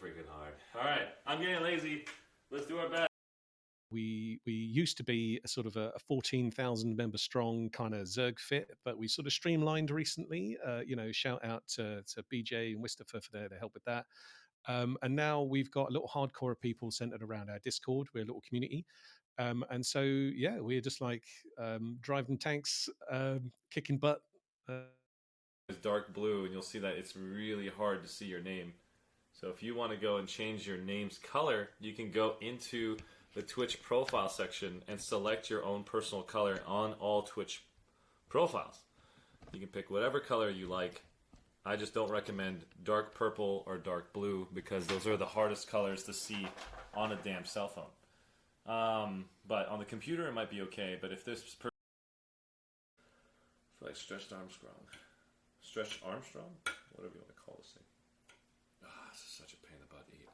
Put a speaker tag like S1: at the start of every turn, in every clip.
S1: freaking hard. All right, I'm getting lazy. Let's do our best.
S2: We used to be a sort of a 14,000 member strong kind of Zerg fit, but we sort of streamlined recently. Shout out to BJ and Wistafer for their help with that. And now we've got a little hardcore of people centered around our Discord. We're a little community. And so, yeah, we're just like driving tanks, kicking butt.
S1: It's dark blue, and you'll see that it's really hard to see your name. So if you want to go and change your name's color, you can go into the Twitch profile section and select your own personal color on all Twitch profiles. You can pick whatever color you like. I just don't recommend dark purple or dark blue because those are the hardest colors to see on a damn cell phone. But on the computer it might be okay, but if this person... I feel like Stretch Armstrong. Stretch Armstrong? Whatever you want to call this thing. This is such a pain in the butt to eat.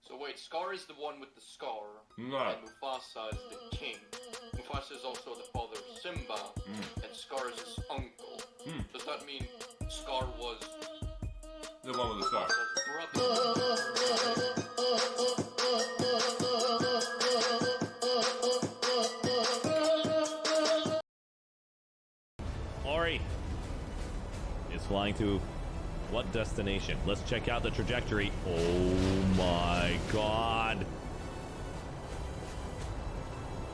S3: So wait, Scar is the one with the scar,
S1: No.
S3: and Mufasa is the king. Mufasa is also the father of Simba, and Scar is his uncle. Does that mean Scar was
S1: the one with the scar?
S4: Ori is flying to what destination? Let's check out the trajectory. Oh my god.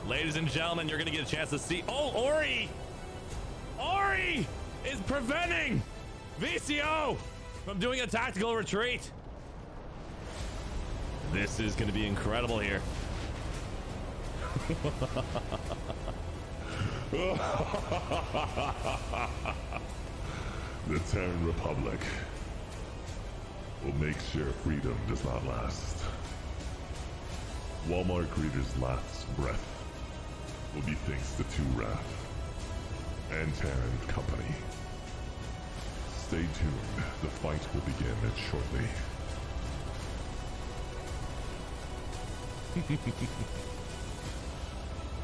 S4: Ladies and gentlemen, you're gonna get a chance to see. Oh, Ori! Ori is preventing VCO from doing a tactical retreat. This is gonna be incredible here.
S5: The Terran Republic will make sure freedom does not last. Walmart Greeter's last breath will be thanks to 2RAF and Terran Company. Stay tuned, the fight will begin shortly.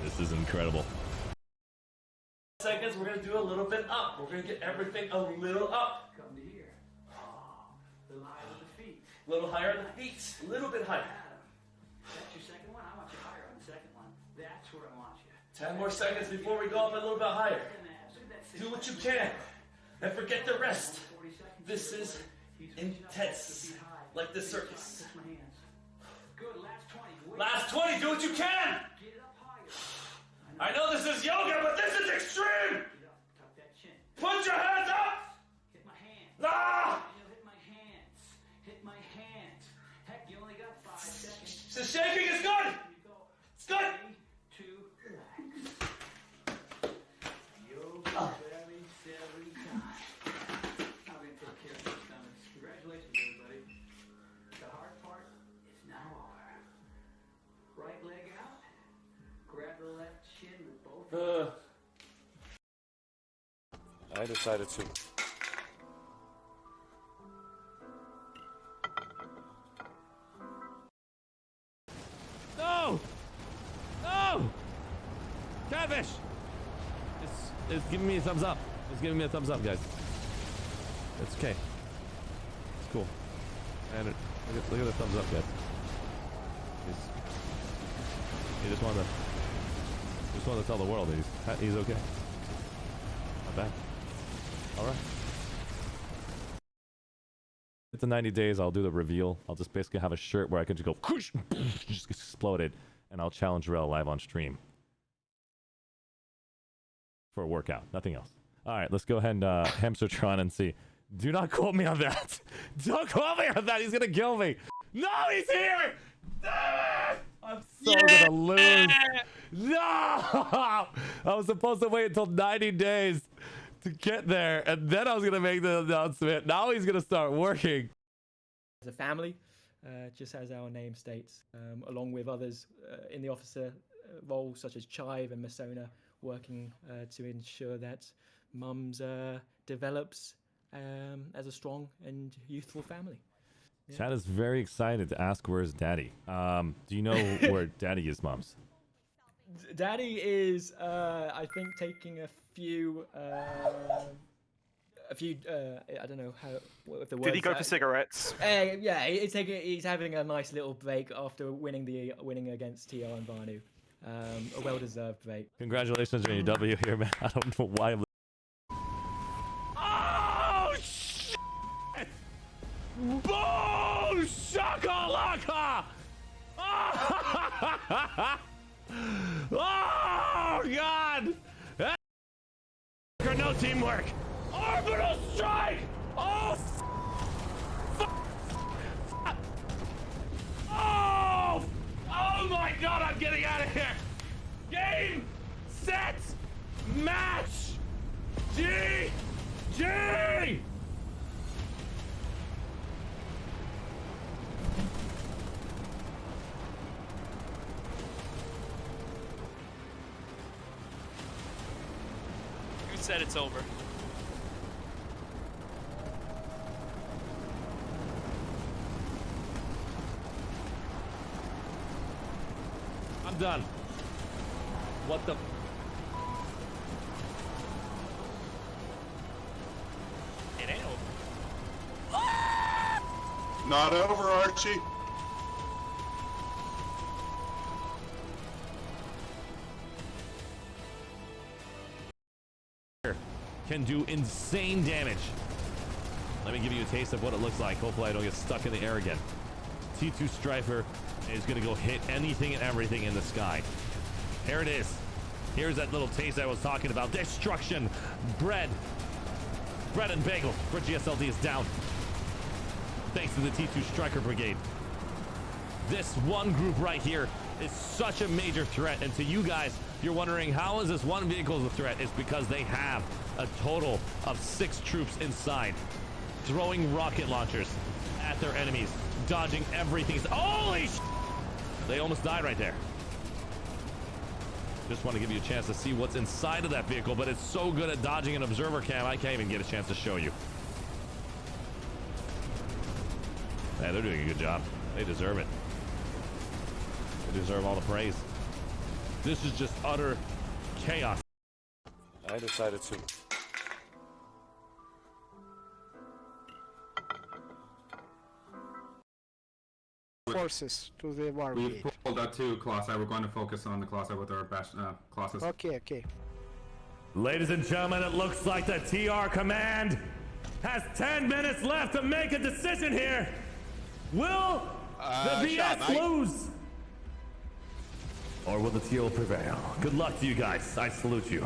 S4: This is incredible.
S1: Seconds, we're gonna do a little bit up. We're gonna get everything a little up.
S6: Come to here. A little higher with the feet.
S1: A little higher on the feet. A little bit higher.
S6: That's your second one. I want you higher on the second one. That's where I want you.
S1: 10 more seconds before we go up a little bit higher. Do what you can. And forget the rest. This is intense. Like the circus.
S6: Good. Last 20.
S1: Last 20. Do what you can.
S6: Get up higher.
S1: I know this is yoga, but this is extreme.
S6: Get up. Tuck that chin.
S1: Put your hands up.
S6: Hit my hands.
S1: Ah!
S6: Hit my hands. Hit my hands. Heck, you only got 5 seconds.
S1: The shaking is good.
S6: Here you go.
S1: It's good.
S6: 3, 2, relax. Yoga, very time. I'm going to take care of your stomachs. Congratulations, everybody. The hard part is now over. Right leg out. Grab the left shin with both hands.
S1: I decided to.
S4: No! No! Catfish! It's giving me a thumbs up. It's giving me a thumbs up, guys. It's okay. It's cool. And look at the thumbs up, guys. He just wanted to tell the world that he's okay. Not bad. All right. It's the 90 days. I'll do the reveal. I'll just basically have a shirt where I can just go, whoosh, just exploded, and I'll challenge Rel live on stream for a workout. Nothing else. All right, let's go ahead and Hamstertron and see. Do not quote me on that. Don't quote me on that. He's gonna kill me. No, he's here. Damn it! I'm so gonna lose. No! I was supposed to wait until 90 days to get there, and then I was gonna make the announcement. Now he's gonna start working.
S7: As a family, just as our name states, along with others in the officer role, such as Chive and Masona, working to ensure that Mums develops as a strong and youthful family. Yeah.
S4: Chad is very excited to ask where's Daddy. Do you know where Daddy is, Mums?
S7: Daddy is, I think, taking a few a few. I don't know what the word.
S8: Did he go for cigarettes?
S7: Yeah, he's having a nice little break after winning against TR and Vanu. A well-deserved break.
S4: Congratulations on your W here, man. I don't know why I'm... Oh, shit! Boom! Shakalaka! Oh, God! No teamwork! Orbital strike! Oh, oh! Oh my God, I'm getting out of here! Game, set, match! GG!
S8: Who said it's over?
S4: I'm done. What the?
S8: It ain't over.
S9: Not over, Archie.
S4: Can do insane damage. Let me give you a taste of what it looks like. Hopefully I don't get stuck in the air again. T2 Strifer is going to go hit anything and everything in the sky. Here it is. Here's that little taste I was talking about. Destruction. Bread and bagel for GSLD is down. Thanks to the T2 Striker Brigade. This one group right here is such a major threat. And to you guys, you're wondering, how is this one vehicle a threat? It's because they have a total of 6 troops inside, throwing rocket launchers at their enemies, dodging everything. Holy sh! They almost died right there. Just want to give you a chance to see what's inside of that vehicle, but it's so good at dodging an observer cam, I can't even get a chance to show you. Yeah, they're doing a good job. They deserve it. They deserve all the praise. This is just utter chaos.
S9: I decided to.
S10: Forces to the war
S11: We've
S10: brigade.
S11: pulled out 2 Colossi. We're going to focus on the Colossi with our Colossus.
S10: Okay.
S4: Ladies and gentlemen, it looks like the TR command has 10 minutes left to make a decision here. Will the VS lose? Or will the TO prevail? Good luck to you guys. I salute you.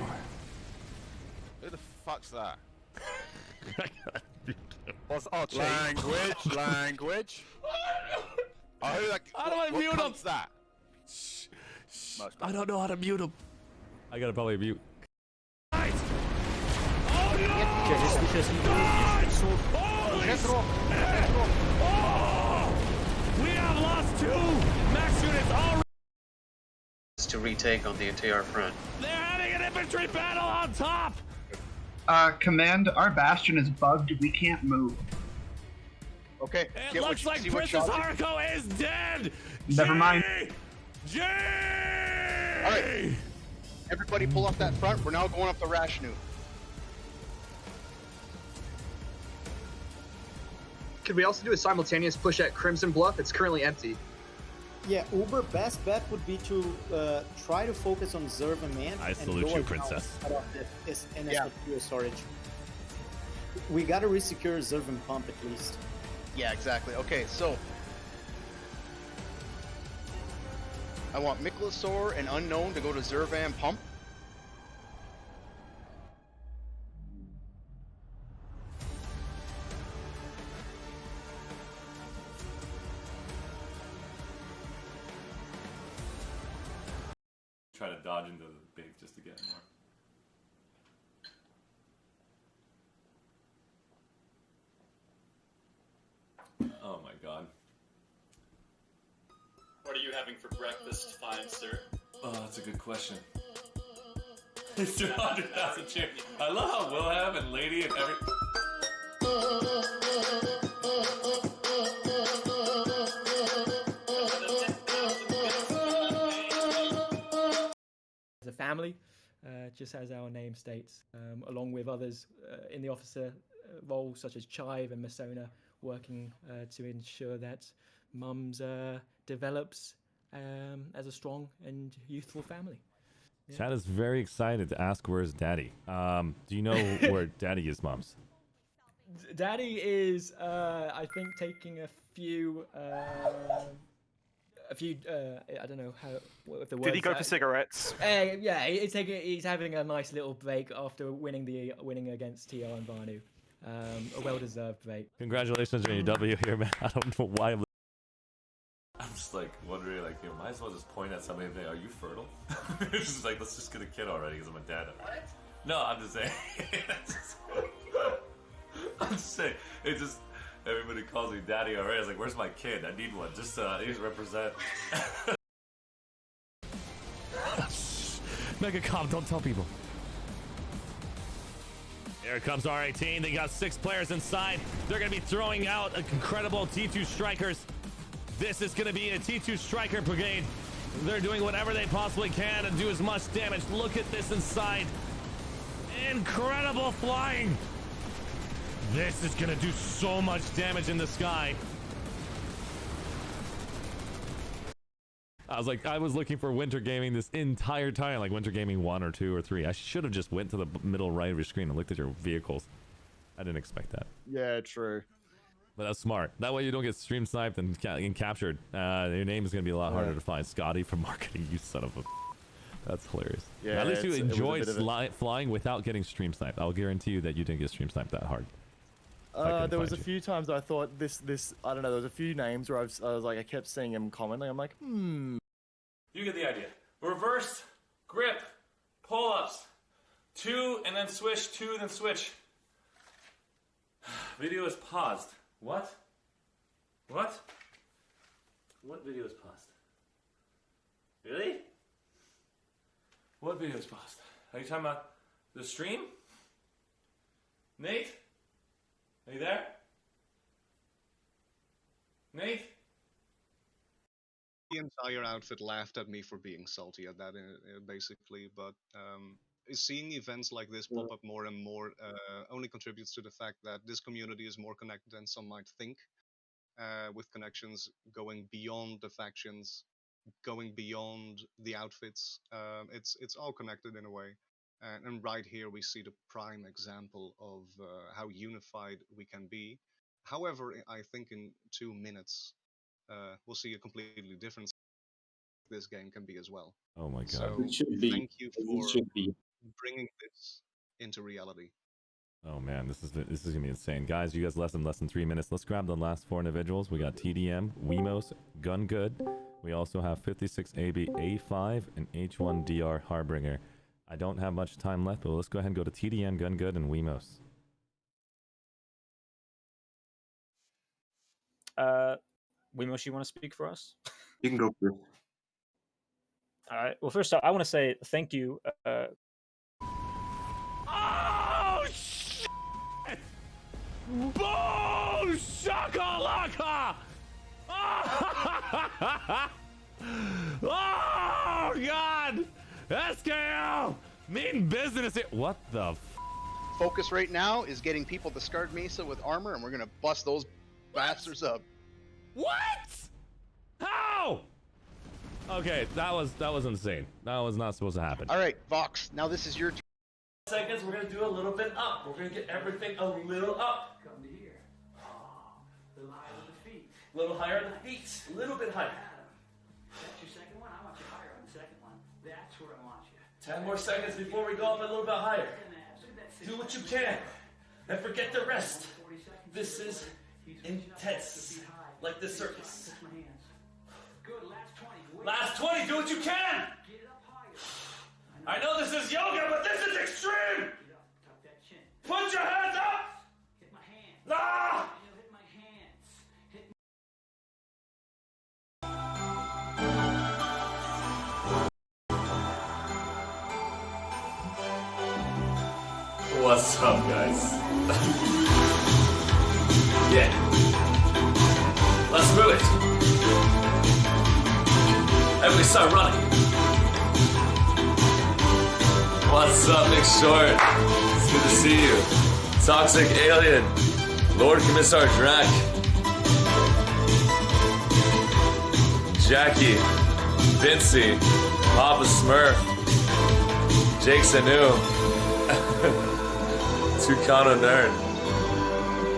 S9: Who the fuck's that?
S8: What's Archie?
S9: Language. Oh, who that?
S4: How do I mute him?
S9: What's that?
S4: I don't know how to mute him. I gotta probably mute. Right. Oh no! Oh! We have lost 2 max units already.
S12: To retake on the entire front.
S4: They're having an infantry battle on top.
S10: Command, our bastion is bugged. We can't move.
S9: Okay.
S4: It looks like Princess Haruko is dead.
S10: Never mind.
S4: G.
S9: All right. Everybody pull up that front. We're now going up the Rashnu.
S13: Could we also do a simultaneous push at Crimson Bluff? It's currently empty.
S10: Yeah, Uber, best bet would be to try to focus on Zerv and Man.
S4: I salute you, Princess.
S10: NSW storage. We gotta resecure Zerv and Pump at least.
S9: Yeah, exactly. Okay, so I want Miklasor and Unknown to go to Zervan Pump.
S1: Try to dodge into the big just to get more. Oh my god.
S3: What are you having for breakfast, fine sir?
S1: Oh, that's a good question. It's 200,000 cheers. I love how Wilhelm and Lady and every...
S7: As a family, just as our name states, along with others in the officer role, such as Chive and Masona, working to ensure that Mums develops as a strong and youthful family. Yeah.
S4: Chad is very excited to ask where's Daddy. Do you know where Daddy is, Mums?
S7: Daddy is, I think, taking a few. I don't know how. What the words.
S8: Did he go for cigarettes?
S7: Yeah, he's having a nice little break after winning against TR and Vanu. A well-deserved break.
S4: Congratulations on your W here, man. I don't know why.
S1: I'm just like wondering, like, you might as well just point at somebody and say, "Are you fertile?" It's just like, let's just get a kid already because I'm a dad. What? No, I'm just saying. I'm just saying. It just everybody calls me daddy already. I was like, "Where's my kid? I need one. Just represent."
S4: Mega Comp, don't tell people. Here comes R18. They got 6 players inside. They're going to be throwing out incredible T2 strikers. This is going to be a T2 striker brigade. They're doing whatever they possibly can to do as much damage. Look at this inside. Incredible flying. This is going to do so much damage in the sky. I was looking for Winter Gaming this entire time, like Winter Gaming 1 or 2 or 3. I should have just went to the middle right of your screen and looked at your vehicles. I didn't expect that.
S14: Yeah, true.
S4: But that's smart. That way you don't get stream sniped and captured. Your name is going to be a lot harder to find. Scotty from marketing, you son of a... That's hilarious. Yeah, at least you enjoyed flying without getting stream sniped. I'll guarantee you that you didn't get stream sniped that hard.
S14: There was a few times I thought this I don't know, there was a few names where I was like, I kept seeing them commonly. I'm like,
S1: You get the idea. Reverse, grip, pull-ups, 2 and then switch, 2 then switch. Video is paused. What? What? What video is paused? Really? What video is paused? Are you talking about the stream? Nate? Are you there? Nate?
S15: The entire outfit laughed at me for being salty at that, basically, but seeing events like this pop up more and more only contributes to the fact that this community is more connected than some might think, with connections going beyond the factions, going beyond the outfits. It's all connected in a way. And right here we see the prime example of how unified we can be. However, I think in 2 minutes, we'll see a completely different this game can be as well.
S4: Oh my god.
S15: So thank you for bringing this into reality.
S4: Oh man, this is gonna be insane. Guys, you guys less than 3 minutes. Let's grab the last 4 individuals. We got TDM, Wemos, Gun Good. We also have 56AB, A5, and H1DR Harbinger. I don't have much time left, but let's go ahead and go to TDM, Gun Good, and Wemos.
S16: Wemos, you want to speak for us?
S12: You can go first.
S16: All right. Well, first off, I want to say thank you.
S4: Oh, shit! Boom! Shakalaka! Oh, God! SKO! Mean business here. What the
S9: Focus right now is getting people to Scarred Mesa with armor, and we're gonna bust those bastards up.
S4: What? How? Okay, that was insane. That was not supposed to happen.
S9: All right, Vox. Now this is your turn.
S1: Seconds, we're gonna do a little bit up. We're gonna get everything a little up.
S6: Come to here. A little higher on the feet.
S1: A little higher on the feet. A little bit higher.
S6: That's your second one. I want you higher on the second one. That's where I want you.
S1: 10 more seconds before we go up a little bit higher. Do what you can and forget the rest. This is intense, like the circus.
S6: Good. Last 20.
S1: Last 20. Do what you can.
S6: Get it up higher.
S1: I know this is yoga, but this is extreme.
S6: Get up. Tuck that chin.
S1: Put your hands up.
S6: Hit my hands.
S1: Ah!
S6: Hit my hands. Hit
S1: What's up, guys? Yeah. Let's move it. Everybody start running. What's up, Nick Short? It's good to see you. Toxic Alien, Lord Commissar Drac, Jackie, Vincy, Papa Smurf, Jake Sanu, Tucano Nerd.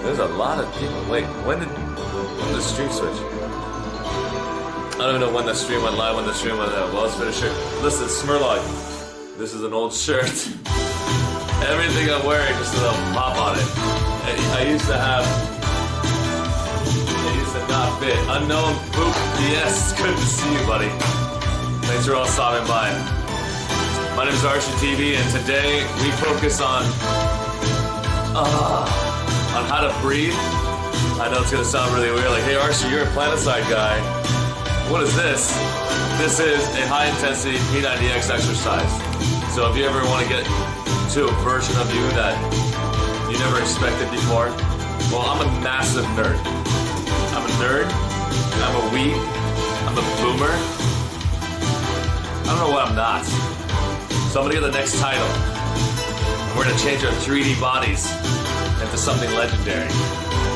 S1: There's a lot of people. Wait, when did the stream switch? I don't even know when the stream went live, when the stream went live. Well, let's finish it. Listen, Smurlog, this is an old shirt. Everything I'm wearing just a little pop on it. I used to have, it used to not fit. Unknown Boop DS, good to see you, buddy. Thanks for all stopping by. My name is ArsheeTV, and today we focus on how to breathe. I know it's gonna sound really weird, like, hey Arshee, you're a Planetside guy. What is this? This is a high-intensity P90X exercise. So if you ever want to get to a version of you that you never expected before, well, I'm a massive nerd. I'm a nerd. I'm a weeb. I'm a boomer. I don't know what I'm not. So I'm gonna get the next title. We're gonna change our 3D bodies into something legendary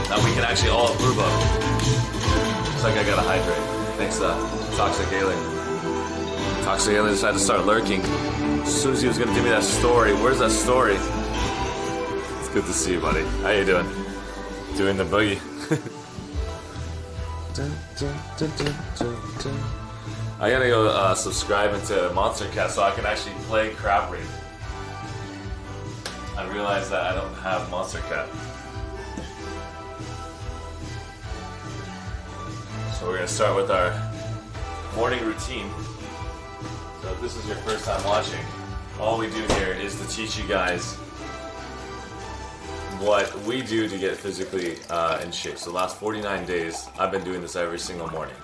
S1: that we can actually all approve of. Looks like I gotta hydrate. Thanks, Toxic Alien. Toxic Alien decided to start lurking as soon as he was gonna give me that story. Where's that story? It's good to see you, buddy. How you doing? Doing the boogie. I gotta go subscribe into Monster Cat so I can actually play Crab Raid. I realized that I don't have Monster Cat. So we're gonna start with our morning routine. So if this is your first time watching, all we do here is to teach you guys what we do to get physically in shape. So the last 49 days, I've been doing this every single morning.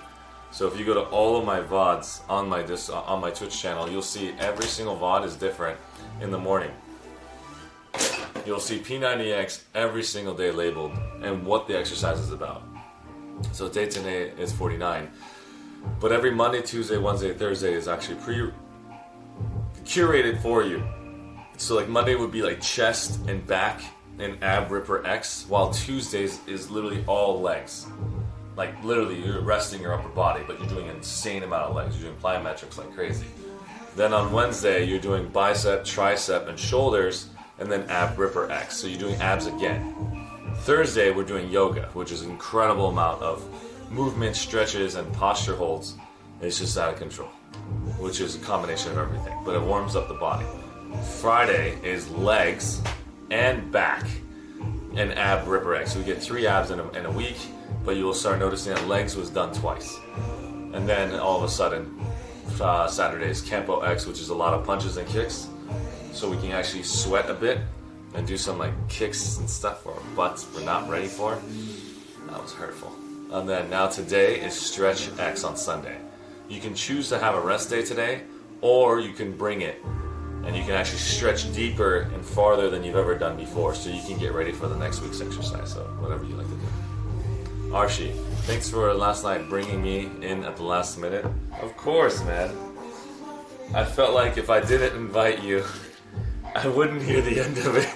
S1: So if you go to all of my VODs on my Twitch channel, you'll see every single VOD is different in the morning. You'll see P90X every single day labeled and what the exercise is about. So day today is 49. But every Monday, Tuesday, Wednesday, Thursday is actually curated for you. So like Monday would be like chest and back and ab ripper X, while Tuesdays is literally all legs. Like literally you're resting your upper body, but you're doing an insane amount of legs. You're doing plyometrics like crazy. Then on Wednesday, you're doing bicep, tricep, and shoulders, and then ab ripper X. So you're doing abs again. Thursday, we're doing yoga, which is an incredible amount of movement, stretches, and posture holds. It's just out of control, which is a combination of everything, but it warms up the body. Friday is legs and back and ab ripper X. So we get 3 abs in a week, but you will start noticing that legs was done twice. And then all of a sudden, Saturday is Kempo X, which is a lot of punches and kicks. So we can actually sweat a bit and do some like kicks and stuff for our butts we're not ready for. That was hurtful. And then now today is Stretch X on Sunday. You can choose to have a rest day today, or you can bring it and you can actually stretch deeper and farther than you've ever done before, so you can get ready for the next week's exercise. So whatever you like to do. Arshee, thanks for last night bringing me in at the last minute. Of course, man. I felt like if I didn't invite you, I wouldn't hear the end of it.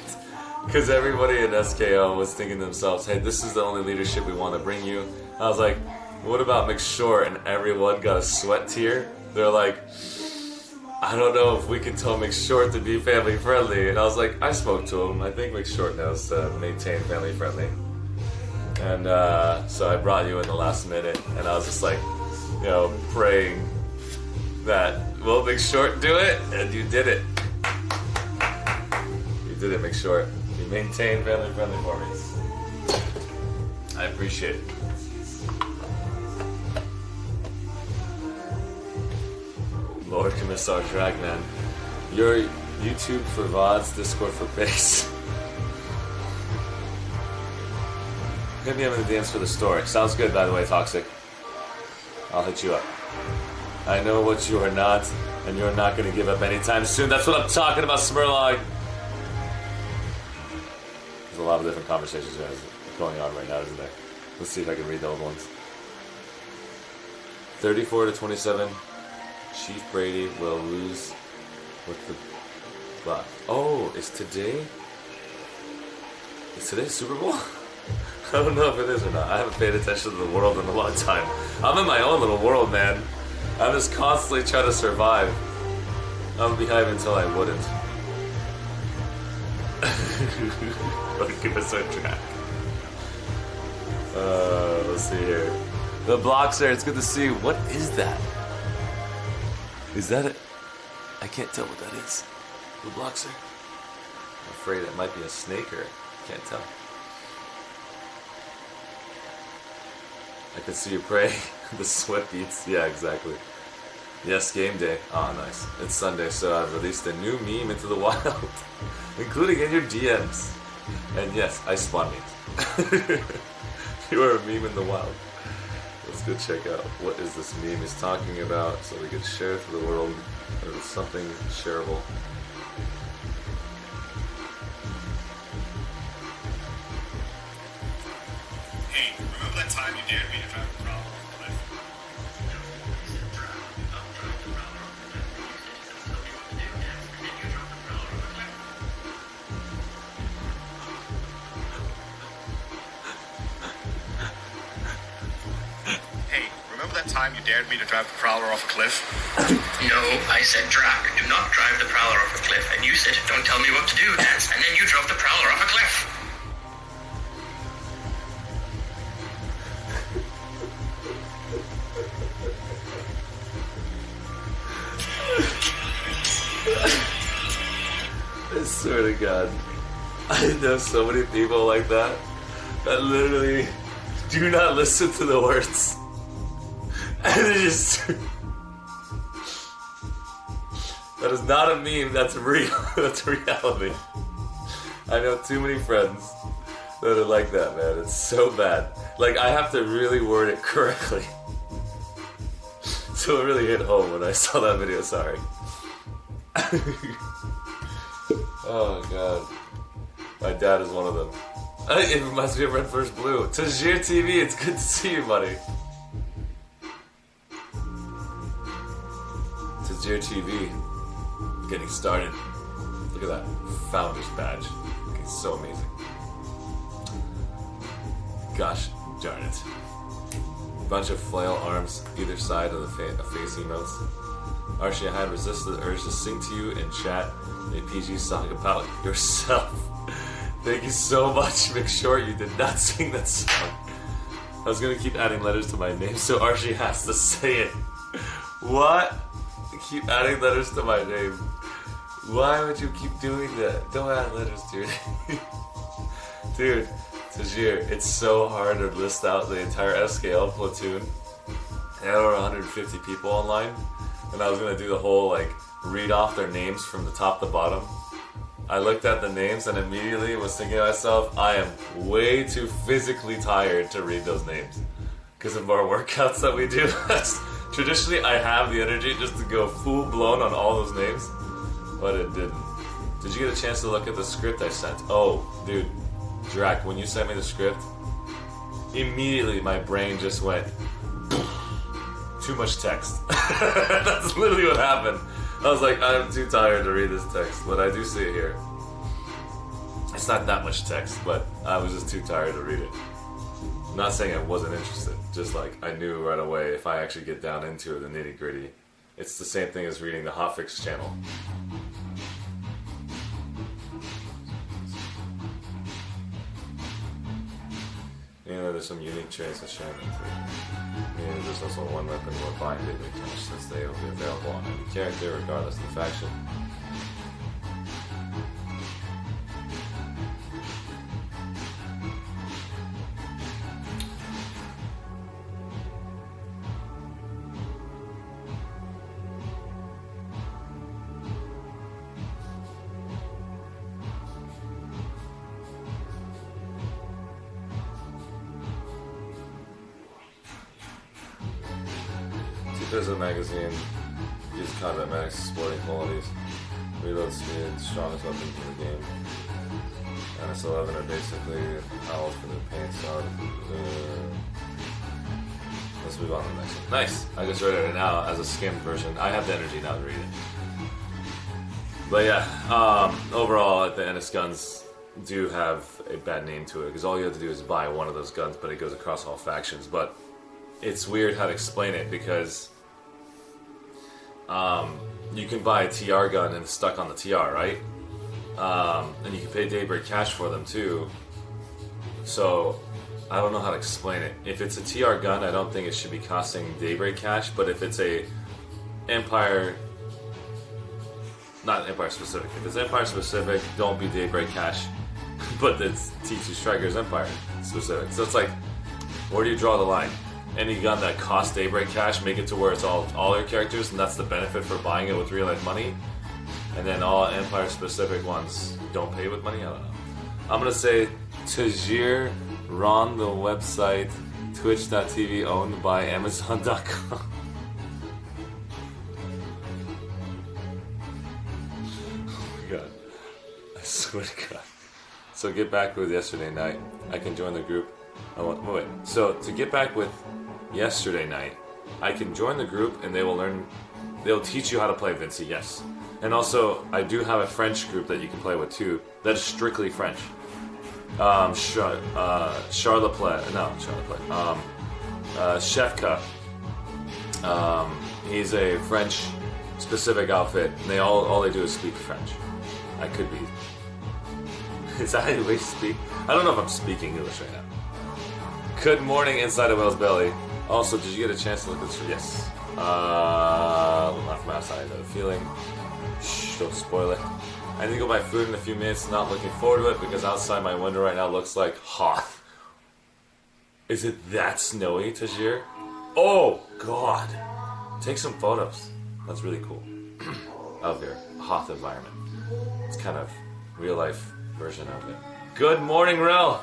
S1: Because everybody in SKO was thinking to themselves, hey, this is the only leadership we want to bring you. I was like, what about McShort? And everyone got a sweat tear. They're like, I don't know if we can tell McShort to be family friendly. And I was like, I spoke to him. I think McShort knows to maintain family friendly. And so I brought you in the last minute. And I was just like, you know, praying that, will McShort do it? And you did it. You did it, McShort. You maintained family friendly for me. I appreciate it. Lord Commissar Dragman. Your YouTube for VODs, Discord for base. Hit me up in the DMs for the story. Sounds good, by the way, Toxic. I'll hit you up. I know what you are not, and you're not going to give up anytime soon. That's what I'm talking about, Smurlog. There's a lot of different conversations going on right now, isn't there? Let's see if I can read the old ones. 34-27. Chief Brady will lose with the But oh, is today Super Bowl? I don't know if it is or not. I haven't paid attention to the world in a long time. I'm in my own little world, man. I'm just constantly trying to survive. I'm behind until I wouldn't. Give us our track. Let's see here. The Blockster, it's good to see you. What is that? Is that it? I can't tell what that is. The Blockster. I'm afraid it might be a snake or can't tell. I can see you pray. The sweat beats. Yeah, exactly. Yes, game day. Oh, nice. It's Sunday, so I've released a new meme into the wild, including in your DMs. And yes, I spawn memes. You are a meme in the wild. Let's go check out what is this meme is talking about so we can share it to the world. It was something shareable.
S17: Hey, remember that time you dared me to drive the problem? Hey, remember that time you dared me to drive the Prowler off a cliff?
S12: No, I said, Drac, do not drive the Prowler off a cliff. And you said, don't tell me what to do, Dance. And then you drove the Prowler off a cliff.
S1: I swear to God, I know so many people like that literally do not listen to the words. And it just... That is not a meme, that's real. That's reality. I know too many friends that are like that, man. It's so bad. Like, I have to really word it correctly. So it really hit home when I saw that video, sorry. Oh god. My dad is one of them. It reminds me of Red vs. Blue. ArsheeTV, it's good to see you, buddy. ArsheeTV, getting started. Look at that founder's badge. Looking so amazing. Gosh darn it. Bunch of flail arms either side of the face emotes. Arshee, I had resisted the urge to sing to you in chat a PG song about yourself. Thank you so much. Make sure you did not sing that song. I was gonna keep adding letters to my name, so Arshee has to say it. What? Keep adding letters to my name. Why would you keep doing that? Don't add letters to your name. Dude, Tajir, it's so hard to list out the entire SKL platoon. There were 150 people online, and I was gonna do the whole like read off their names from the top to bottom. I looked at the names and immediately was thinking to myself, I am way too physically tired to read those names because of our workouts that we do. Traditionally, I have the energy just to go full blown on all those names, but it didn't. Did you get a chance to look at the script I sent? Oh, dude, Drac, when you sent me the script, immediately my brain just went, too much text. That's literally what happened. I was like, I'm too tired to read this text, but I do see it here. It's not that much text, but I was just too tired to read it. I'm not saying I wasn't interested, just like I knew right away if I actually get down into the nitty gritty. It's the same thing as reading the Hotfix channel. You know, there's some unique traits of Shannon too. You know, there's also one weapon more binded since they will be available on any character regardless of the faction. There's a magazine, use combat max sporting qualities, reload speed, strongest weapons in the game. And S11 are basically owls for the paint side. Let's move on to the next one. Nice! I just read it now as a skimmed version. I have the energy now to read it. But yeah, overall, the Ennis guns do have a bad name to it because all you have to do is buy one of those guns, but it goes across all factions. But it's weird how to explain it because you can buy a TR gun and it's stuck on the TR, right? And you can pay Daybreak cash for them too. So I don't know how to explain it. If it's a TR gun, I don't think it should be costing Daybreak cash. But if it's a Empire, not Empire specific. If it's Empire specific, don't be Daybreak cash. But it's T2 Strikers Empire specific. So it's like, where do you draw the line? Any gun that costs Daybreak cash, make it to where it's all your characters, and that's the benefit for buying it with real life money. And then all Empire specific ones don't pay with money. I don't know. I'm gonna say Tajir Ron, the website Twitch.tv owned by Amazon.com. Oh my god. I swear to god. So get back with yesterday night. I can join the group. Wait. So to get back with yesterday night, I can join the group and they'll teach you how to play Vinci, yes. And also, I do have a French group that you can play with too. That is strictly French. Shefka. He's a French specific outfit. And all they do is speak French. I could be. Is that how you speak? I don't know if I'm speaking English right now. Good morning, inside of Whale's belly. Also, did you get a chance to look at this? Yes. Not from outside. I have a feeling. Shh, don't spoil it. I need to go buy food in a few minutes. Not looking forward to it because outside my window right now looks like Hoth. Is it that snowy, Tajir? Oh, God. Take some photos. That's really cool. Of your Hoth environment. It's kind of real life version of it. Good morning, Rel.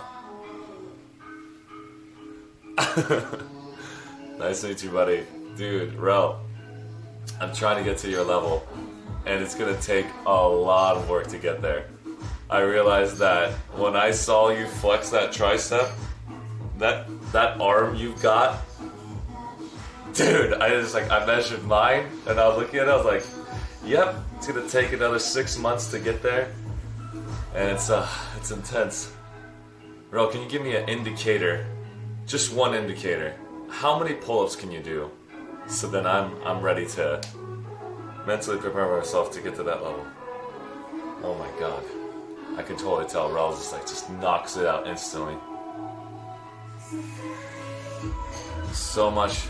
S1: Nice to meet you, buddy. Dude, Rel, I'm trying to get to your level, and it's gonna take a lot of work to get there. I realized that when I saw you flex that tricep, that arm you've got, dude, I measured mine, and I was looking at it, I was like, yep, it's gonna take another 6 months to get there, and it's intense. Rel, can you give me an indicator? Just one indicator. How many pull-ups can you do? So then I'm ready to mentally prepare myself to get to that level. Oh my god. I can totally tell Rel's just knocks it out instantly. So much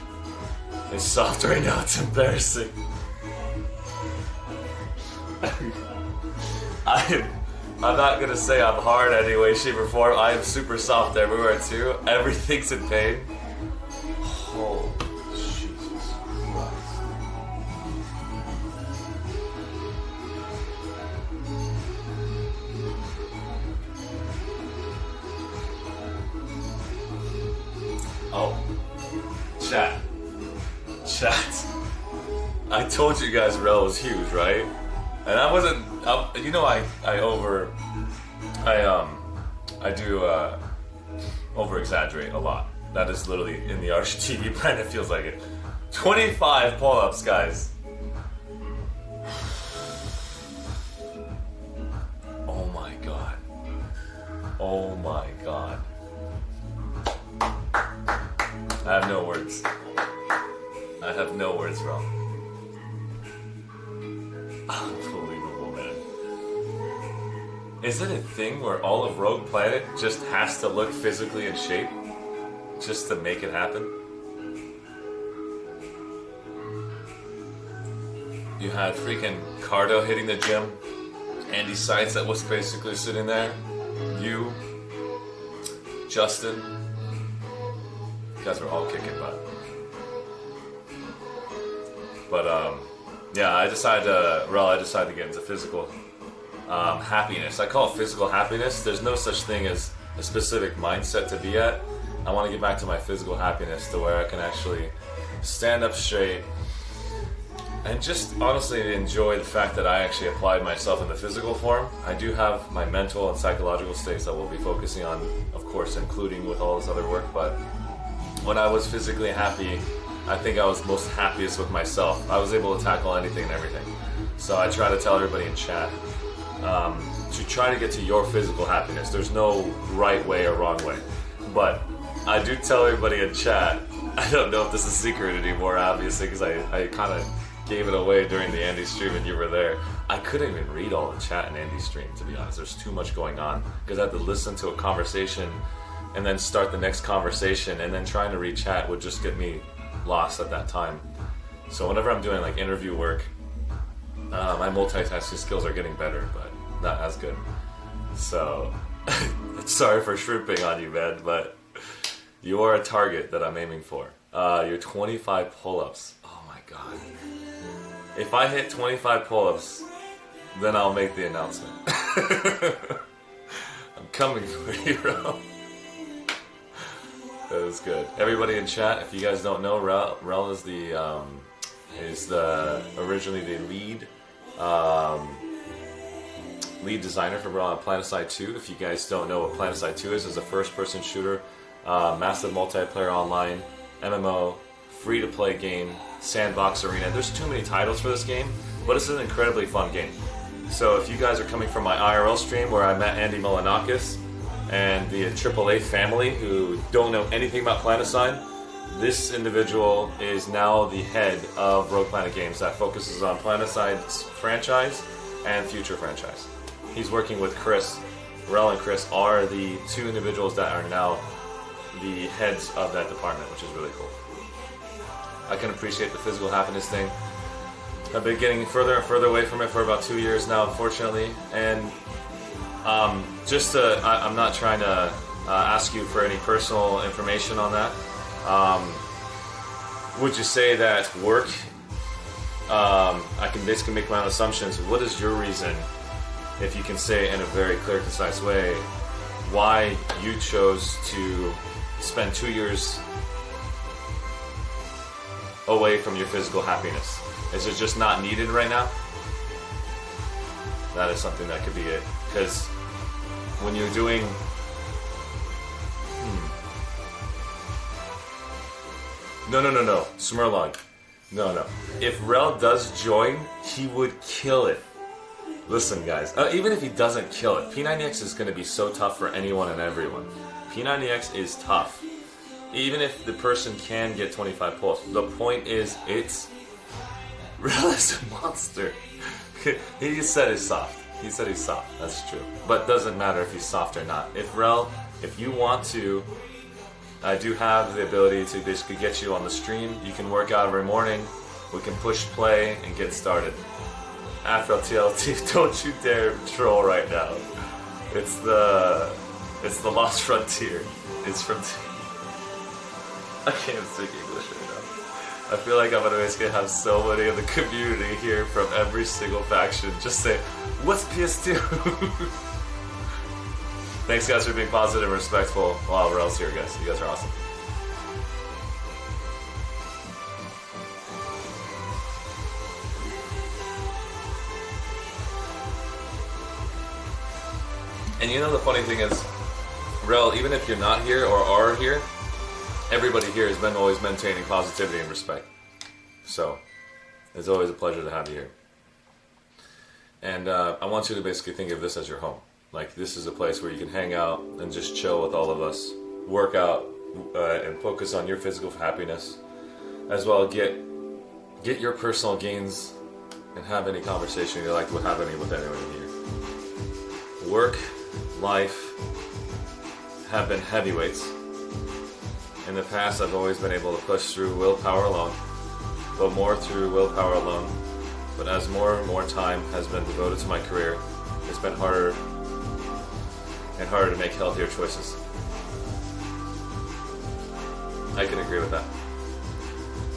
S1: is soft right now, it's embarrassing. I'm not gonna say I'm hard any way, shape, or form. I am super soft everywhere too. Everything's in pain. Oh, Jesus Christ. Oh. Chat. I told you guys Rel was huge, right? And I wasn't, you know, I do over exaggerate a lot. That is literally in the ArsheeTV brand. It feels like it. 25 pull-ups, guys. Oh my god. Oh my god. I have no words. I have no words, bro. Unbelievable, man. Is it a thing where all of Rogue Planet just has to look physically in shape? Just to make it happen? You had freaking Cardo hitting the gym, Andy Sites that was basically sitting there, you, Justin, you guys were all kicking butt. But yeah, I decided to get into physical happiness. I call it physical happiness. There's no such thing as a specific mindset to be at. I want to get back to my physical happiness to where I can actually stand up straight and just honestly enjoy the fact that I actually applied myself in the physical form. I do have my mental and psychological states that we'll be focusing on, of course, including with all this other work, but when I was physically happy, I think I was most happiest with myself. I was able to tackle anything and everything. So I try to tell everybody in chat to try to get to your physical happiness. There's no right way or wrong way. But I do tell everybody in chat, I don't know if this is secret anymore, obviously, because I kind of gave it away during the Andy stream and you were there. I couldn't even read all the chat in Andy's stream, to be honest. There's too much going on because I had to listen to a conversation and then start the next conversation, and then trying to read chat would just get me lost at that time. So whenever I'm doing like interview work, my multitasking skills are getting better, but not as good. So sorry for shrimping on you, man, but you are a target that I'm aiming for. You're 25 pull-ups. Oh my god. If I hit 25 pull-ups, then I'll make the announcement. I'm coming for you, bro. That was good. Everybody in chat, if you guys don't know, Rel is originally the lead designer for Planetside 2. If you guys don't know what Planetside 2 is, it's a first-person shooter, massive multiplayer online, MMO, free-to-play game, sandbox arena. There's too many titles for this game, but it's an incredibly fun game. So if you guys are coming from my IRL stream where I met Andy Molinakis and the AAA family who don't know anything about Planetside, this individual is now the head of Rogue Planet Games that focuses on Planetside franchise and future franchise. He's working with Chris. Rel and Chris are the two individuals that are now the heads of that department, which is really cool. I can appreciate the physical happiness thing. I've been getting further and further away from it for about 2 years now, unfortunately. And I'm not trying to ask you for any personal information on that. Would you say that work, I can basically make my own assumptions. What is your reason, if you can say it in a very clear, concise way, why you chose to spend 2 years away from your physical happiness? Is it just not needed right now? That is something that could be it. Because when you're doing... No. Smurlog. No. If Rel does join, he would kill it. Listen, guys. Even if he doesn't kill it, P90X is going to be so tough for anyone and everyone. P90X is tough. Even if the person can get 25 pulls. The point is, Rel is a monster. He said he's soft. He said he's soft. That's true. But it doesn't matter if he's soft or not. If you want to, I do have the ability to basically get you on the stream. You can work out every morning. We can push play and get started. Afro TLT, don't you dare troll right now. It's the Lost Frontier. It's from... I can't speak English right now. I feel like I'm gonna have so many of the community here from every single faction just say, what's PS2? Thanks guys for being positive and respectful while we're else here, guys. You guys are awesome. And you know the funny thing is, Rel, even if you're not here or are here, everybody here has been always maintaining positivity and respect. So, it's always a pleasure to have you here. And I want you to basically think of this as your home. Like, this is a place where you can hang out and just chill with all of us, work out, and focus on your physical happiness, as well get your personal gains and have any conversation you like to have any with anyone here. Work, life have been heavyweights. In the past, I've always been able to push through willpower alone, but more through willpower alone. But as more and more time has been devoted to my career, it's been harder and harder to make healthier choices. I can agree with that.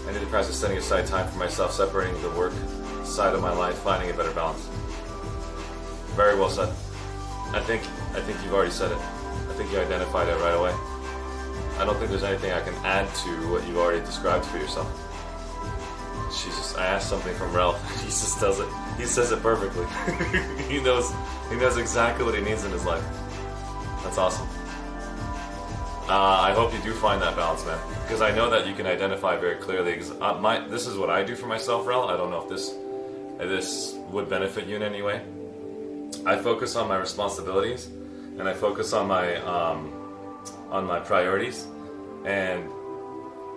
S1: I need to practice setting aside time for myself, separating the work side of my life, finding a better balance. Very well said. I think you've already said it. I think you identified it right away. I don't think there's anything I can add to what you already described for yourself. Jesus, I asked something from Ralph. He just does it. He says it perfectly. He knows exactly what he needs in his life. That's awesome. I hope you do find that balance, man. Because I know that you can identify very clearly. Because this is what I do for myself, Rel. I don't know if this this would benefit you in any way. I focus on my responsibilities, and I focus on my priorities. And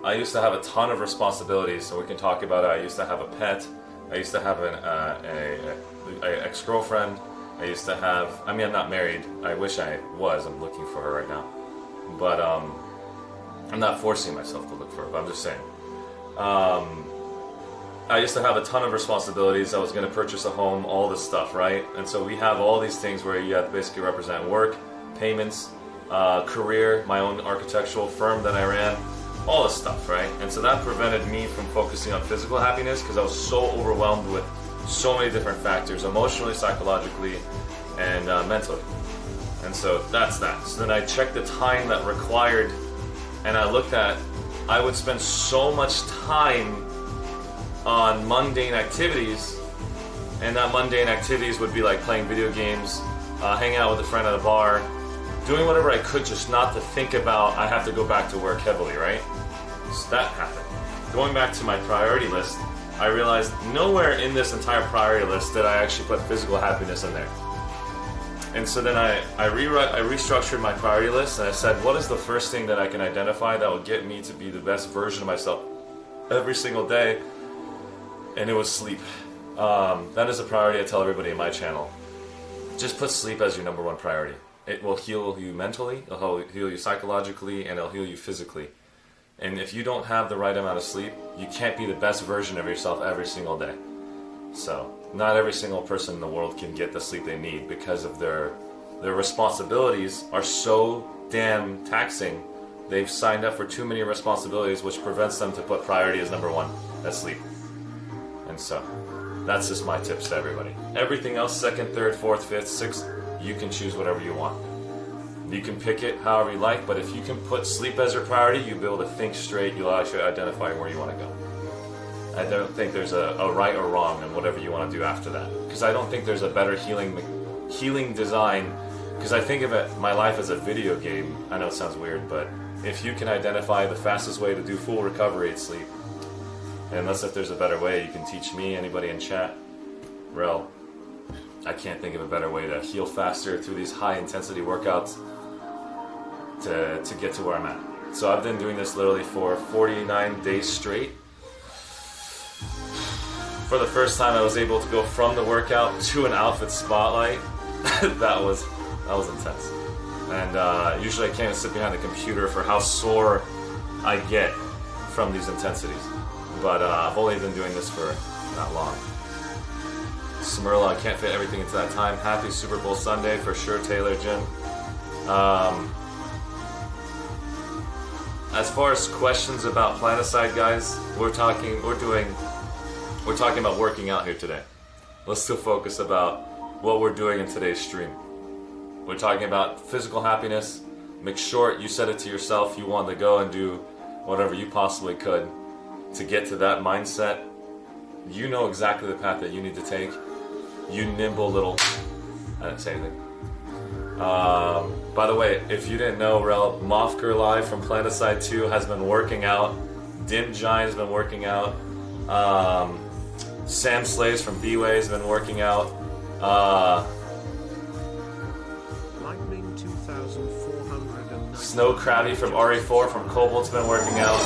S1: I used to have a ton of responsibilities, so we can talk about it. I used to have a pet. I used to have a ex-girlfriend. I used to have. I mean, I'm not married. I wish I was. I'm looking for her right now, but I'm not forcing myself to look for her. But I'm just saying. I used to have a ton of responsibilities. I was going to purchase a home, all this stuff, right? And so we have all these things where you have to basically represent work, payments, career, my own architectural firm that I ran, all this stuff, right? And so that prevented me from focusing on physical happiness because I was so overwhelmed with so many different factors, emotionally, psychologically, and mentally. And so that's that. So then I checked the time that required, and I looked at, I would spend so much time on mundane activities, and that mundane activities would be like playing video games, hanging out with a friend at a bar, doing whatever I could just not to think about I have to go back to work heavily, right? So that happened. Going back to my priority list, I realized nowhere in this entire priority list did I actually put physical happiness in there. And so then I restructured my priority list, and I said, what is the first thing that I can identify that will get me to be the best version of myself every single day? And it was sleep. That is a priority I tell everybody in my channel. Just put sleep as your number one priority. It will heal you mentally, it'll heal you psychologically, and it'll heal you physically. And if you don't have the right amount of sleep, you can't be the best version of yourself every single day. So, not every single person in the world can get the sleep they need because of their responsibilities are so damn taxing. They've signed up for too many responsibilities, which prevents them to put priority as number one, that's sleep. And so, that's just my tips to everybody. Everything else, second, third, fourth, fifth, sixth, you can choose whatever you want. You can pick it however you like, but if you can put sleep as your priority, you'll be able to think straight, you'll actually identify where you want to go. I don't think there's a right or wrong in whatever you want to do after that. Because I don't think there's a better healing design, because I think of it, my life as a video game. I know it sounds weird, but if you can identify the fastest way to do full recovery, it's sleep. Unless if there's a better way, you can teach me, anybody in chat. Rel, I can't think of a better way to heal faster through these high intensity workouts to get to where I'm at. So I've been doing this literally for 49 days straight. For the first time I was able to go from the workout to an outfit spotlight. that was intense. And usually I can't even sit behind the computer for how sore I get from these intensities. But I've only been doing this for not long. Smirla, I can't fit everything into that time. Happy Super Bowl Sunday for sure, Taylor, Jim. As far as questions about Planetside, guys, we're talking about working out here today. Let's still focus about what we're doing in today's stream. We're talking about physical happiness. Make sure you said it to yourself. You want to go and do whatever you possibly could to get to that mindset. You know exactly the path that you need to take. You nimble little... I didn't say anything. By the way, if you didn't know, Rel, Mothker Live from Planetside 2 has been working out. Dim Giant has been working out. Sam Slaves from B-Way has been working out. Snow Krabby from RE4 from Cobalt's been working out.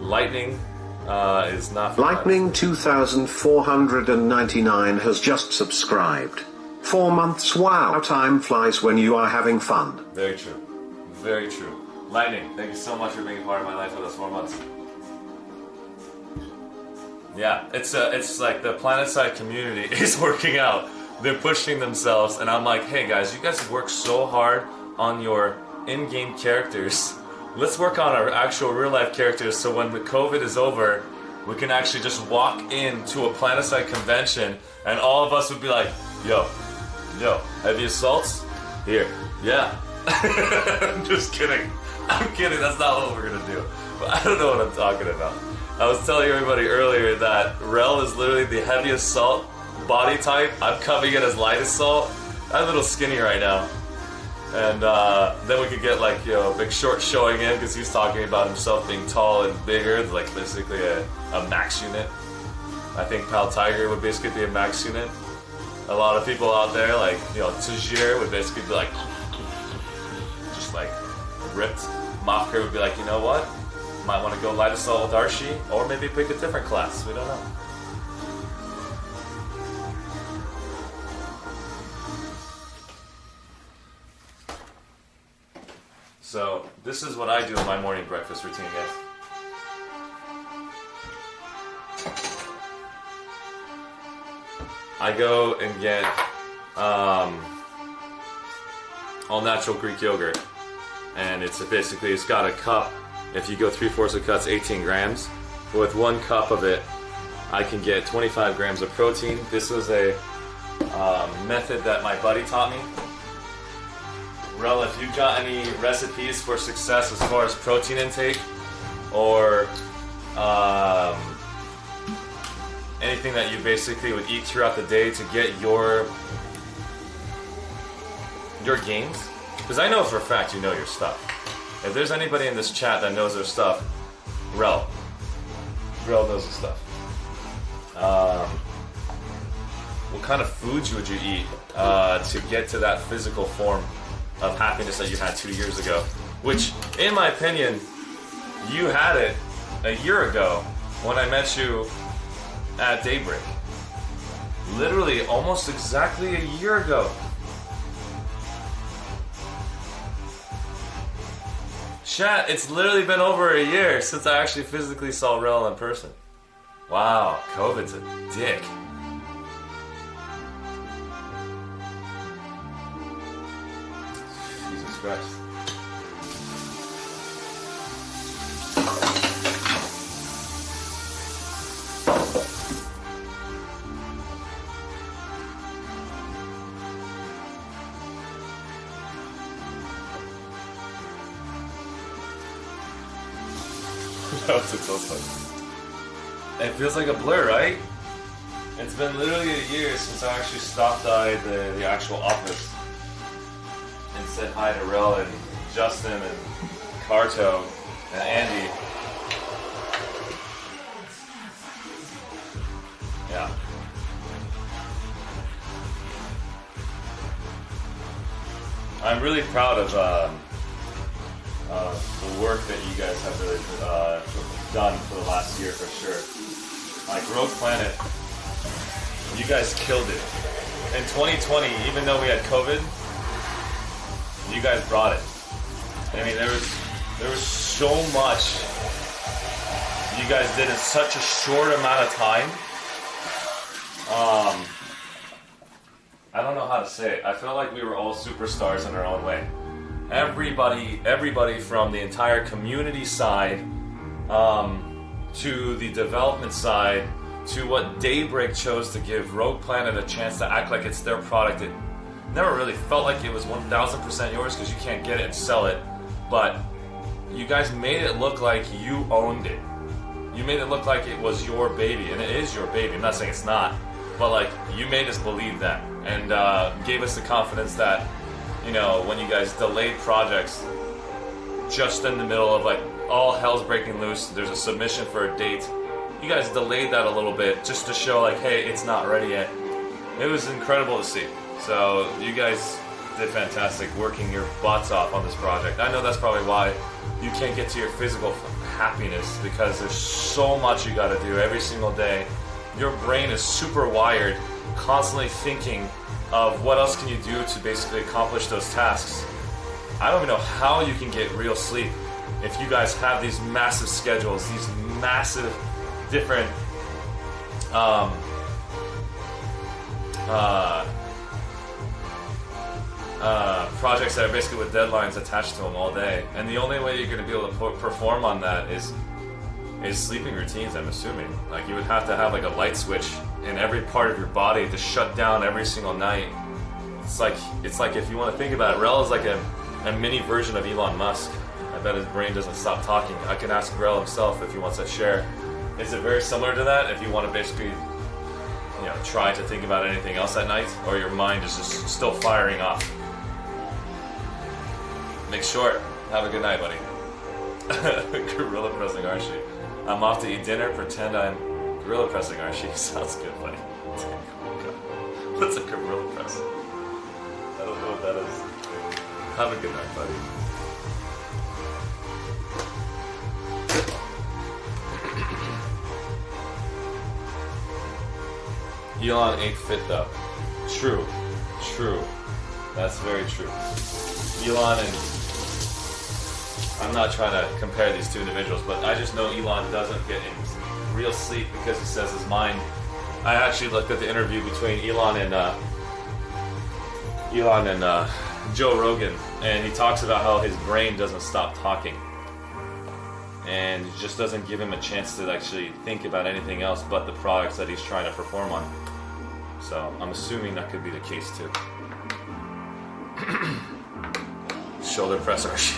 S1: Lightning is not from
S18: Lightning 2499 has just subscribed. 4 months. Wow, time flies when you are having fun.
S1: Very true. Very true. Lightning, thank you so much for being a part of my life for those 4 months. Yeah, it's like the Planetside community is working out. They're pushing themselves, and I'm like, hey guys, you guys work so hard on your in-game characters. Let's work on our actual real-life characters so when the COVID is over, we can actually just walk into a Planetside convention and all of us would be like, yo, heavy assaults? Here. Yeah. I'm just kidding. I'm kidding, that's not what we're gonna do. But I don't know what I'm talking about. I was telling everybody earlier that Rel is literally the heavy assault body type. I'm coming in as light assault. I'm a little skinny right now. And then we could get like, Big Short showing in because he's talking about himself being tall and bigger, like basically a max unit. I think Pal Tiger would basically be a max unit. A lot of people out there, like, you know, Tajir would basically be like, just like ripped. Mafker would be like, you know what? Might want to go light assault with Arshee, or maybe pick a different class. We don't know. So this is what I do in my morning breakfast routine, guys. I go and get all natural Greek yogurt, and it's got a cup. If you go 3/4 of cuts, 18 grams. With 1 cup of it, I can get 25 grams of protein. This was a method that my buddy taught me. Rel, if you've got any recipes for success as far as protein intake, or anything that you basically would eat throughout the day to get your gains, because I know for a fact you know your stuff. If there's anybody in this chat that knows their stuff, Rel knows his stuff. What kind of foods would you eat to get to that physical form of happiness that you had 2 years ago? Which, in my opinion, you had it a year ago when I met you at Daybreak. Literally, almost exactly a year ago. Chat, it's literally been over a year since I actually physically saw Rel in person. Wow, COVID's a dick. Jesus Christ. It feels like a blur, right? It's been literally a year since I actually stopped by the actual office and said hi to Rel and Justin and Carto and Andy. Yeah. I'm really proud of the work that you guys have really done for the last year, for sure. Like Rogue Planet, you guys killed it. In 2020, even though we had COVID, you guys brought it. I mean, there was so much you guys did in such a short amount of time. I don't know how to say it. I felt like we were all superstars in our own way. Everybody from the entire community side, to the development side, to what Daybreak chose to give Rogue Planet a chance to act like it's their product. It never really felt like it was 1000% yours because you can't get it and sell it, but you guys made it look like you owned it. You made it look like it was your baby, and it is your baby. I'm not saying it's not, but like you made us believe that, and gave us the confidence that, you know, when you guys delayed projects just in the middle of like all hell's breaking loose, there's a submission for a date, you guys delayed that a little bit just to show like, hey, it's not ready yet. It was incredible to see. So you guys did fantastic working your butts off on this project. I know that's probably why you can't get to your physical happiness, because there's so much you got to do every single day. Your brain is super wired, constantly thinking of what else can you do to basically accomplish those tasks. I don't even know how you can get real sleep if you guys have these massive schedules, these massive different projects that are basically with deadlines attached to them all day. And the only way you're going to be able to perform on that is sleeping routines, I'm assuming. Like you would have to have like a light switch in every part of your body to shut down every single night. It's like if you want to think about it, Rel is like a mini version of Elon Musk. I bet his brain doesn't stop talking. I can ask Rel himself if he wants to share. Is it very similar to that? If you want to basically, you know, try to think about anything else at night, or your mind is just still firing off? Make short. Have a good night, buddy. Gorilla pressing Arshee. I'm off to eat dinner. Pretend I'm Gorilla pressing, Arshee. Sounds good, buddy. What's a gorilla press? I don't know what that is. Have a good night, buddy. Elon ain't fit though. True. True. That's very true. Elon and... I'm not trying to compare these two individuals, but I just know Elon doesn't get in real sleep because he says his mind... I actually looked at the interview between Elon and Joe Rogan, and he talks about how his brain doesn't stop talking. And it just doesn't give him a chance to actually think about anything else but the products that he's trying to perform on. So I'm assuming that could be the case too. Shoulder press, Arshee.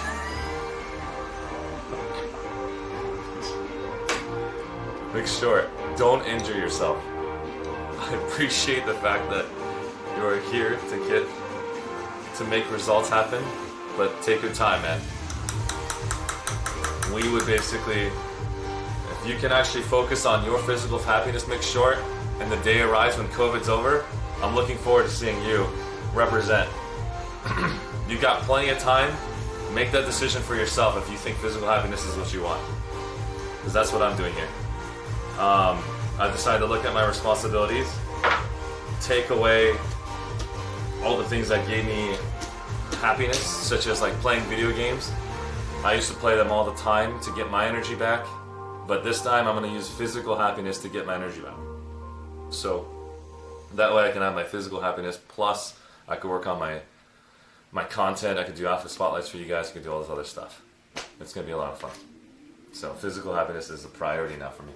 S1: Make sure, don't injure yourself. I appreciate the fact that you are here to make results happen, but take your time, man. We would basically, if you can actually focus on your physical happiness, make sure, and the day arrives when COVID's over, I'm looking forward to seeing you represent. You got plenty of time. Make that decision for yourself if you think physical happiness is what you want. Because that's what I'm doing here. I've decided to look at my responsibilities, take away all the things that gave me happiness, such as like playing video games. I used to play them all the time to get my energy back, but this time I'm going to use physical happiness to get my energy back. So that way I can have my physical happiness, plus I could work on my content, I could do alpha spotlights for you guys, I could do all this other stuff. It's going to be a lot of fun. So physical happiness is a priority now for me.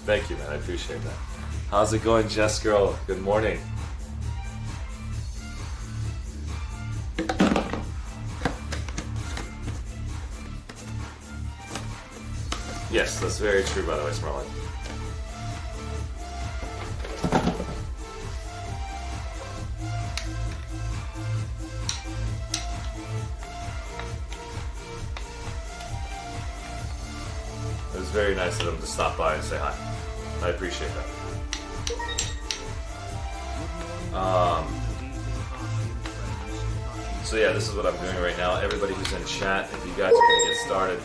S1: Thank you, man. I appreciate that. How's it going, Jess Girl? Good morning. Yes, that's very true, by the way, Smarlin. It was very nice of them to stop by and say hi. I appreciate that. So yeah, this is what I'm doing right now. Everybody who's in chat, if you guys are going to get started.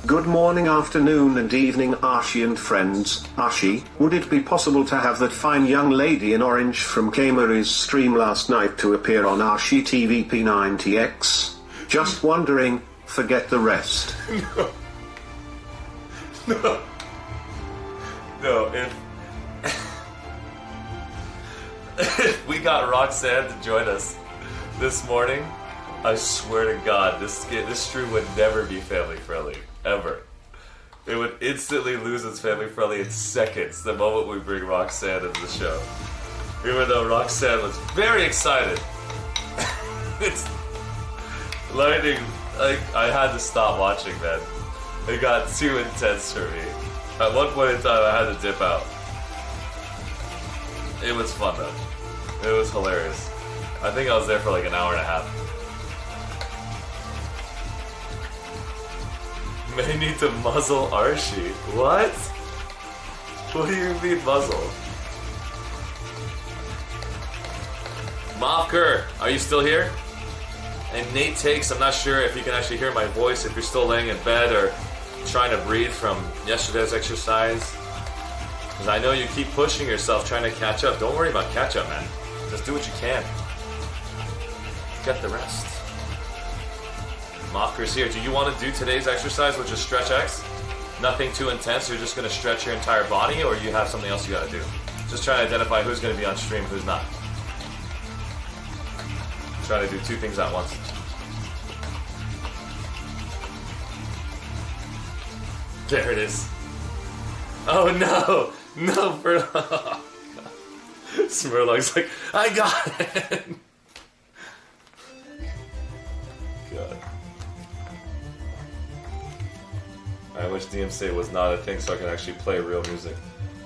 S18: Good morning, afternoon and evening, Arshee and friends. Arshee, would it be possible to have that fine young lady in orange from K-Marie's stream last night to appear on ArsheeTV P90X? Just wondering, forget the rest.
S1: No. No, if we got Roxanne to join us this morning, I swear to God, this stream would never be family friendly, ever. It would instantly lose its family friendly in seconds the moment we bring Roxanne into the show. Even though Roxanne was very excited. It's lightning, like, I had to stop watching, man. It got too intense for me. At one point in time, I had to dip out. It was fun though. It was hilarious. I think I was there for like an hour and a half. May need to muzzle Arshee. What? What do you mean muzzle? Mofker, are you still here? And Nate Takes, I'm not sure if you can actually hear my voice, if you're still laying in bed or trying to breathe from yesterday's exercise. Because I know you keep pushing yourself trying to catch up. Don't worry about catch up, man. Just do what you can. Get the rest. Mofker's here. Do you want to do today's exercise, which is Stretch X? Nothing too intense, you're just going to stretch your entire body, or you have something else you got to do? Just trying to identify who's going to be on stream, who's not. Trying to do two things at once. There it is. Oh no! No, Furlong! Smurlog's like, I got it! God. I wish DMC was not a thing so I could actually play real music.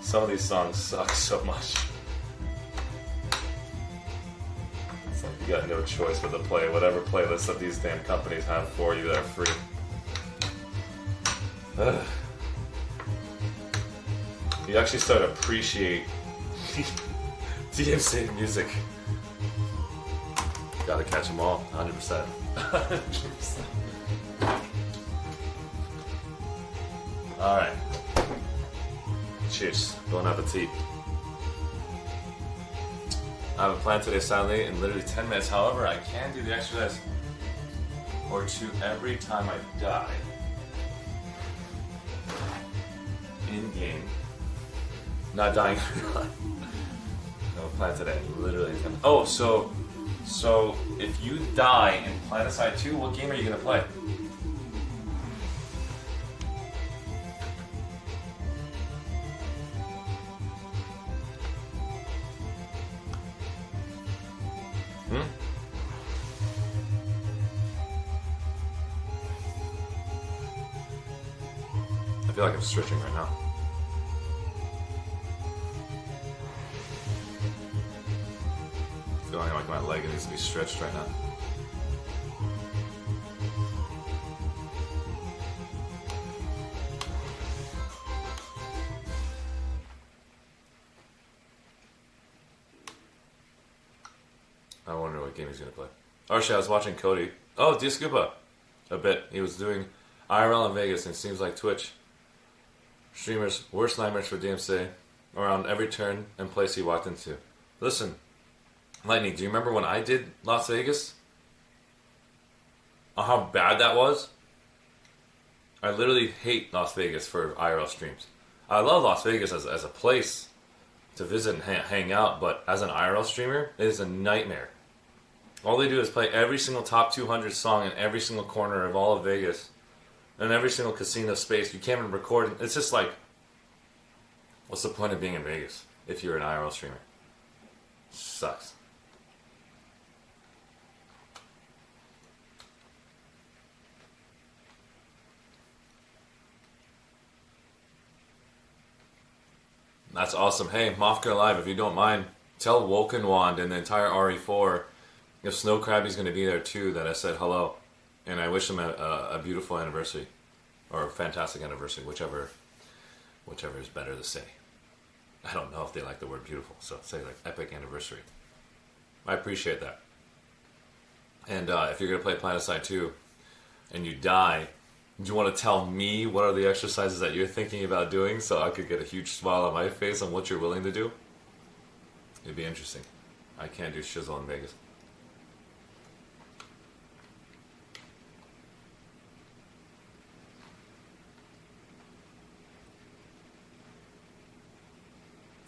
S1: Some of these songs suck so much. You got no choice but to play whatever playlists that these damn companies have for you that are free. Ugh. You actually start to appreciate DMC music. Gotta catch them all, 100%. 100%. Alright. Cheers. Bon appetit. I have a plan today, sadly, in literally 10 minutes. However, I can do the exercise or two every time I die. In game. Not dying. No plan today. Literally 10 minutes. Oh, so if you die in Planetside 2, what game are you gonna play? I feel like I'm stretching right now. I feel like my leg needs to be stretched right now. I wonder what game he's gonna play. Arshee, I was watching Cody. Oh, Discuba. A bit. He was doing IRL in Vegas, and it seems like Twitch streamers' worst nightmares for DMC around every turn and place he walked into. Listen, Lightning, do you remember when I did Las Vegas? How bad that was? I literally hate Las Vegas for IRL streams. I love Las Vegas as a place to visit and hang out, but as an IRL streamer, it is a nightmare. All they do is play every single top 200 song in every single corner of all of Vegas. In every single casino space. You can't even record. It's just like, what's the point of being in Vegas if you're an IRL streamer? Sucks. That's awesome. Hey, Mofka Live, if you don't mind, tell Wokenwand and the entire RE4 if Snow Krabby's going to be there too that I said hello. And I wish him a beautiful anniversary. Or a fantastic anniversary, whichever is better to say. I don't know if they like the word beautiful, so say like epic anniversary. I appreciate that. And if you're going to play Planetside 2 and you die, do you want to tell me what are the exercises that you're thinking about doing so I could get a huge smile on my face on what you're willing to do? It'd be interesting. I can't do shizzle in Vegas.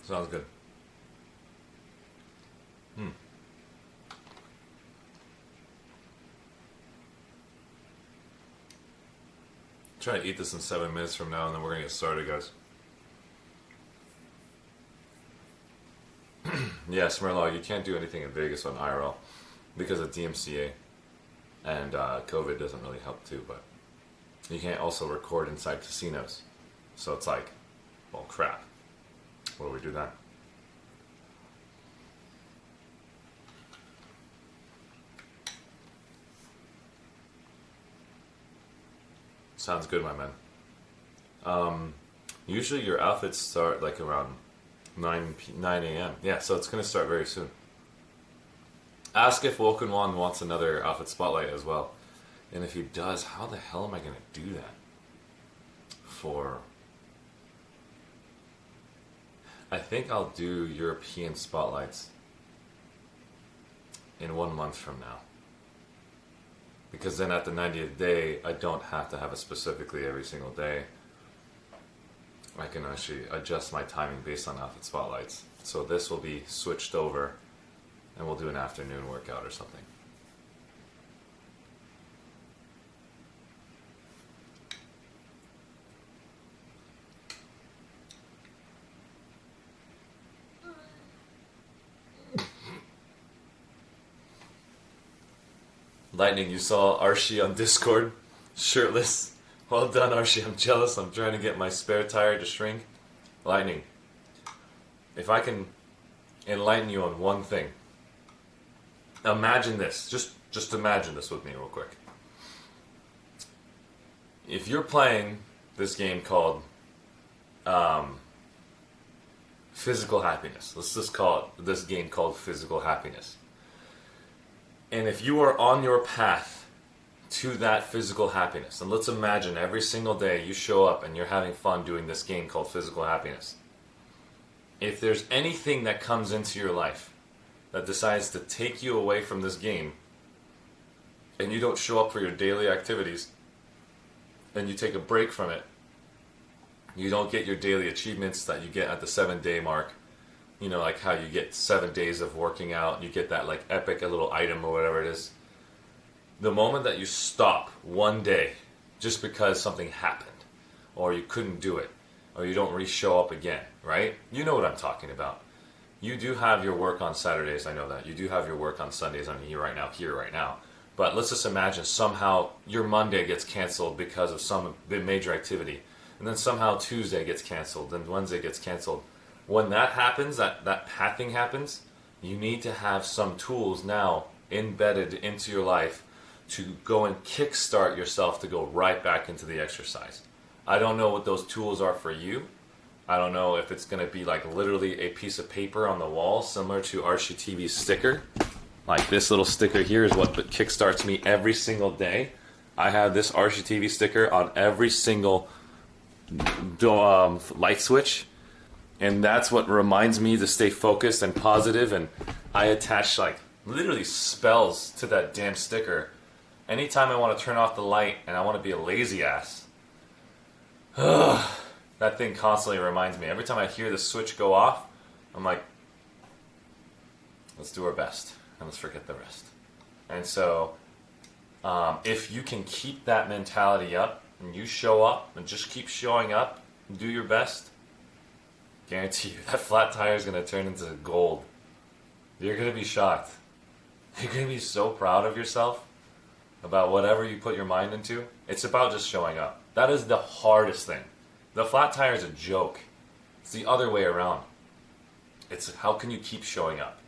S1: Sounds good. Try to eat this in 7 minutes from now, and then we're gonna get started, guys. Yeah, Smirlog, you can't do anything in Vegas on IRL because of DMCA, and COVID doesn't really help too. But you can't also record inside casinos, so it's like, well, crap. What do we do then? Sounds good, my man. Usually your outfits start like around 9 a.m. Yeah, so it's going to start very soon. Ask if Wokenwan wants another outfit spotlight as well. And if he does, how the hell am I going to do that? I think I'll do European spotlights in 1 month from now. Because then at the 90th day, I don't have to have it specifically every single day. I can actually adjust my timing based on outfit spotlights. So this will be switched over and we'll do an afternoon workout or something. Lightning, you saw Arshee on Discord, shirtless. Well done, Arshee. I'm jealous. I'm trying to get my spare tire to shrink. Lightning, if I can enlighten you on one thing, imagine this. Just imagine this with me real quick. If you're playing this game called Physical Happiness, let's just call it this game called Physical Happiness. And if you are on your path to that physical happiness, and let's imagine every single day you show up and you're having fun doing this game called Physical Happiness. If there's anything that comes into your life that decides to take you away from this game, and you don't show up for your daily activities, and you take a break from it, you don't get your daily achievements that you get at the 7-day mark, you know, like how you get 7 days of working out, you get that like epic little item or whatever it is. The moment that you stop one day just because something happened, or you couldn't do it, or you don't re-show up again, right? You know what I'm talking about. You do have your work on Saturdays, I know that. You do have your work on Sundays, I'm here right now. But let's just imagine somehow your Monday gets canceled because of some major activity. And then somehow Tuesday gets canceled, then Wednesday gets canceled. When that happens, that pathing happens, you need to have some tools now embedded into your life to go and kickstart yourself to go right back into the exercise. I don't know what those tools are for you. I don't know if it's going to be like literally a piece of paper on the wall similar to ArsheeTV's sticker. Like this little sticker here is what kickstarts me every single day. I have this ArsheeTV sticker on every single light switch. And that's what reminds me to stay focused and positive. And I attach like literally spells to that damn sticker. Anytime I want to turn off the light and I want to be a lazy ass, that thing constantly reminds me. Every time I hear the switch go off, I'm like, let's do our best and let's forget the rest. And so if you can keep that mentality up and you show up and just keep showing up and do your best, guarantee you that flat tire is going to turn into gold. You're going to be shocked. You're going to be so proud of yourself about whatever you put your mind into. It's about just showing up. That is the hardest thing. The flat tire is a joke. It's the other way around. It's how can you keep showing up?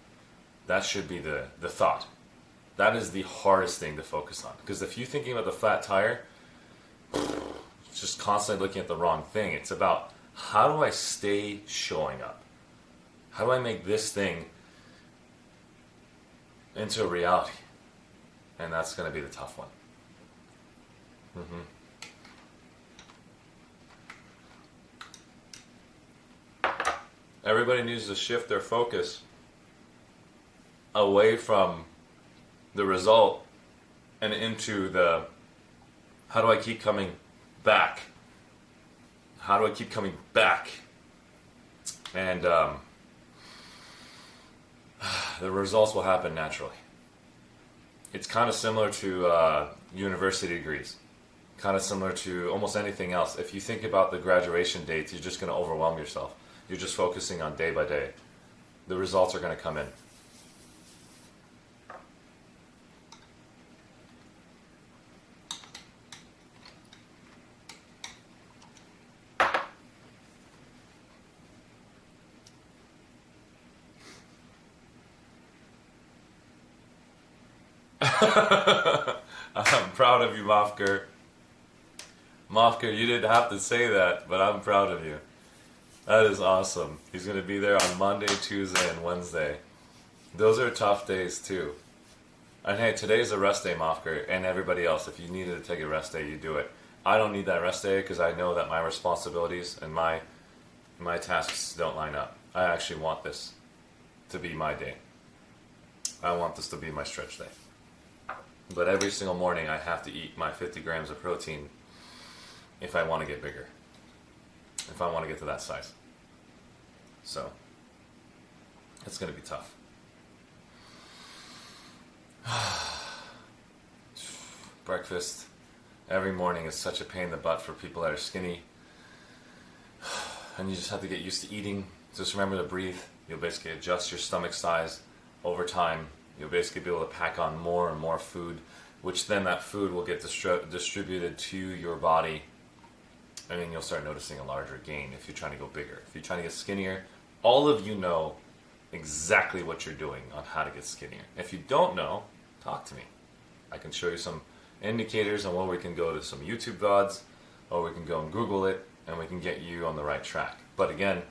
S1: That should be the thought. That is the hardest thing to focus on. Because if you're thinking about the flat tire, it's just constantly looking at the wrong thing. It's about how do I stay showing up? How do I make this thing into a reality? And that's going to be the tough one. Everybody needs to shift their focus away from the result and into the how do I keep coming back? How do I keep coming back? And the results will happen naturally. It's kind of similar to university degrees. Kind of similar to almost anything else. If you think about the graduation dates, you're just going to overwhelm yourself. You're just focusing on day by day. The results are going to come in. I'm proud of you, Mofker. Mofker, you didn't have to say that, but I'm proud of you. That is awesome. He's going to be there on Monday, Tuesday, and Wednesday. Those are tough days, too. And hey, today's a rest day, Mofker, and everybody else. If you needed to take a rest day, you do it. I don't need that rest day because I know that my responsibilities and my tasks don't line up. I actually want this to be my day. I want this to be my stretch day. But every single morning I have to eat my 50 grams of protein if I want to get bigger. If I want to get to that size. So, it's going to be tough. Breakfast every morning is such a pain in the butt for people that are skinny. And you just have to get used to eating. Just remember to breathe. You'll basically adjust your stomach size over time. You'll basically be able to pack on more and more food, which then that food will get distributed to your body. I mean, you'll start noticing a larger gain if you're trying to go bigger. If you're trying to get skinnier, all of you know exactly what you're doing on how to get skinnier. If you don't know, talk to me. I can show you some indicators on where we can go to some YouTube Vods, or we can go and Google it, and we can get you on the right track. But again,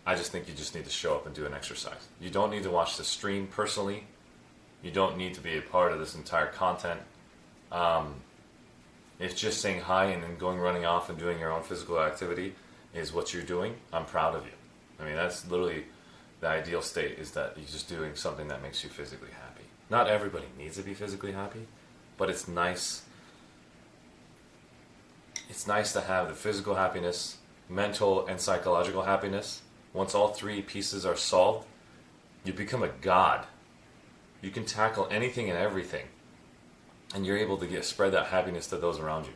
S1: I just think you just need to show up and do an exercise. You don't need to watch the stream personally. You don't need to be a part of this entire content. If just saying hi and then going running off and doing your own physical activity is what you're doing, I'm proud of you. I mean, that's literally the ideal state, is that you're just doing something that makes you physically happy. Not everybody needs to be physically happy, but it's nice. It's nice to have the physical happiness, mental and psychological happiness. Once all three pieces are solved, you become a god. You can tackle anything and everything, and you're able to spread that happiness to those around you.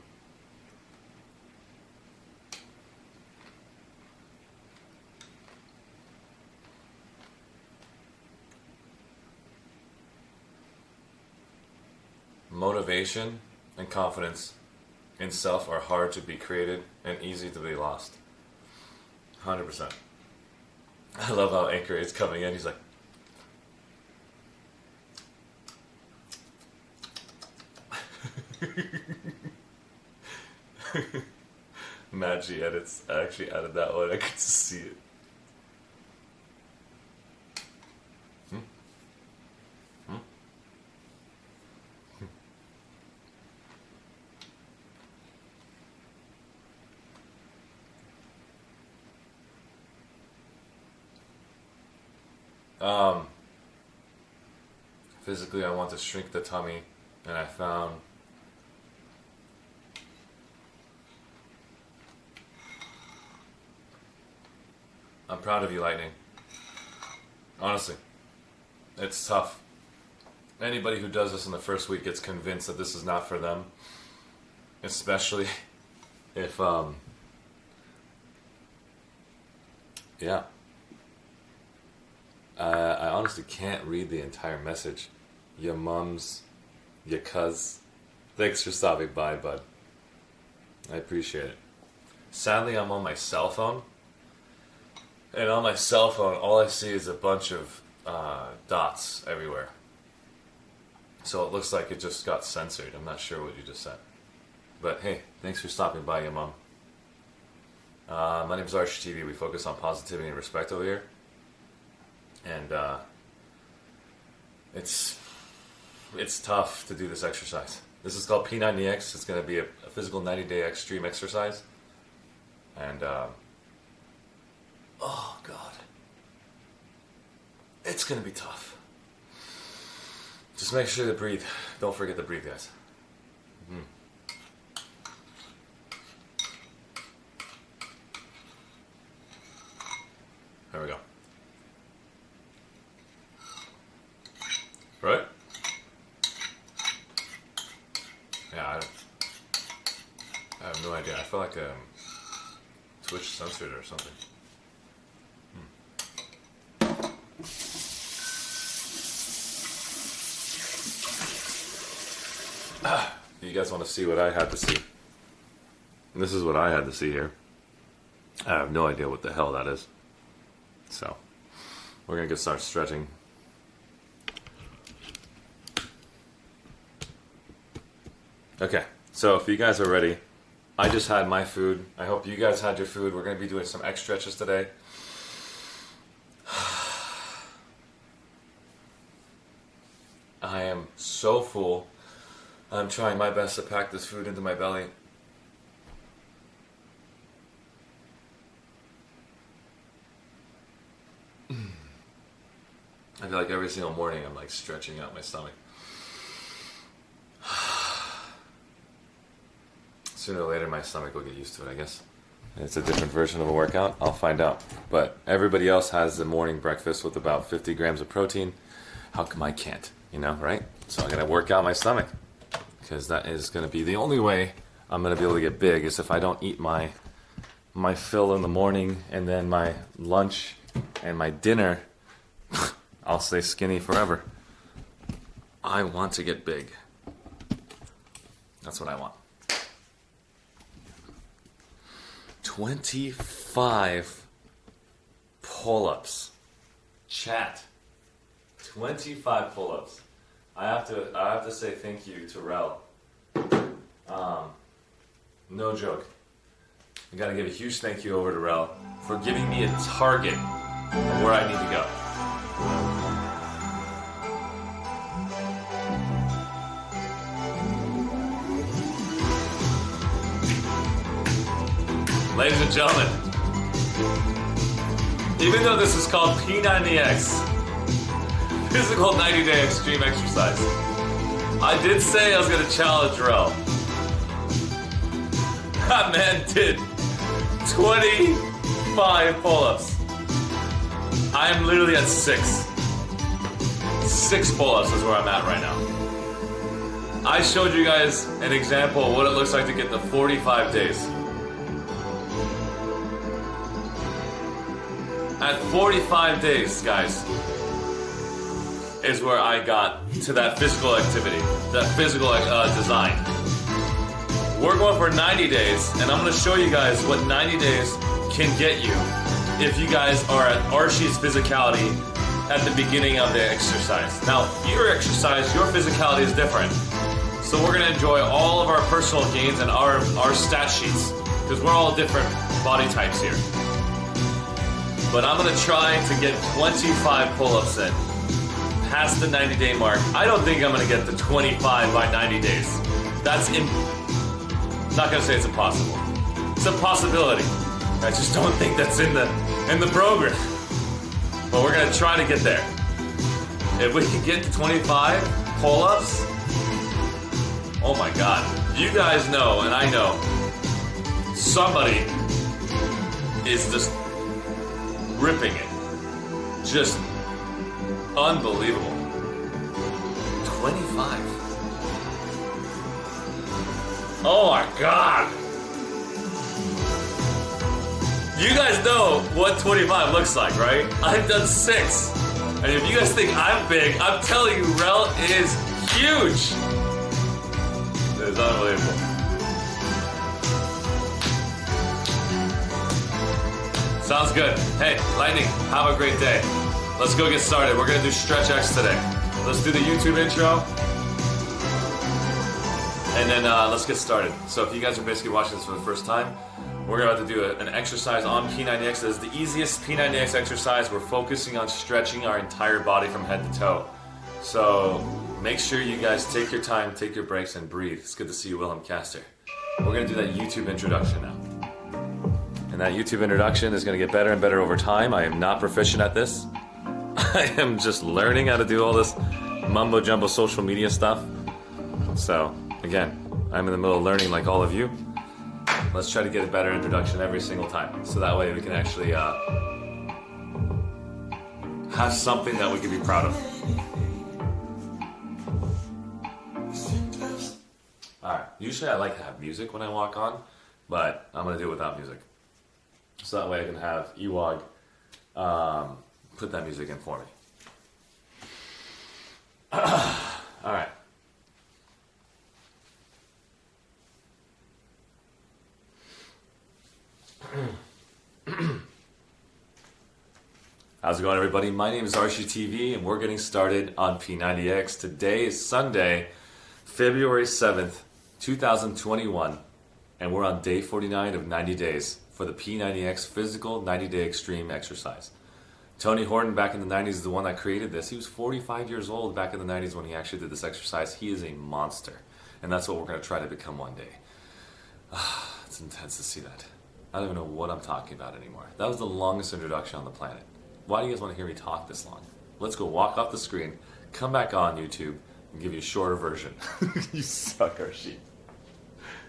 S1: Motivation and confidence in self are hard to be created and easy to be lost. 100%. I love how Anchor is coming in. He's like, Maggie edits. I actually added that one. I could see it. Physically, I want to shrink the tummy, and I found I'm proud of you, Lightning. Honestly, it's tough. Anybody who does this in the first week gets convinced that this is not for them, especially if yeah. I honestly can't read the entire message. Your mums, your cuz. Thanks for stopping by, bud. I appreciate it. Sadly, I'm on my cell phone. And on my cell phone, all I see is a bunch of dots everywhere. So it looks like it just got censored. I'm not sure what you just said. But hey, thanks for stopping by, your mom. My name is ArsheeTV. We focus on positivity and respect over here. And it's tough to do this exercise. This is called P90X. It's going to be a physical 90-day extreme exercise. And oh god, it's going to be tough. Just make sure to breathe. Don't forget to breathe, guys. There we go. Right? Yeah, I have no idea. I feel like Twitch censored it or something. You guys want to see what I had to see? This is what I had to see here. I have no idea what the hell that is. So, we're going to start stretching. Okay, so if you guys are ready, I just had my food. I hope you guys had your food. We're going to be doing some X stretches today. I am so full. I'm trying my best to pack this food into my belly. I feel like every single morning I'm like stretching out my stomach. Sooner or later my stomach will get used to it, I guess. It's a different version of a workout. I'll find out. But everybody else has the morning breakfast with about 50 grams of protein. How come I can't? You know, right? So I'm going to work out my stomach. Because that is going to be the only way I'm going to be able to get big, is if I don't eat my fill in the morning and then my lunch and my dinner. I'll stay skinny forever. I want to get big. That's what I want. 25 pull-ups. Chat. 25 pull-ups. I have to say thank you to Rel. No joke. I gotta give a huge thank you over to Rel for giving me a target of where I need to go. Ladies and gentlemen, even though this is called P90X, Physical 90-Day Extreme Exercise, I did say I was going to challenge Rel. That man did 25 pull-ups. I am literally at 6. 6 pull-ups is where I'm at right now. I showed you guys an example of what it looks like to get to 45 days. At 45 days, guys, is where I got to that physical activity, that physical design. We're going for 90 days, and I'm going to show you guys what 90 days can get you if you guys are at Arshee's physicality at the beginning of the exercise. Now, your exercise, your physicality is different. So we're going to enjoy all of our personal gains and our stat sheets, because we're all different body types here. But I'm going to try to get 25 pull-ups in, past the 90-day mark. I don't think I'm going to get to 25 by 90 days. That's not going to say it's impossible. It's a possibility. I just don't think that's in the program. But we're going to try to get there. If we can get to 25 pull-ups, oh my God. You guys know, and I know, somebody is just ripping it. Just unbelievable. 25. Oh my God. You guys know what 25 looks like, right? I've done 6. And if you guys think I'm big, I'm telling you, Rel is huge. It's unbelievable. Sounds good. Hey, Lightning, have a great day. Let's go get started. We're gonna do Stretch X today. Let's do the YouTube intro. And then let's get started. So if you guys are basically watching this for the first time, we're about to do an exercise on P90X. This is the easiest P90X exercise. We're focusing on stretching our entire body from head to toe. So make sure you guys take your time, take your breaks, and breathe. It's good to see you, Wilhelm Caster. We're gonna do that YouTube introduction now. And that YouTube introduction is going to get better and better over time. I am not proficient at this. I am just learning how to do all this mumbo jumbo social media stuff. So, again, I'm in the middle of learning like all of you. Let's try to get a better introduction every single time. So that way we can actually have something that we can be proud of. Alright, usually I like to have music when I walk on, but I'm going to do it without music. So that way I can have Ewog put that music in for me. Alright. How's it going, everybody? My name is ArsheeTV, and we're getting started on P90X. Today is Sunday, February 7th, 2021, and we're on day 49 of 90 days. For the P90X Physical 90-Day Extreme Exercise. Tony Horton back in the 90s is the one that created this. He was 45 years old back in the 90s when he actually did this exercise. He is a monster. And that's what we're going to try to become one day. It's intense to see that. I don't even know what I'm talking about anymore. That was the longest introduction on the planet. Why do you guys want to hear me talk this long? Let's go walk off the screen, come back on YouTube, and give you a shorter version. You suck, Arshee.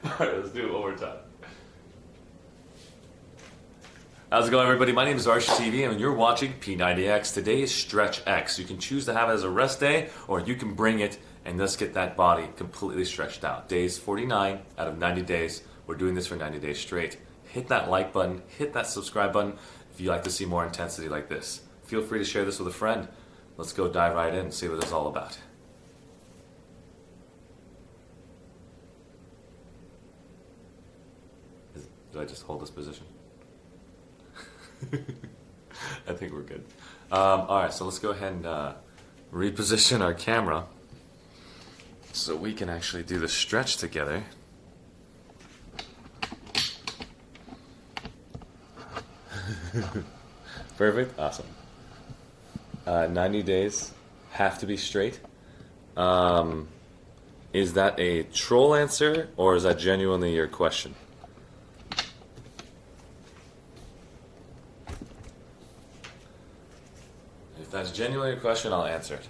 S1: Alright, let's do it one more time. How's it going, everybody? My name is ArsheeTV, and you're watching P90X. Today is Stretch X. You can choose to have it as a rest day, or you can bring it and let's get that body completely stretched out. Days 49 out of 90 days. We're doing this for 90 days straight. Hit that like button, hit that subscribe button if you like to see more intensity like this. Feel free to share this with a friend. Let's go dive right in and see what it's all about. Do I just hold this position? I think we're good. Alright, so let's go ahead and reposition our camera so we can actually do the stretch together. Perfect, awesome. 90 days, have to be straight. Is that a troll answer, or is that genuinely your question? If that's genuinely your question, I'll answer it.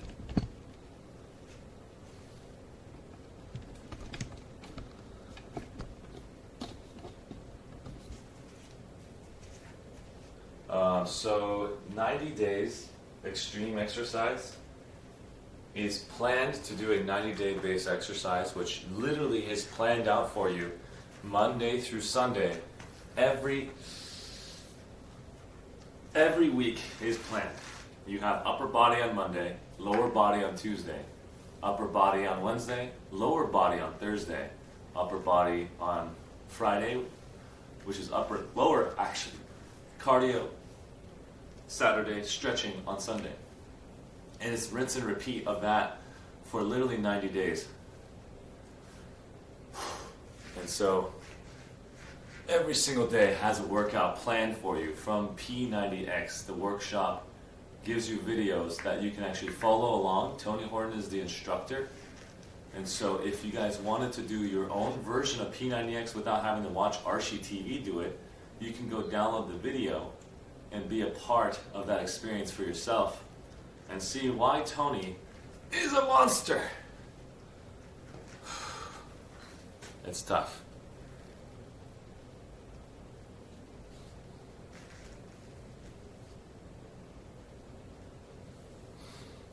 S1: So 90 days extreme exercise is planned to do a 90-day base exercise, which literally is planned out for you Monday through Sunday. Every week is planned. You have upper body on Monday, lower body on Tuesday, upper body on Wednesday, lower body on Thursday, upper body on Friday, which is lower actually, cardio Saturday, stretching on Sunday. And it's rinse and repeat of that for literally 90 days. And so every single day has a workout planned for you from P90X. The workshop gives you videos that you can actually follow along. Tony Horton is the instructor. And so if you guys wanted to do your own version of P90X without having to watch ArsheeTV do it, you can go download the video and be a part of that experience for yourself and see why Tony is a monster. It's tough.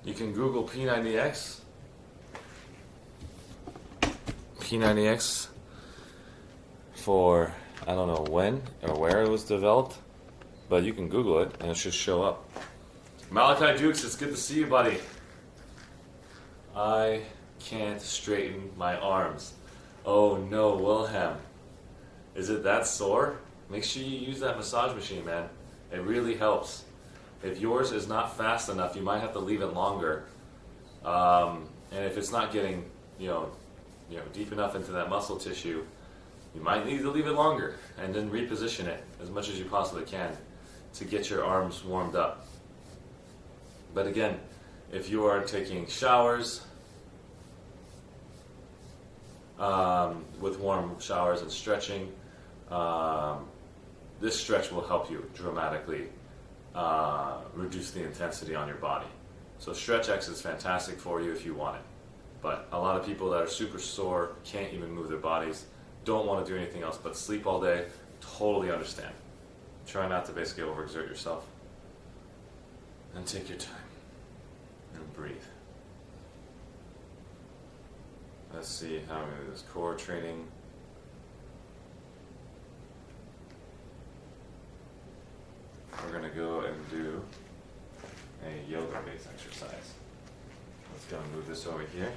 S1: You can Google P90X. P90X for, I don't know when or where it was developed, but you can Google it and it should show up. Malachi Dukes, it's good to see you, buddy. I can't straighten my arms. Oh no, Wilhelm. Is it that sore? Make sure you use that massage machine, man. It really helps. If yours is not fast enough, you might have to leave it longer. And if it's not getting, deep enough into that muscle tissue, you might need to leave it longer and then reposition it as much as you possibly can to get your arms warmed up. But again, if you are taking showers, with warm showers and stretching, this stretch will help you dramatically reduce the intensity on your body. So StretchX is fantastic for you if you want it. But a lot of people that are super sore, can't even move their bodies, don't want to do anything else but sleep all day, totally understand. Try not to basically overexert yourself. And take your time. And breathe. Let's see how we do this core training. We're going to go and do a yoga-based exercise. Let's go and move this over here.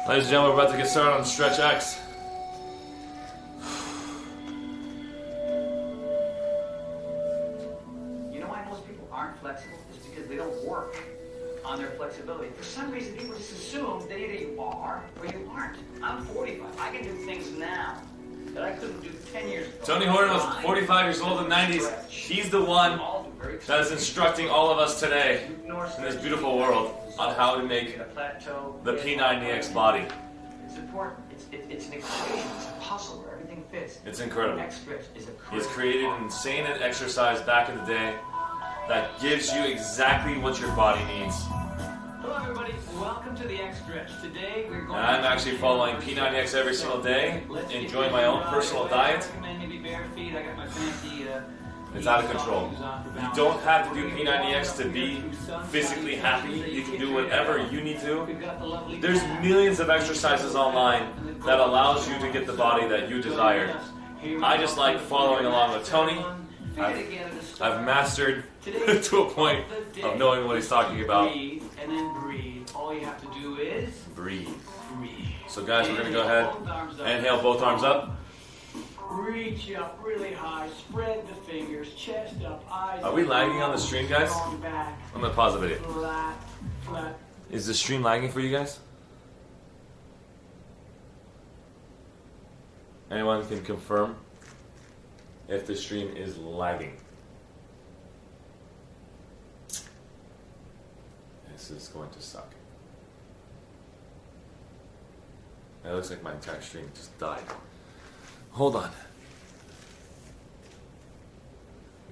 S1: Ladies and gentlemen, we're about to get started on StretchX.
S6: You know why most people aren't flexible? It's because they don't work on their flexibility. For some reason, people just assume that either you are or you aren't. I'm 45. I can do things now that I couldn't do 10 years ago.
S1: Tony Horton was 45 years old in the 90s. He's the one that is instructing all of us today in this beautiful world on how to make the P90X body.
S6: It's important. It's an equation. It's a puzzle where everything fits.
S1: It's incredible.
S6: X-Stretch is a
S1: He's created an insane exercise back in the day that gives you exactly what your body needs.
S6: Hello, everybody. Welcome to the X-Stretch. Today we're going.
S1: And I'm actually following P90X every single day, enjoying my own personal diet.
S6: I recommend maybe bare feet. I got my fancy
S1: It's out of control. You don't have to do P90X to be physically happy. You can do whatever you need to. There's millions of exercises online that allows you to get the body that you desire. I just like following along with Tony. I've mastered to a point of knowing what he's talking about.
S6: Breathe and then breathe. All you have to do is
S1: breathe. So guys, we're gonna go ahead. Inhale, both arms up.
S6: reach up really high. Spread the fingers, chest up, eyes.
S1: Are we lagging on the stream, guys? I'm gonna pause the video.
S6: Flat, flat.
S1: Is the stream lagging for you guys? Anyone can confirm if the stream is lagging. This is going to suck. It looks like my entire stream just died. Hold on.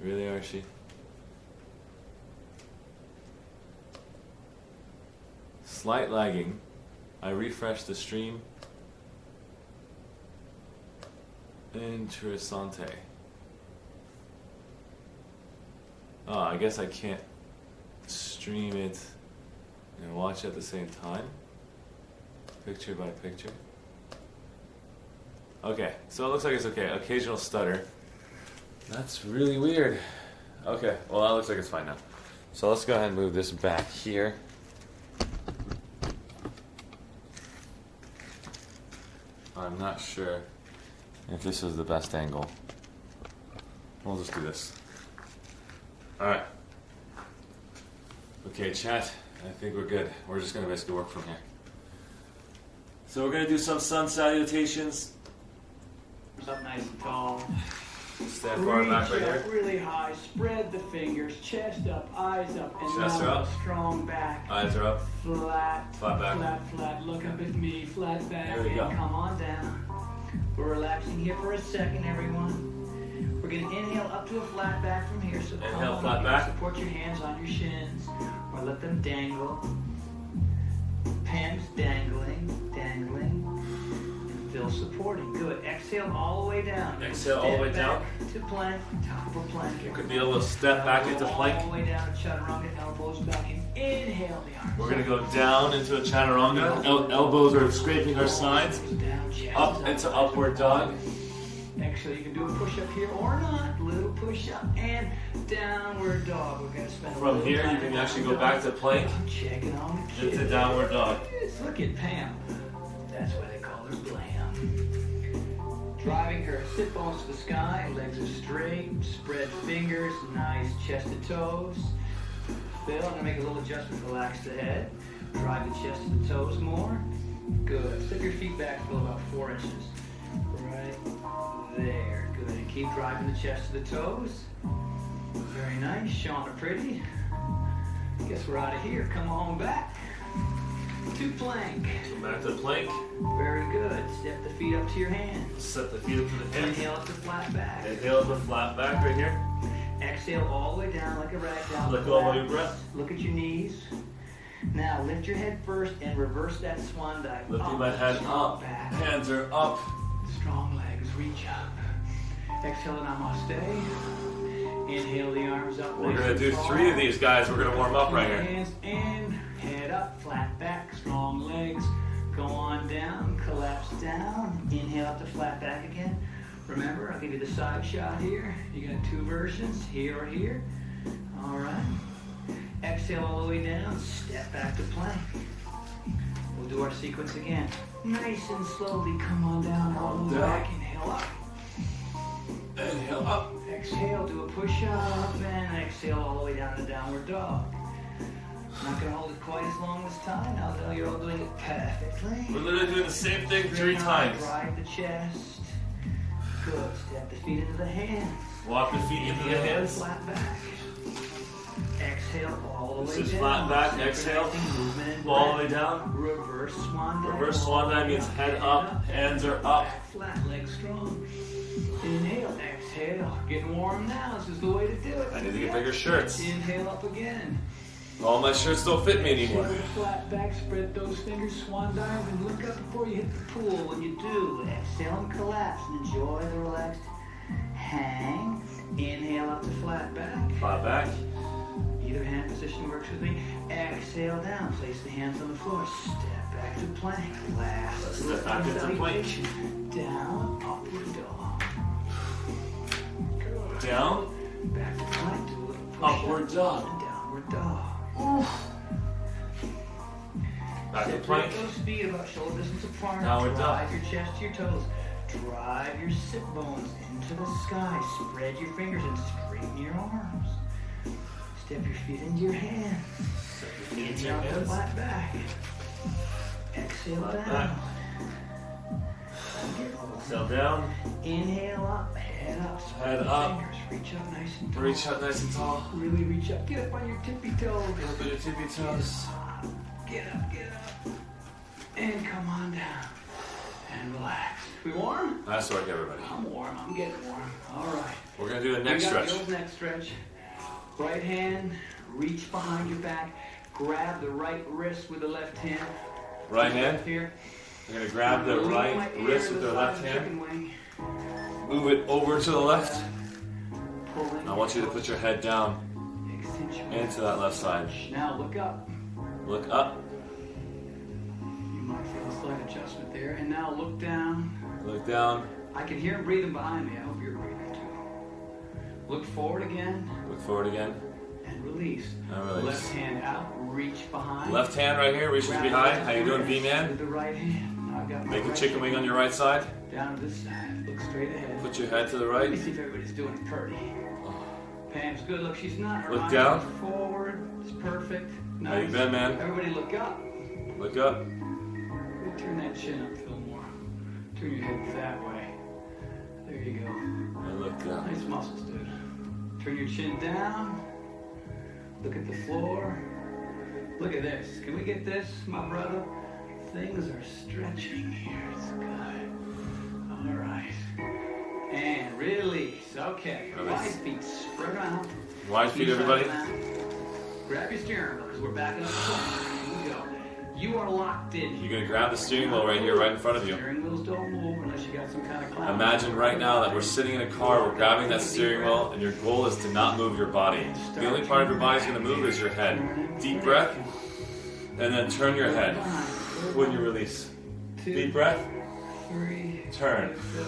S1: Really, Arshee? Slight lagging. I refreshed the stream. Interessante. Oh, I guess I can't stream it and watch at the same time. Picture by picture. Okay, so it looks like it's okay. Occasional stutter. That's really weird. Okay, well that looks like it's fine now. So let's go ahead and move this back here. I'm not sure if this is the best angle. We'll just do this. Alright. Okay, chat, I think we're good. We're just gonna basically work from here. So we're gonna do some sun salutations.
S6: Up nice and tall.
S1: Stand far back right
S6: Reach
S1: here.
S6: up really high. Spread the fingers. Chest up, eyes up, and
S1: Chest
S6: now
S1: are up.
S6: strong back.
S1: Eyes are up.
S6: Flat,
S1: Flat back.
S6: flat, flat. Look up at me. Flat back.
S1: There we go.
S6: And come on down. We're relaxing here for a second, everyone. We're gonna inhale up to a flat back from here. So come
S1: Inhale,
S6: on
S1: flat
S6: up.
S1: back.
S6: Support your hands on your shins, or let them dangle. Pens dangling, dangling. And feel supporting. Good. Exhale all the way down.
S1: Exhale all the way
S6: Step
S1: down.
S6: back to plank. Top of plank.
S1: You could be able to step back into plank.
S6: All the way down to chaturanga, elbows back in. Inhale the arms.
S1: We're gonna go down into a chaturanga. Elbows are scraping our sides. Up into upward dog.
S6: Exhale, you can do a push-up here or not. Little push-up and downward dog. We're gonna spend a
S1: From
S6: little
S1: here, you
S6: time
S1: can
S6: on
S1: actually go
S6: dog.
S1: back to plank.
S6: Checking on the kids.
S1: Into downward dog.
S6: Look at Pam. That's why they call her Blam. Driving her sit bones to the sky. Legs are straight. Spread fingers. Nice chest to toes. Phil, I'm gonna make a little adjustment. Relax the head. Drive the chest to the toes more. Good. Step your feet back, Phil, about 4 inches. Right there. Good. And keep driving the chest to the toes. Very nice. Shauna pretty. Guess we're out of here. Come on back. To plank.
S1: So back to plank.
S6: Very good. Step the feet up to your hands.
S1: Set the feet up to the hands.
S6: Inhale up to flat back.
S1: Inhale to flat back right here.
S6: Exhale all the way down like a rag down.
S1: Let go of your breath.
S6: Look at your knees. Now lift your head first and reverse that swan dive.
S1: Lifting my head up.
S6: Back.
S1: Hands are up.
S6: Strong legs. Reach up. Exhale namaste. Inhale the arms up.
S1: We're
S6: nice
S1: gonna
S6: and
S1: do
S6: tall.
S1: 3 of these, guys. We're gonna warm up right here.
S6: Hands in, head up, flat back, strong legs. Go on down, collapse down. Inhale up to flat back again. Remember, I'll give you the side shot here. You got 2 versions, here or here. All right. Exhale all the way down. Step back to plank. We'll do our sequence again. Nice and slowly come on down, all the way back. Inhale up.
S1: Inhale up.
S6: Exhale, do a push-up, and exhale all the way down to downward dog. Not gonna hold it quite as long this time. Now I know you're all doing it perfectly.
S1: We're literally doing the same thing 3
S6: Very nice.
S1: times.
S6: Drive the chest. Good. Step the feet into the hands.
S1: Walk the feet into the
S6: Inhale,
S1: hands.
S6: flat back. Exhale all the
S1: This
S6: way
S1: is
S6: down.
S1: flat back. Exhale.
S6: Synchronizing movement and
S1: All the
S6: breath.
S1: way down.
S6: Reverse swan dive.
S1: Reverse swan dive means head up, hands are up.
S6: Flat, legs strong. Inhale, exhale. Getting warm now. This is the way to do it.
S1: I need to get bigger shirts.
S6: Inhale up again.
S1: All my shirts don't fit me anymore.
S6: Shoulder flat back, spread those fingers, swan dive, and look up before you hit the pool. When you do, exhale and collapse and enjoy the relaxed Hang. Inhale up to flat back.
S1: Flat back.
S6: Either hand position works with me. Exhale down. Place the hands on the floor. Step back to plank. Last.
S1: Step back into plank.
S6: Down. Upward dog.
S1: Down.
S6: Back to plank. Do a little push
S1: Upward dog.
S6: Downward dog.
S1: Back to
S6: Separate
S1: plank.
S6: those feet about shoulder distance apart.
S1: Downward dog.
S6: Drive your chest to your toes. Drive your sit bones into the sky. Spread your fingers and straighten your arms. Step your feet into your hands. Inhale to flat back. Exhale down.
S1: Exhale down.
S6: Inhale up. Head up. Spread
S1: Head
S6: your
S1: up.
S6: fingers. Reach up nice and tall.
S1: Reach up nice and tall.
S6: Really reach up. Get up on your tippy toes.
S1: Get up on your tippy toes.
S6: Get up, get up. And come on down. And relax. We warm?
S1: Nice work, everybody.
S6: I'm warm. I'm getting warm. All right.
S1: We're going to do the next
S6: We got
S1: stretch.
S6: the old neck stretch. Right hand, reach behind your back. Grab the right wrist with the left hand.
S1: Right hand.
S6: Here.
S1: We're going to grab the right wrist with the left hand. Move it over to the left. I want you to put your head down into that left side.
S6: Now look up.
S1: Look up.
S6: You might feel a slight adjustment there. And now look down.
S1: Look down.
S6: I can hear him breathing behind me. I hope you're breathing too. Look forward again.
S1: Look forward again.
S6: And release.
S1: And release.
S6: Left hand out. Reach behind.
S1: Left hand right here reaches behind. How you doing, V-Man?
S6: With the right hand. Now I've got my
S1: Make a
S6: right
S1: chicken wing on your right side.
S6: down to this side. Look straight ahead.
S1: Put your head to the
S6: Let
S1: right.
S6: me see if everybody's doing it pretty. Pam's good. Look, she's not. Her
S1: Look
S6: eyes
S1: down.
S6: are forward. It's perfect.
S1: How you
S6: Nice.
S1: been, man?
S6: Everybody look up.
S1: Look up.
S6: Turn that chin up, Fillmore. Turn your head that way. There you go.
S1: And look down.
S6: Nice muscles, dude. Turn your chin down. Look at the floor. Look at this. Can we get this, my brother? Things are stretching here. It's good. All right. And release. Okay.
S1: Release.
S6: Wide feet spread out.
S1: Wide feet, everybody.
S6: Grab your steering wheel because we're backing up the car. Here we go. You are locked in.
S1: You're going to grab the steering wheel right here, right in front of you.
S6: Steering wheels don't move unless you got some kind of cloud.
S1: Imagine right now that we're sitting in a car, we're grabbing that steering wheel, and your goal is to not move your body. The only part of your body is going to move is your head. Deep breath, and then turn your head when you release. Deep breath,
S6: 3,
S1: turn.
S6: 4,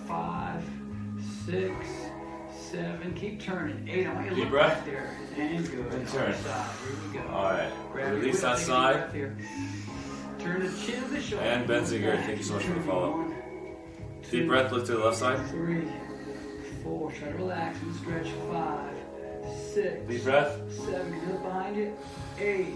S6: 5, 6, 7. Keep turning. 8. I want you to
S1: Deep
S6: look
S1: breath.
S6: back there. And good.
S1: And turn.
S6: Other side. Here we go.
S1: All right.
S6: Grab your
S1: Release
S6: wheel,
S1: that
S6: take a deep
S1: side.
S6: breath here. Turn the chin to the shoulder.
S1: And Ben Zinger, thank you so much for the follow. Deep breath, look to the left side.
S6: 3, 4. Try to relax and stretch. 5, 6.
S1: Deep breath.
S6: 7. Can you look behind you? 8.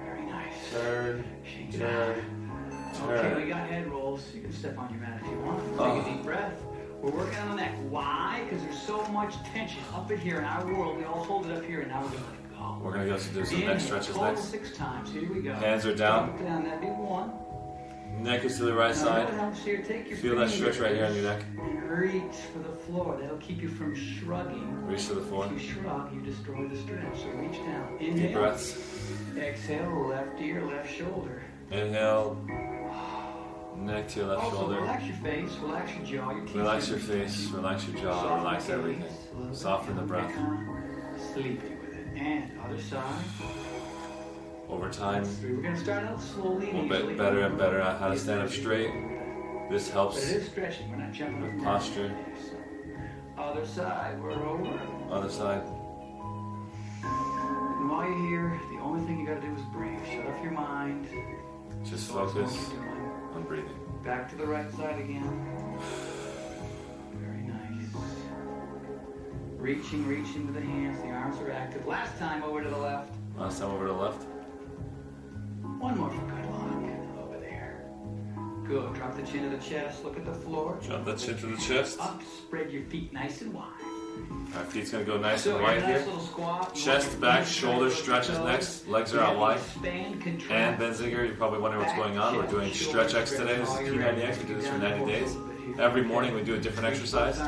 S6: Very nice.
S1: Turn,
S6: Shake it
S1: turn,
S6: out. Okay,
S1: turn.
S6: we got head rolls. You can step on your mat if you want.
S1: Oh.
S6: Take a deep breath. We're working on the neck. Why? Because there's so much tension up in here in our world. We all hold it up here, and now we're going to let it go.
S1: We're going to go do some neck
S6: Inhale,
S1: stretches
S6: hold
S1: next.
S6: 6 times. Here we go.
S1: Hands are down.
S6: Drop it down. That'd be 1.
S1: Neck is to the right
S6: Now,
S1: side.
S6: what helps here? Take your
S1: Feel that stretch right here on your neck.
S6: and reach for the floor. That'll keep you from shrugging.
S1: Reach to the floor.
S6: If you shrug, you destroy the stretch. So reach down. Inhale.
S1: Deep breaths.
S6: Exhale. Left ear, left shoulder.
S1: Inhale. Neck to your left
S6: Also,
S1: shoulder.
S6: relax your face, relax your jaw, your teeth.
S1: Relax your face, relax your jaw, relax everything. Soften the breath.
S6: Sleepy with it. And other side.
S1: Over time,
S6: We're going to start out slowly and
S1: we'll
S6: easily.
S1: get better and better at how to stand up straight. This
S6: But
S1: helps
S6: it is stretching. We're not jumping
S1: with
S6: up.
S1: posture.
S6: Other side. We're over.
S1: Other side.
S6: And while you're here, the only thing you got to do is breathe. Shut off your mind.
S1: Just
S6: Focus on what
S1: focus
S6: you're doing.
S1: on breathing.
S6: Back to the right side again. Very nice. Reaching with the hands. The arms are active. Last time over to the left.
S1: Last time over to the left.
S6: One more for good luck. Over there. Good. Drop the chin to the chest. Look at the floor.
S1: Drop that chin to the chest.
S6: Up. Spread your feet nice and wide.
S1: Our feet's gonna go nice
S6: So
S1: and
S6: your
S1: wide
S6: nice
S1: here.
S6: little squat.
S1: Chest back, shoulders stretches next. Legs are out wide.
S6: Expand, contract.
S1: And Ben Zinger, you're probably wondering what's going on. We're doing Stretch X today. This is P90X. We do this for 90 days. Every morning we do a different exercise.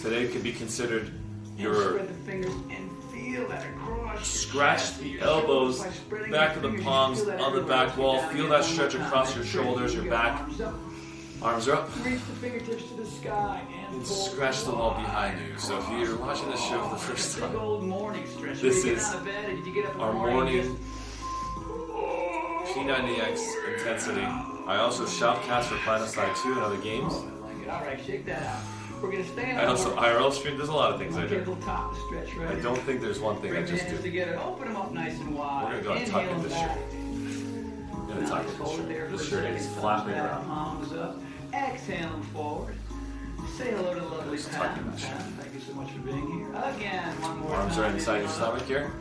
S1: Today could be considered your
S6: Spread the fingers and feel that across.
S1: scratch the elbows, back of the palms on the back wall. Feel that stretch across your shoulders, your back. Arms are up.
S6: Reach the fingertips to the sky and pull.
S1: Scratch the wall behind you. So if you're watching this show for the first time,
S6: Big old morning stretch.
S1: this
S6: When you get
S1: is
S6: out of bed, did you get up in the
S1: our
S6: morning?
S1: P90X intensity. I also shoutcast for Planetside 2 and other games.
S6: All right, shake that out. We're gonna stay on.
S1: I also IRL stream. There's a lot of things I do.
S6: Little top stretch, right?
S1: I don't think there's one thing I
S6: Bring the
S1: just
S6: hands
S1: do.
S6: together. Open them up nice and wide.
S1: We're gonna go tuck in this shirt. I'm gonna tuck in this shirt. This shirt is flapping around.
S6: Palms up. Exhale them forward. Say hello to the lovely Pam. Thank you so much for being here. Again, one more
S1: Arms
S6: time.
S1: are inside your stomach here.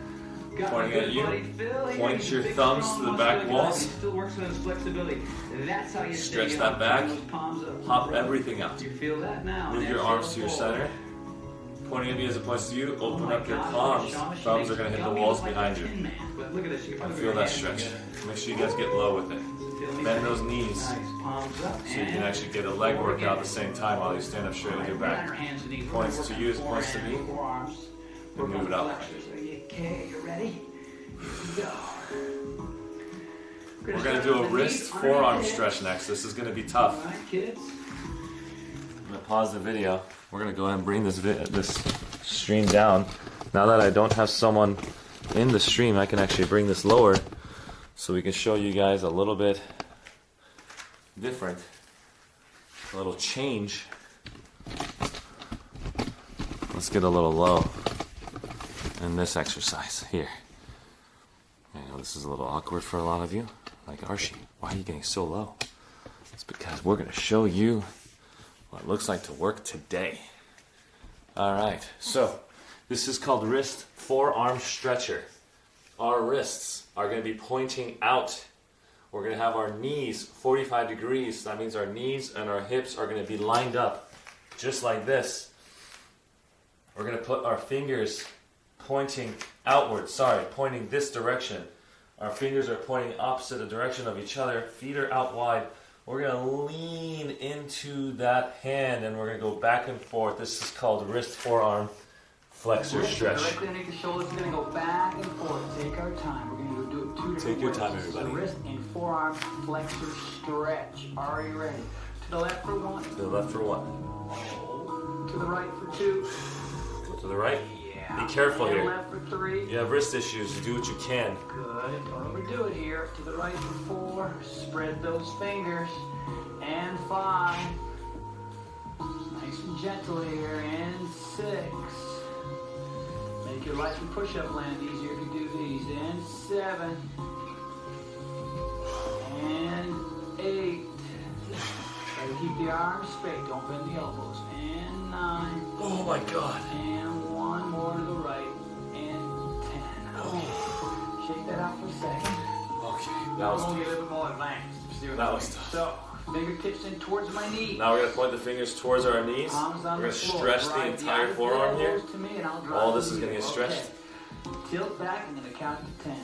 S1: Pointing at you.
S6: Phil.
S1: Point your thumbs to the back walls.
S6: Still works on his flexibility. That's how you
S1: Stretch
S6: stay
S1: that
S6: young.
S1: back.
S6: Palms up.
S1: Pop everything out.
S6: You feel that now.
S1: Move your arms to your center. Pointing at me as opposed to you. Open up your palms. Thumbs are going to hit the walls behind you.
S6: Look at this.
S1: And feel that stretch. Make sure you guys get low with it. Bend those knees so you can actually get a leg workout at the same time while you stand up straight with your back. Points to you as points to me. And move it out.
S6: Okay, you ready? Go.
S1: We're going to do a wrist forearm stretch next. This is going to be tough.
S6: All right, kids.
S1: I'm going to pause the video. We're going to go ahead and bring this stream down. Now that I don't have someone in the stream, I can actually bring this lower so we can show you guys a little bit different, a little change. Let's get a little low in this exercise here. I know this is a little awkward for a lot of you. Like, Arshee, why are you getting so low? It's because we're going to show you what it looks like to work today. All right, so this is called wrist forearm stretcher. Our wrists are going to be pointing out. We're going to have our knees 45 degrees. That means our knees and our hips are going to be lined up just like this. We're going to put our fingers pointing outward, pointing this direction. Our fingers are pointing opposite the direction of each other. Feet are out wide. We're going to lean into that hand and we're going to go back and forth. This is called wrist forearm flexor stretch.
S6: Directly underneath the shoulders, we're going to go back and forth. Take our time. We're going to do it two different ways.
S1: Take your time, everybody.
S6: So wrist and forearm flexor stretch. Are you ready? To the left for one.
S1: To the left for one.
S6: To the right for two.
S1: To the right. Be careful
S6: and
S1: here.
S6: Left for three.
S1: You have wrist issues. Do what you can.
S6: Good. Don't overdo it here. To the right for four. Spread those fingers. And five. Nice and gentle here. And six. Make your life and push-up land easier if you do these. And seven. And eight. Try to keep the arms straight. Don't bend the elbows. And nine.
S1: Oh my God.
S6: And one more to the right. And 10. Okay. Shake that out for a second.
S1: Okay. That was
S6: We'll get a little bit more advanced. See what
S1: That
S6: I
S1: was
S6: mean?
S1: tough.
S6: So, fingertips in towards my knee.
S1: Now we're going to point the fingers towards our knees.
S6: Palms on
S1: We're going
S6: the
S1: to
S6: floor.
S1: stretch the
S6: Drive
S1: entire
S6: outer
S1: forearm here.
S6: elbows to me and I'll drive
S1: All this
S6: to
S1: is going to
S6: you.
S1: get stretched.
S6: Okay. Tilt back and then count to 10.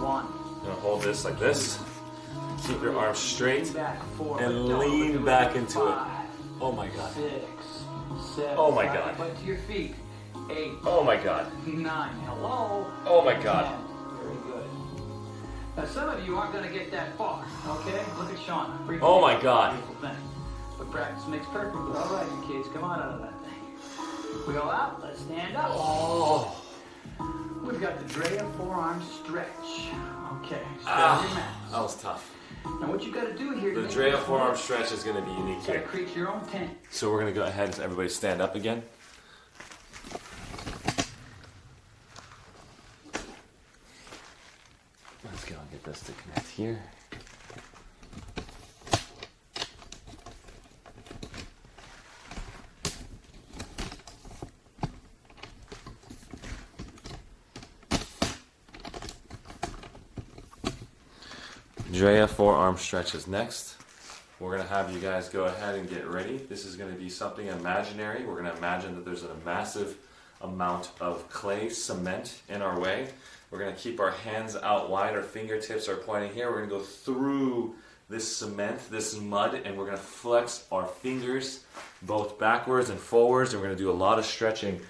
S6: 1.
S1: You're going to hold this like this. Keep your arms straight
S6: Back, 4.
S1: and
S6: Don't
S1: lean
S6: do it.
S1: back into it.
S6: 5.
S1: Oh my God.
S6: 6. 7.
S1: Oh my
S6: Side
S1: God.
S6: butt to your feet. 8.
S1: Oh my God.
S6: 9. Hello.
S1: Oh my God.
S6: 10. Very good. Now some of you aren't going to get that far. Okay? Look at Sean.
S1: Oh my God.
S6: Beautiful thing. But practice makes perfect. All right, you kids, come on out of that thing. Wheel out. Let's stand up.
S1: Oh.
S6: We've got the Drea forearm stretch. Okay.
S1: That was tough.
S6: Now what you got to do here?
S1: The Drea forearm stretch is going to be unique
S6: You got
S1: here.
S6: to create your own tent.
S1: So we're going to go ahead and everybody stand up again. Let's go and get this to connect here. Drea forearm stretches next. We're going to have you guys go ahead and get ready. This is going to be something imaginary. We're going to imagine that there's a massive amount of clay cement in our way. We're going to keep our hands out wide. Our fingertips are pointing here. We're going to go through this cement, this mud, and we're going to flex our fingers both backwards and forwards. And we're going to do a lot of stretching.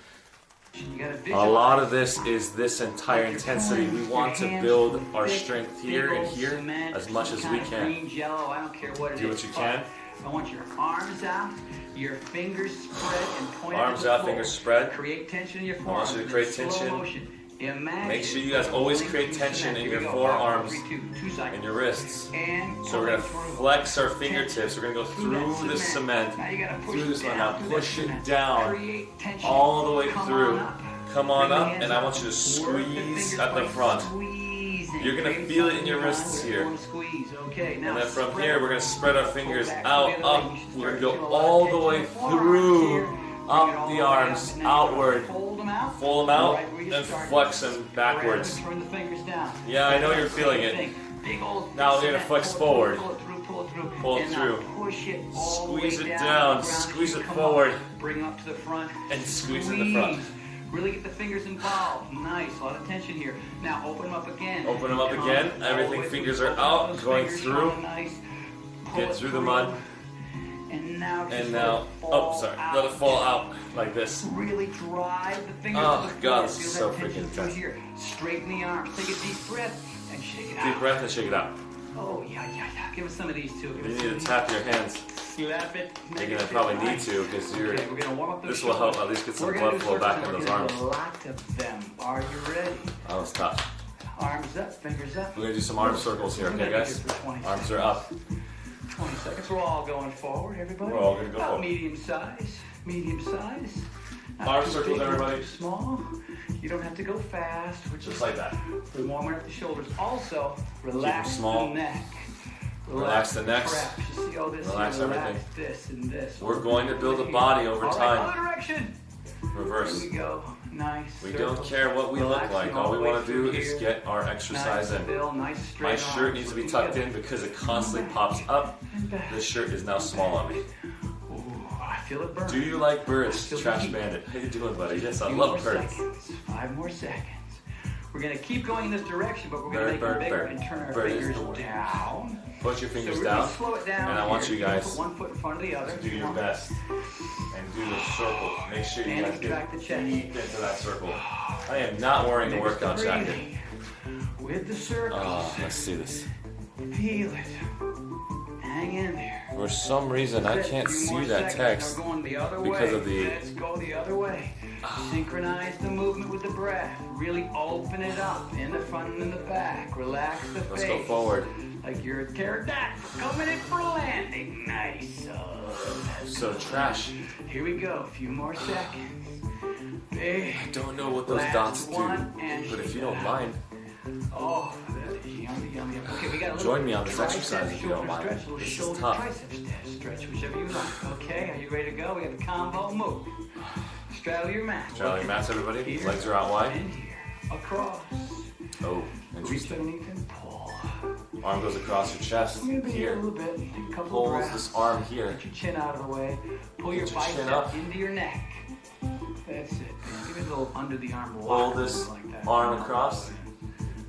S1: A lot of this is this entire intensity. We want to build our strength here and here as much as we can.
S6: Green, yellow, I don't care what it
S1: Do
S6: is.
S1: what you can.
S6: I want your arms out, your fingers spread and pointed
S1: Arms
S6: to the
S1: out,
S6: floor.
S1: fingers spread.
S6: Create tension in your
S1: I
S6: forearms.
S1: want you to create
S6: Slow
S1: tension.
S6: motion. Imagine
S1: Make sure you guys always create
S6: pulling
S1: tension
S6: through
S1: in
S6: cement.
S1: your
S6: Here we go.
S1: forearms
S6: 5, 4, 3, 2, 2 seconds.
S1: and your wrists.
S6: And
S1: So we're gonna
S6: pulling
S1: flex our
S6: through.
S1: fingertips. We're gonna go through the cement.
S6: Now you gotta push
S1: Through this
S6: it
S1: one.
S6: down
S1: Now
S6: through
S1: push
S6: that
S1: it
S6: cement.
S1: down
S6: Create tension.
S1: all the way
S6: Come
S1: through.
S6: on up.
S1: Come on
S6: Bring the
S1: up,
S6: hands
S1: and I
S6: up.
S1: want you to
S6: Work the
S1: squeeze
S6: fingers
S1: at the
S6: like
S1: front.
S6: squeezing.
S1: You're gonna
S6: Create
S1: feel it in
S6: something
S1: your
S6: behind
S1: wrists
S6: where
S1: here.
S6: you wanna squeeze. Okay, now
S1: And then from
S6: spread
S1: here,
S6: it.
S1: we're gonna spread our fingers
S6: back
S1: out,
S6: the other way.
S1: up.
S6: You should
S1: We're gonna
S6: start
S1: go
S6: to feel a lot of
S1: all the
S6: tension
S1: way
S6: in the forearms
S1: through,
S6: here.
S1: up the arms, outward.
S6: Fold them out.
S1: Fold them out,
S6: Right where you
S1: and
S6: started.
S1: flex them
S6: Grab
S1: backwards.
S6: and turn the fingers down.
S1: Yeah, I know you're feeling
S6: Same
S1: it.
S6: thing. Big old
S1: Now we're gonna
S6: cement.
S1: flex
S6: Pull it
S1: forward.
S6: through, pull it through.
S1: Pull it
S6: And now
S1: through.
S6: push it all the way
S1: Squeeze it
S6: down.
S1: down.
S6: to the ground.
S1: Squeeze it
S6: Come
S1: forward.
S6: up. Bring up to the front.
S1: And squeeze in the front.
S6: Really get the fingers involved. Nice. A lot of tension here. Now open them up again.
S1: Open them up
S6: Come
S1: again.
S6: all the
S1: Everything
S6: way
S1: fingers
S6: through.
S1: are
S6: Open up
S1: out,
S6: those
S1: going
S6: fingers,
S1: through.
S6: come on, nice. Pull
S1: Get
S6: it
S1: through the mud.
S6: And now just
S1: And
S6: let
S1: now,
S6: it fall
S1: oh, sorry.
S6: out.
S1: Let it fall out like this.
S6: Really drive the fingers
S1: Oh,
S6: to the
S1: God,
S6: floor.
S1: this is
S6: Feel
S1: so
S6: that tension
S1: freaking
S6: through
S1: intense.
S6: here. Straighten the arms. Take a deep breath and shake it out.
S1: Deep breath and shake it out.
S6: Oh, yeah. Give us some of these too. Give
S1: You
S6: us
S1: need
S6: some
S1: to tap your hands.
S6: Slap it.
S1: You're gonna probably need to because you're.
S6: Okay, we're gonna warm up those
S1: This will help
S6: shoulders.
S1: at least get some
S6: We're gonna
S1: blood
S6: do
S1: flow
S6: circles
S1: back
S6: and
S1: in
S6: we're
S1: those
S6: gonna
S1: arms.
S6: do a lot of them. Are you ready?
S1: That was tough.
S6: Arms up, fingers up.
S1: We're gonna do some arm circles here,
S6: We're
S1: okay,
S6: gonna
S1: guys?
S6: do this for 20
S1: Arms
S6: seconds.
S1: are up.
S6: 20 seconds. We're all going forward, everybody.
S1: We're all gonna go
S6: About
S1: forward.
S6: medium size. Medium size. Not
S1: Arm
S6: too
S1: circles,
S6: big, not
S1: everybody.
S6: too small. You don't have to go fast. We're
S1: Just like that.
S6: We're warming up the shoulders. Also, relax
S1: small.
S6: the neck.
S1: Relax the necks.
S6: traps. You see all this?
S1: Relax
S6: Relax
S1: everything.
S6: this and this.
S1: We're going to build a body over
S6: All right,
S1: time.
S6: other direction.
S1: Reverse.
S6: Here we go. Nice.
S1: We
S6: circles.
S1: don't care what we look
S6: Relaxing
S1: like. All we
S6: the way
S1: want to do
S6: through
S1: is
S6: here.
S1: get our exercise
S6: Nice
S1: in.
S6: still, nice straight
S1: My shirt
S6: arms.
S1: needs to be
S6: Look
S1: tucked
S6: together.
S1: in because it constantly pops up. This shirt is now small on me.
S6: Ooh, I feel it burn.
S1: Do you like birds,
S6: Feel the
S1: Trash
S6: heat.
S1: Bandit? How you doing, buddy? Yes, I
S6: Few
S1: love
S6: more
S1: birds.
S6: seconds. 5 more seconds. We're gonna keep going in this direction, but we're gonna
S1: Bird,
S6: make
S1: bird,
S6: them bigger
S1: bird.
S6: and turn our
S1: Bird is
S6: fingers
S1: the word.
S6: down.
S1: Put your fingers
S6: so we're gonna
S1: down,
S6: slow it down
S1: and I want
S6: here.
S1: you guys
S6: Put one foot in front of the other.
S1: to do your
S6: Come on.
S1: best and do the circle. Make sure you
S6: And
S1: guys
S6: contract the
S1: get
S6: chest.
S1: deep into that circle. I am not wearing a
S6: Maybe
S1: workout
S6: start
S1: jacket.
S6: breathing with the circles.
S1: Oh, let's see this.
S6: Feel it. Hang in there.
S1: For some reason, I
S6: That's it.
S1: can't
S6: Few
S1: see
S6: more
S1: that
S6: seconds.
S1: text
S6: Now going the other
S1: because
S6: way.
S1: of the.
S6: Let's go the other way. Synchronize the movement with the breath. Really open it up in the front and in the back. Relax the
S1: Let's
S6: face.
S1: go forward.
S6: Like you're a pterodactyl coming in for a landing. Nice.
S1: So trash.
S6: Here we go. A few more seconds. Big.
S1: I don't know what those
S6: Last
S1: dots do,
S6: one, and
S1: but if
S6: shake
S1: you
S6: it
S1: don't
S6: out.
S1: mind,
S6: Oh, that is yummy, yummy. Okay, we got a little
S1: join me on this
S6: tricep
S1: exercise if you don't
S6: shoulder
S1: mind.
S6: stretch, a little
S1: This is
S6: shoulder
S1: tough.
S6: tricep stretch, whichever you like. Okay, are you ready to go? We have a combo move. Straddle your mat.
S1: Straddle your mats, everybody.
S6: Here,
S1: Legs are out wide.
S6: and here. Across.
S1: Oh,
S6: Reach
S1: interesting.
S6: underneath and pull.
S1: Arm goes across your chest.
S6: I'm gonna be here
S1: Here.
S6: a little bit. Take a couple
S1: Pulls
S6: breaths.
S1: this arm here.
S6: Get your chin out of the way. Pull your
S1: Get your chin
S6: bicep
S1: up.
S6: into your neck. That's it. Give it a little under the arm
S1: Pull
S6: lock,
S1: this
S6: like that.
S1: arm across.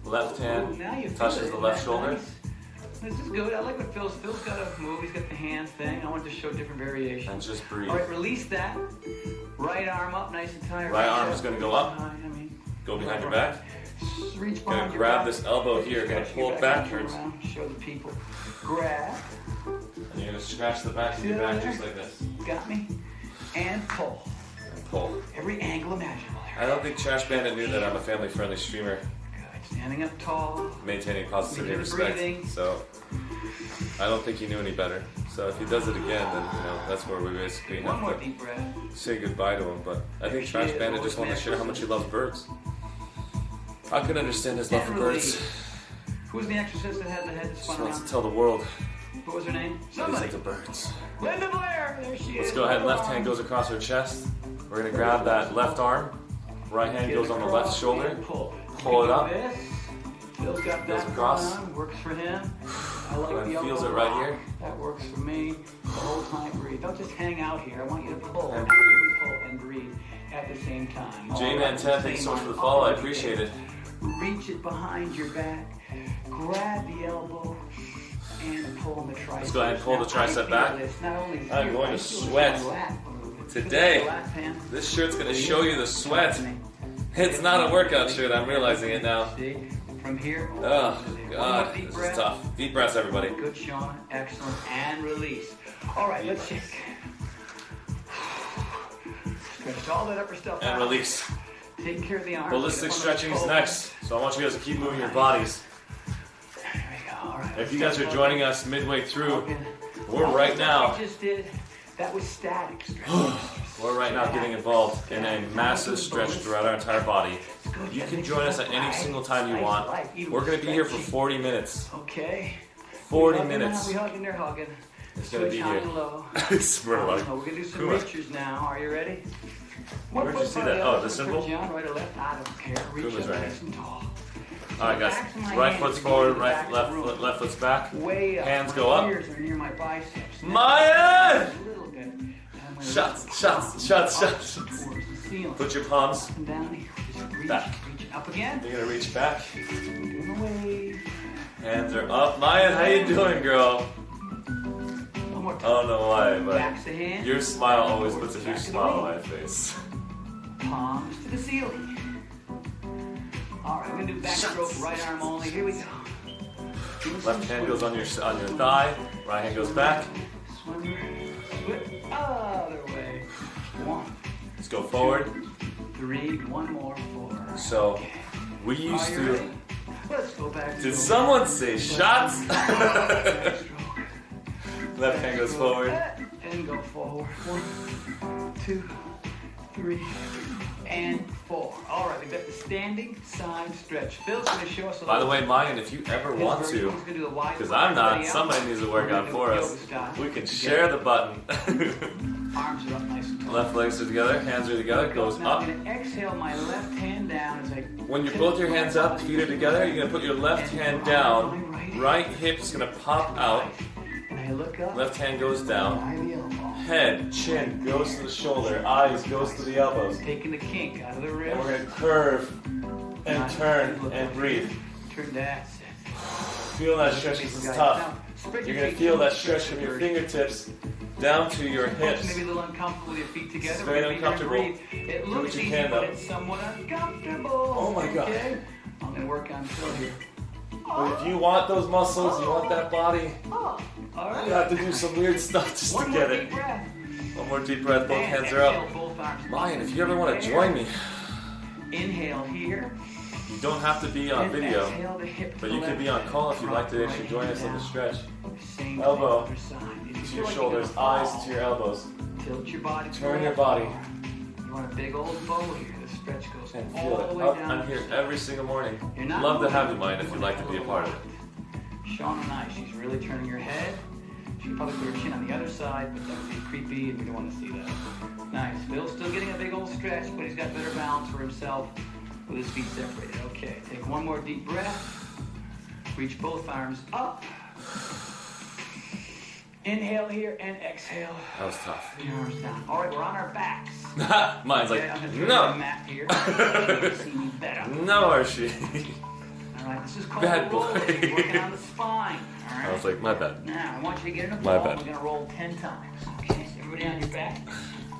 S1: Left hand
S6: Ooh, now you feel
S1: touches
S6: it.
S1: the left
S6: Isn't that
S1: shoulder.
S6: nice? This is good. I like what Phil's got a move. He's got the hand thing. I want to show different variations.
S1: And just breathe.
S6: All right, release that. Right arm up, nice and tight.
S1: Right arm is gonna go up.
S6: Behind, I mean,
S1: Go behind your back.
S6: reach
S1: Gonna
S6: behind your
S1: grab
S6: back.
S1: this elbow here. Gonna pull it backwards.
S6: Around, show the people. Grab.
S1: And you're gonna scratch the back of your back just like this.
S6: Got me. And pull.
S1: And pull.
S6: Every angle imaginable.
S1: I don't think Trash Bandit knew that I'm a family-friendly streamer,
S6: Good. Standing up tall.
S1: maintaining positivity and
S6: Keep
S1: respect.
S6: breathing.
S1: So I don't think he knew any better. So if he does it again, then that's where we basically
S6: One
S1: have
S6: more
S1: to
S6: deep breath.
S1: say goodbye to him. But I think Trash Bandit just wanted to share how much he loves birds. I can understand his love for
S6: And
S1: birds.
S6: release. Who was the exorcist that had the head that
S1: Just
S6: spun
S1: wants
S6: around?
S1: to tell the world
S6: What was her name?
S1: that he's
S6: Somebody.
S1: into birds.
S6: Linda Blair. There she is.
S1: Let's go ahead. Left hand goes across her chest. We're gonna grab that left arm. Right hand goes on the left shoulder. Pull it up.
S6: This. Phil's got
S1: Goes
S6: that
S1: across.
S6: going on. Works for him. I like
S1: And
S6: the
S1: feels
S6: elbow
S1: it right
S6: lock.
S1: here.
S6: That works for me. The whole time breathe. Don't just hang out here. I want you to pull.
S1: And
S6: Actively pull and breathe at the same time.
S1: J-Man10, thanks so much for the follow. I appreciate it.
S6: Reach it behind your back. Grab the elbow and pull the tricep.
S1: Let's go ahead and pull the
S6: Now, I
S1: tricep
S6: feel
S1: back.
S6: this not only
S1: I'm
S6: here,
S1: going
S6: I
S1: to
S6: feel it
S1: sweat
S6: in my lap.
S1: today.
S6: Feel it in my lap, man.
S1: This shirt's gonna show you the sweat. It's not a workout shirt. I'm realizing it now.
S6: See? From here.
S1: Oh,
S6: One
S1: God.
S6: more deep
S1: This
S6: breath.
S1: is tough. Deep breaths, everybody.
S6: Good, Shauna. Excellent. And release. All right, let's check. Stretch all that upper stuff
S1: And
S6: out.
S1: release.
S6: Taking care of the arms.
S1: Ballistic stretching is next. So I want you guys to keep moving your bodies. If you guys are joining us midway through, we're right now.
S6: We just did. That was static.
S1: We're right now getting involved in a massive stretch throughout our entire body. You can join us at any single time you want. We're going to be here for 40 minutes.
S6: Okay.
S1: 40 minutes.
S6: We hugging, they're hugging.
S1: It's going to be here.
S6: We're
S1: Swear to God.
S6: going to do some reaches now. Are you ready?
S1: Where'd you see that? Oh, the symbol?
S6: Right or left? I don't care. Reach
S1: Kuma's
S6: up
S1: right
S6: nice
S1: here.
S6: and tall.
S1: Alright guys, right foot's forward, left foot's back.
S6: Way up.
S1: Hands
S6: My
S1: go up.
S6: ears are near my biceps.
S1: Maya!
S6: A little bit. And when I
S1: Shots. Put your palms back.
S6: reach up again.
S1: You're gonna reach back.
S6: Doing a wave.
S1: Hands are up. Maya, how you doing, girl?
S6: One more
S1: I
S6: time.
S1: don't know why, but
S6: Backs to hand.
S1: your smile always puts a huge smile on my face.
S6: Palms to the ceiling. All right, we're gonna do backstroke, right arm only. Here we go.
S1: Left hand goes on your thigh. Right hand goes back.
S6: Swimmer, swip, other way. 1,
S1: Let's go forward.
S6: 3, one more, 4.
S1: So we used
S6: Are you
S1: to.
S6: ready? Let's go back.
S1: Did someone say shots? Left hand goes forward.
S6: And go forward. 1, 2, 3, and 4. All right, we've got the standing side stretch. Phil's going to show us a
S1: By the
S6: little-
S1: way, Mayan, if you ever want
S6: His
S1: to,
S6: version. He's gonna do the wide
S1: because
S6: one.
S1: I'm not,
S6: Everybody
S1: somebody
S6: else,
S1: needs to
S6: we're
S1: work
S6: gonna
S1: out
S6: do
S1: for us.
S6: yoga style.
S1: We can
S6: Together.
S1: share the button.
S6: Arms are up nice and tall.
S1: Left legs are together, hands are together, goes
S6: Now
S1: up.
S6: I'm going to exhale my left hand down as I
S1: When you're both your hands up, feet are together, you're going to put your left hand down. Right hip's going to pop out.
S6: and I look up.
S1: Left hand goes down.
S6: Eye the elbow.
S1: Head, chin goes to the shoulder. Eyes goes to the elbows.
S6: Taking the kink out of the wrist.
S1: And we're going to curve and turn and breathe.
S6: Turn that.
S1: Feel that stretch. This is tough. You're going to feel that stretch from your fingertips down to your hips.
S6: Maybe a little uncomfortable with your feet together.
S1: It's very
S6: We're gonna
S1: uncomfortable.
S6: breathe. It
S1: Do
S6: looks
S1: what you
S6: easy,
S1: can,
S6: but
S1: though.
S6: it's somewhat uncomfortable.
S1: Oh my God.
S6: Okay? I'm going to work on Phil here.
S1: But if you want those muscles, you want that body,
S6: All right.
S1: you have to do some weird stuff just to
S6: One more
S1: get it.
S6: deep breath.
S1: One more deep breath, both
S6: And
S1: hands are up.
S6: exhale, both arms
S1: Mayan,
S6: up
S1: if you ever want to
S6: in
S1: join
S6: the
S1: me,
S6: air. Inhale here.
S1: you don't have to be on
S6: And
S1: video,
S6: exhale the hip
S1: but
S6: to
S1: you
S6: the
S1: can be on
S6: left.
S1: call if you'd like to
S6: Drop
S1: actually
S6: right
S1: join us on
S6: down.
S1: the stretch.
S6: Same
S1: Elbow
S6: thing, other side. If you
S1: to
S6: feel
S1: your
S6: like you're
S1: shoulders,
S6: gonna
S1: eyes
S6: fall,
S1: to your elbows.
S6: Tilt your body. to
S1: Turn
S6: the
S1: your
S6: left.
S1: body
S6: You want a big old bow here. The stretch goes
S1: and
S6: all
S1: feel
S6: the
S1: it.
S6: way
S1: Up,
S6: down.
S1: I'm here every single morning.
S6: You're not
S1: Love to
S6: moving.
S1: have you, Mayan, if you'd like to be a part of it.
S6: Shauna and I, she's really turning her head. She could probably put her chin on the other side, but that would be creepy, and we don't want to see that. Nice. Phil's still getting a big old stretch, but he's got better balance for himself with his feet separated. Okay, take one more deep breath. Reach both arms up. Inhale here and exhale.
S1: That was tough.
S6: The arms down. All right, we're on our backs.
S1: Mine's like,
S6: Okay, I'm gonna turn
S1: no.
S6: my mat here. You can see me better.
S1: No, Arshee.
S6: All right, this is called
S1: Bad boy.
S6: rolling. Working on the spine. All right.
S1: I was like, my bad.
S6: Now, I want you to get in a
S1: My
S6: ball.
S1: bad.
S6: We're going to roll 10 times. Okay, so everybody on your back.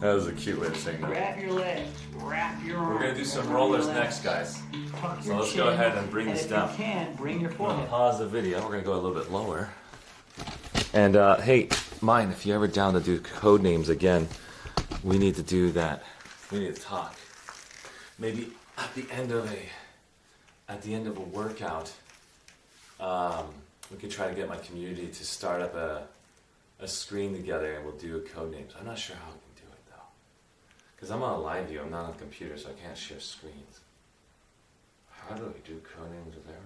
S1: That was a cute way of saying that.
S6: Grab your legs. Wrap your arms.
S1: We're going to do some
S6: around
S1: rollers
S6: your legs.
S1: next, guys.
S6: Tuck
S1: So
S6: your
S1: let's go
S6: chin,
S1: ahead and bring
S6: and
S1: this
S6: if
S1: down.
S6: you can, bring your
S1: I'm gonna
S6: forehead.
S1: pause the video. We're gonna go a little bit lower. And hey, Mine, if you're ever down to do code names again, we need to do that. We need to talk. Maybe at the end of a workout, we could try to get my community to start up a screen together, and we'll do code names. I'm not sure how we can do it though, because I'm on a live view. I'm not on a computer, so I can't share screens. How do we do code names with everyone?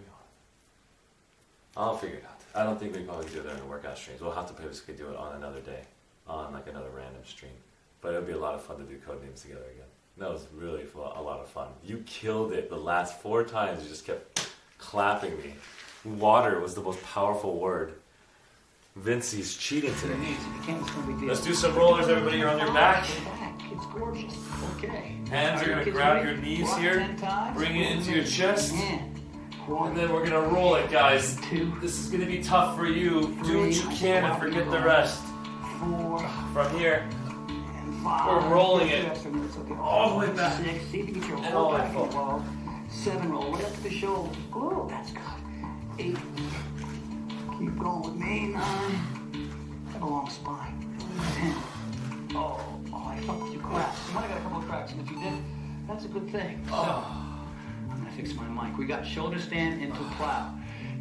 S1: I'll figure it out. I don't think we probably do it during the workout streams. We'll have to basically do it on another day, on like another random stream. But it'll be a lot of fun to do code names together again. That was really a lot of fun. You killed it the last 4 times. You just kept clapping me. Water was the most powerful word. Vincey's cheating today. Let's do some rollers, everybody. You're on your back.
S6: It's gorgeous. Okay.
S1: Hands are going to grab your knees here. Bring it into your chest. And then we're gonna roll it, guys. This is gonna be tough for you. Do what you can and forget the rest. From here, we're rolling it all the way back and all the way forward.
S6: 7, roll right up to the shoulders. Glue, that's good. 8, keep going with me. 9, got a long spine. 10, oh, I fucked with your cracks. You might have got a couple of cracks, and if you did, that's a good thing. So, I'm gonna fix my mic. We got shoulder stand into plow.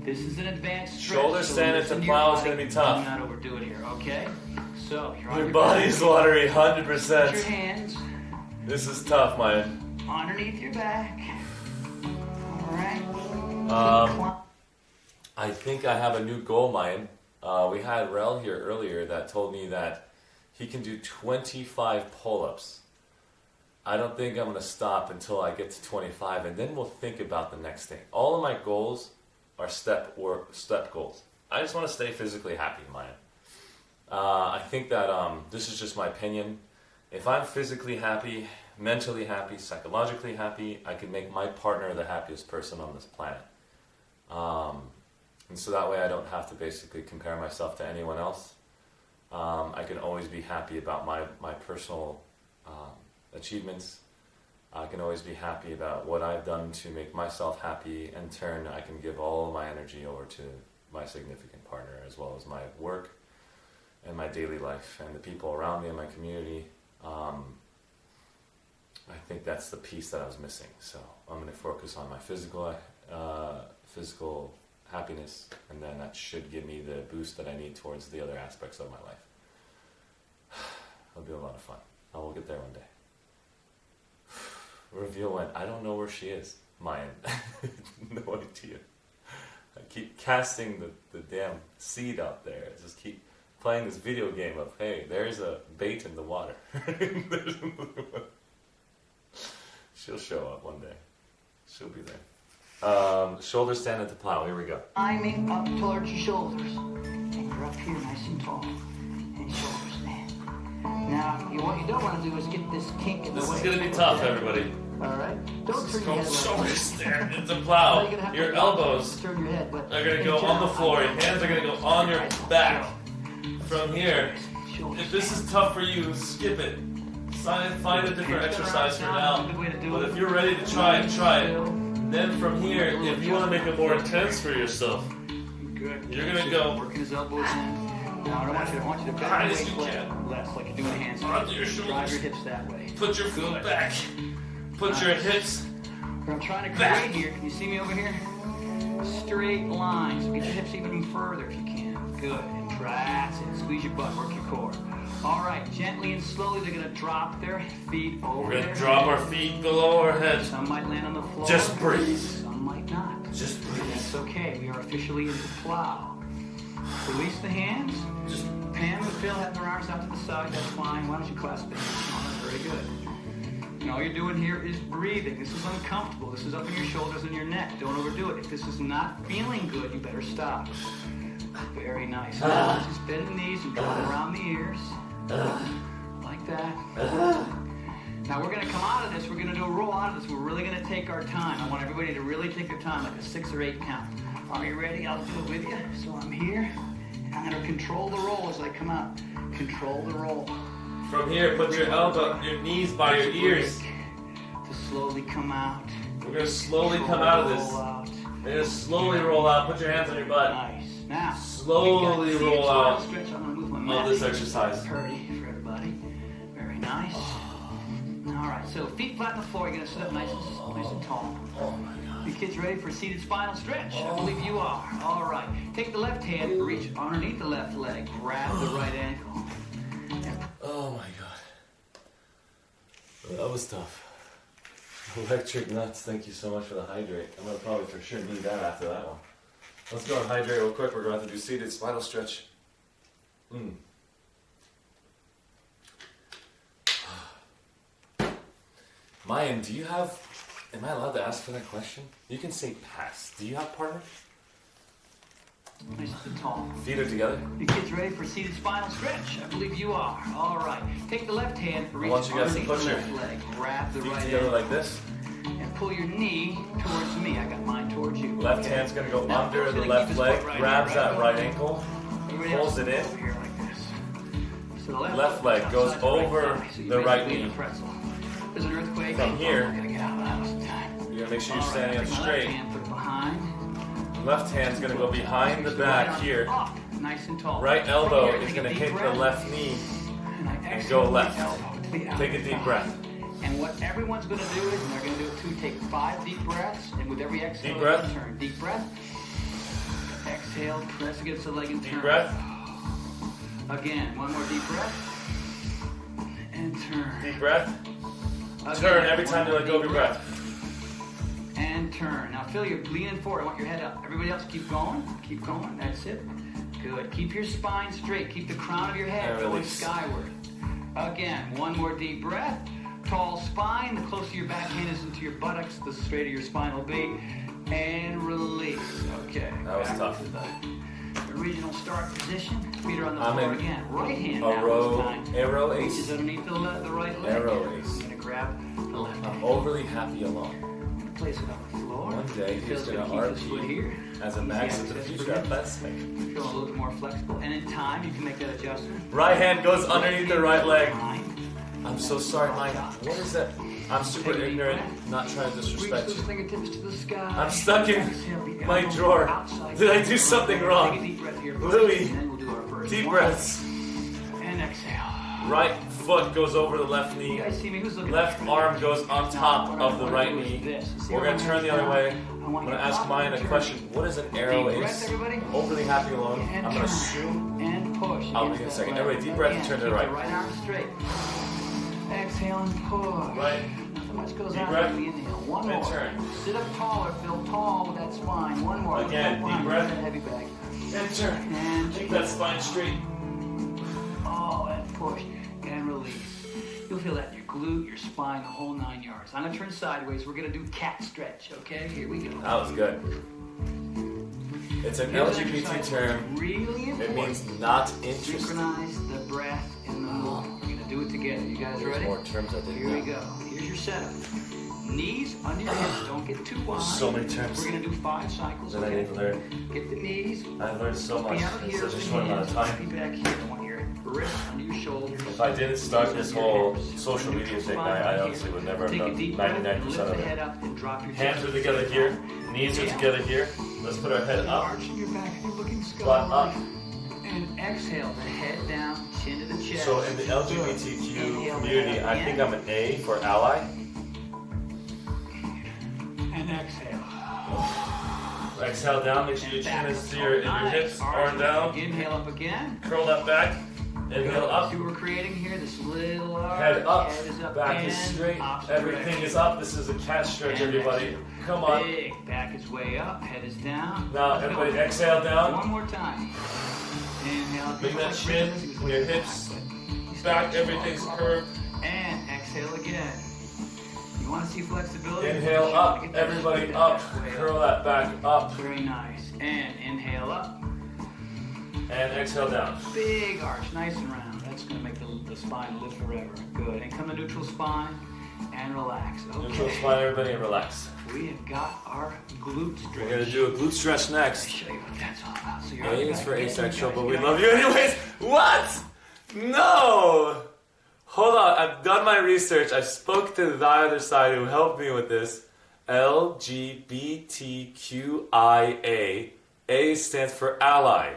S6: This is an advanced stretch.
S1: Shoulder stand into plow is going to be tough.
S6: Do not overdo it here, okay? So, you're on
S1: Your
S6: your
S1: body's
S6: back.
S1: watery,
S6: Put your
S1: 100%.
S6: hands
S1: This is tough, Maya.
S6: underneath your back. Alright.
S1: I think I have a new goal, Mayan. We had Rel here earlier that told me that he can do 25 pull-ups. I don't think I'm going to stop until I get to 25, and then we'll think about the next thing. All of my goals are step goals. I just want to stay physically happy, Mayan. I think that this is just my opinion. If I'm physically happy, mentally happy, psychologically happy, I can make my partner the happiest person on this planet. And so that way I don't have to basically compare myself to anyone else. I can always be happy about my personal achievements. I can always be happy about what I've done to make myself happy. In turn, I can give all of my energy over to my significant partner, as well as my work and my daily life and the people around me in my community. I think that's the piece that I was missing. So I'm going to focus on my physical happiness, and then that should give me the boost that I need towards the other aspects of my life. It'll be a lot of fun. I will get there one day. Reveal when. I don't know where she is, Mayan. No idea. I keep casting the damn seed out there. I just keep playing this video game of, hey, there's a bait in the water. She'll show up one day. She'll be there. Shoulder stand into plow. Here we go.
S6: Climbing up towards your shoulders. And you're up here nice and tall. And shoulder stand. Now, what you don't want to do is get this kink in the way.
S1: This is going to be tough, everybody.
S6: Alright? Don't
S1: This is
S6: turn your
S1: called
S6: head
S1: shoulder stand into plow. Your elbows are going to go on the floor. Your hands are going to go on your back. From here, if this is tough for you, skip it. Find a different exercise for now. But if you're ready to try it, try it. Then from here, if you want to make it more intense for yourself, you're going to go
S6: working his elbows in. Now, I want you to
S1: high
S6: bend
S1: as
S6: your
S1: you
S6: weight
S1: can.
S6: less, like you're doing a handstand.
S1: Onto your
S6: Drive
S1: shoulders.
S6: your hips that way.
S1: Put your foot back. Put your hips
S6: What I'm trying to
S1: back.
S6: create here, can you see me over here? Straight lines. Get your hips even further if you can. Good. And that's it. Squeeze your butt. Work your core. All right. Gently and slowly, they're going to drop their feet over
S1: We're going
S6: their
S1: to drop
S6: head.
S1: our feet below our heads.
S6: Some might land on the floor.
S1: Just breathe.
S6: Some might not.
S1: Just breathe.
S6: That's okay. We are officially into plow. Release the hands. Just Pam and Phil have their arms out to the side. That's fine. Why don't you clasp it? Very good. And all you're doing here is breathing. This is uncomfortable. This is up in your shoulders and your neck. Don't overdo it. If this is not feeling good, you better stop. Very nice. Just bend the knees and draw them around the ears. Like that. Now we're going to come out of this. We're going to do a roll out of this. We're really going to take our time. I want everybody to really take their time, like a 6 or 8 count. Are you ready? I'll do it with you. So I'm here. I'm going to control the roll as I come out. Control the roll.
S1: From here, put your knees by your ears.
S6: To slowly come out.
S1: We're going to slowly come out of this. We're going to slowly roll out. Put your hands on your butt.
S6: Nice. Now,
S1: slowly roll out
S6: stretch. I'm going to move my
S1: of
S6: mat.
S1: this exercise.
S6: Pretty for everybody. Very nice. All right, so feet flat on the floor. You're going to sit up nice and tall.
S1: Oh my God.
S6: You kids ready for a seated spinal stretch? I believe you are. All right. Take the left hand, reach underneath the left leg, grab the right ankle.
S1: Oh my God. That was tough. Electric nuts. Thank you so much for the hydrate. I'm going to probably for sure need that after that one. Let's go and hydrate real quick. We're going to have to do seated spinal stretch. Mayan, do you have... Am I allowed to ask for that question? You can say pass. Do you have partner?
S6: Nice and tall.
S1: Feet are together.
S6: You kids ready for seated spinal stretch? I believe you are. All right. Take the left hand, reach
S1: want you guys to
S6: underneath
S1: push
S6: the
S1: your
S6: left leg, grab the
S1: feet
S6: right
S1: together
S6: ankle,
S1: like this.
S6: and pull your knee towards me. I got mine towards you.
S1: Left
S6: Okay.
S1: hand's going to go
S6: Now,
S1: under
S6: Phil's
S1: the
S6: gonna
S1: left
S6: keep his
S1: leg,
S6: foot right
S1: grabs
S6: here,
S1: that right ankle,
S6: Everybody
S1: pulls
S6: else
S1: it in.
S6: over here like this. So the
S1: Left
S6: foot
S1: leg goes
S6: outside the right
S1: over
S6: thigh, so you
S1: the right
S6: basically in
S1: knee.
S6: a pretzel. There's an earthquake.
S1: From here,
S6: I'm gonna get out of the house in time.
S1: you're You're gonna make sure you're standing up
S6: Take my
S1: straight.
S6: Left hand, put it behind.
S1: Left hand's gonna go behind the back here.
S6: Up, nice and tall.
S1: Right
S6: From
S1: elbow
S6: here,
S1: is
S6: take a
S1: gonna
S6: deep
S1: hit the
S6: breath.
S1: left knee
S6: And I
S1: and
S6: exhale
S1: go left.
S6: the elbow to the
S1: Take a deep
S6: outside.
S1: breath.
S6: And what everyone's going to do is, and they're going to do it too, take 5 deep breaths, and with every exhale,
S1: Deep breath.
S6: turn. Deep breath. Exhale, press against the leg and turn.
S1: Deep breath.
S6: Again, one more deep breath. And turn.
S1: Deep breath.
S6: Again,
S1: Turn every
S6: one
S1: time you
S6: more
S1: let go of
S6: deep
S1: your breath.
S6: And turn. Now feel you're leaning forward. I want your head up. Everybody else keep going. Keep going. That's it. Good. Keep your spine straight. Keep the crown of your head
S1: And
S6: going
S1: release.
S6: skyward. Again, one more deep breath. Tall spine. The closer your backhand is into your buttocks, the straighter your spine will be. And release. Okay.
S1: That was
S6: back
S1: tough.
S6: to the original start position. Feet are on the
S1: I'm
S6: floor
S1: in
S6: again. Right hand
S1: a
S6: now
S1: row,
S6: this time.
S1: arrow ace.
S6: Reaches underneath the right leg.
S1: Arrow ace.
S6: I'm gonna grab the left
S1: I'm
S6: hand.
S1: overly happy alone.
S6: Place it on the floor.
S1: One day he's
S6: Feels
S1: gonna
S6: good. Keep this foot
S1: RP
S6: here.
S1: as a
S6: Easy
S1: max of the
S6: access for
S1: future
S6: you.
S1: athletic.
S6: Feeling a little bit more flexible, and in time you can make that adjustment.
S1: Right hand goes underneath the right leg.
S6: Behind.
S1: I'm so sorry, Mike. What is that? I'm super
S6: Take a deep
S1: ignorant,
S6: breath.
S1: not trying to
S6: Reach
S1: disrespect
S6: those
S1: you.
S6: fingertips to the sky.
S1: I'm stuck in
S6: Exhale, the
S1: my
S6: elbows
S1: drawer.
S6: outside
S1: Did I
S6: the
S1: do
S6: right
S1: something
S6: leg.
S1: wrong?
S6: Take a deep breath here first,
S1: Louis,
S6: and then we'll do our first
S1: deep
S6: one.
S1: breaths.
S6: And exhale.
S1: Right foot goes over the left knee.
S6: You guys see me? Who's looking
S1: Left
S6: at me?
S1: arm goes on top
S6: What I
S1: of the
S6: wanna
S1: right
S6: do is
S1: knee.
S6: this. See
S1: We're
S6: where
S1: gonna
S6: my
S1: turn the
S6: hand's
S1: other
S6: down?
S1: way.
S6: I
S1: I'm
S6: want
S1: gonna
S6: you
S1: ask
S6: up
S1: Mayan a
S6: and
S1: question.
S6: turn.
S1: What is an arrow
S6: Deep breath,
S1: ace?
S6: everybody.
S1: Overly happy alone.
S6: And
S1: I'm gonna
S6: turn.
S1: assume.
S6: And push.
S1: I'll
S6: against
S1: be in a
S6: that
S1: second.
S6: leg.
S1: Everybody, deep breath and
S6: Again,
S1: turn to the
S6: keep
S1: right.
S6: the right arm straight. Exhale and push.
S1: Right.
S6: Nothing much goes
S1: Deep
S6: on
S1: breath.
S6: with the inhale. One
S1: And
S6: more.
S1: turn.
S6: Sit up taller. Feel tall with that spine. One more.
S1: Again,
S6: One
S1: deep
S6: more.
S1: breath.
S6: That heavy bag.
S1: And turn.
S6: And
S1: Keep that spine straight.
S6: oh, and push and release. You'll feel that in your glute, your spine, the whole 9 yards. I'm gonna turn sideways. We're gonna do cat stretch. Okay, here we go.
S1: That was good. It's an
S6: Here's an
S1: LGBT
S6: exercise
S1: term.
S6: Really
S1: It
S6: important.
S1: means not interested.
S6: Synchronize the breath in the movement. We're gonna do it together. You guys
S1: There's
S6: ready?
S1: more terms I didn't
S6: Here we
S1: know.
S6: go. Here's your setup. Knees under your hips. Don't get too wide.
S1: So many terms
S6: We're gonna do 5 cycles.
S1: that I
S6: Okay?
S1: need to learn.
S6: Get the knees.
S1: I've learned so
S6: Be
S1: much
S6: out
S1: in
S6: here
S1: such a
S6: with
S1: short
S6: the
S1: amount of
S6: hands.
S1: time.
S6: Be back here. I want your wrist under your shoulders.
S1: If I didn't start this whole social media thing, I honestly would never have
S6: Take a
S1: done
S6: deep breath,
S1: 99%
S6: lift
S1: of
S6: the
S1: it.
S6: head up and drop your
S1: Hands
S6: chest.
S1: are together here. Knees are together here. Let's put our head up.
S6: Arching your back, you're looking
S1: Butt
S6: skyward.
S1: up.
S6: And exhale, the head down, chin to the chest.
S1: So in the LGBTQ community, I think I'm an A for ally.
S6: And exhale.
S1: Exhale down. Make sure your chin is to your hips. Arm down.
S6: Inhale up again.
S1: Curl that back. Inhale up.
S6: See what we're creating here? This little arch.
S1: Head up.
S6: Head is up
S1: Back
S6: and
S1: is straight.
S6: opposite
S1: Everything
S6: direction.
S1: is up. This is a cat stretch,
S6: And
S1: everybody.
S6: exhale.
S1: Come on.
S6: Big. Back is way up. Head is down.
S1: Now,
S6: Let's
S1: everybody
S6: go.
S1: exhale down.
S6: One more time. Inhale.
S1: Bring that chin, your hips back. Everything's curved.
S6: And exhale again. You want to see flexibility?
S1: Inhale
S6: Sure,
S1: up.
S6: get that
S1: Everybody
S6: back
S1: up.
S6: way
S1: Curl that back up.
S6: Very nice. And inhale up.
S1: And exhale down.
S6: Big arch, nice and round. That's going to make the spine live forever. Good. And come to neutral spine and relax.
S1: Neutral
S6: Okay.
S1: spine, everybody, and relax.
S6: We have got our glute stretch.
S1: We're gonna do a glute stretch next.
S6: Show you what that's all about. So you're
S1: A
S6: on your
S1: is
S6: back.
S1: for
S6: Yes, you
S1: asexual,
S6: guys
S1: but we
S6: got
S1: love
S6: it.
S1: you anyways. What? No. Hold on. I've done my research. I spoke to the other side who helped me with this. LGBTQIA. A stands for ally.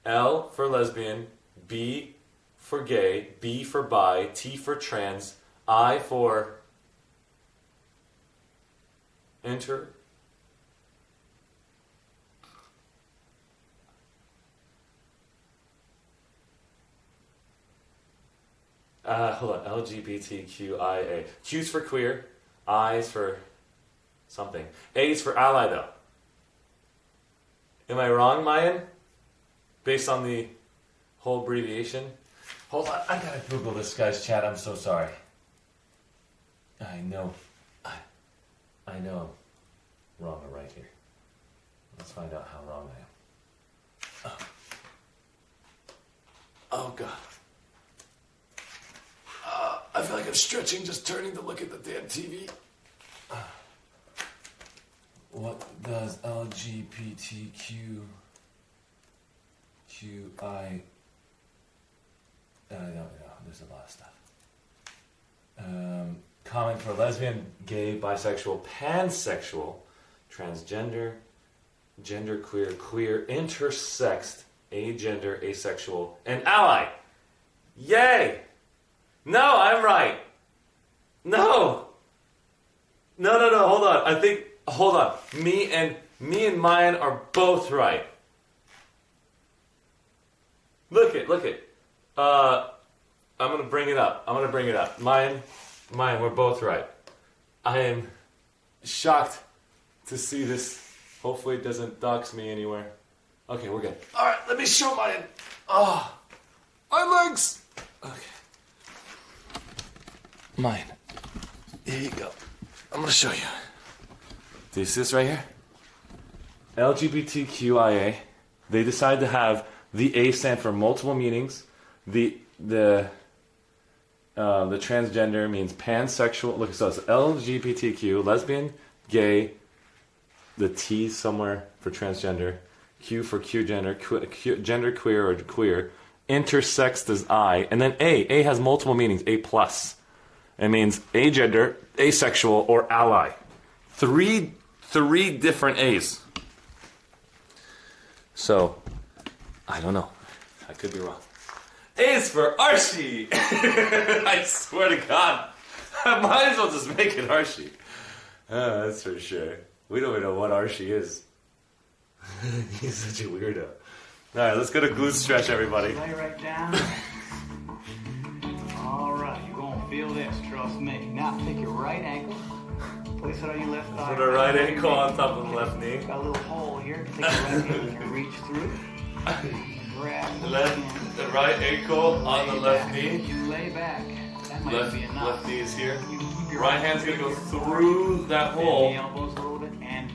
S1: L for lesbian. B for gay. B for bi. T for trans. I for inter. Hold on. LGBTQIA. Q's for queer. I's for something. A's for ally, though. Am I wrong, Mayan? Based on the whole abbreviation? Hold on. I gotta Google this guy's chat. I'm so sorry. I know. I know I'm wrong or right here. Let's find out how wrong I am. Oh God. I feel like I'm stretching just turning to look at the damn TV. What does LGBTQI? I don't know. There's a lot of stuff.
S4: Common for lesbian, gay, bisexual, pansexual, transgender, genderqueer, queer, intersexed, agender, asexual, and ally. Yay! No, I'm right. No, hold on. Hold on. Me and mine are both right. Look it. I'm gonna bring it up. Mine, we're both right. I am shocked to see this. Hopefully it doesn't dox me anywhere. Okay, we're good. Alright, let me show mine. Oh, my legs. Okay. Mine. Here you go. I'm gonna show you. Do you see this right here? LGBTQIA. They decide to have the A stand for multiple meanings. The transgender means pansexual. Look, so it's LGBTQ, lesbian, gay. The T somewhere for transgender. Q for Q gender, gender queer or queer. Intersexed is I, and then A. A has multiple meanings. A plus. It means agender, asexual, or ally. Three different A's. So, I don't know. I could be wrong. A is for Arshee. I swear to God, I might as well just make it Arshee. That's for sure. We don't even know what Arshee is. He's such a weirdo. All right, let's go to glute stretch, everybody.
S6: Lay right down. All right, you're going to feel this, trust me. Now, take your right ankle, place it on your left thigh.
S4: Put the right ankle on top of the left knee.
S6: Got a little hole here. Take your right hand, you can reach through. Grab
S4: the right ankle on the left knee.
S6: You lay back. That might be enough.
S4: Left knee is here. Right hand's going to go through that hole.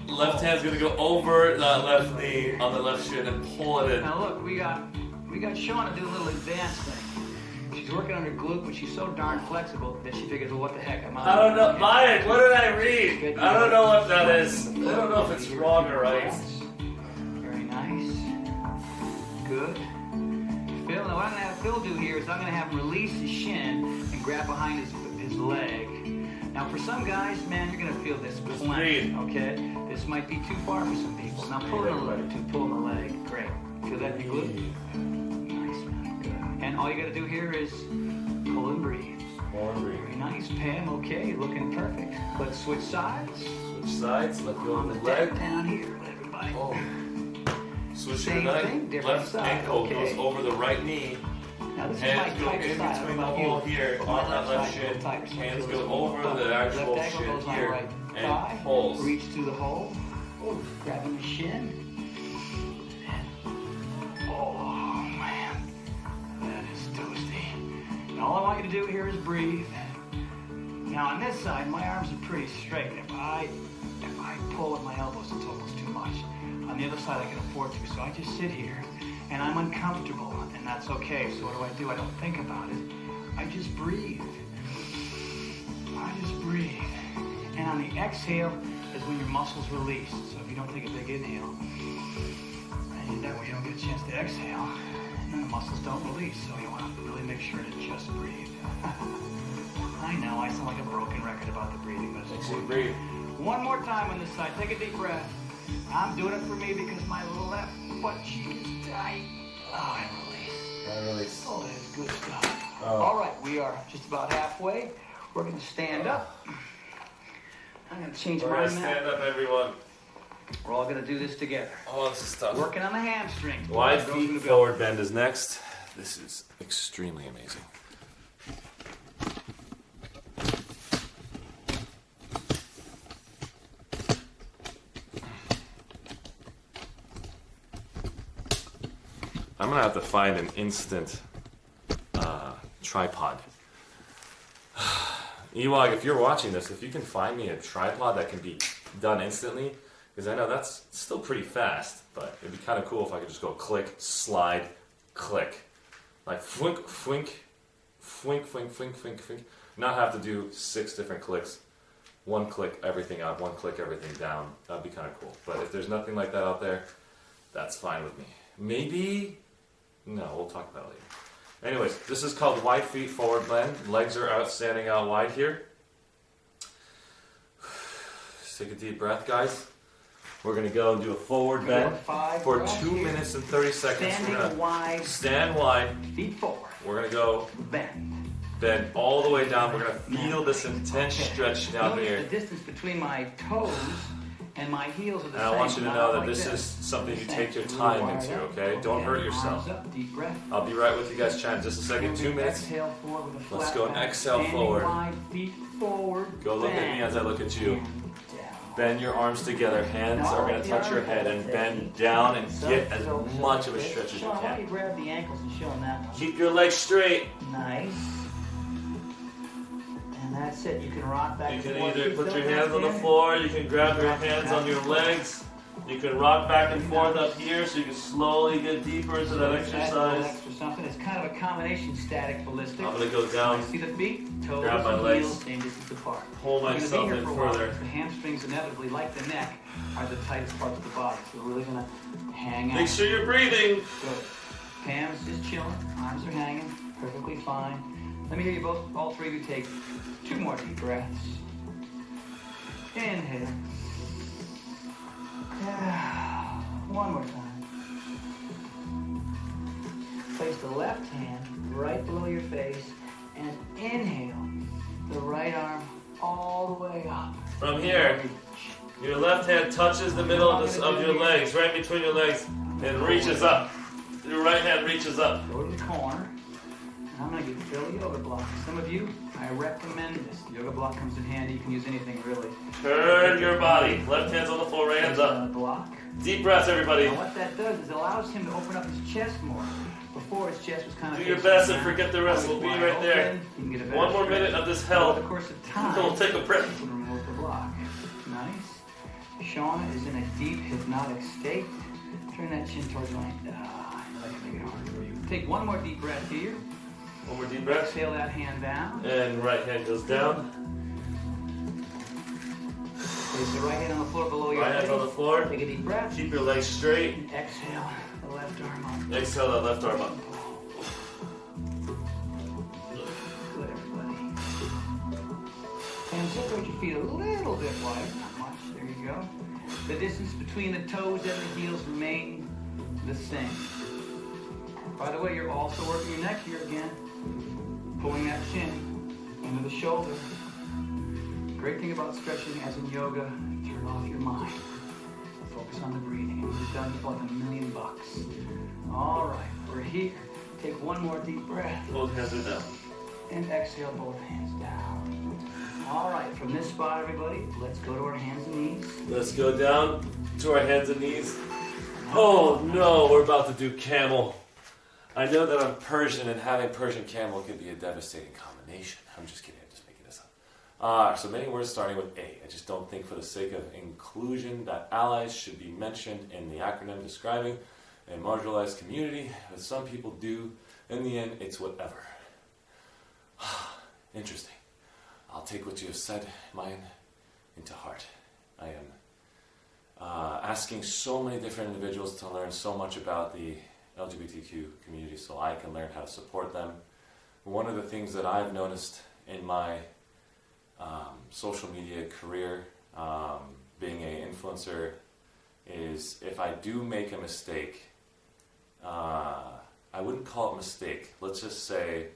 S4: Left hand's going to go over that left knee on the left shin and pull it in.
S6: Now look, we got Shauna do a little advanced thing. She's working on her glute, but she's so darn flexible that she figures, well, what the heck?
S4: I don't know. Mike, what did I read? I don't know what that is. I don't know if it's wrong or right.
S6: Very nice. Good. Phil, now what I'm going to have Phil do here is I'm going to have him release his shin and grab behind his leg. Now for some guys, man, you're going to feel this plenty, okay? This might be too far for some people. Now pull in a little bit, pull in the leg. Great. Feel that in your glute? Nice, man. Good. And all you got to do here is pull and breathe. Very nice, Pam. Okay, looking perfect. Let's switch sides.
S4: Switch sides. Let go of the leg.
S6: Down here, everybody.
S4: Oh. Switch
S6: Same
S4: the leg.
S6: thing, different
S4: Left
S6: side.
S4: ankle
S6: Okay.
S4: goes over the right knee.
S6: Now this
S4: Hands
S6: is
S4: go
S6: my
S4: in
S6: tight side.
S4: between the
S6: What about
S4: hole
S6: you?
S4: here
S6: But
S4: on
S6: my
S4: that left
S6: side's a
S4: shin.
S6: little tighter, so
S4: Hands
S6: it
S4: go
S6: feels
S4: over
S6: a
S4: the
S6: little
S4: actual
S6: left ankle
S4: shin
S6: goes on
S4: here
S6: right
S4: and
S6: thigh.
S4: pulls.
S6: Reach through the hole. Grabbing the shin. Oh man, that is toasty. And all I want you to do here is breathe. Now on this side, my arms are pretty straight. If I pull at my elbows, it's almost too much. On the other side, I can afford to, so I just sit here, and I'm uncomfortable, and that's okay. So what do? I don't think about it. I just breathe. And on the exhale is when your muscles release. So if you don't take a big inhale, and that way you don't get a chance to exhale, then the muscles don't release. So you want to really make sure to just breathe. I know, I sound like a broken record about the breathing, but it's
S4: breathe.
S6: One more time on this side. Take a deep breath. I'm doing it for me because my left butt cheek is tight. Oh, and release. Oh, that is good stuff. All right, we are just about halfway. We're going to stand up. I'm going to change
S4: We're
S6: my
S4: going to stand up, everyone.
S6: We're all going to do this together.
S4: Oh, this is tough.
S6: Working on the hamstrings.
S4: Wide
S6: Those
S4: feet
S6: are the
S4: forward bend is next. This is extremely amazing. I'm gonna have to find an instant tripod. Ewok, if you're watching this, if you can find me a tripod that can be done instantly, because I know that's still pretty fast, but it'd be kind of cool if I could just go click, slide, click. Like fwink, fwink, fwink, fwink, fwink, fwink, fwink. Not have to do 6 different clicks. One click, everything up, one click, everything down. That'd be kind of cool. But if there's nothing like that out there, that's fine with me. Maybe... No, we'll talk about it later. Anyways, this is called wide feet forward bend. Legs are out, standing out wide here.
S1: Take a deep breath, guys. We're going to go and do a forward bend for 2 minutes and 30 seconds.
S6: Standing wide.
S1: Stand wide.
S6: Feet forward.
S1: We're going to go bend all the way down. We're going to feel this intense stretch down
S6: Notice
S1: here.
S6: the distance between my toes and my heels are the
S1: And
S6: same.
S1: I want you to
S6: not
S1: know that
S6: like
S1: this is something you take your time into, okay? Don't hurt yourself.
S6: Arms up, deep breath.
S1: I'll be right with you guys, chat, in just a second. 2 minutes.
S6: Exhale forward with a
S1: Let's
S6: flat
S1: go and
S6: back.
S1: exhale
S6: Standing
S1: forward.
S6: wide, feet forward.
S1: Go look at me
S6: bend.
S1: as I look at you. Bend your arms together. Hands are going to touch your head and bend down and get as much of a stretch as you
S6: Sean, why don't you
S1: can.
S6: grab the ankles and show them that one?
S1: Keep your legs straight.
S6: Nice. And that's it. You can rock back
S1: You
S6: and
S1: can
S6: forth.
S1: either
S6: Keep
S1: put your
S6: building
S1: hands
S6: that
S1: on the
S6: in.
S1: floor, you can grab your hands on your legs, you can rock back and forth up here so you can slowly get deeper into that exercise.
S6: Extra something. It's kind of a combination static ballistic.
S1: I'm going to go down,
S6: See the feet, toes,
S1: grab my
S6: and
S1: legs,
S6: heels, same distance apart.
S1: pull
S6: We're gonna be
S1: myself
S6: here
S1: in
S6: for a while
S1: further.
S6: because The hamstrings inevitably, like the neck, are the tightest parts of the body. So we're really gonna hang out.
S1: Make sure you're breathing.
S6: Good. Pam's just chilling. Arms are hanging. Perfectly fine. Let me hear you both, all three of you, take 2 more deep breaths. Inhale. One more time. Place the left hand right below your face and inhale the right arm all the way up.
S1: From here, your left hand touches the middle of your legs, right between your legs, and reaches up. Your right hand reaches up.
S6: Go to the corner. And I'm going to give Phil a yoga block. Some of you, I recommend this. The yoga block comes in handy. You can use anything, really.
S1: Turn your body. Left hand's on the floor, right hand's up.
S6: Block.
S1: Deep breaths, everybody.
S6: Now what that does is it allows him to open up his chest more. Before his chest was kind of...
S1: Do your best and forget the rest. We'll be right there. 1 more minute of this hell.
S6: Over the course of time,
S1: We'll take a breath.
S6: you can remove the block. Nice. Shauna is in a deep hypnotic state. Turn that chin towards the line. Let it make it hard for you. Take 1 more deep breath here.
S1: 1 more deep breath.
S6: Exhale that hand down.
S1: And right hand goes down.
S6: Place the right hand on the floor below your
S1: Right
S6: face.
S1: hand on the floor.
S6: Take a deep breath.
S1: Keep your legs straight.
S6: And exhale the left arm up.
S1: Exhale that left arm up.
S6: Good, everybody. And separate your feet a little bit wider, not much. There you go. The distance between the toes and the heels remain the same. By the way, you're also working your neck here again. Pulling that chin into the shoulder. Great thing about stretching, as in yoga, turn off your mind. Focus on the breathing, and you've done for like $1,000,000. All right, we're here. Take 1 more deep breath.
S1: Both hands are down.
S6: And exhale both hands down. All right, from this spot, everybody, let's go to our hands and knees.
S1: Let's go down to our hands and knees. Oh no, we're about to do camel. I know that I'm Persian, and having Persian camel could be a devastating combination. I'm just kidding. I'm just making this up. So many words starting with A. I just don't think for the sake of inclusion that allies should be mentioned in the acronym describing a marginalized community, but some people do. In the end, it's whatever. Interesting. I'll take what you have said, mine, into heart. I am asking so many different individuals to learn so much about the LGBTQ community so I can learn how to support them. One of the things that I've noticed in my social media career, being an influencer, is if I do make a mistake, I wouldn't call it a mistake. Let's just say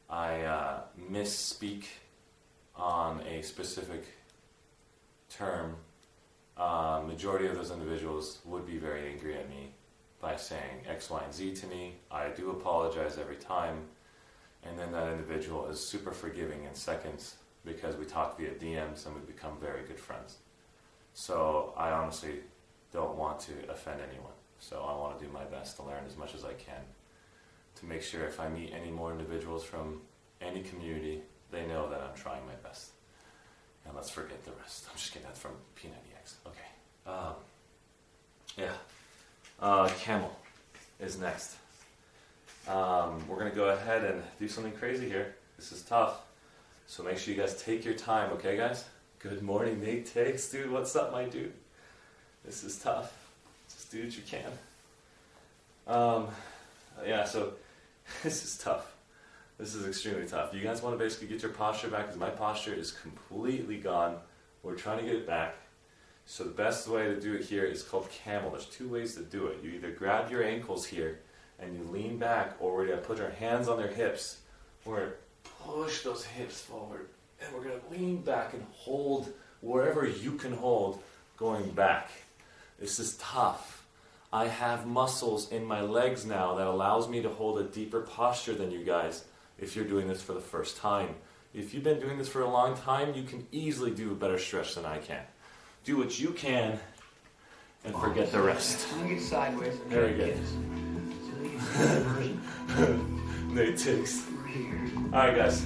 S1: I misspeak on a specific term. Majority of those individuals would be very angry at me by saying X, Y, and Z to me. I do apologize every time, and then that individual is super forgiving in seconds because we talk via DMs and we become very good friends. So I honestly don't want to offend anyone. So I want to do my best to learn as much as I can to make sure if I meet any more individuals from any community, they know that I'm trying my best. And let's forget the rest. I'm just kidding. That's from P90X. Okay. Camel is next. We're going to go ahead and do something crazy here. This is tough. So make sure you guys take your time, okay, guys? Good morning, Nate Takes. Dude, what's up, my dude? This is tough. Just do what you can. So this is tough. This is extremely tough. You guys want to basically get your posture back because my posture is completely gone. We're trying to get it back. So the best way to do it here is called camel. There's two ways to do it. You either grab your ankles here and you lean back, or we're going to put our hands on their hips. We're going to push those hips forward, and we're going to lean back and hold wherever you can hold going back. This is tough. I have muscles in my legs now that allows me to hold a deeper posture than you guys if you're doing this for the first time. If you've been doing this for a long time, you can easily do a better stretch than I can. Do what you can and forget the rest.
S6: I'm going to get sideways.
S1: Very good. Nate takes. Alright guys.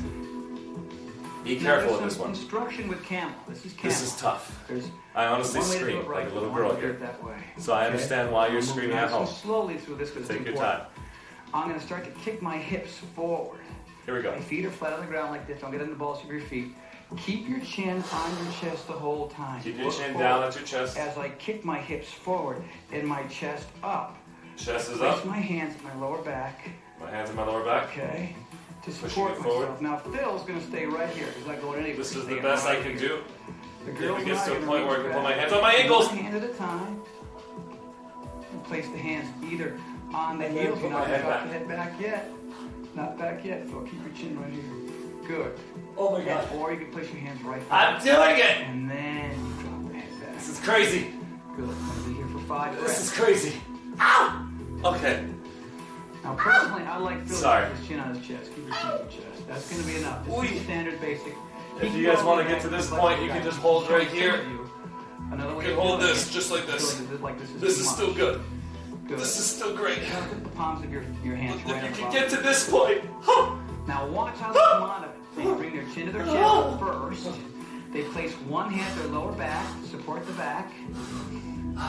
S1: Be careful with this one.
S6: Instruction with camel. This is camel.
S1: This is tough.
S6: There's
S1: I honestly
S6: one way to do
S1: scream
S6: it right,
S1: like a little
S6: one
S1: girl
S6: way to do
S1: here.
S6: it that way.
S1: So I understand why you're
S6: I'm moving
S1: screaming at
S6: nice and
S1: home.
S6: slowly through this because
S1: Take
S6: it's
S1: your
S6: important.
S1: time.
S6: I'm going to start to kick my hips forward.
S1: Here we go.
S6: My feet are flat on the ground like this. Don't get in the balls of your feet. Keep your chin on your chest the whole time.
S1: Keep your
S6: Look
S1: chin
S6: forward
S1: down at your chest.
S6: as I kick my hips forward and my chest up.
S1: Chest is
S6: Place
S1: up.
S6: my hands at my lower back.
S1: My hands on my lower back.
S6: Okay. To
S1: Pushing
S6: support
S1: it forward.
S6: myself. Now Phil's going to stay right here. He's not going anywhere.
S1: This is the
S6: Staying
S1: best I
S6: right
S1: can
S6: here.
S1: do.
S6: The
S1: If
S6: girl's
S1: it gets
S6: not
S1: to a
S6: gonna
S1: point where I
S6: reach
S1: can put my
S6: back.
S1: hands on my ankles.
S6: One hand at a time. And place the hands either on the
S1: And then
S6: heels.
S1: put
S6: You're
S1: my
S6: not
S1: head
S6: drop
S1: back.
S6: the head back yet. Not back yet. So keep your chin right here. Good.
S1: Oh my God.
S6: Or you can place your hands right
S1: I'm
S6: there.
S1: doing it!
S6: And then you drop the head back.
S1: This is crazy.
S6: Good. I'm going to be here for 5
S1: This
S6: breaths.
S1: is crazy. Ow! Okay.
S6: Now, personally, I like Phil
S1: Sorry.
S6: with his chin on his chest. Keep your chin on your chest. That's going to be enough. This is standard basic.
S1: If you guys want to get to this point, you can just hold right here.
S6: Another way
S1: You
S6: to
S1: can hold
S6: do it.
S1: this, just like this.
S6: Like
S1: This is
S6: too
S1: still
S6: much.
S1: good.
S6: Good.
S1: This is still great.
S6: Put the palms of your hands
S1: If
S6: right
S1: you
S6: on
S1: can
S6: top.
S1: get to this point.
S6: Now watch how they come out of it. They bring their chin to their chest first. They place one hand to their lower back, support the back.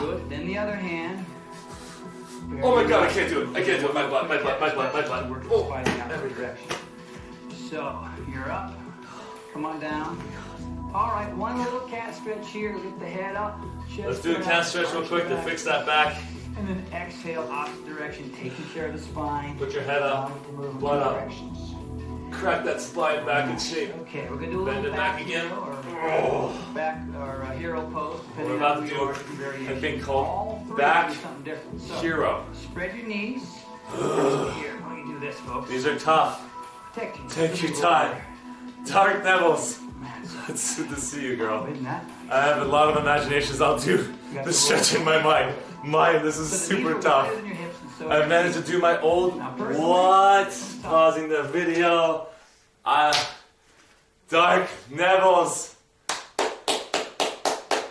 S6: Good. Then the other hand.
S1: Oh my God, I can't do it. I can't do it. My butt, my butt, my butt, my butt.
S6: We're
S1: Oh,
S6: fighting out every direction. So you're up. Come on down. All right, one little cat stretch here. Lift the head up. Chest
S1: let's do a
S6: down,
S1: cat stretch real
S6: arch
S1: quick to
S6: back.
S1: fix that back.
S6: And then exhale, opposite direction, taking care of the spine.
S1: Put your head up. Butt up. Crack that spine back in shape.
S6: Okay, we're gonna do a
S1: Bend
S6: little
S1: it back
S6: back
S1: again.
S6: Or back or hero pose.
S1: We're
S6: depending
S1: about
S6: on
S1: to
S6: who you
S1: do
S6: are, different
S1: a
S6: variations.
S1: thing
S6: All
S1: called
S6: three
S1: back
S6: do something different. So,
S1: hero.
S6: Spread your knees. Here, why don't you do this, folks?
S1: These are tough. Take your time. Dark Devils. It's good to see you, girl. I have a lot of imaginations. I'll do the stretch in my mind. This is super tough. I managed to do my old what? Pausing the video. Dark Neville's.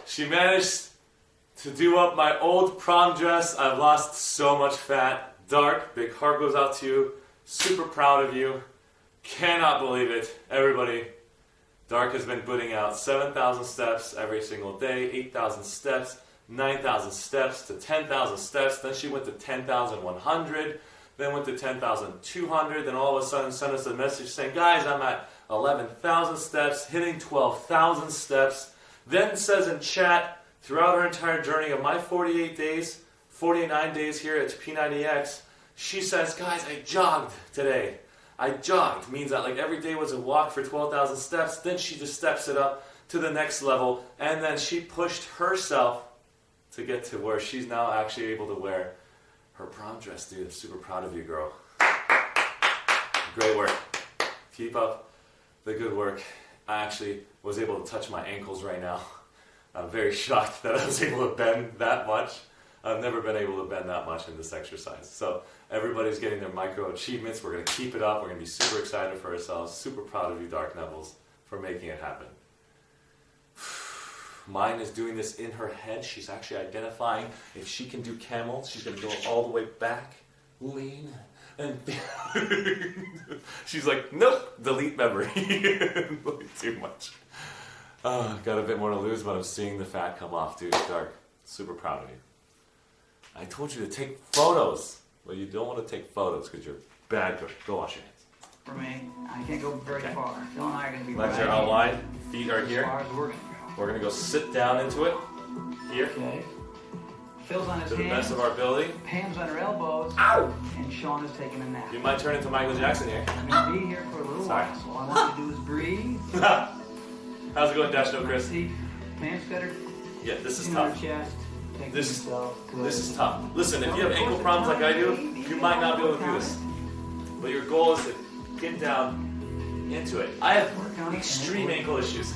S1: She managed to do up my old prom dress. I've lost so much fat. Dark, big heart goes out to you. Super proud of you. Cannot believe it. Everybody, Dark has been putting out 7,000 steps every single day, 8,000 steps, 9,000 steps to 10,000 steps. Then she went to 10,100, then went to 10,200. Then all of a sudden sent us a message saying, guys, I'm at 11,000 steps, hitting 12,000 steps. Then says in chat, throughout her entire journey of my 48 days, 49 days here at P90X, she says, guys, I jogged today. I jogged, means that like every day was a walk for 12,000 steps. Then she just steps it up to the next level, and then she pushed herself to get to where she's now actually able to wear her prom dress, dude. I'm super proud of you, girl. Great work. Keep up the good work. I actually was able to touch my ankles right now. I'm very shocked that I was able to bend that much. I've never been able to bend that much in this exercise. So everybody's getting their micro achievements. We're going to keep it up. We're going to be super excited for ourselves. Super proud of you, Dark Nevils, for making it happen. Mine is doing this in her head. She's actually identifying if she can do camel. She's going to go all the way back, lean, and she's like, nope, delete memory. Too much. Got a bit more to lose, but I'm seeing the fat come off, dude. Dark. Super proud of you. I told you to take photos. Well, you don't want to take photos because you're bad. Go wash your hands.
S6: For me, I can't go very far. Phil and I are going to be
S1: Legs
S6: right
S1: are out wide. Feet are here.
S6: As far as we're going to go.
S1: We're going to go sit down into it. Here.
S6: Okay. Phil's on his
S1: To the
S6: hands.
S1: best of our ability.
S6: Pam's on her elbows.
S1: Ow!
S6: And Sean is taking a nap.
S1: You might turn into Michael Jackson here.
S6: I'm going to be here for a little
S1: Sorry.
S6: while. So all I want you to do is breathe.
S1: How's it going, Dash No Chris?
S6: See, Pam's got her
S1: Yeah, this is
S6: Chin on
S1: tough.
S6: your chest. Take
S1: This
S6: yourself. Good.
S1: this is tough. Listen, if you have ankle problems like I do, you might not be able to do this. But your goal is to get down into it. I have extreme ankle issues.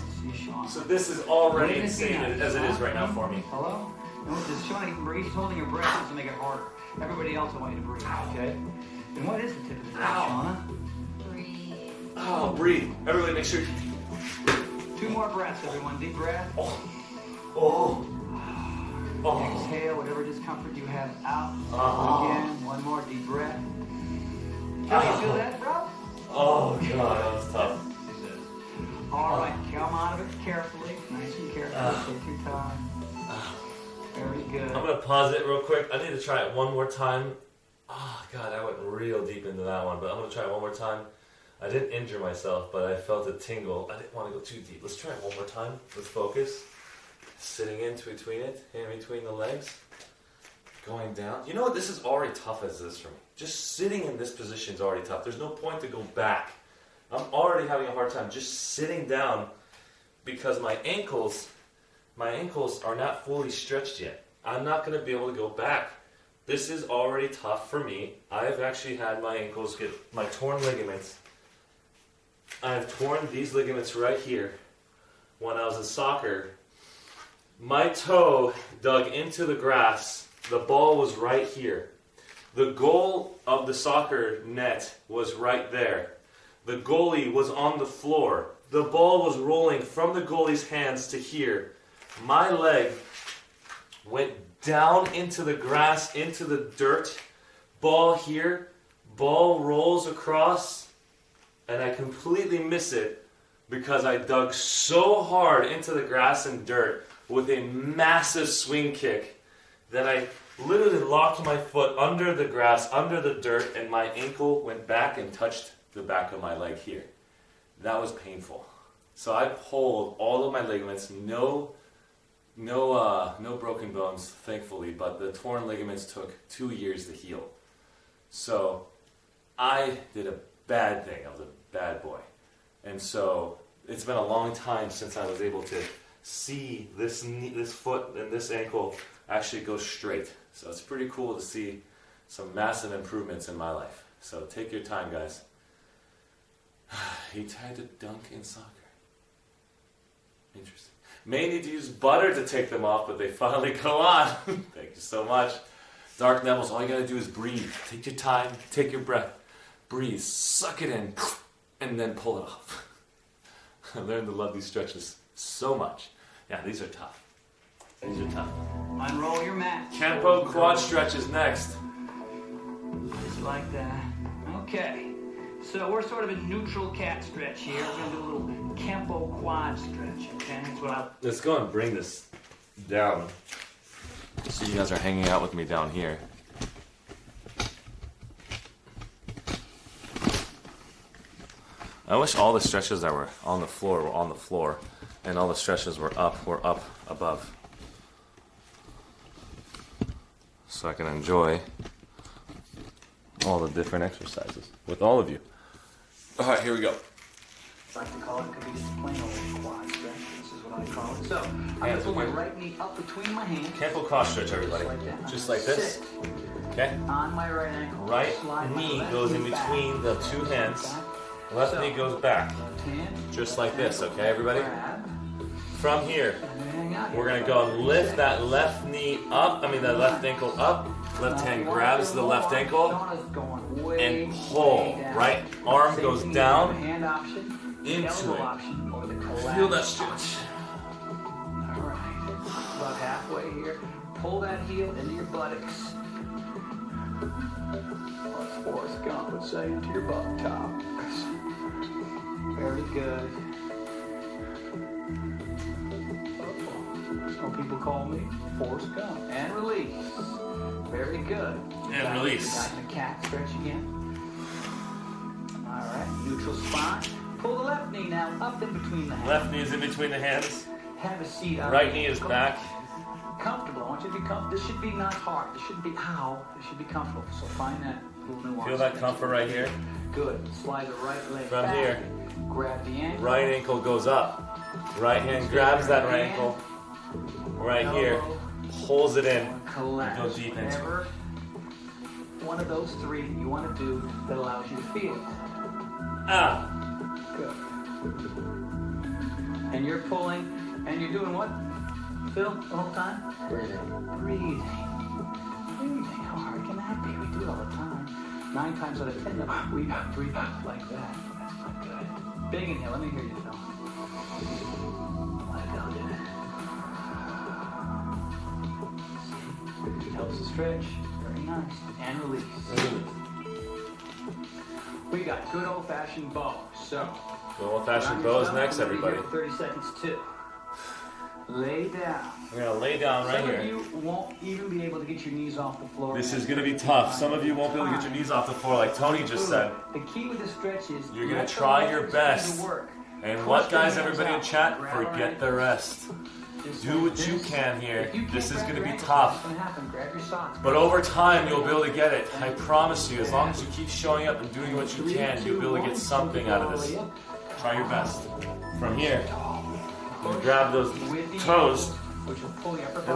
S1: So this is already insane as it is right now for me.
S6: Hello? Does Shauna even breathe? She's holding her breath to make it harder. Everybody else, I want you to breathe, okay? And what is the tip of the Shauna?
S1: Oh, breathe. Everybody make sure.
S6: 2 more breaths, everyone. Deep breath.
S1: Oh.
S6: Exhale whatever discomfort you have out. Again, 1 more deep breath. Can you feel that, bro?
S1: Oh, God, that was tough.
S6: All right, come out of it carefully. Nice and carefully. Take your time. Very good.
S1: I'm going to pause it real quick. I need to try it one more time. Oh, God, I went real deep into that one, but I'm going to try it one more time. I didn't injure myself, but I felt a tingle. I didn't want to go too deep. Let's try it one more time. Let's focus. Sitting in between it, in between the legs. Going down. You know what? This is already tough as this for me. Just sitting in this position is already tough. There's no point to go back. I'm already having a hard time just sitting down because my ankles are not fully stretched yet. I'm not going to be able to go back. This is already tough for me. I've actually had my ankles get my torn ligaments. I've torn these ligaments right here when I was in soccer. My toe dug into the grass. The ball was right here. The goal of the soccer net was right there. The goalie was on the floor. The ball was rolling from the goalie's hands to here. My leg went down into the grass, into the dirt. Ball here. Ball rolls across. And I completely miss it because I dug so hard into the grass and dirt with a massive swing kick that I literally locked my foot under the grass, under the dirt, and my ankle went back and touched the back of my leg here. That was painful. So I pulled all of my ligaments, no broken bones, thankfully, but the torn ligaments took 2 years to heal. So I did a bad thing. I was a bad boy. And so it's been a long time since I was able to see this foot and this ankle actually go straight. So it's pretty cool to see some massive improvements in my life. So take your time, guys. He tried to dunk in soccer. Interesting. May need to use butter to take them off, but they finally go on. Thank you so much. Dark Nevils, all you gotta do is breathe. Take your time, take your breath. Breathe, suck it in, and then pull it off. I learned to love these stretches so much. Yeah, these are tough. These are tough.
S6: Unroll your mat.
S1: Kempo quad stretch is next.
S6: Just like that. Okay. So we're sort of a neutral cat stretch here. We're going to do a little Kempo quad stretch. Okay, that's what I'll...
S1: Let's go and bring this down. So you guys are hanging out with me down here. I wish all the stretches that were on the floor, and all the stretches were up above. So I can enjoy all the different exercises with all of you. All right, here we go.
S6: I like to call it, could be just a plain old quad stretch. This is what I call it. So I'm going to put my right knee up between my hands.
S1: Kempo quad stretch, everybody. Just like this. Okay.
S6: On my right ankle.
S1: Right knee goes in between the two hands. Left knee goes back. Just like this, okay, everybody? From here, we're going to go and lift that left knee up, that left ankle up. Left hand grabs the left ankle and pull. Right arm goes down into it. Feel that stretch.
S6: Alright, about halfway here. Pull that heel into your buttocks. Let's Forrest Gump would say, into your buttocks. Very good. Some people call me Forrest Gump. And release. Very good.
S1: And release.
S6: Got the cat stretch again. Alright, neutral spine. Pull the left knee now up in between the hands.
S1: Left knee is in between the hands.
S6: Have a seat up.
S1: Right knee is back.
S6: Comfortable. I want you to be comfortable. This should be not hard. This shouldn't be ow. This should be comfortable. So find that little nuance.
S1: Feel that comfort right here.
S6: Good. Slide the right leg
S1: From
S6: back.
S1: here.
S6: Grab the ankle.
S1: Right ankle goes up. Right hand grabs that right ankle. right here pulls it in.
S6: Collapse.
S1: Go deep into it.
S6: Whatever one of those three you want to do that allows you to feel it.
S1: Ah.
S6: Good. And you're pulling, and you're doing what, Phil, the whole time? Breathing. Breathing. Breathing. How hard can that be? We do it all the time. 9 times out of 10, we breathe like that. That's not good. Big inhale. Let me hear you, Phil. Let it go, dude. See? Helps to stretch. Very nice. And release. We got good old-fashioned bow. So.
S1: Good old-fashioned bow is next, everybody.
S6: 30 seconds too. Lay down.
S1: We're gonna lay down right
S6: Some
S1: here.
S6: of you won't even be able to get your knees off the floor.
S1: This is gonna be tough. Some of you won't be able to get your knees off the floor, like Tony just said.
S6: The key with the stretch is
S1: You're gonna try your best. And what, guys, everybody in chat, forget the rest. Do what you can here. This is gonna be tough. But over time, you'll be able to get it. I promise you, as long as you keep showing up and doing what you can, you'll be able to get something out of this. Try your best. From here, we're gonna grab those toes, and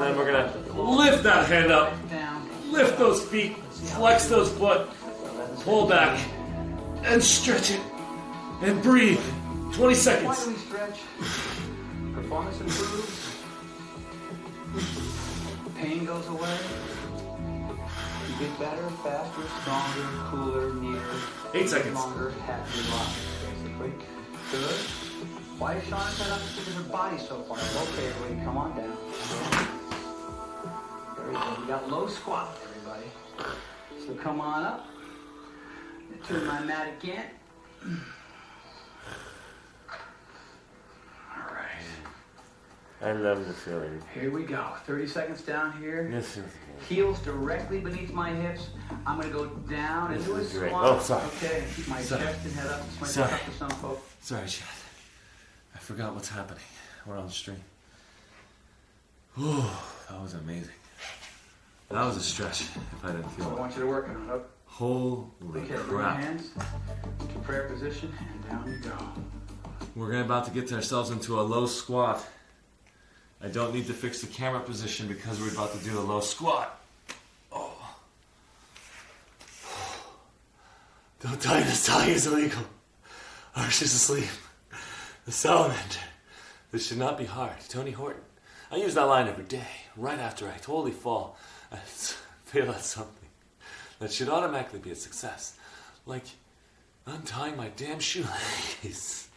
S1: then we're gonna lift that hand up, lift those feet, flex those foot, pull back, and stretch it, and breathe. 20 seconds.
S6: Why do we stretch? Performance improves. Pain goes away. You get better, faster, stronger, cooler, neater.
S1: 8 seconds.
S6: Longer, happier life, basically. Good. Why is Sean set up because her body so far? Okay, everybody, come on down. Very good. We got low squat, everybody. So come on up. Turn my mat again.
S1: I love the feeling.
S6: Here we go. 30 seconds down here.
S1: This is
S6: Heels directly beneath my hips. I'm going to go down and do a
S1: This is great.
S6: squat.
S1: Oh, sorry.
S6: Okay, keep my
S1: Sorry.
S6: chest and head up. This might
S1: Sorry.
S6: be tough for some folks.
S1: Sorry, Chad. I forgot what's happening. We're on stream. Whew, that was amazing. That was a stretch, if I didn't feel
S6: I
S1: it.
S6: want you to work on it. Up.
S1: Holy
S6: Okay, bring your
S1: crap.
S6: hands to prayer position and down you go.
S1: We're about to get ourselves into a low squat. I don't need to fix the camera position because we're about to do a low squat. Oh. Don't die, this tie is illegal. Arsh is asleep. The salamander. This should not be hard. Tony Horton. I use that line every day, right after I totally fall. I fail at something. That should automatically be a success. Like untying my damn shoelace.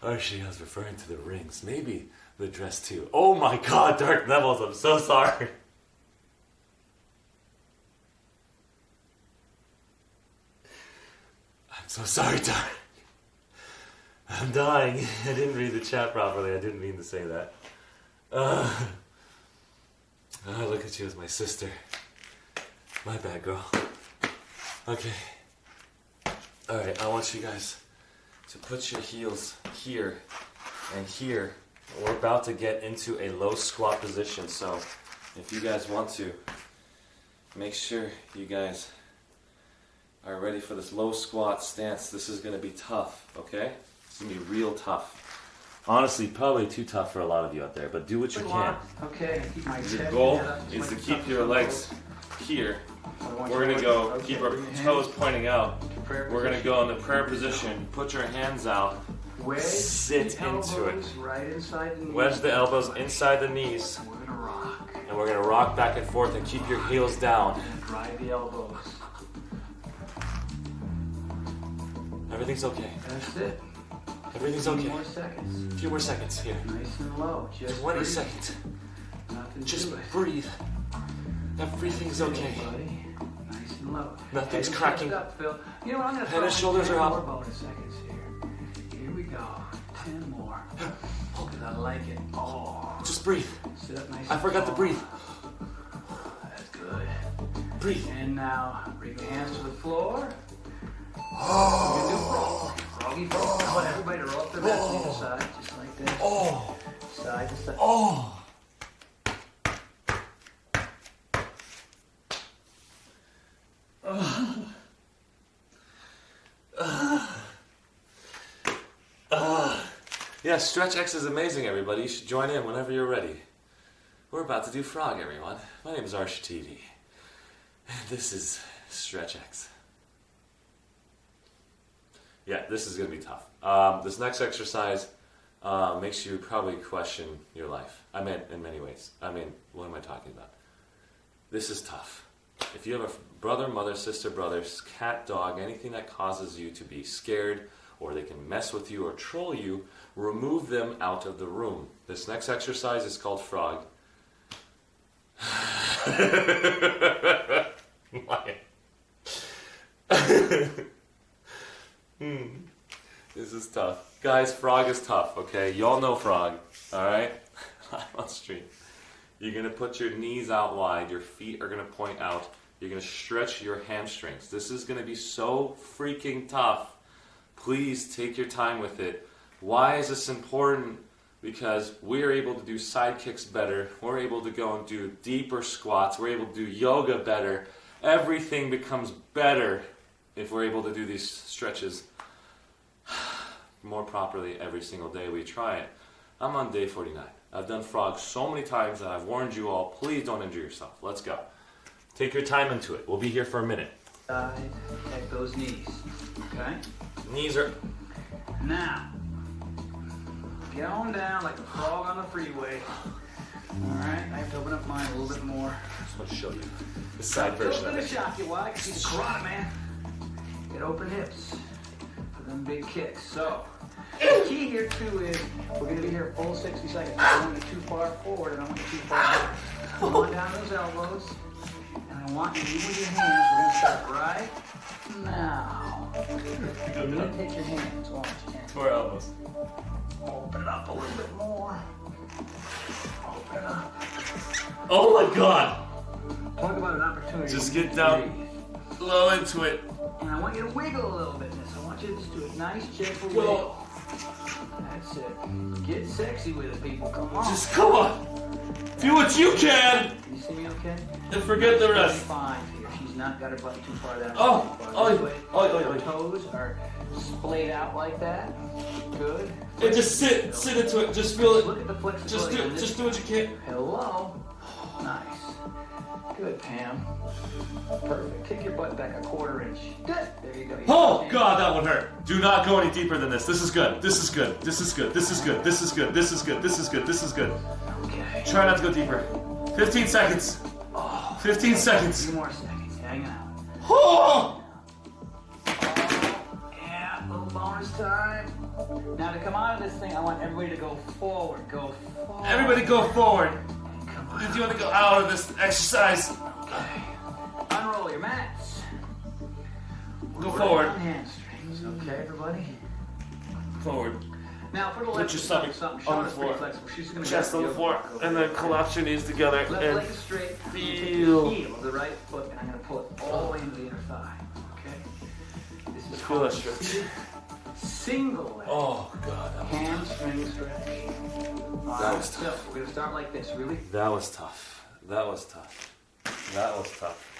S1: Arshee, I was referring to the rings. Maybe the dress too. Oh my god, Dark Levels, I'm so sorry. I'm so sorry, Dark. I'm dying. I didn't read the chat properly. I didn't mean to say that. Look at you as my sister. My bad, girl. Okay. Alright, I want you guys to put your heels here and here. We're about to get into a low squat position, so if you guys want to, make sure you guys are ready for this low squat stance. This is going to be tough, okay? It's going to be real tough. Honestly, probably too tough for a lot of you out there, but do what you can.
S6: Okay, keep my
S1: Your
S6: chest
S1: goal
S6: and head up. This
S1: is
S6: might
S1: to
S6: be
S1: keep
S6: tough
S1: your
S6: for some
S1: legs
S6: folks.
S1: here.
S6: I want
S1: We're
S6: you
S1: going to
S6: to
S1: go,
S6: work. Okay,
S1: keep our
S6: bring your
S1: toes
S6: hands
S1: pointing out.
S6: to prayer
S1: We're going to
S6: position.
S1: go in the prayer position. Put your hands out.
S6: Wedge
S1: Sit
S6: the
S1: into it.
S6: elbows right inside the knees.
S1: Wedge the elbows inside the knees.
S6: And we're going to rock.
S1: And we're going to rock back and forth and keep your heels down.
S6: And drive the elbows.
S1: Everything's okay.
S6: That's it.
S1: Everything's
S6: A
S1: okay.
S6: few more seconds.
S1: A few more seconds here.
S6: Nice and low. Just
S1: 20
S6: breathe.
S1: seconds.
S6: Nothing
S1: Just
S6: to it.
S1: breathe. Everything's
S6: That's it,
S1: okay.
S6: buddy. Nice and low.
S1: Nothing's
S6: Head and
S1: cracking.
S6: chest up, Phil. You know what? I'm going to
S1: Head and shoulders are up.
S6: More bonus seconds here. Here we go. 10 more. Because I like it. Oh.
S1: Just breathe.
S6: Sit up nice
S1: I
S6: and
S1: forgot to
S6: tall.
S1: breathe.
S6: That's good.
S1: Breathe.
S6: And now bring your hands to the floor. You can do frog. Froggy frog. I want everybody to roll up their mat to the side, just like this. Side to side. Yeah, Stretch X is amazing, everybody. You should join in whenever you're ready.
S1: We're about to do frog, everyone. My name is ArsheeTV. And this is StretchX. Yeah, this is going to be tough. This next exercise makes you probably question your life. I mean, in many ways. I mean, what am I talking about? This is tough. If you have a brother, mother, sister, brother, cat, dog, anything that causes you to be scared, or they can mess with you or troll you, remove them out of the room. This next exercise is called frog. This is tough. Guys, frog is tough, okay? Y'all know frog, alright? I'm on stream. You're going to put your knees out wide. Your feet are going to point out. You're going to stretch your hamstrings. This is going to be so freaking tough. Please take your time with it. Why is this important? Because we're able to do side kicks better. We're able to go and do deeper squats. We're able to do yoga better. Everything becomes better if we're able to do these stretches more properly every single day we try it. I'm on day 49. I've done frog so many times that I've warned you all, please don't injure yourself. Let's go. Take your time into it. We'll be here for a minute.
S6: Side at those knees. Okay?
S1: Knees are...
S6: Now, get on down like a frog on the freeway. Alright, I have to open up mine a little bit more.
S1: I just want to show you the side version of
S6: I'm
S1: it.
S6: gonna shock you. Why? Because he's a karate man. Get open hips for them big kicks. So, the key here too is we're going to be here full 60 seconds. I don't want you too far forward and I don't want you too far back. Come on down those elbows. And I want you to use your hands. We're going to start right now. You're going to take your hands. Watch your hands.
S1: To our elbows.
S6: Open it up a little bit more. Open it up.
S1: Oh my God!
S6: Talk about an opportunity.
S1: Just get down low into it.
S6: And I want you to wiggle a little bit in this. I want you to just do a nice gentle wiggle. That's it. Get sexy with it, people. Come on.
S1: Just come on. Do what you can.
S6: Can you see me okay?
S1: And forget the rest.
S6: Fine here. She's not got her butt too far down.
S1: Oh.
S6: Her toes are splayed out like that. Good.
S1: And just sit into it. Just feel it.
S6: Look at the flexibility.
S1: Just do what you can.
S6: Hello. Nice. Good, Pam. Perfect. Kick your butt back a quarter inch. Good. There you go.
S1: Oh God, that would hurt. Do not go any deeper than this. This is good. This is good. This is good. This is good. This is good. This is good. This is good. This is good.
S6: Okay.
S1: Try not to go deeper. 15 seconds. 15 seconds.
S6: 2 more seconds. Hang out.
S1: Oh!
S6: Yeah, a little bonus time. Now to come out of this thing, I want everybody to go forward. Go forward.
S1: Everybody go forward. If you want to go out of this exercise.
S6: Okay. Unroll your mats.
S1: Go forward.
S6: Hamstrings. Okay, everybody.
S1: Forward.
S6: Now put a
S1: Put
S6: leg
S1: your stomach
S6: on
S1: the floor.
S6: She's gonna
S1: Chest on the floor. And then collapse your knees together.
S6: Left
S1: And
S6: leg is straight.
S1: feel.
S6: Heel of the right foot, and I'm gonna pull it all the way into the inner thigh. Okay. This is
S1: Feel that
S6: called
S1: stretch.
S6: single leg.
S1: Oh God.
S6: Hamstring stretch.
S1: That was
S6: So
S1: tough.
S6: we're gonna start like this. Really.
S1: That was tough. That was tough. That was tough.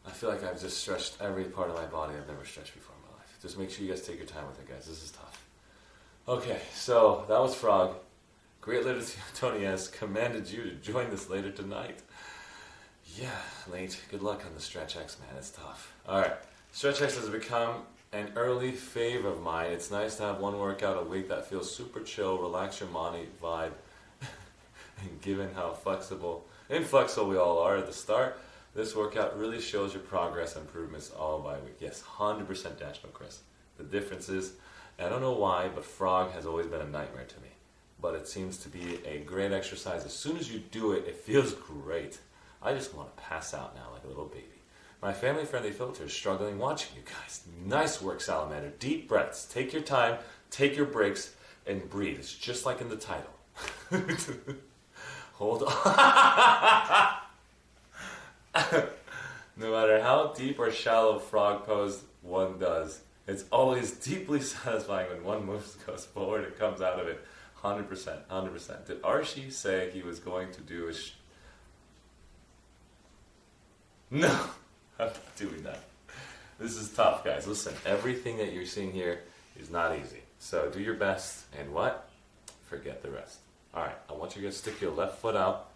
S1: I feel like I've just stretched every part of my body I've never stretched before in my life. Just make sure you guys take your time with it, guys. This is tough. Okay, so that was frog. Great leader Tony has commanded you to join this later tonight. Yeah, late. Good luck on the StretchX, man. It's tough. Alright, StretchX has become an early fave of mine. It's nice to have one workout a week that feels super chill, relax your body vibe, and given how inflexible we all are at the start, this workout really shows your progress and improvements all by week. Yes, 100% Dashmo Chris. The difference is, I don't know why, but frog has always been a nightmare to me. But it seems to be a great exercise. As soon as you do it, it feels great. I just want to pass out now like a little baby. My family-friendly filter is struggling watching you guys. Nice work, Salamander. Deep breaths. Take your time, take your breaks, and breathe. It's just like in the title. Hold on. No matter how deep or shallow frog pose one does, it's always deeply satisfying when one moves, goes forward, and comes out of it. 100%, 100%. Did Arshee say he was going to do a No, I'm not doing that. This is tough, guys. Listen, everything that you're seeing here is not easy. So do your best, and what? Forget the rest. All right, I want you guys to stick your left foot out.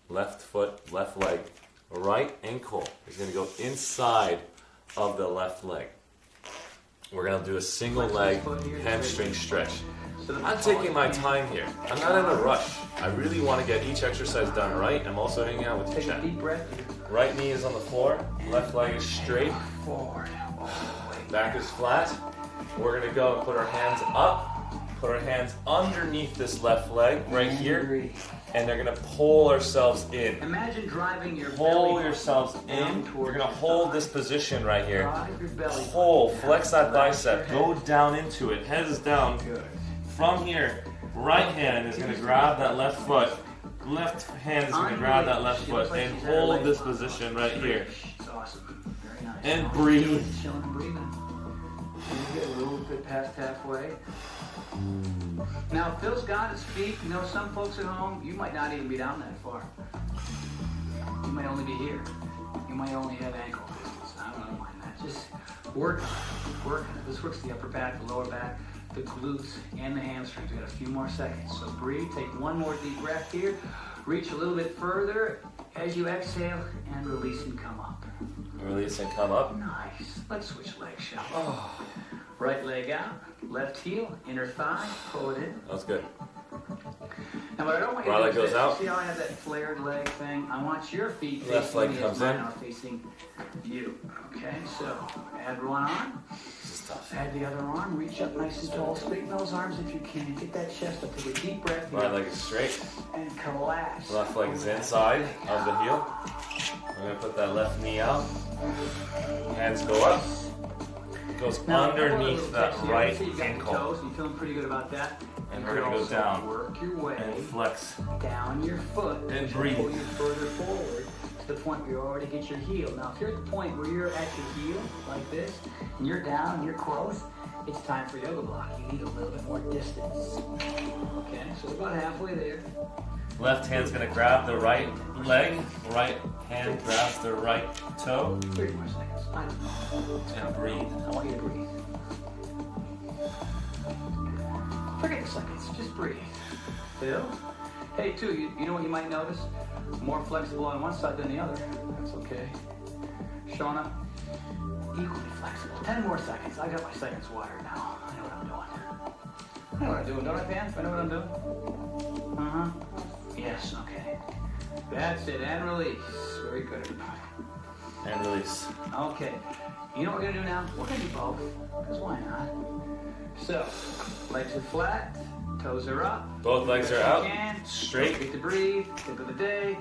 S1: left foot, left leg, right ankle is going to go inside of the left leg. We're going to do a single leg hamstring stretch. I'm taking my time here. I'm not in a rush. I really want to get each exercise done right. I'm also hanging out with the chat. Right knee is on the floor. Left leg is straight. Back is flat. We're going to go and put our hands up. Put our hands underneath this left leg right here. And they're going to pull ourselves in.
S6: Imagine driving your
S1: Pull yourselves in. We're going to hold this position right here. Pull. Flex that bicep. Go down into it. Head is down. From here, right hand is going to grab that left foot. Left hand is going to grab that left foot and hold this position right here. And breathe.
S6: Get a little bit past halfway. Now, Phil's got his feet. You know, some folks at home, you might not even be down that far. You might only be here. You might only have ankle distance. I don't mind that. Just work on it. Work on it. This works the upper back, the lower back, the glutes, and the hamstrings. We got a few more seconds. So breathe. Take one more deep breath here. Reach a little bit further as you exhale and release and come up.
S1: Release and come up.
S6: Nice. Let's switch legs, shall we? Right leg out, left heel, inner thigh, pull it in.
S1: That's good.
S6: Now what I don't want you
S1: Right
S6: to
S1: leg
S6: do is
S1: goes
S6: this.
S1: out.
S6: See how I have that flared leg thing? I want your feet
S1: Left
S6: facing
S1: leg
S6: me as
S1: comes
S6: mine
S1: in.
S6: are facing you. Okay, so add one arm.
S1: This is tough.
S6: Add the other arm. Reach up nice and tall. Straighten those arms if you can. Get that chest up. Take a deep breath.
S1: Right leg is straight.
S6: And collapse.
S1: Left leg is inside of the heel. I'm going to put that left knee out. Hands go up. Goes
S6: Now,
S1: underneath that right
S6: so you got
S1: ankle.
S6: Your toes. You feeling pretty good about that?
S1: And
S6: You
S1: we're going to go
S6: also
S1: down
S6: Work your way
S1: and flex.
S6: down your foot
S1: And
S6: which
S1: breathe.
S6: will pull you further forward to the point where you already get your heel. Now, if you're at the point where you're at your heel like this, and you're down and you're close, it's time for yoga block. You need a little bit more distance. Okay, so we're about halfway there.
S1: Left hand's going to grab the right leg. Right hand grabs the right toe.
S6: 30 more seconds.
S1: And breathe.
S6: I want you to breathe. Forget the seconds. Just breathe. Phil? Hey, too, you know what you might notice? More flexible on one side than the other. That's okay. Shauna? Equally flexible. 10 more seconds. I got my seconds wired now. I know what I'm doing. I know what I'm doing, don't I, Pam? I know what I'm doing? Uh-huh. Yes, okay. That's it. And release. Very good, everybody.
S1: And release.
S6: Okay. You know what we're going to do now? We're going to do both. Because why not? So, legs are flat. Toes are up.
S1: Both legs are out. Straight.
S6: Get to breathe. Tip of the day.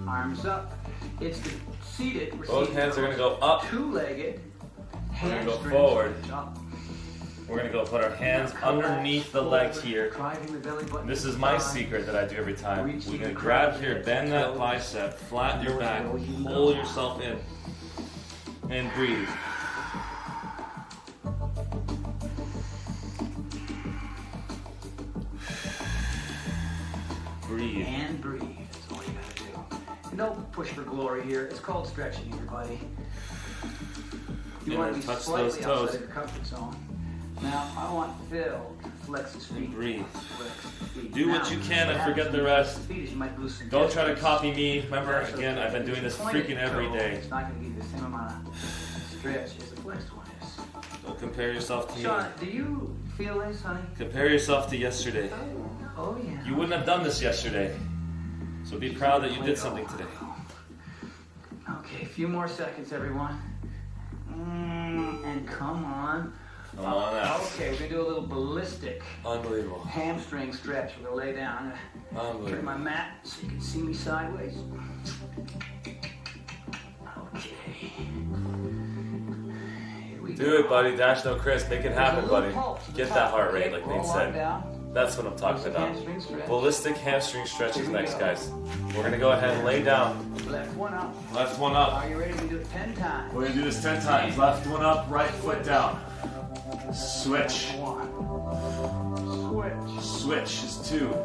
S6: Arms up. It's the seated.
S1: Both hands are going to go up.
S6: Two-legged.
S1: We're going to go forward. We're going to go put our hands underneath the legs here. This is my secret that I do every time. We're going to grab here, bend that bicep, flatten your back, pull yourself in, and breathe. Breathe.
S6: And breathe. That's all you got to do. And don't push for glory here. It's called stretching, everybody. You
S1: And
S6: want
S1: then
S6: to be
S1: touch
S6: slightly
S1: those toes.
S6: outside of your comfort zone. Now, I want Phil to flex his feet.
S1: Breathe.
S6: Flex his feet.
S1: Do what
S6: Now,
S1: you can and
S6: what
S1: forget
S6: happens
S1: the
S6: when you
S1: rest.
S6: flex his feet is you might lose some
S1: Don't try to
S6: distance.
S1: copy me. Remember,
S6: That's
S1: again,
S6: okay.
S1: I've been doing this
S6: Pointed
S1: freaking every
S6: toe
S1: day.
S6: It's not going to give you the same amount of stretch as the flexed one is.
S1: Don't compare yourself to me.
S6: Sean, do you feel this, honey?
S1: Compare yourself to yesterday.
S6: Oh, yeah.
S1: You wouldn't have done this yesterday. So be proud that you did something today.
S6: Okay, a few more seconds, everyone. And come on.
S1: Come on out.
S6: Okay, we're going to do a little ballistic
S1: Unbelievable.
S6: hamstring stretch. We're going to lay down. I'm going to turn my mat so you can see me sideways. Okay. Here we
S1: Do
S6: go.
S1: it, buddy. Dash no Chris. Make it happen,
S6: There's a little
S1: buddy.
S6: pulse at the
S1: Get
S6: top,
S1: that heart
S6: okay?
S1: rate, like Nate
S6: Roll on
S1: said.
S6: down.
S1: That's what I'm talking
S6: Ballistic
S1: about.
S6: hamstring stretch.
S1: Ballistic hamstring stretch
S6: Here
S1: is
S6: we
S1: next,
S6: go.
S1: guys. We're going to go ahead and lay down.
S6: Left one up.
S1: Left one up.
S6: Are you ready to do it 10 times?
S1: We're going to do this 10 times. Left one up, right foot down. Switch.
S6: One. Switch.
S1: Switch is 2.
S6: Two.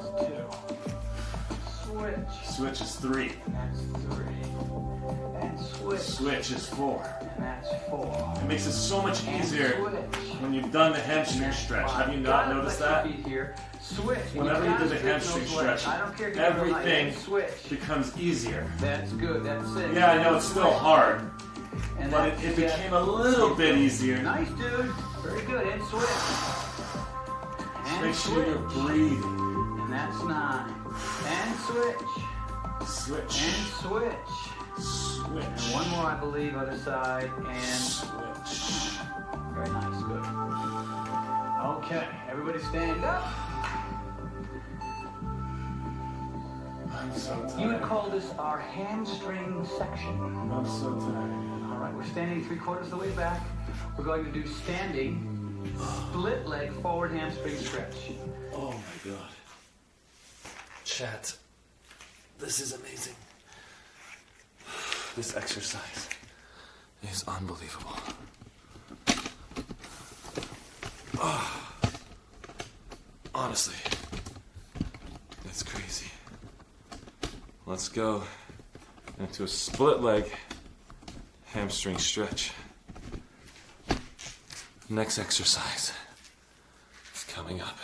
S6: Switch.
S1: Switch is 3.
S6: That's 3. And switch.
S1: Switch is 4.
S6: And that's 4.
S1: It makes it so much
S6: And
S1: easier
S6: switch.
S1: when you've done the hamstring stretch. Have you not noticed that?
S6: Here. Switch.
S1: Whenever you do the hamstring stretch, everything
S6: switch.
S1: becomes easier.
S6: That's good. That's it.
S1: Yeah, I know it's still hard,
S6: And
S1: but it became a little bit easier.
S6: Nice, dude. Very good. And switch. And
S1: Make sure you're breathing.
S6: And that's 9. And switch.
S1: Switch.
S6: And switch.
S1: Switch.
S6: And one more, I believe, other side. And
S1: switch.
S6: Very nice. Good. Okay. Everybody stand up.
S1: I'm so tired.
S6: You would call this our hamstring section.
S1: I'm so tired.
S6: All right, we're standing 3/4 of the way back. We're going to do standing split leg forward hamstring stretch.
S1: Oh my god. Chat. This is amazing. This exercise is unbelievable. Oh, honestly, it's crazy. Let's go into a split leg hamstring stretch. Next exercise is coming up.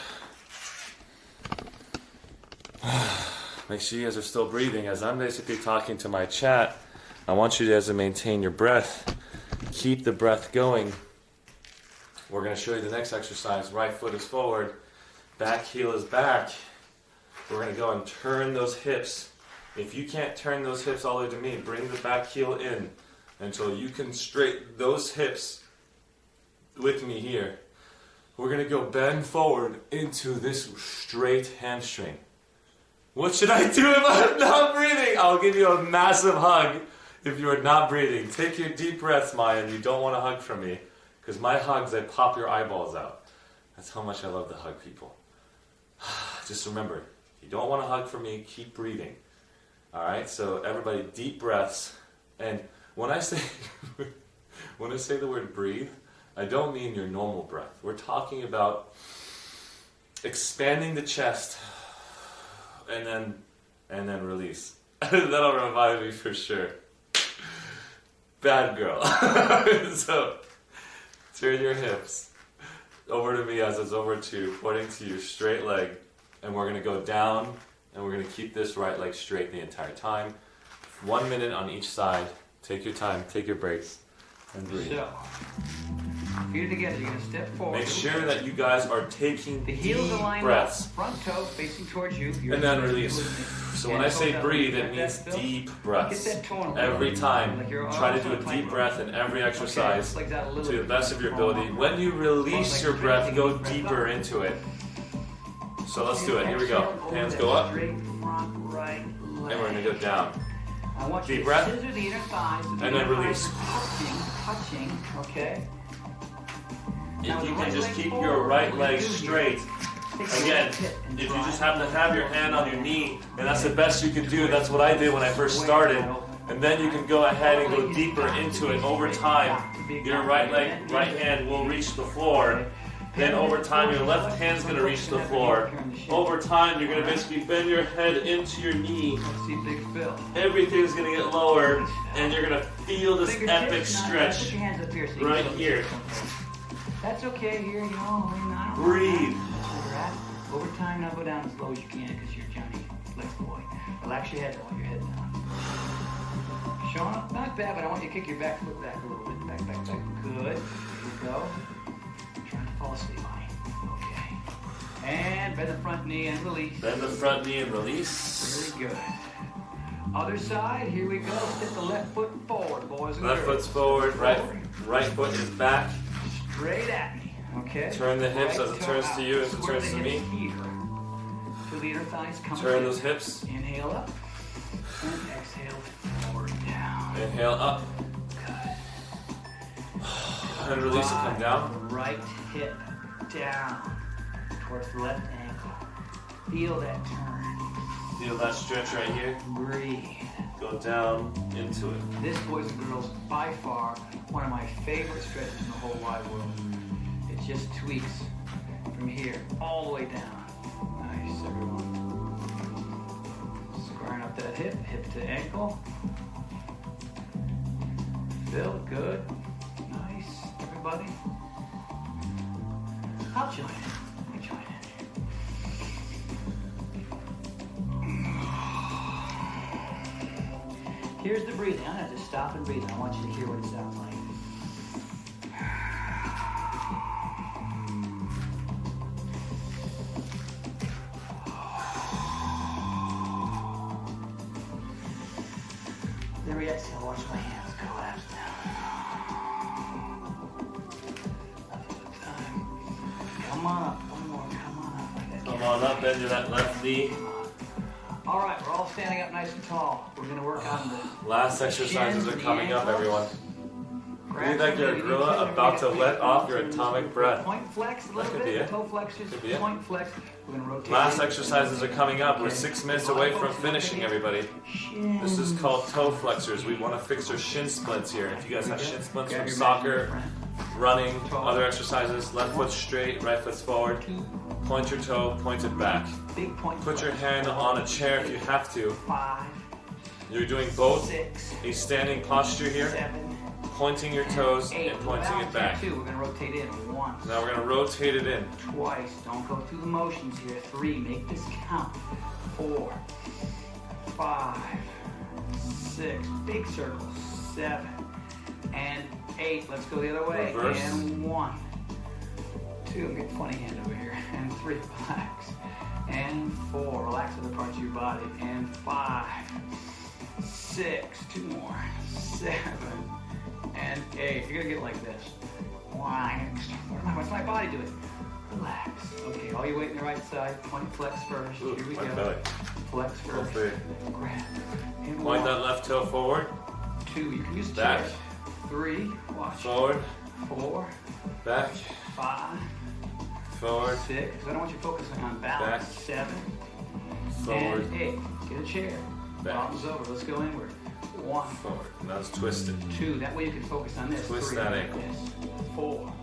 S1: Make sure you guys are still breathing. As I'm basically talking to my chat, I want you guys to maintain your breath. Keep the breath going. We're going to show you the next exercise. Right foot is forward, back heel is back. We're going to go and turn those hips. If you can't turn those hips all the way to me, bring the back heel in until you can straighten those hips with me here. We're going to go bend forward into this straight hamstring. What should I do if I'm not breathing? I'll give you a massive hug if you are not breathing. Take your deep breaths, Maya, and you don't want to hug from me. Because my hugs, I pop your eyeballs out. That's how much I love to hug people. Just remember, if you don't want to hug from me, keep breathing. Alright, so everybody, deep breaths. And when I say the word breathe, I don't mean your normal breath. We're talking about expanding the chest and then release. That'll revive me for sure. Bad girl. So turn your hips over to me as it's over to pointing to your straight leg, and we're gonna go down and we're gonna keep this right leg straight the entire time. 1 minute on each side. Take your time, take your breaks, and breathe.
S6: So, feet together, you're going to step forward.
S1: Make sure that you guys are taking
S6: the heels
S1: deep
S6: aligned
S1: breaths.
S6: up, front toe facing towards you.
S1: And then release. So when I say breathe, it means deep breaths. Every time, try to do a deep breath in every exercise to the best of your ability. When you release your breath, go deeper into it. So let's do it. Here we go. Hands go up. And we're going to go down. Deep breath. And then release.
S6: Touching, okay?
S1: If you can just keep your right leg straight. Again, if you just happen to have your hand on your knee, and that's the best you can do, that's what I did when I first started. And then you can go ahead and go deeper into it over time. Your right hand will reach the floor. Then over time, your left hand's going to reach the floor. Over time, you're going to basically bend your head into your knee. Everything's going to get lower, and you're going to feel this epic stretch right here.
S6: That's okay here, you know.
S1: Breathe.
S6: Over time, now go down as low as you can because you're Johnny Flex Boy. Relax your head, hold your head down. Showing up, not bad, but I want you to kick your back foot back a little bit. Back. Good. Here we go. Trying to fall asleep, honey. Okay. And bend the front knee and release.
S1: Bend the front knee and release.
S6: Very good. Other side, here we go. Step the left foot forward, boys and
S1: Left
S6: girls.
S1: foot's forward, right foot is back.
S6: Straight at me. Okay.
S1: Turn the hips as it turns to you, as it turns to me.
S6: Feel the inner thighs come
S1: Turn those hips.
S6: Inhale up. And exhale forward down.
S1: Inhale up. And release it, come down.
S6: Right hip down towards the left ankle. Feel that turn.
S1: Feel that stretch right here.
S6: Breathe.
S1: Go down into it.
S6: This, boys and girls, by far one of my favorite stretches in the whole wide world. It just tweaks from here all the way down. Nice, everyone. Squaring up that hip to ankle. Phil, good. Nice. Everybody. I'll join in. I'll join in. Here's the breathing. I'm gonna just stop and breathe. I want you to hear what it sounds like. There we exhale. Watch my hands collapse down. Come on up. One more. Come on up.
S1: Come on up, bend to that left knee.
S6: All right, we're all standing up nice and tall. We're going to work on the
S1: Last exercises are coming up, everyone. Breathe like you're a
S6: Grab
S1: gorilla about to let off your atomic breath.
S6: point flex a little
S1: That could
S6: bit.
S1: be
S6: The
S1: it.
S6: toe flexors.
S1: Could be it.
S6: Point flex. We're going to rotate.
S1: Last
S6: in.
S1: exercises are coming up. We're 6 minutes away from finishing, everybody. This is called toe flexors. We want to fix our shin splints here. If you guys have shin splints from soccer, running, other exercises, left foot straight, right foot forward. Point your toe, point it back.
S6: Big point
S1: Put your hand on a chair if you have to.
S6: 5.
S1: You're doing both
S6: 6.
S1: a standing posture here,
S6: 7.
S1: pointing your toes
S6: 8.
S1: and pointing it back.
S6: 2. We're going to rotate in once.
S1: Now we're going to rotate it in.
S6: Twice. Don't go through the motions here. 3. Make this count. 4. 5. 6. Big circles. 7. And 8. Let's go the other way.
S1: Reverse.
S6: And 1. 2. I'm getting funny hand over here. And 3. Relax. And 4. Relax other parts of your body. And 5. 6. 2 more. 7. And 8. You're going to get like this. What's my body doing? Relax. Okay, all your weight in the right side. Point flex first.
S1: Ooh,
S6: Here we
S1: my
S6: go.
S1: belly.
S6: Flex first.
S1: Okay.
S6: Grab. And
S1: Point
S6: 1.
S1: that left toe forward.
S6: 2. You can use
S1: Back.
S6: chairs. 3. Watch.
S1: Forward.
S6: 4.
S1: Back.
S6: 5.
S1: Forward.
S6: 6. I don't want you focusing on balance.
S1: Back.
S6: 7.
S1: Forward.
S6: And 8. Get a chair.
S1: Back.
S6: Palms over. Let's go inward. 1.
S1: Forward. Now it's twisted.
S6: 2. That way you can focus on this.
S1: Twist
S6: 3.
S1: that
S6: like
S1: ankle.
S6: this. 4.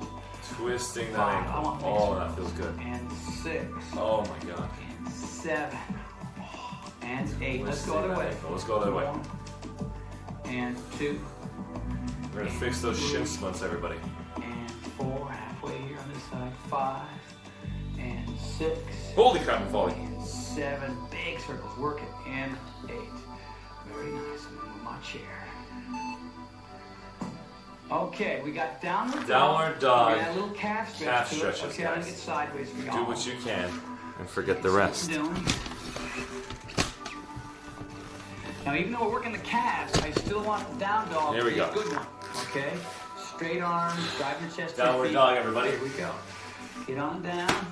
S1: Twisting that
S6: 5. I
S1: ankle.
S6: want big
S1: Oh,
S6: circles.
S1: that feels good.
S6: And 6.
S1: Oh my god.
S6: And 7. And 8. Let's go
S1: Twisting
S6: other
S1: that
S6: way.
S1: ankle. Let's go the other way.
S6: 1. And 2.
S1: We're going to fix those shin splints, everybody.
S6: And 4. Halfway here on this side. 5. And 6.
S1: Holy crap, I'm falling.
S6: And 7. Big circles. Work it. And 8. Very nice. I'm going to move my chair. Okay, we got downward dog.
S1: Downward dog.
S6: We got a little calf stretch.
S1: Calf
S6: to it.
S1: stretches,
S6: Okay, I'm going
S1: guys.
S6: to get sideways for
S1: Do
S6: y'all.
S1: what you can and forget the rest.
S6: Now, even though we're working the calves, I still want the down dog
S1: Here
S6: to
S1: we
S6: be
S1: go.
S6: a good one. Okay? Straight arms, drive your chest to your
S1: Downward
S6: feet.
S1: dog, everybody.
S6: Here we go. Get on down.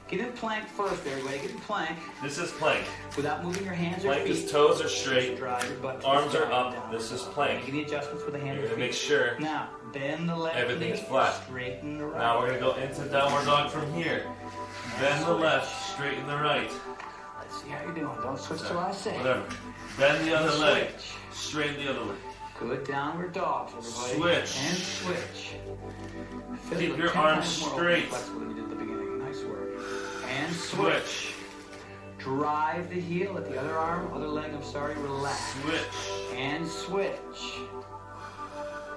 S6: Get in plank first, everybody. Get in plank
S1: This is plank.
S6: without moving your hands or
S1: Plank
S6: feet.
S1: is toes are straight,
S6: Drive your butt to
S1: arms
S6: the
S1: are
S6: side,
S1: up.
S6: down.
S1: This is plank.
S6: Making the adjustments with the hand
S1: You're
S6: or
S1: going to make
S6: feet.
S1: sure
S6: Now, bend the left
S1: everything
S6: knee,
S1: is flat.
S6: straighten the right.
S1: Now we're going to go into downward dog from here. Bend the left, straighten the right.
S6: Let's see how you're doing. Don't switch till I say.
S1: Whatever. Bend the other leg,
S6: Switch.
S1: straighten the other leg.
S6: Good downward dogs, everybody.
S1: Switch.
S6: And switch. Feel
S1: Keep
S6: it
S1: your
S6: 10
S1: arms
S6: times more
S1: straight.
S6: flexible than you did at the beginning. Nice work. And switch.
S1: Switch.
S6: Drive the heel at the other arm, other leg, I'm sorry, relax.
S1: Switch.
S6: And switch.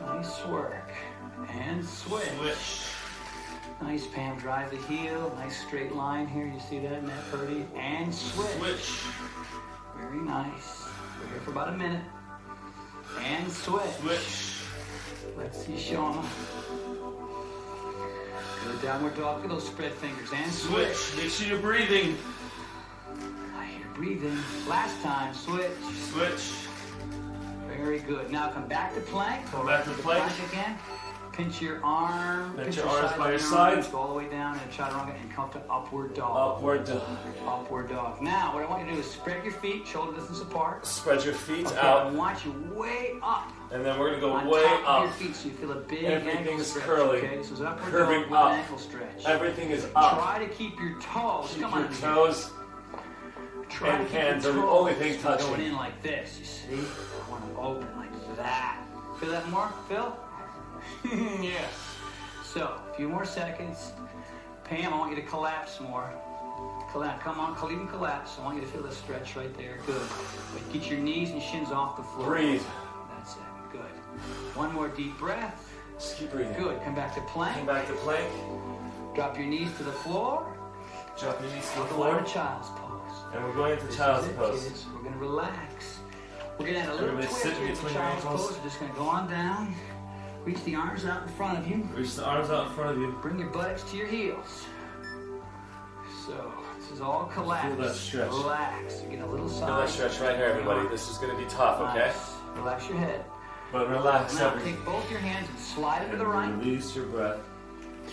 S6: Nice work. And switch.
S1: Switch.
S6: Nice, Pam. Drive the heel. Nice straight line here. You see that? Isn't that pretty? And switch.
S1: Switch.
S6: Very nice. We're here for about a minute. And switch.
S1: Switch.
S6: Let's see Shauna. Good downward dog. Look at those spread fingers. And switch.
S1: Switch. Make sure you're breathing.
S6: I hear breathing. Last time. Switch.
S1: Switch.
S6: Very good. Now come back to plank.
S1: Come back to
S6: the
S1: plank.
S6: again. Pinch your arm.
S1: Pinch your arms by your
S6: side.
S1: sides.
S6: Go all the way down and chaturanga and come to upward dog.
S1: Upward dog.
S6: Upward dog. Now, what I want you to do is spread your feet, shoulder distance apart.
S1: Spread your feet
S6: Okay,
S1: out.
S6: I want you way up.
S1: And then we're going to go
S6: On
S1: way
S6: top of
S1: up.
S6: your feet so you feel a big
S1: Everything
S6: ankle
S1: is
S6: stretch.
S1: curling.
S6: Okay, this is upward
S1: Curving
S6: dog with
S1: up.
S6: an ankle stretch.
S1: Everything is up.
S6: Try to keep your toes.
S1: Keep
S6: Come on.
S1: your toes
S6: Try
S1: and
S6: to keep
S1: hands
S6: your
S1: are the
S6: toes
S1: only thing
S6: from
S1: touching.
S6: going in like this. You see? I want them open like that. Feel that more, Phil? Yeah. So, a few more seconds. Pam, I want you to collapse more. Collapse. Come on, even collapse. I want you to feel the stretch right there. Good. But get your knees and shins off the floor.
S1: Breathe.
S6: That's it. Good. One more deep breath.
S1: Just keep breathing.
S6: Good. Come back to plank.
S1: Come back to plank.
S6: Drop your knees to the floor.
S1: Drop your knees to the
S6: We're
S1: floor.
S6: going to child's pose.
S1: And we're going into
S6: This
S1: child's
S6: is it,
S1: pose.
S6: kids. We're going to relax. We're going to add a little
S1: Everybody
S6: twist
S1: sit
S6: here to
S1: between your
S6: child's
S1: ankles.
S6: pose. We're just going to go on down. Reach the arms out in front of you.
S1: Reach the arms out in front of you.
S6: Bring your buttocks to your heels. So, this is all collapse.
S1: Feel that stretch.
S6: Relax. You get a little side.
S1: Feel that stretch right here, everybody. This is going to be tough, okay?
S6: Nice. Relax your head.
S1: But relax
S6: Now
S1: everything.
S6: take both your hands and slide it to the right.
S1: Release your breath.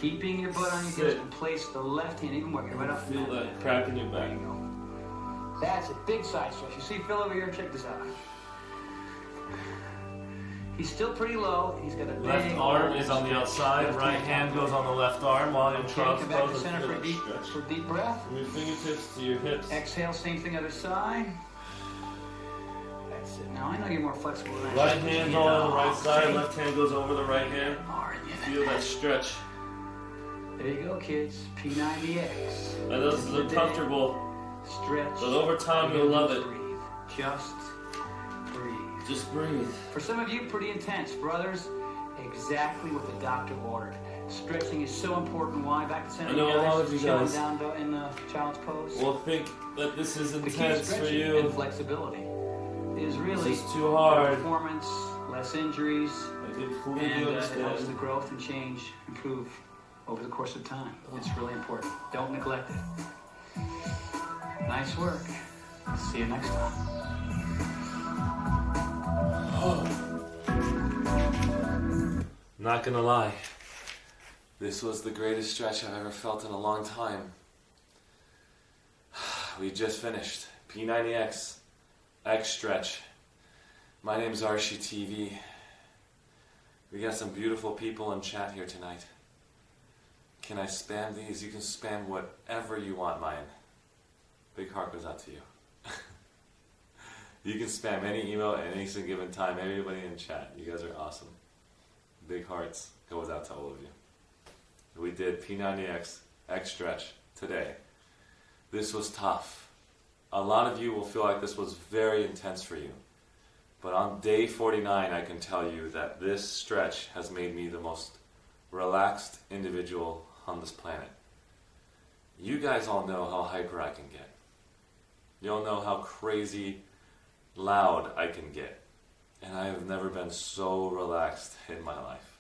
S6: Keeping your butt on your heels and place the left hand even more. Get right off the
S1: Feel
S6: mat.
S1: that crack in your back.
S6: That's a big side stretch. You see Phil over here? Check this out. He's still pretty low. He's got a big
S1: Left arm is on the outside.
S6: Left
S1: Right hand goes on the left arm while you're
S6: Okay,
S1: child's
S6: come back to
S1: pose.
S6: center for a deep, breath.
S1: From your fingertips to your hips.
S6: Exhale, same thing other side. That's it. Now I know you're more flexible than that.
S1: Right hand on the right side. Left hand goes over the right hand. Feel that stretch.
S6: There you go, kids. P90X.
S1: That doesn't look comfortable.
S6: Stretch.
S1: But over time, you'll love it.
S6: Just breathe.
S1: Just breathe.
S6: For some of you, pretty intense. For others, exactly what the doctor ordered. Stretching is so important. Why? Back to center.
S1: I know a lot of you
S6: Chilling
S1: guys
S6: down in the child's pose.
S1: will think that this is
S6: The key to
S1: intense for
S6: stretching
S1: you.
S6: and flexibility is really
S1: This is too hard.
S6: performance, less injuries,
S1: I completely
S6: and it
S1: understand.
S6: helps the growth and change improve over the course of time. It's really important. Don't neglect it. Nice work. See you next time.
S1: Not gonna lie, this was the greatest stretch I've ever felt in a long time. We just finished P90X X stretch. My name's ArsheeTV. We got some beautiful people in chat here tonight. Can I spam these? You can spam whatever you want, mine. Big heart goes out to you. You can spam any email at any given time. Everybody in chat, you guys are awesome. Big hearts goes out to all of you. We did P90X X stretch today. This was tough. A lot of you will feel like this was very intense for you. But on day 49, I can tell you that this stretch has made me the most relaxed individual on this planet. You guys all know how hyper I can get. You all know how crazy loud I can get. And I have never been so relaxed in my life.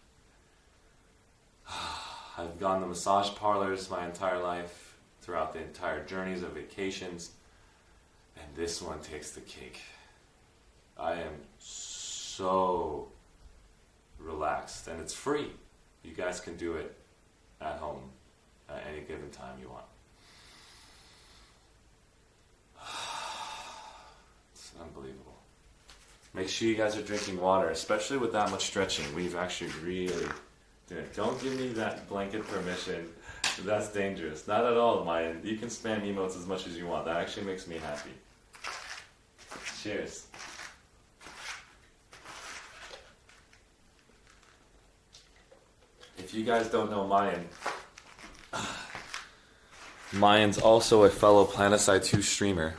S1: I've gone to massage parlors my entire life, throughout the entire journeys of vacations, and this one takes the cake. I am so relaxed, and it's free. You guys can do it at home at any given time you want. It's unbelievable. Make sure you guys are drinking water, especially with that much stretching. We've actually really done it. Don't give me that blanket permission. That's dangerous. Not at all, Mayan. You can spam emotes as much as you want. That actually makes me happy. Cheers. If you guys don't know Mayan, Mayan's also a fellow PlanetSide 2 streamer.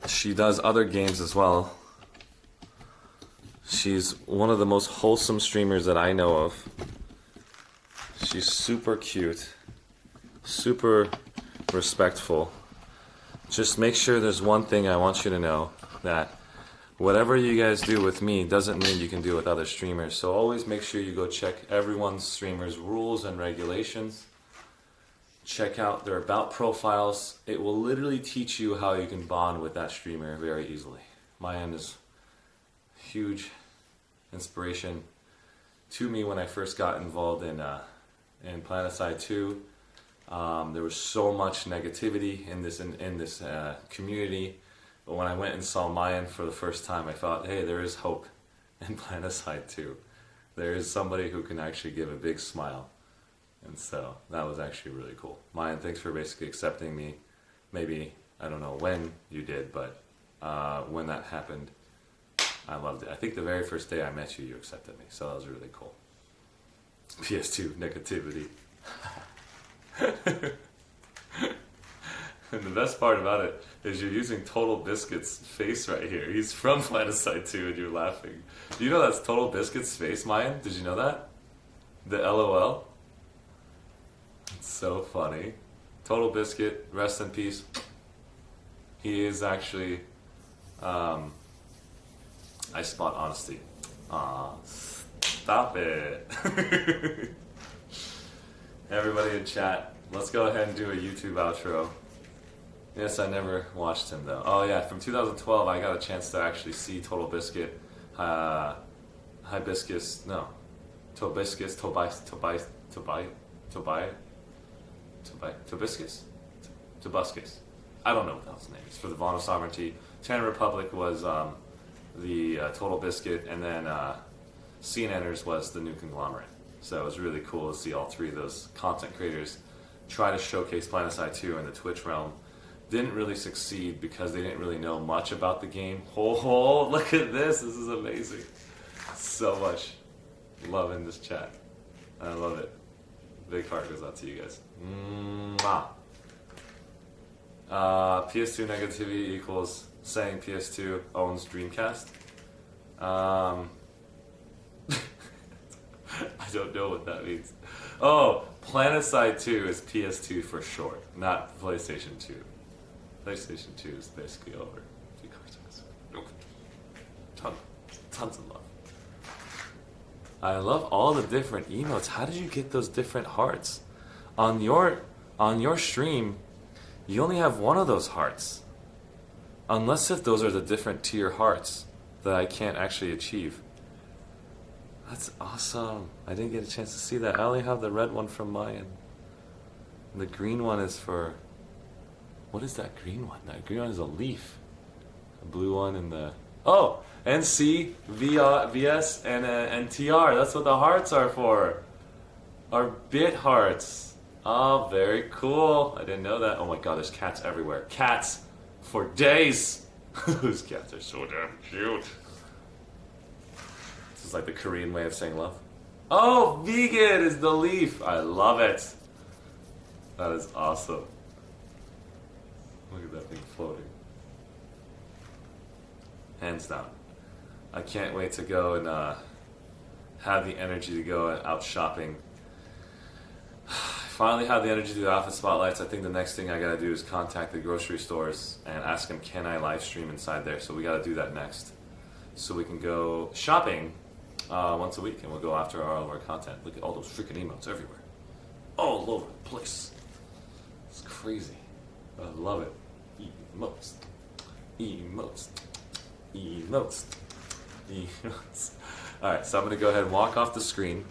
S1: She does other games as well. She's one of the most wholesome streamers that I know of. She's super cute, super respectful. Just make sure there's one thing I want you to know, that whatever you guys do with me doesn't mean you can do with other streamers. So always make sure you go check everyone's streamer's rules and regulations. Check out their about profiles. It will literally teach you how you can bond with that streamer very easily. Mayan is huge inspiration to me when I first got involved in PlanetSide 2. There was so much negativity in this community, but when I went and saw Mayan for the first time, I thought, hey, there is hope in PlanetSide 2. There is somebody who can actually give a big smile, and so that was actually really cool. Mayan, thanks for basically accepting me. Maybe, I don't know when you did, but when that happened, I loved it. I think the very first day I met you, you accepted me, so that was really cool. PS2 negativity. And the best part about it is you're using Total Biscuit's face right here. He's from Planetside 2 and you're laughing. Do you know that's Total Biscuit's face, Mayan? Did you know that? The LOL? It's so funny. Total Biscuit, rest in peace. He is actually, I spot honesty. Aw, stop it. Everybody in chat, let's go ahead and do a YouTube outro. Yes, I never watched him though. Oh yeah, from 2012 I got a chance to actually see Total Biscuit, Hibiscus, no, Tobiscus, Tobuscus. I don't know what the hell's name is. For the Vaughn of Sovereignty. Terran Republic was the Total Biscuit, and then CNNers was the New Conglomerate. So it was really cool to see all three of those content creators try to showcase Planetside 2 in the Twitch realm. Didn't really succeed because they didn't really know much about the game. Oh, look at this. This is amazing. So much love in this chat. I love it. Big heart goes out to you guys. Mwah. PS2 negativity equals saying PS2 owns Dreamcast. I don't know what that means. Oh, Planetside 2 is PS2 for short, not PlayStation 2. PlayStation 2 is basically over. Tons of love. I love all the different emotes. How did you get those different hearts? On your stream, you only have one of those hearts. Unless if those are the different tier hearts that I can't actually achieve. That's awesome. I didn't get a chance to see that. I only have the red one from Mayan. The green one is for... What is that green one? That green one is a leaf. The blue one and the... Oh! NC, VS, and NTR. That's what the hearts are for. Are bit hearts. Oh, very cool. I didn't know that. Oh my god, there's cats everywhere. Cats for days. Those cats are so damn cute. This is like the Korean way of saying love. Oh, vegan is the leaf. I love it. That is awesome. Look at that thing floating. Hands down. I can't wait to go and have the energy to go out shopping. Finally have the energy to do outfit spotlights. I think the next thing I gotta do is contact the grocery stores and ask them, can I live stream inside there? So we gotta do that next. So we can go shopping once a week and we'll go after all of our content. Look at all those freaking emotes everywhere. All over the place. It's crazy. I love it. Emotes. Emotes. Emotes. Emotes. Alright, so I'm gonna go ahead and walk off the screen.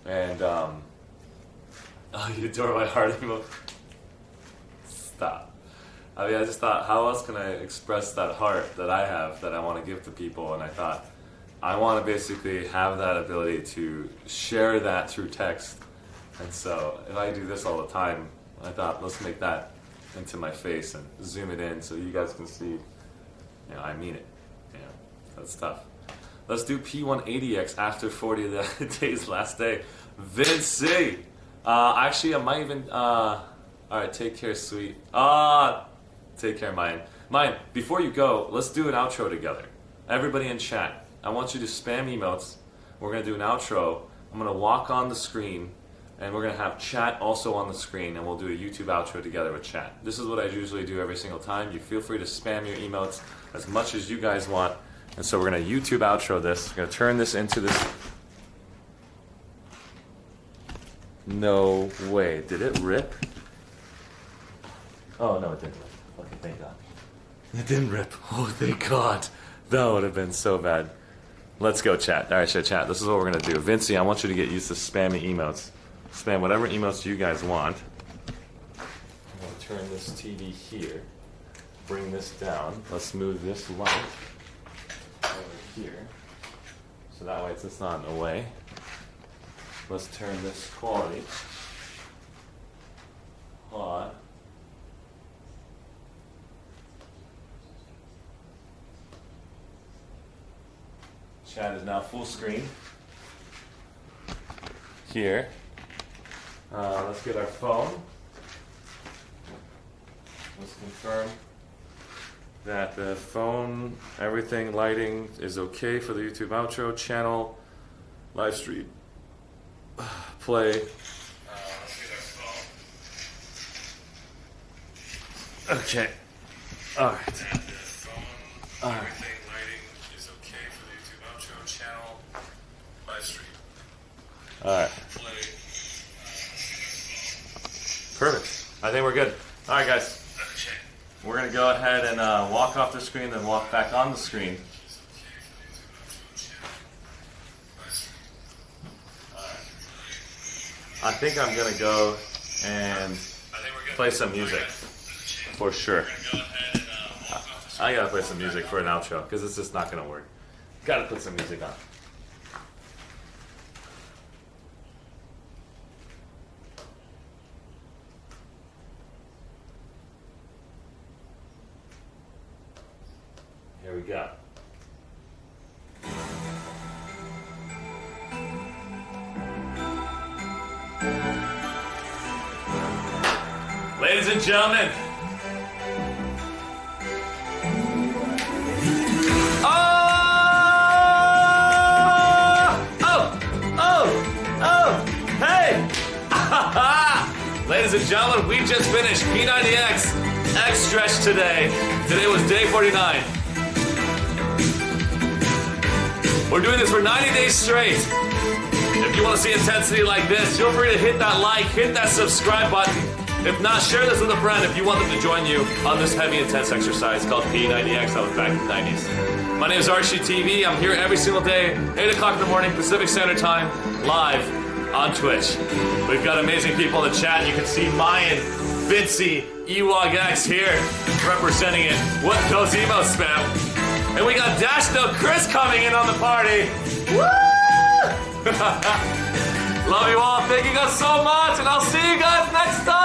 S1: And oh, you adore my heart emote. Stop. I mean, I just thought, how else can I express that heart that I have that I want to give to people? And I thought, I want to basically have that ability to share that through text. And so, if I do this all the time, I thought, let's make that into my face and zoom it in so you guys can see, you know, I mean it. You know, that's tough. Let's do P90X after 40 days last day. Vinci! Actually, I might even, alright, take care, sweet. Take care, Mayan. Mayan, before you go, let's do an outro together. Everybody in chat, I want you to spam emotes. We're going to do an outro. I'm going to walk on the screen, and we're going to have chat also on the screen, and we'll do a YouTube outro together with chat. This is what I usually do every single time. You feel free to spam your emotes as much as you guys want. And so we're going to YouTube outro this. We're going to turn this into this... No way. Did it rip? Oh, no, it didn't rip. Okay, thank God. It didn't rip. Oh, thank God. That would have been so bad. Let's go, chat. All right, chat. This is what we're going to do. Vinci, I want you to get used to spamming emotes. Spam whatever emotes you guys want. I'm going to turn this TV here. Bring this down. Let's move this light over here. So that way it's just not in the way. Let's turn this quality on. Chat is now full screen. Here. Let's get our phone. Let's confirm that the phone, everything, lighting is okay for the YouTube outro channel, live stream, play. Okay. All right. All right. All right. Perfect. I think we're good. All right, guys. We're going to go ahead and walk off the screen, then walk back on the screen. I think I'm going to go and play some music. For sure. I got to play some music for an outro, because it's just not going to work. Got to put some music on. Here we go. Ladies and gentlemen. Hey! Ladies and gentlemen, we just finished P90X X stretch today. Today was day 49. We're doing this for 90 days straight. If you want to see intensity like this, feel free to hit that like, hit that subscribe button. If not, share this with a friend if you want them to join you on this heavy, intense exercise called P90X. That was back in the 90s. My name is ArsheeTV. I'm here every single day, 8 o'clock in the morning, Pacific Standard Time, live on Twitch. We've got amazing people in the chat. You can see Mayan, Vinci, EWOGX here representing it. What those emotes, spam. And we got Dash No Chris coming in on the party. Woo! Love you all. Thank you guys so much. And I'll see you guys next time.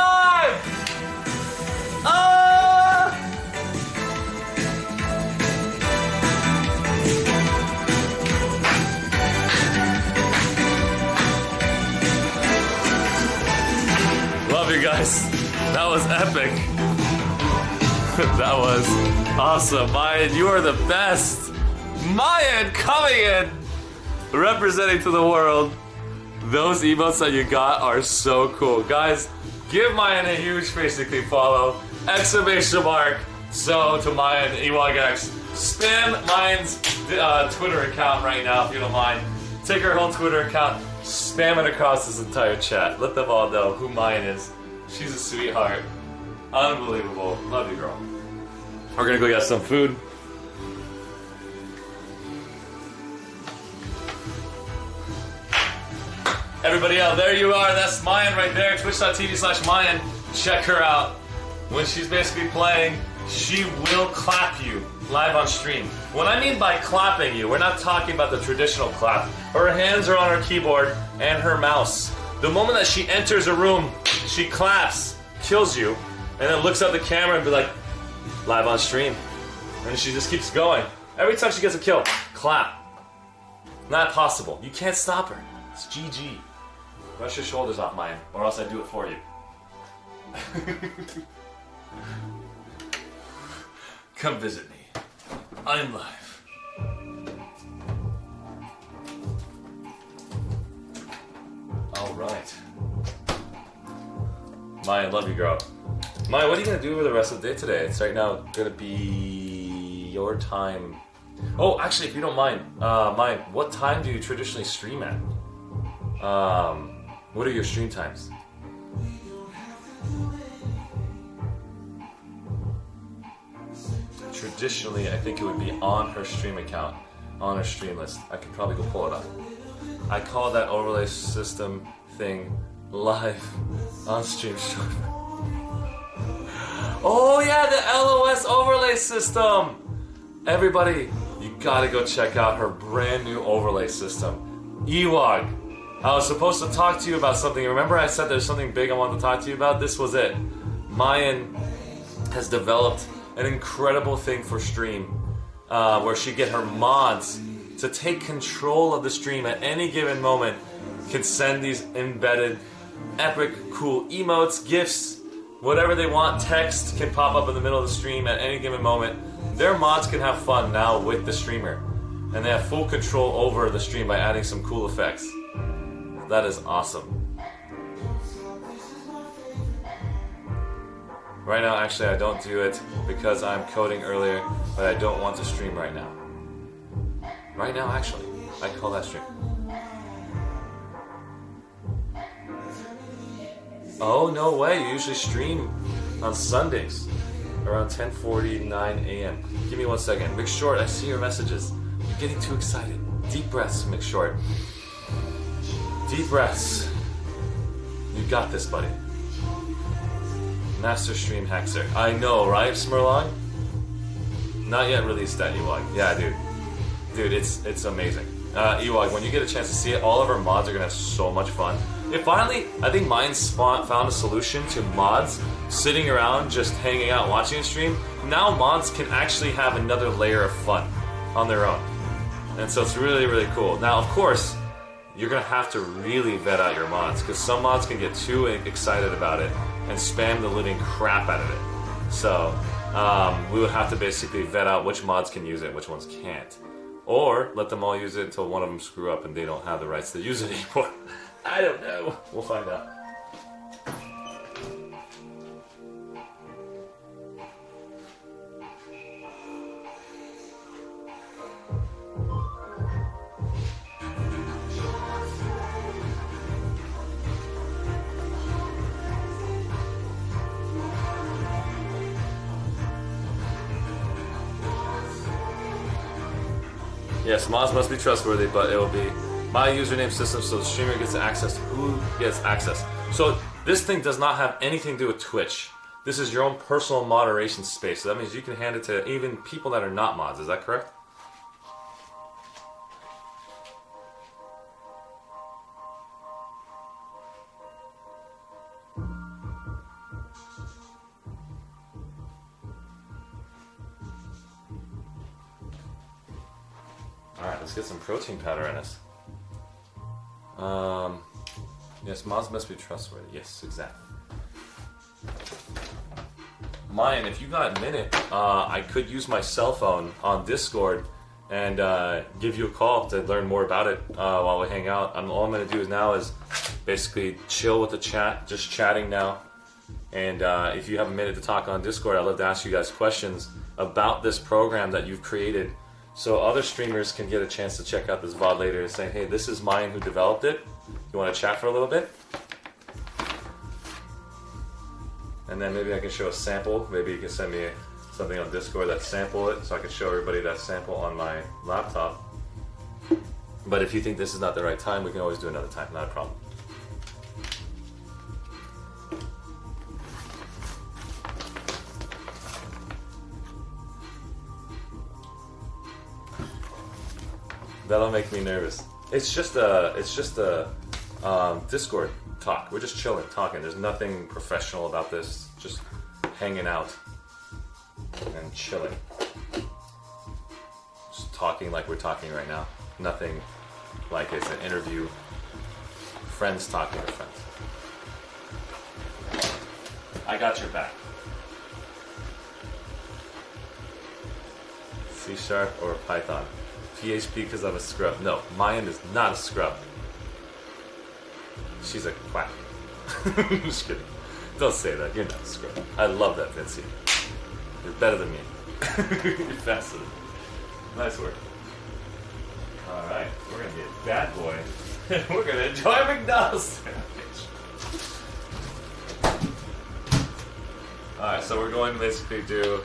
S1: Love you guys. That was epic. That was awesome. Mayan, you are the best. Mayan coming in, representing to the world. Those emotes that you got are so cool. Guys, give Mayan a huge basically follow. Exclamation mark. So to Mayan, EWOGX. Spam Mayan's Twitter account right now if you don't mind. Take her whole Twitter account, spam it across this entire chat. Let them all know who Mayan is. She's a sweetheart. Unbelievable. Love you, girl. We're gonna go get some food. Everybody out, there you are. That's Mayan right there. Twitch.tv/Mayan. Check her out. When she's basically playing, she will clap you live on stream. What I mean by clapping you, we're not talking about the traditional clap. Her hands are on her keyboard and her mouse. The moment that she enters a room, she claps, kills you, and then looks at the camera and be like, live on stream. And she just keeps going. Every time she gets a kill, clap. Not possible. You can't stop her. It's GG. Brush your shoulders off, Mayan, or else I do it for you. Come visit me. I am live. Alright. Mayan, love you, girl. Mayan, what are you going to do for the rest of the day today? It's right now going to be your time. Oh, actually, if you don't mind, Mayan, what time do you traditionally stream at? What are your stream times? Traditionally, I think it would be on her stream account, on her stream list. I could probably go pull it up. I call that overlay system thing live on stream. Oh yeah, the LOS overlay system! Everybody, you gotta go check out her brand new overlay system. Ewog. I was supposed to talk to you about something. Remember I said there's something big I wanted to talk to you about? This was it. Mayan has developed an incredible thing for stream where she get her mods to take control of the stream at any given moment, can send these embedded epic cool emotes, gifs, whatever they want. Text can pop up in the middle of the stream at any given moment. Their mods can have fun now with the streamer, and they have full control over the stream by adding some cool effects. That is awesome. Right now, actually, I don't do it because I'm coding earlier, but I don't want to stream right now. Right now, actually, I call that stream. Oh, no way. You usually stream on Sundays around 10:49 a.m. Give me 1 second. McShort, I see your messages. You're getting too excited. Deep breaths, McShort. Deep breaths. You got this, buddy. Master Stream Hexer. I know, right, Smurlong? Not yet released that, Ewok. Yeah, dude. Dude, it's amazing. Ewok, when you get a chance to see it, all of our mods are going to have so much fun. It finally, I think mine's found a solution to mods sitting around just hanging out watching a stream. Now mods can actually have another layer of fun on their own. And so it's really, really cool. Now, of course, you're going to have to really vet out your mods, because some mods can get too excited about it and spam the living crap out of it. So we would have to basically vet out which mods can use it, which ones can't. Or let them all use it until one of them screw up and they don't have the rights to use it anymore. I don't know. We'll find out. Yes, mods must be trustworthy, but it will be my username system, so the streamer gets access to who gets access. So this thing does not have anything to do with Twitch. This is your own personal moderation space. So that means you can hand it to even people that are not mods. Is that correct? Alright, let's get some protein powder in us. Yes, mods must be trustworthy. Yes, exactly. Mayan, if you got a minute, I could use my cell phone on Discord and give you a call to learn more about it while we hang out. All I'm going to do now is basically chill with the chat, just chatting now. And if you have a minute to talk on Discord, I'd love to ask you guys questions about this program that you've created, so other streamers can get a chance to check out this VOD later and say, hey, this is Mayan who developed it. You want to chat for a little bit? And then maybe I can show a sample. Maybe you can send me something on Discord that sample it, so I can show everybody that sample on my laptop. But if you think this is not the right time, we can always do another time. Not a problem. That'll make me nervous. It's just a Discord talk. We're just chilling, talking. There's nothing professional about this. Just hanging out and chilling. Just talking like we're talking right now. Nothing like it's an interview. Friends talking to friends. I got your back. C# or Python? PHP because I'm a scrub. No, Mayan is not a scrub. She's a quack. Just kidding. Don't say that. You're not a scrub. I love that, Vinci. You're better than me. You're faster than me. Nice work. Alright, we're going to be a bad boy. We're going to enjoy McDonald's sandwich. Alright, so we're going to basically do...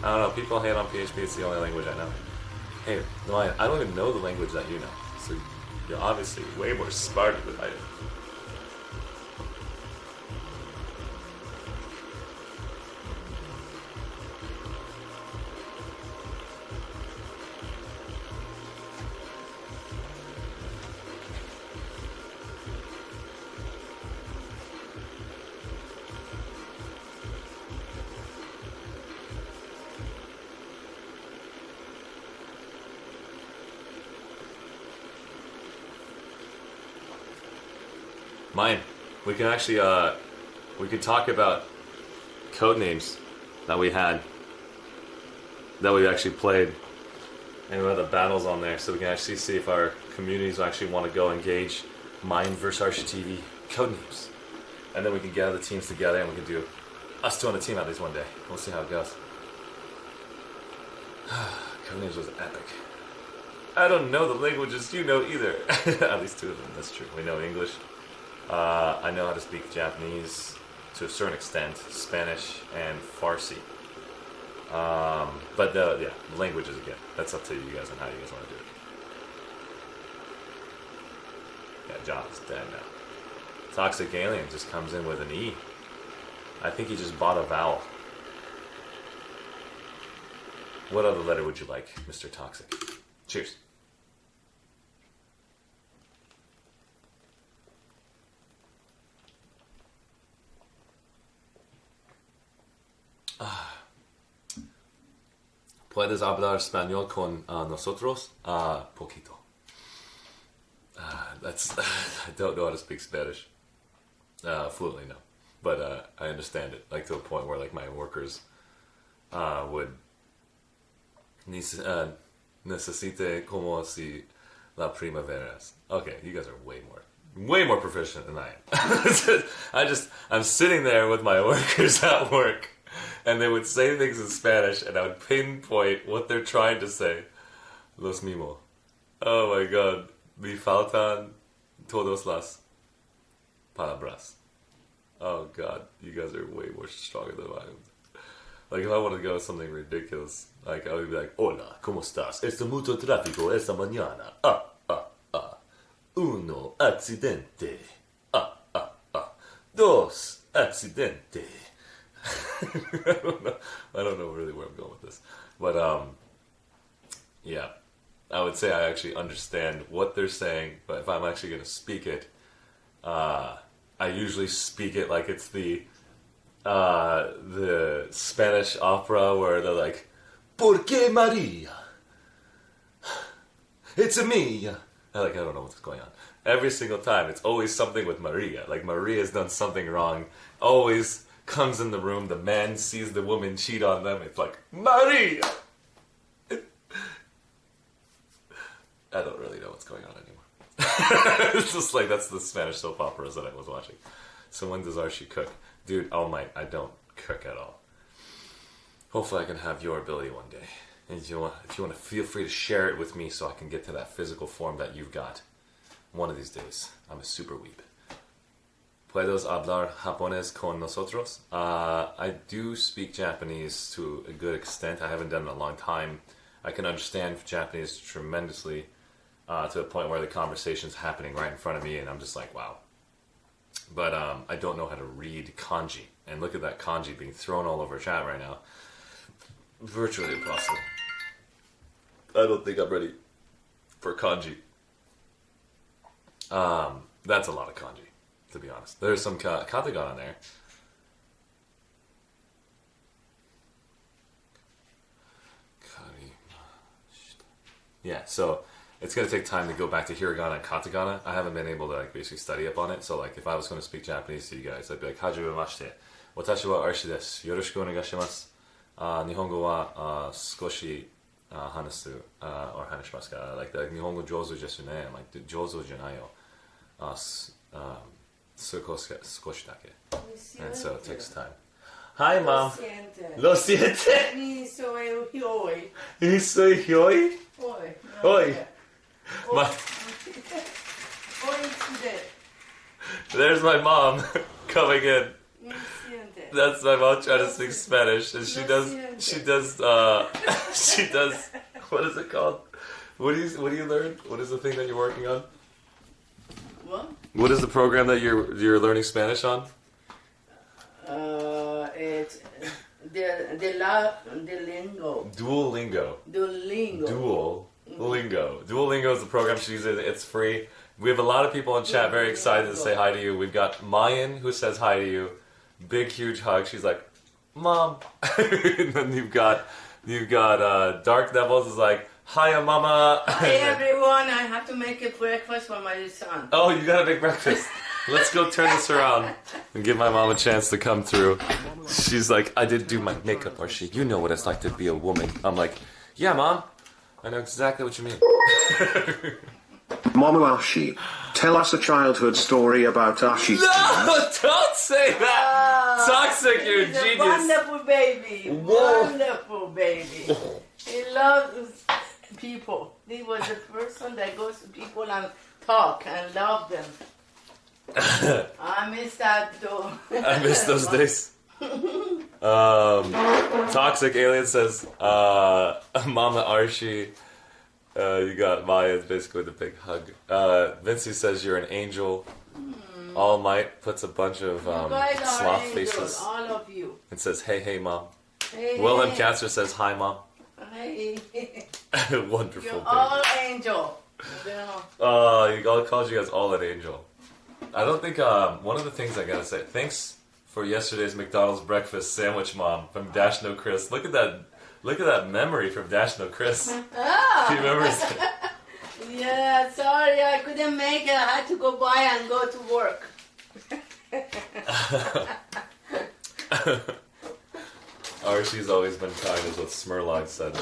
S1: I don't know, people hate on PHP. It's the only language I know. Hey, Ryan, I don't even know the language that you know, so you're obviously way more smarter than I am. Mine. We can actually, we can talk about code names that we had, that we actually played, and we had the battles on there, so we can actually see if our communities actually want to go engage mine versus ArsheeTV code names, and then we can gather the teams together and we can do us two on a team at least one day. We'll see how it goes. Code names was epic. I don't know the languages you know either. At least two of them, that's true. We know English. I know how to speak Japanese to a certain extent, Spanish and Farsi. But yeah, languages again. That's up to you guys on how you guys want to do it. Yeah, John's dead now. Toxic Alien just comes in with an E. I think he just bought a vowel. What other letter would you like, Mr. Toxic? Cheers. ¿Puedes hablar español con nosotros? Poquito. That's I don't know how to speak Spanish. Fluently, no. But I understand it, like to a point where like my workers would necesite como si la primaveras. Okay, you guys are way more proficient than I am. I'm sitting there with my workers at work, and they would say things in Spanish, and I would pinpoint what they're trying to say. Los mimo. Oh my god. Me faltan todos las palabras. Oh god, you guys are way more stronger than I am. Like if I want to go with something ridiculous, like I would be like, hola, ¿cómo estás? Está mucho tráfico esta mañana. Uno accidente. Dos accidente. I don't know really where I'm going with this, but yeah, I would say I actually understand what they're saying, but if I'm actually going to speak it, I usually speak it like it's the Spanish opera where they're like, ¿Por qué María? It's a me. I don't know what's going on. Every single time, it's always something with Maria. Like Maria's done something wrong. Always comes in the room, the man sees the woman cheat on them. It's like, Maria! I don't really know what's going on anymore. It's just like, that's the Spanish soap operas that I was watching. So when does Arshee cook? Dude, oh my, I don't cook at all. Hopefully I can have your ability one day. And if you want to, feel free to share it with me so I can get to that physical form that you've got. One of these days. I'm a super weeb. ¿Puedes hablar japonés con nosotros? I do speak Japanese to a good extent. I haven't done it in a long time. I can understand Japanese tremendously to the point where the conversation's happening right in front of me and I'm just like, wow. But I don't know how to read kanji. And look at that kanji being thrown all over chat right now. Virtually impossible. I don't think I'm ready for kanji. That's a lot of kanji, to be honest. There's some katakana there. Yeah, so it's going to take time to go back to hiragana and katakana. I haven't been able to basically study up on it. So if I was going to speak Japanese to you guys, I'd be like, Hajimemashite. Watashi wa Arshee desu. Yoroshiku onegaishimasu. Nihongo wa skoshi hanasu or hanashimasu ka. Like the Nihongo jouzu desu ne. I'm like, jouzu janai yo. Skoshi dake. And so it takes time. Hi, Mom. Lo siente.
S19: Ni soy hoy.
S1: Ni soy hoy?
S19: Hoy.
S1: Hoy. There's my mom coming in. That's my mom trying to speak Spanish, and she does, what is it called? What do you learn? What is the thing that you're working on?
S19: What?
S1: What is the program that you're learning Spanish on?
S19: It's the lingo.
S1: Duolingo.
S19: Duolingo.
S1: Duolingo is the program she uses. It's free. We have a lot of people in chat very excited to say hi to you. We've got Mayan who says hi to you. Big huge hug. She's like, Mom. And then you've got Dark Devils is like, hiya mama.
S19: Hi everyone. I have to make a breakfast for my son.
S1: Oh, you gotta make breakfast. Let's go turn this around and give my mom a chance to come through. She's like, I did do my makeup, Arshee. You know what it's like to be a woman. I'm like, yeah, Mom. I know exactly what you mean.
S18: Momu Arshee, tell us a childhood story about Arshee.
S1: No, don't say that. Toxic, you're a
S19: He's
S1: genius.
S19: a wonderful baby.
S1: Whoa.
S19: Wonderful baby. He loves people. He was the person that goes to people and talk and love them. I miss that though.
S1: I miss those days. Toxic Alien says, Mama Arshee, you got Maya basically the big hug. Vinci says you're an angel. All Might puts a bunch of
S19: You guys are
S1: sloth
S19: angels,
S1: faces
S19: all of you.
S1: and says, hey, Mom.
S19: Hey,
S1: Wilhelm
S19: hey.
S1: Katzer says, hi, Mom.
S19: Hey.
S1: Wonderful.
S19: You're
S1: baby.
S19: all angel. You know.
S1: He calls you guys all an angel. I don't think, one of the things I gotta say, thanks for yesterday's McDonald's breakfast sandwich, Mom, from Dash No Chris. Look at that memory from Dash No Chris.
S19: Ah.
S1: Do you remember?
S19: Yeah, sorry, I couldn't make it. I had to go by and go to work.
S1: Arshee's always been kind, is what Smurlog said.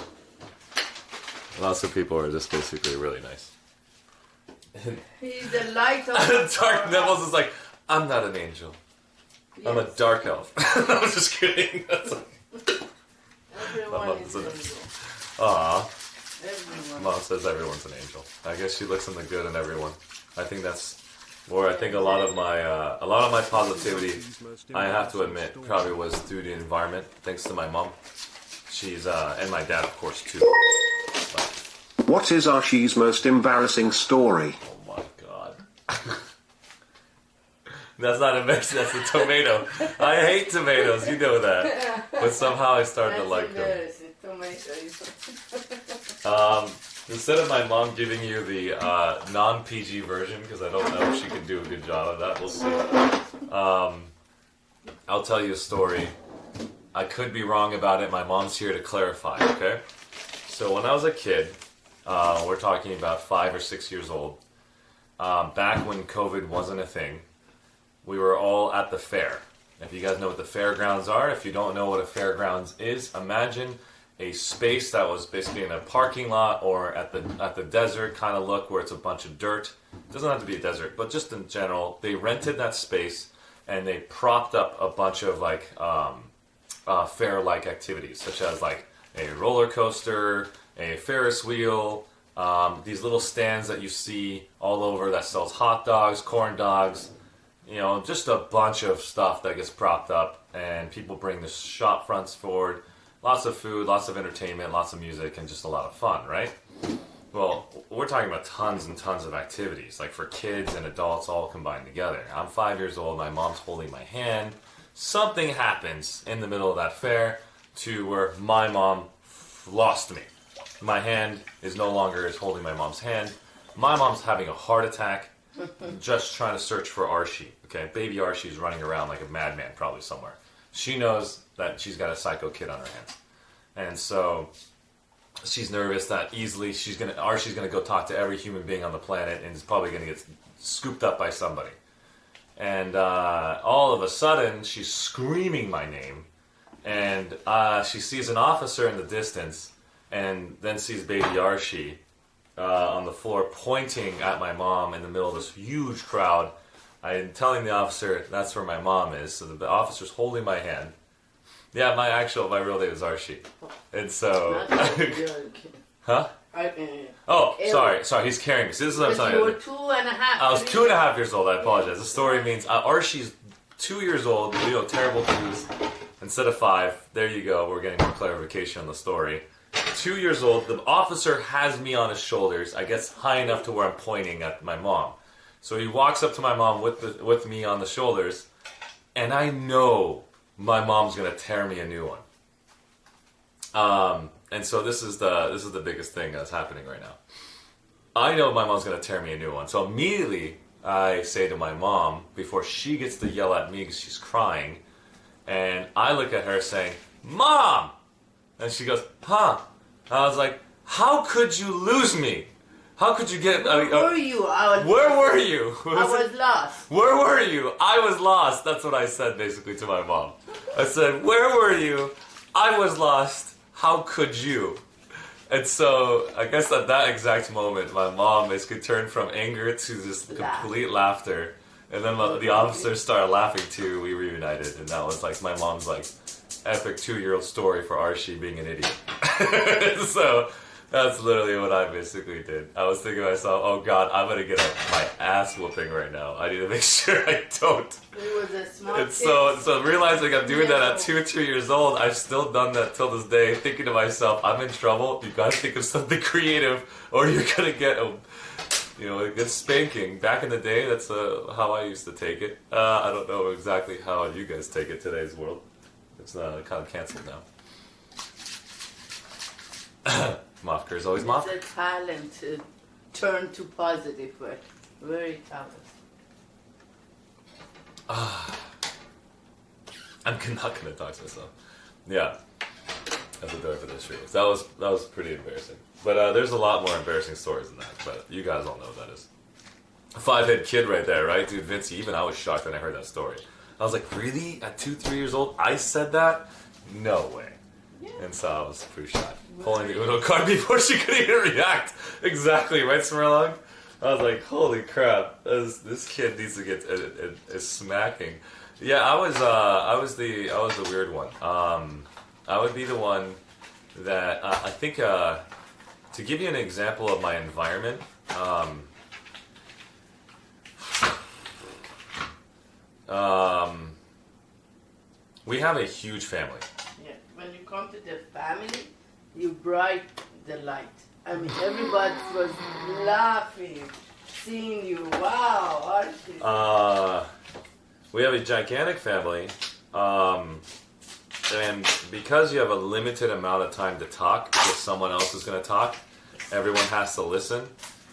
S1: Lots of people are just basically really nice.
S19: He's the light of
S1: Dark Neville's is like, I'm not an angel. I'm a dark elf. I'm just kidding. That's
S19: Everyone is an angel.
S1: Aw.
S19: Everyone.
S1: Mom says everyone's an angel. I guess she looks in the good in everyone. I think that's where I think a lot of my positivity, I have to admit, probably was through the environment. Thanks to my mom. She's and my dad, of course, too.
S18: What is Arshee's most embarrassing story?
S1: Oh my god. That's not a mix, that's a tomato. I hate tomatoes, you know that. But somehow I started to like them. Instead of my mom giving you the non-PG version, because I don't know if she can do a good job of that, we'll see. I'll tell you a story. I could be wrong about it. My mom's here to clarify, okay? So when I was a kid, we're talking about 5 or 6 years old, back when COVID wasn't a thing, we were all at the fair. If you guys know what the fairgrounds are, if you don't know what a fairgrounds is, imagine a space that was basically in a parking lot or at the desert kind of look where it's a bunch of dirt. It doesn't have to be a desert, but just in general, they rented that space and they propped up a bunch of like fair-like activities, such as like a roller coaster, a Ferris wheel, these little stands that you see all over that sells hot dogs, corn dogs, you know, just a bunch of stuff that gets propped up, and people bring the shop fronts forward. Lots of food, lots of entertainment, lots of music, and just a lot of fun, right? Well, we're talking about tons and tons of activities, like for kids and adults all combined together. I'm 5 years old, my mom's holding my hand. Something happens in the middle of that fair to where my mom lost me. My hand is no longer holding my mom's hand. My mom's having a heart attack, just trying to search for Arshee. Okay, baby Arshee is running around like a madman probably somewhere. She knows that she's got a psycho kid on her hands. And so she's nervous that easily Arshee's gonna go talk to every human being on the planet and is probably gonna get scooped up by somebody. And all of a sudden she's screaming my name, and she sees an officer in the distance, and then sees baby Arshee on the floor pointing at my mom in the middle of this huge crowd. I'm telling the officer that's where my mom is, so the officer's holding my hand. Yeah, my real name is Arshee. And so... Huh? Oh, sorry, he's carrying me. See, this is what I'm telling you.
S19: You were 2.5.
S1: I was 2.5 years old, I apologize. The story means Arshee's 2 years old, we know terrible twos, instead of 5. There you go, we're getting more clarification on the story. 2 years old, the officer has me on his shoulders, I guess high enough to where I'm pointing at my mom. So he walks up to my mom with me on the shoulders, and I know my mom's gonna tear me a new one. And so this is the biggest thing that's happening right now. I know my mom's gonna tear me a new one. So immediately I say to my mom, before she gets to yell at me because she's crying, and I look at her saying, "Mom!" And she goes, "Huh?" And I was like, "How could you lose me?" How could you get?
S19: Where were you?
S1: Where were you?
S19: I was lost.
S1: Where were you? I was lost. That's what I said basically to my mom. I said, "Where were you? I was lost. How could you?" And so I guess at that exact moment, my mom basically turned from anger to just complete laughter. And then the officers started laughing too. We reunited, and that was like my mom's like epic 2-year-old story for Arshee being an idiot. So that's literally what I basically did. I was thinking to myself, oh God, I'm gonna get my ass whooping right now. I need to make sure I don't.
S19: It was a smart
S1: And so realizing I'm doing that at 2 or 3 years old, I've still done that till this day, thinking to myself, I'm in trouble. You gotta think of something creative, or you're gonna get a good spanking. Back in the day, that's how I used to take it. I don't know exactly how you guys take it today's world. It's kind of canceled now. Mofker is always Mofker.
S19: It's a talent to turn to positive way. Very talented.
S1: I'm not gonna talk to myself. Yeah, that's a door for this stream. That was pretty embarrassing. But there's a lot more embarrassing stories than that. But you guys all know what that is. A 5-head kid right there, right, dude? Vince, even I was shocked when I heard that story. I was like, really? At 2-3 years old, I said that? No way. Yeah. And so I was pretty shocked. Pulling the Uno card before she could even react. Exactly, right, Smirlog? I was like, holy crap, this kid needs to get a smacking. Yeah, I was the weird one. I would be the one that I think to give you an example of my environment. We have a huge family.
S19: Yeah, when you come to the family, you bright the light. I mean, everybody was laughing, seeing you. Wow, Arshee.
S1: We have a gigantic family, and because you have a limited amount of time to talk, because someone else is going to talk, everyone has to listen.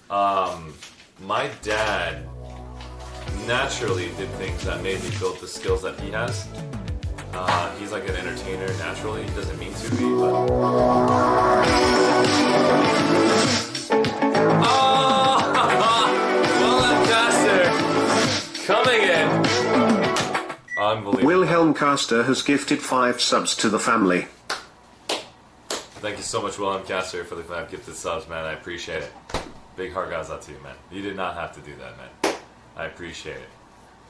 S1: My dad naturally did things that made me build the skills that he has. He's like an entertainer naturally. He doesn't mean to be, but... Oh! Wilhelm Caster coming in. Unbelievable.
S18: Wilhelm Caster has gifted 5 subs to the family.
S1: Thank you so much, Wilhelm Caster, for the 5 gifted subs, man. I appreciate it. Big heart goes out to you, man. You did not have to do that, man. I appreciate it.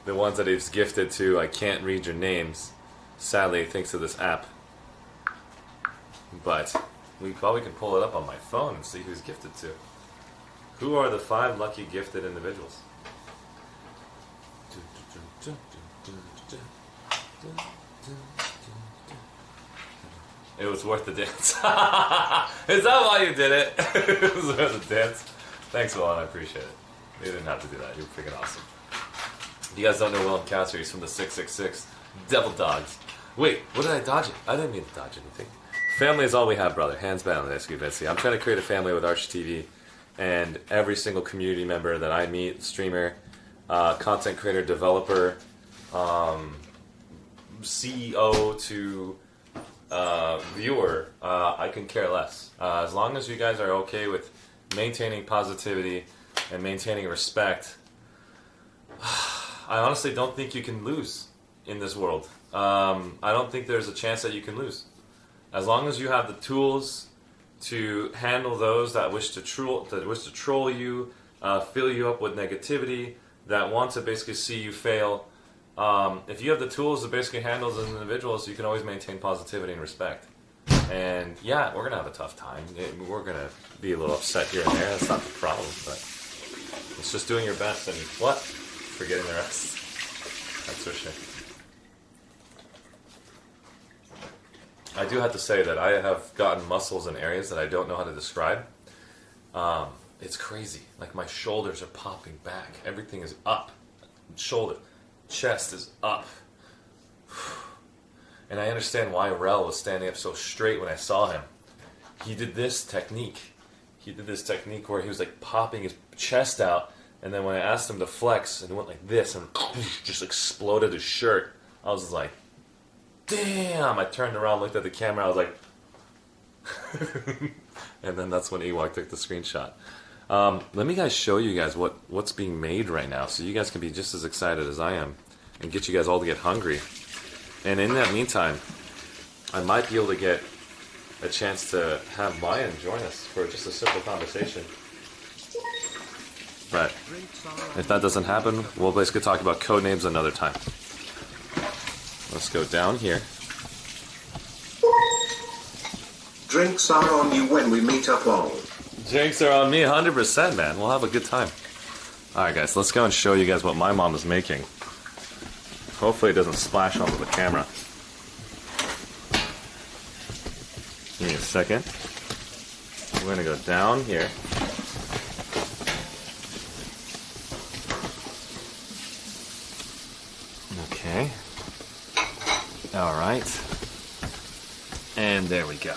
S1: The ones that he's gifted to, I can't read your names. Sadly, thanks to this app. But we probably can pull it up on my phone and see who's gifted to. Who are the 5 lucky gifted individuals? It was worth the dance. Is that why you did it? It was worth the dance. Thanks, Willem. I appreciate it. You didn't have to do that. You're freaking awesome. If you guys don't know Willem Caster, he's from the 666 Devil Dogs. Wait, what did I dodge it? I didn't mean to dodge anything. Family is all we have, brother. Hands down, Vinci. I'm trying to create a family with ArsheeTV, and every single community member that I meet, streamer, content creator, developer, CEO to viewer, I can care less. As long as you guys are okay with maintaining positivity and maintaining respect, I honestly don't think you can lose in this world. I don't think there's a chance that you can lose. As long as you have the tools to handle those that wish to troll you, fill you up with negativity, that want to basically see you fail. If you have the tools to basically handle those individuals, you can always maintain positivity and respect. And yeah, we're gonna have a tough time. We're gonna be a little upset here and there. That's not the problem, but it's just doing your best and forgetting the rest. That's for sure. I do have to say that I have gotten muscles in areas that I don't know how to describe. It's crazy. Like my shoulders are popping back. Everything is up. Shoulder, chest is up. And I understand why Rel was standing up so straight when I saw him. He did this technique. Where he was like popping his chest out, and then when I asked him to flex, and he went like this, and just exploded his shirt. I was like, damn! I turned around, looked at the camera, I was like... And then that's when Ewok took the screenshot. Let me guys show you guys what's being made right now, so you guys can be just as excited as I am, and get you guys all to get hungry. And in that meantime, I might be able to get a chance to have Mayan join us for just a simple conversation. But if that doesn't happen, we'll basically talk about code names another time. Let's go down here.
S18: Drinks are on you when we meet up all.
S1: Drinks are on me 100%, man. We'll have a good time. Alright guys, let's go and show you guys what my mom is making. Hopefully it doesn't splash onto the camera. Give me a second. We're gonna go down here. Okay. Alright. And there we go.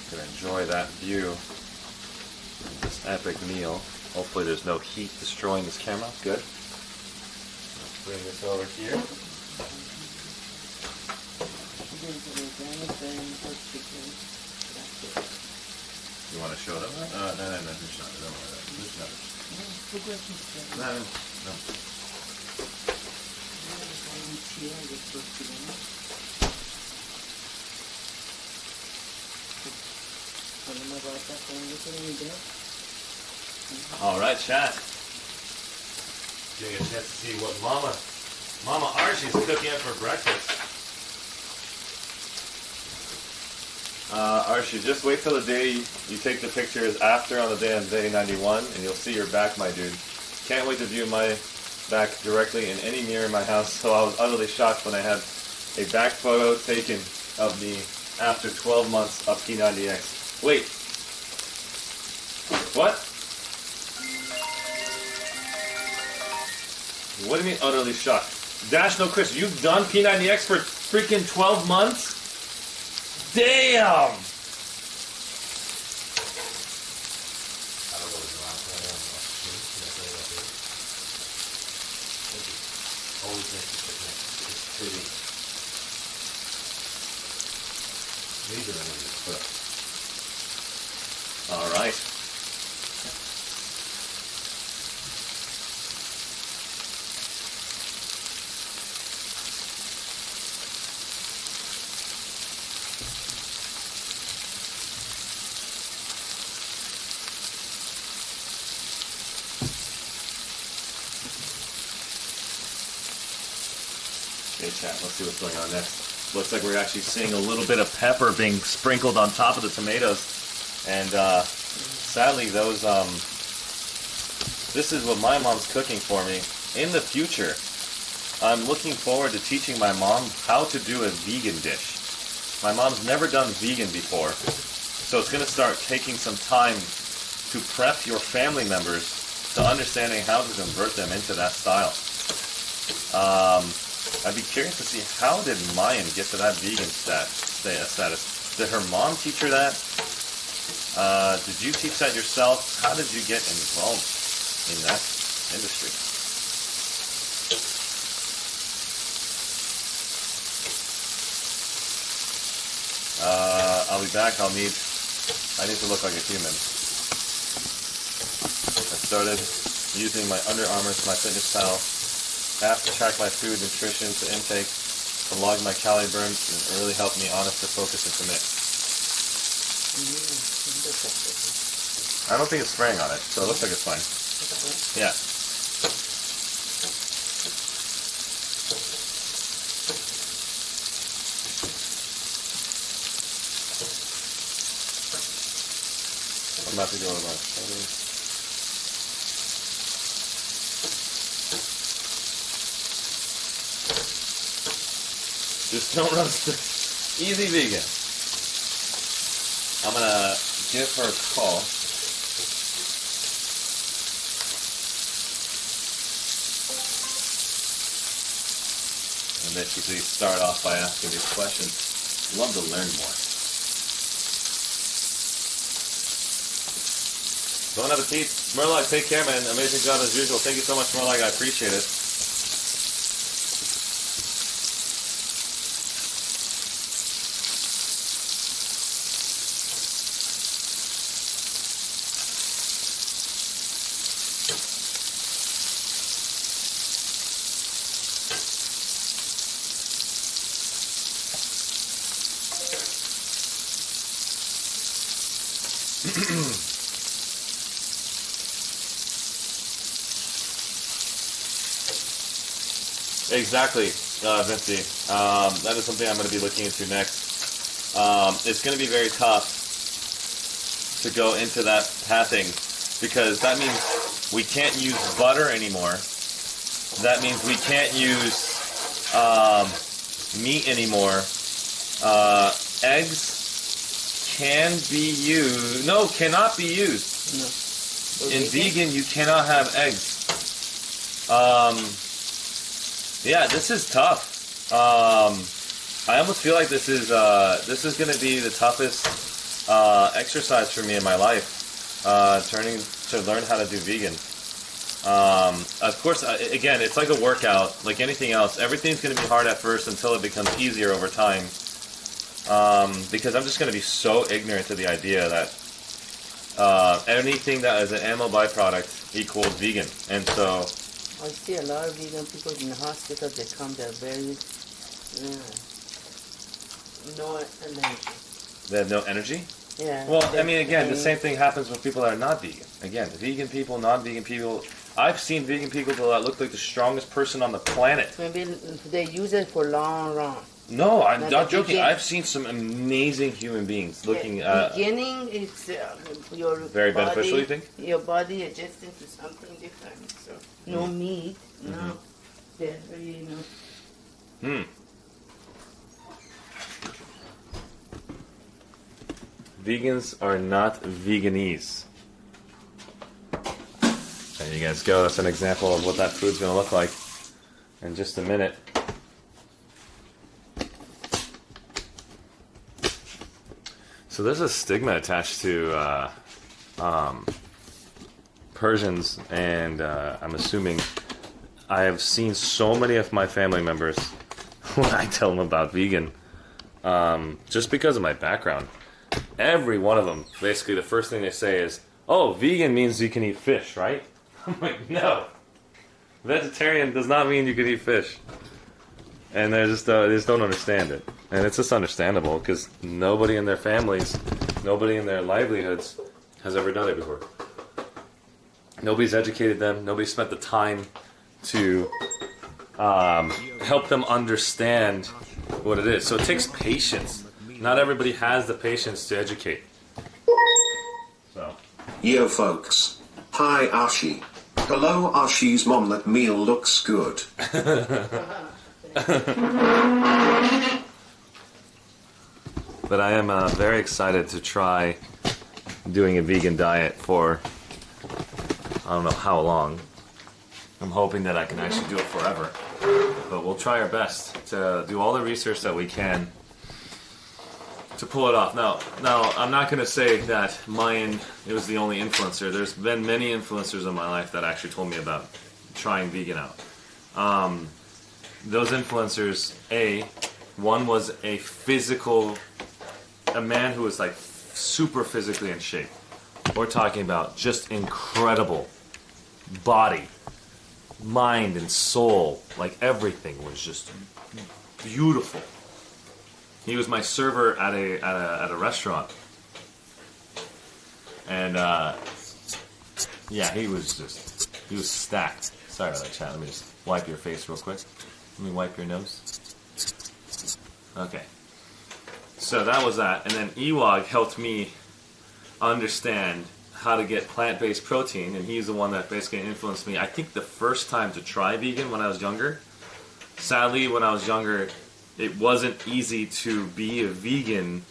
S1: Gonna enjoy that view of this epic meal. Hopefully there's no heat destroying this camera. Good. Let's bring this over here. You want to show them? No, just not. Don't worry about it. Just not. No. All right, chat. Getting a chance to see what Mama Arshee's cooking up for breakfast. Arshee, just wait till the day you take the pictures after on the day on day 91, and you'll see your back, my dude. Can't wait to view my back directly in any mirror in my house, so I was utterly shocked when I had a back photo taken of me after 12 months of P90X. Wait. What? What do you mean utterly shocked? Dash no Chris, you've done P90X for freaking 12 months? Damn! All right. Okay, chat, let's see what's going on next. Looks like we're actually seeing a little bit of pepper being sprinkled on top of the tomatoes. And sadly, those this is what my mom's cooking for me. In the future, I'm looking forward to teaching my mom how to do a vegan dish. My mom's never done vegan before, so it's going to start taking some time to prep your family members to understanding how to convert them into that style. I'd be curious to see, how did Mayan get to that vegan status? Did her mom teach her that? Did you teach that yourself? How did you get involved in that industry? I'll be back. I need to look like a human. I started using my Under Armour, my MyFitnessPal app to track my food, nutrition, to intake, to log my calorie burn, and it really helped me honest to focus and commit. I don't think it's spraying on it, so it looks like it's fine. Yeah. I'm about to go to my settings. Just don't roast it. Easy vegan. I'm gonna give her a call. And basically start off by asking these questions. Love to learn more. Bon appetit. Murloc, take care, man. Amazing job as usual. Thank you so much, Murloc. I appreciate it. Exactly, Vinci. That is something I'm going to be looking into next. It's going to be very tough to go into that pathing because that means we can't use butter anymore. That means we can't use meat anymore. Eggs can be used. No, cannot be used.
S19: No.
S1: In vegan, you cannot have eggs. Yeah, this is tough. I almost feel like this is going to be the toughest exercise for me in my life. Turning to learn how to do vegan. Of course, again, it's like a workout, like anything else. Everything's going to be hard at first until it becomes easier over time. Because I'm just going to be so ignorant to the idea that anything that is an animal byproduct equals vegan, and so.
S19: I see a lot of vegan people in the hospital. They come, they're very no energy.
S1: They have no energy?
S19: Yeah.
S1: Well, I mean, again, the same thing happens with people that are not vegan. Again, vegan people, non-vegan people. I've seen vegan people that look like the strongest person on the planet.
S19: Maybe they use it for long run.
S1: No, I'm not joking. I've seen some amazing human beings looking at.
S19: Beginning, it's your
S1: very
S19: body,
S1: beneficial, you think?
S19: Your body adjusting to something different. So no meat, no dairy, no.
S1: Vegans are not veganese. There you guys go. That's an example of what that food's going to look like in just a minute. So there's a stigma attached to Persians, and I'm assuming I have seen so many of my family members when I tell them about vegan, just because of my background. Every one of them, basically, the first thing they say is, "Oh, vegan means you can eat fish, right?" I'm like, no. Vegetarian does not mean you can eat fish. And they just don't understand it. And it's just understandable, because nobody in their families, nobody in their livelihoods has ever done it before. Nobody's educated them. Nobody spent the time to help them understand what it is. So it takes patience. Not everybody has the patience to educate. So.
S18: Yo folks. Hi Arshee. Hello Arshee's mom, that meal looks good.
S1: But I am very excited to try doing a vegan diet for I don't know how long. I'm hoping that I can actually do it forever. But we'll try our best to do all the research that we can to pull it off. Now I'm not going to say that it was the only influencer. There's been many influencers in my life that actually told me about trying vegan out. Those influencers, one was a man who was like super physically in shape. We're talking about just incredible body, mind, and soul. Like everything was just beautiful. He was my server at a restaurant, and yeah, he was stacked. Sorry about that, chat. Let me just wipe your face real quick. Let me wipe your nose. Okay. So that was that, and then Ewag helped me understand how to get plant-based protein, and he's the one that basically influenced me. I think the first time to try vegan when I was younger. Sadly, when I was younger, it wasn't easy to be a vegan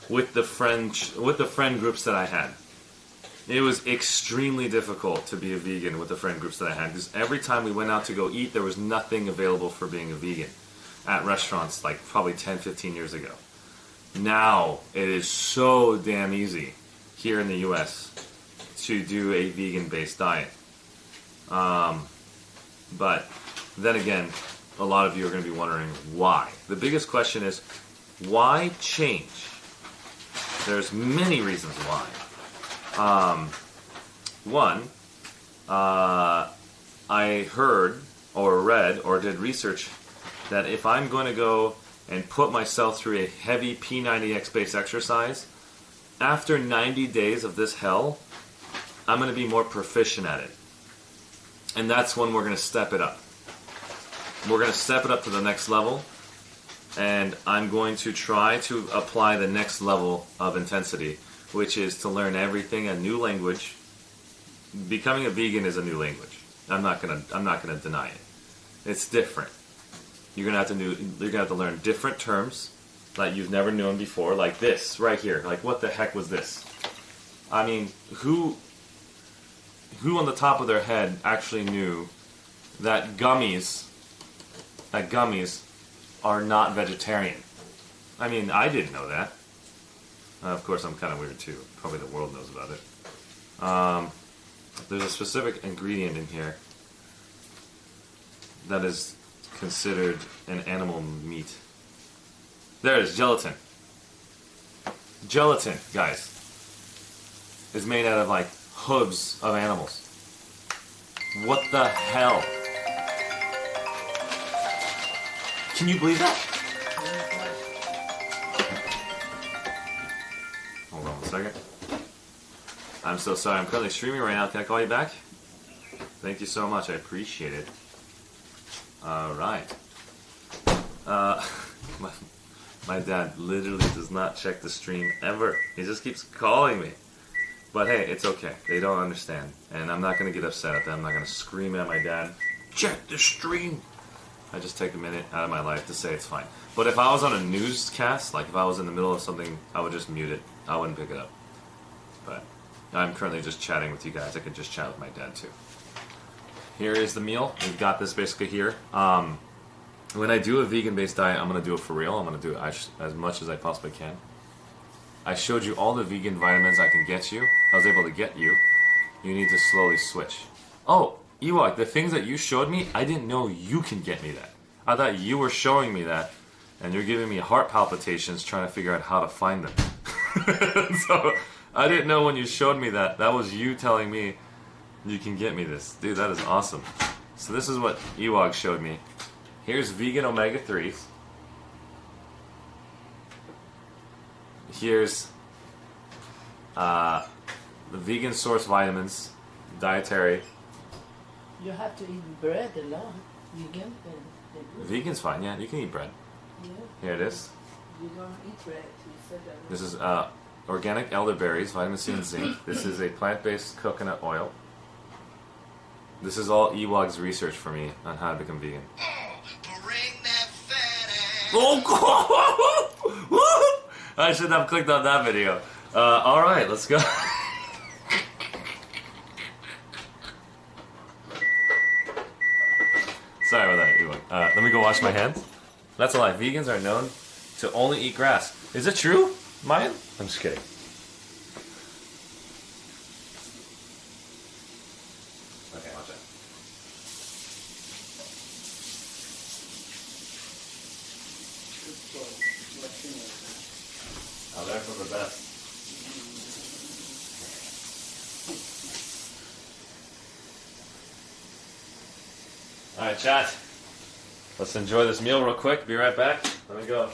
S1: with the friend groups that I had. It was extremely difficult to be a vegan with the friend groups that I had, because every time we went out to go eat, there was nothing available for being a vegan at restaurants like probably 10, 15 years ago. Now, it is so damn easy here in the US to do a vegan-based diet. But then again, a lot of you are going to be wondering why. The biggest question is, why change? There's many reasons why. One, I heard or read or did research that if I'm going to go and put myself through a heavy P90X based exercise, after 90 days of this hell, I'm going to be more proficient at it. And that's when we're going to step it up. We're going to step it up to the next level. And I'm going to try to apply the next level of intensity, which is to learn everything, a new language. Becoming a vegan is a new language. I'm not gonna deny it. It's different. You're gonna have to learn different terms that you've never known before, like this right here. Like, what the heck was this? I mean, who on the top of their head actually knew that gummies are not vegetarian? I mean, I didn't know that. Of course, I'm kind of weird too. Probably the world knows about it. There's a specific ingredient in here that is considered an animal meat. There it is, gelatin. Gelatin, guys, is made out of like hooves of animals. What the hell? Can you believe that? Hold on one second. I'm so sorry. I'm currently streaming right now. Can I call you back? Thank you so much. I appreciate it. Alright. My dad literally does not check the stream ever. He just keeps calling me. But hey, it's okay. They don't understand. And I'm not going to get upset at them. I'm not going to scream at my dad, check the stream. I just take a minute out of my life to say it's fine. But if I was on a newscast, like if I was in the middle of something, I would just mute it. I wouldn't pick it up. But I'm currently just chatting with you guys. I could just chat with my dad too. Here is the meal. We've got this basically here. When I do a vegan-based diet, I'm going to do it for real. I'm going to do it as much as I possibly can. I showed you all the vegan vitamins I can get you. I was able to get you. You need to slowly switch. Oh, Ewok, the things that you showed me, I didn't know you can get me that. I thought you were showing me that, and you're giving me heart palpitations trying to figure out how to find them. So, I didn't know when you showed me that. That was you telling me you can get me this. Dude, that is awesome. So this is what Ewok showed me. Here's vegan omega-3s. Here's the vegan source vitamins, dietary.
S19: You have to eat bread a lot. Vegan.
S1: Vegan's fine, yeah. You can eat bread.
S19: Yeah.
S1: Here it is.
S19: You don't eat bread. You said that.
S1: This is organic elderberries, vitamin C and zinc. This is a plant-based coconut oil. This is all Ewok's research for me on how to become vegan. Oh, I shouldn't have clicked on that video. Alright, let's go. Sorry about that, Ewok. Let me go wash my hands. That's a lie. Vegans are known to only eat grass. Is it true, Mayan? I'm just kidding. Okay, watch out. I'll learn from the best. Alright, chat. Let's enjoy this meal real quick. Be right back. Let me go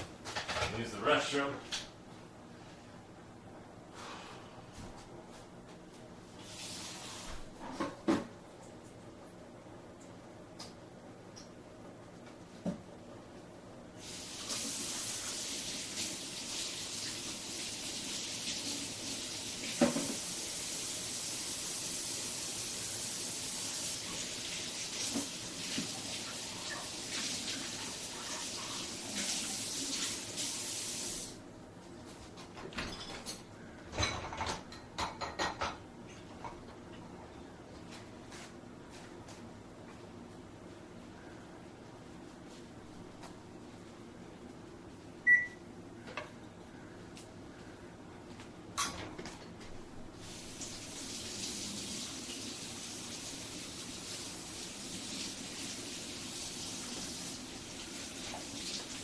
S1: use the restroom.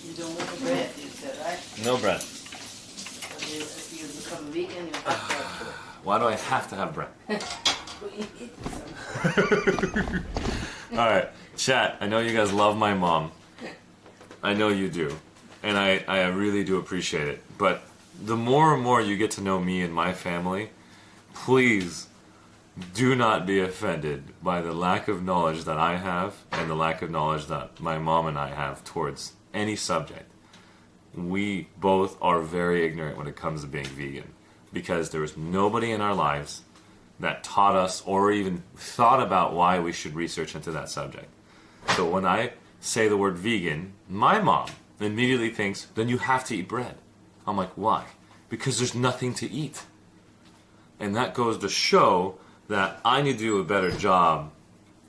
S19: You don't want bread, you said, right?
S1: No bread.
S19: When you become vegan, you have to have bread.
S1: Why do I have to have bread?
S19: Well, you eat some.
S1: Alright, chat, I know you guys love my mom. I know you do. And I really do appreciate it. But the more and more you get to know me and my family, please do not be offended by the lack of knowledge that I have and the lack of knowledge that my mom and I have towards any subject. We both are very ignorant when it comes to being vegan because there was nobody in our lives that taught us or even thought about why we should research into that subject. So when I say the word vegan, my mom immediately thinks, then you have to eat bread. I'm like, why? Because there's nothing to eat. And that goes to show that I need to do a better job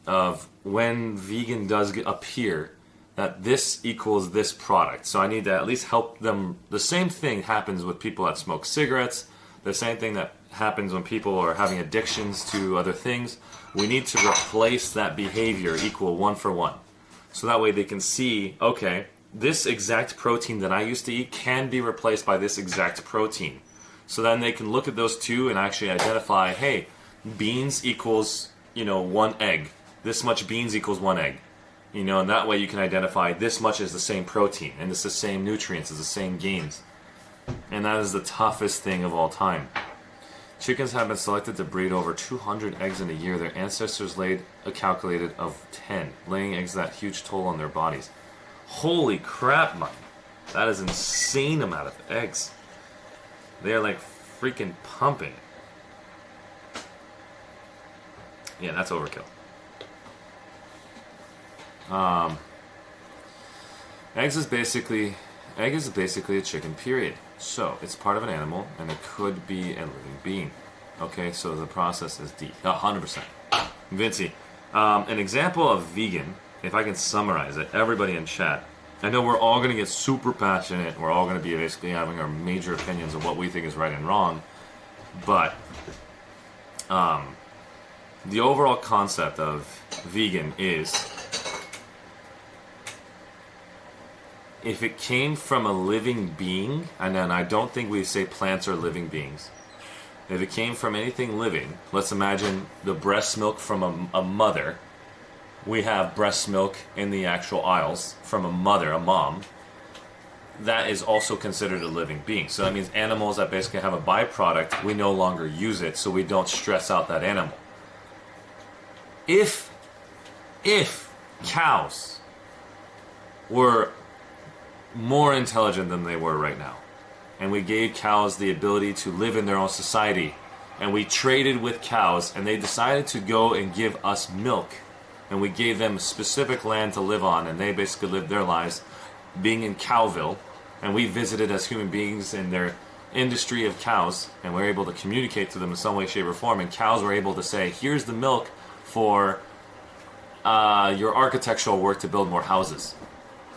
S1: of when vegan does appear, that this equals this product. So I need to at least help them. The same thing happens with people that smoke cigarettes. The same thing that happens when people are having addictions to other things. We need to replace that behavior equal 1 for 1. So that way they can see, okay, this exact protein that I used to eat can be replaced by this exact protein. So then they can look at those two and actually identify, hey, beans equals, 1 egg. This much beans equals 1 egg. And that way you can identify this much is the same protein, and it's the same nutrients, it's the same gains. And that is the toughest thing of all time. Chickens have been selected to breed over 200 eggs in a year. Their ancestors laid a calculated of 10, laying eggs that huge toll on their bodies. Holy crap, man. That is an insane amount of eggs. They are like freaking pumping it. Yeah, that's overkill. Egg is basically a chicken, period. So it's part of an animal, and it could be a living being. Okay, so the process is 100%. Vinci, an example of vegan, if I can summarize it, everybody in chat. I know we're all going to get super passionate. We're all going to be basically having our major opinions of what we think is right and wrong. But the overall concept of vegan is, if it came from a living being, and then I don't think we say plants are living beings. If it came from anything living, let's imagine the breast milk from a mother. We have breast milk in the actual aisles from a mother, a mom. That is also considered a living being. So that means animals that basically have a byproduct, we no longer use it, so we don't stress out that animal. If cows were more intelligent than they were right now, and we gave cows the ability to live in their own society, and we traded with cows, and they decided to go and give us milk, and we gave them specific land to live on, and they basically lived their lives being in Cowville, and we visited as human beings in their industry of cows, and we were able to communicate to them in some way, shape, or form, and cows were able to say, here's the milk for your architectural work to build more houses,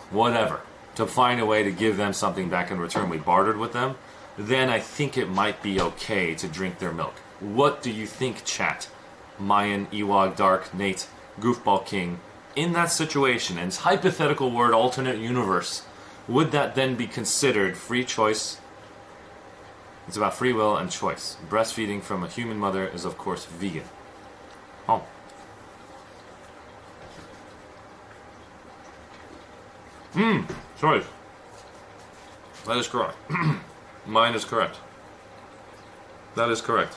S1: whatever, to find a way to give them something back in return. We bartered with them. Then I think it might be okay to drink their milk. What do you think, chat? Mayan, Ewok, Dark, Nate, Goofball King, in that situation, and hypothetical word, alternate universe, would that then be considered free choice? It's about free will and choice. Breastfeeding from a human mother is, of course, vegan. Oh. Choice. That is correct. Mine is correct. That is correct.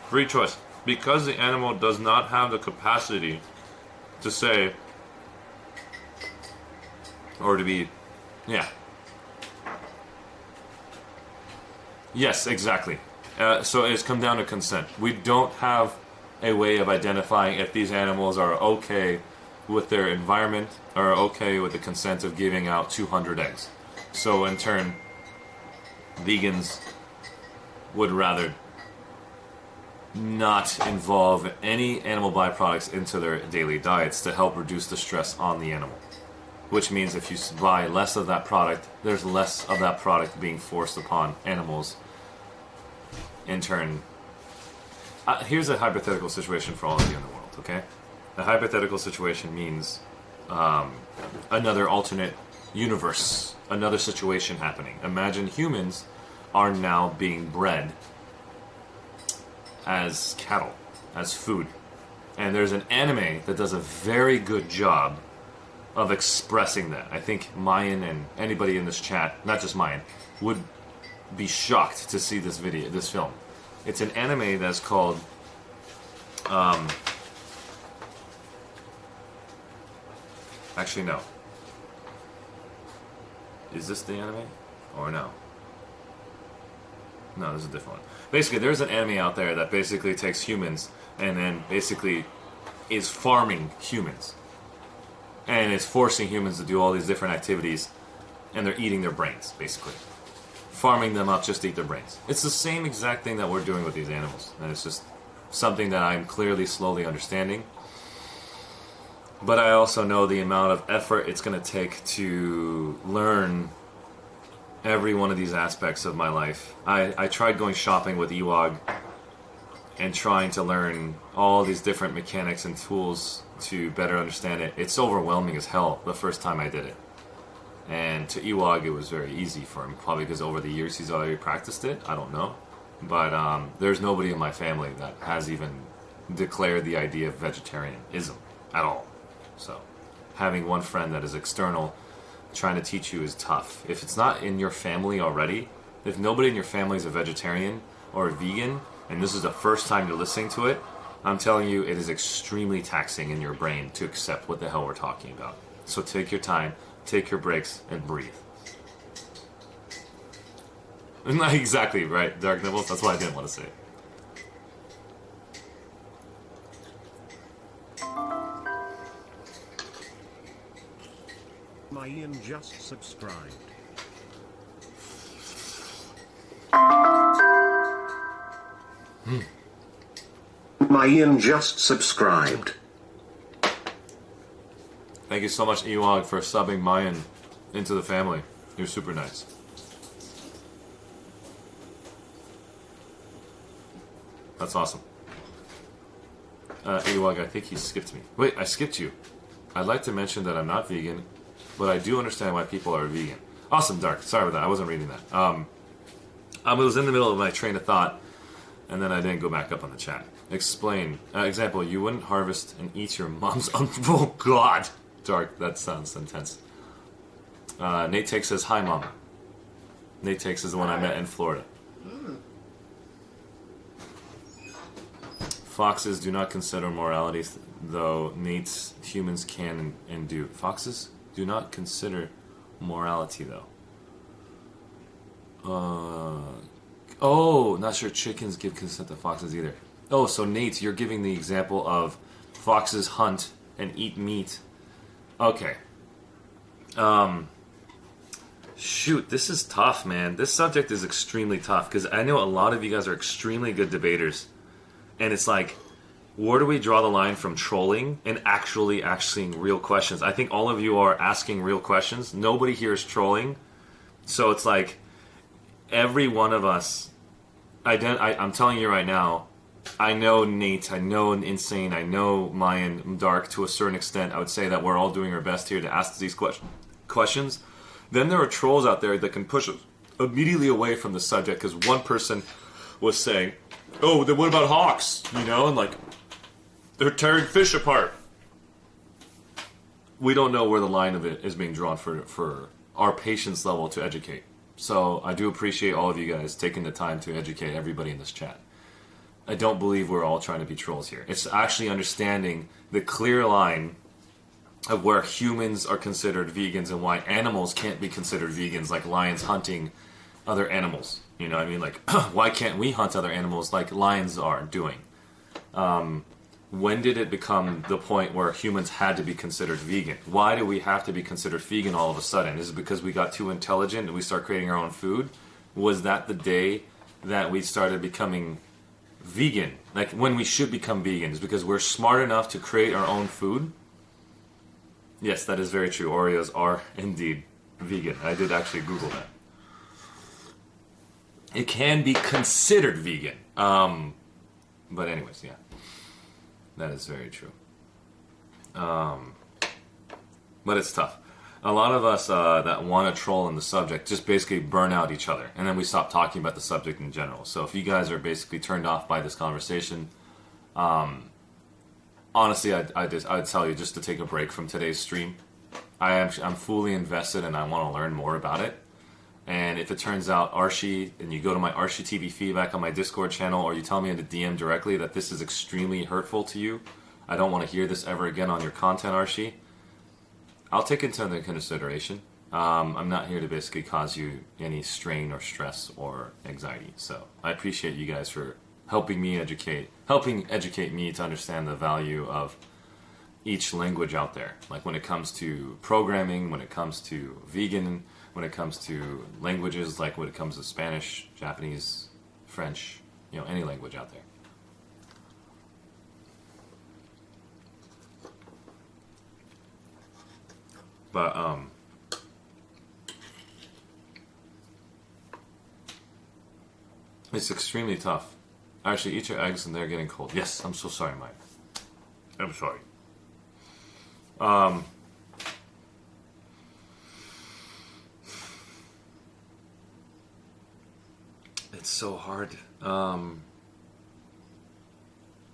S1: Free choice. Because the animal does not have the capacity to say, or to be, yeah. Yes, exactly. So it's come down to consent. We don't have a way of identifying if these animals are okay with their environment or okay with the consent of giving out 200 eggs. So in turn, vegans would rather not involve any animal byproducts into their daily diets to help reduce the stress on the animal. Which means if you buy less of that product, there's less of that product being forced upon animals. In turn, here's a hypothetical situation for all of you in the world, okay? A hypothetical situation means another alternate universe, another situation happening. Imagine humans are now being bred as cattle, as food. And there's an anime that does a very good job of expressing that. I think Mayan and anybody in this chat, not just Mayan, would be shocked to see this film. It's an anime that's called actually no. Is this the anime? Or no? No, this is a different one. Basically, there's an anime out there that basically takes humans and then basically is farming humans. And is forcing humans to do all these different activities, and they're eating their brains, basically. Farming them up just to eat their brains. It's the same exact thing that we're doing with these animals. And it's just something that I'm clearly, slowly understanding. But I also know the amount of effort it's going to take to learn every one of these aspects of my life. I tried going shopping with Ewag and trying to learn all these different mechanics and tools to better understand it. It's overwhelming as hell the first time I did it. And to Ewag, it was very easy for him, probably because over the years he's already practiced it. I don't know. But there's nobody in my family that has even declared the idea of vegetarianism at all. So having one friend that is external trying to teach you is tough. If it's not in your family already, if nobody in your family is a vegetarian or a vegan, and this is the first time you're listening to it, I'm telling you, it is extremely taxing in your brain to accept what the hell we're talking about. So take your time, take your breaks, and breathe. Not exactly, right, Dark Nibbles? That's why I didn't want to say it.
S18: My Ian just subscribed. My Ian just subscribed.
S1: Thank you so much, Ewag, for subbing Mayan into the family. You're super nice. That's awesome. Ewag, I think he skipped me. Wait, I skipped you. I'd like to mention that I'm not vegan, but I do understand why people are vegan. Awesome, Dark. Sorry about that. I wasn't reading that. It was in the middle of my train of thought, and then I didn't go back up on the chat. Explain. Example, you wouldn't harvest and eat your mom's... Oh, God! Dark, that sounds intense. Nate Takes says, hi, Mom. Nate Takes is the one I met in Florida. Foxes do not consider morality, though Nate's humans can and do. Foxes do not consider morality, though. Oh, not sure chickens give consent to foxes either. Oh, so Nate, you're giving the example of foxes hunt and eat meat. Okay. Shoot, this is tough, man. This subject is extremely tough because I know a lot of you guys are extremely good debaters. And it's like, where do we draw the line from trolling and actually asking real questions? I think all of you are asking real questions. Nobody here is trolling. So it's like, every one of us, I'm telling you right now, I know Nate, I know Insane, I know Mayan, Dark to a certain extent. I would say that we're all doing our best here to ask these questions. Then there are trolls out there that can push us immediately away from the subject because one person was saying, oh, then what about hawks? You know, and like, they're tearing fish apart. We don't know where the line of it is being drawn for our patience level to educate. So I do appreciate all of you guys taking the time to educate everybody in this chat. I don't believe we're all trying to be trolls here. It's actually understanding the clear line of where humans are considered vegans and why animals can't be considered vegans, like lions hunting other animals. You know what I mean? Like, why can't we hunt other animals like lions are doing? When did it become the point where humans had to be considered vegan? Why do we have to be considered vegan all of a sudden? Is it because we got too intelligent and we start creating our own food? Was that the day that we started becoming vegan? Like, when we should become vegans because we're smart enough to create our own food? Yes, that is very true. Oreos are indeed vegan. I did actually Google that. It can be considered vegan. But anyways, yeah. That is very true. But it's tough. A lot of us that want to troll in the subject just basically burn out each other. And then we stop talking about the subject in general. So if you guys are basically turned off by this conversation, honestly, I'd tell you just to take a break from today's stream. I'm fully invested and I want to learn more about it. And if it turns out Arshee, and you go to my ArsheeTV feedback on my Discord channel, or you tell me in the DM directly that this is extremely hurtful to you, I don't want to hear this ever again on your content, Arshee, I'll take it into consideration. I'm not here to basically cause you any strain or stress or anxiety. So I appreciate you guys for helping educate me to understand the value of each language out there. Like when it comes to programming, when it comes to vegan, when it comes to languages, like when it comes to Spanish, Japanese, French, you know, any language out there. But it's extremely tough. Actually, eat your eggs and they're getting cold. Yes, I'm so sorry, Mike. I'm sorry. It's so hard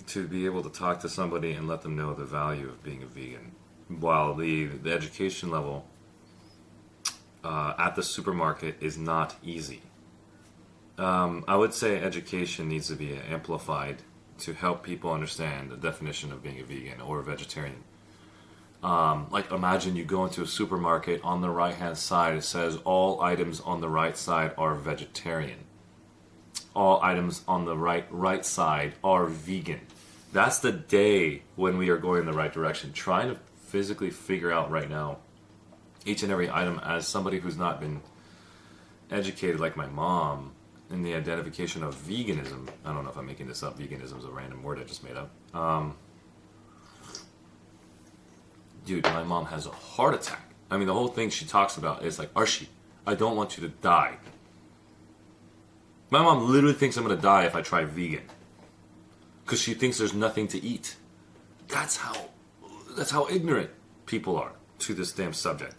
S1: to be able to talk to somebody and let them know the value of being a vegan, while the education level at the supermarket is not easy. I would say education needs to be amplified to help people understand the definition of being a vegan or a vegetarian. Like imagine you go into a supermarket, on the right hand side it says all items on the right side are vegetarian. All items on the right side are vegan. That's the day when we are going in the right direction. Trying to physically figure out right now each and every item as somebody who's not been educated like my mom in the identification of veganism. I don't know if I'm making this up. Veganism is a random word I just made up. Dude, my mom has a heart attack. I mean, the whole thing she talks about is like, Arshee, I don't want you to die. My mom literally thinks I'm going to die if I try vegan. Because she thinks there's nothing to eat. That's how ignorant people are to this damn subject.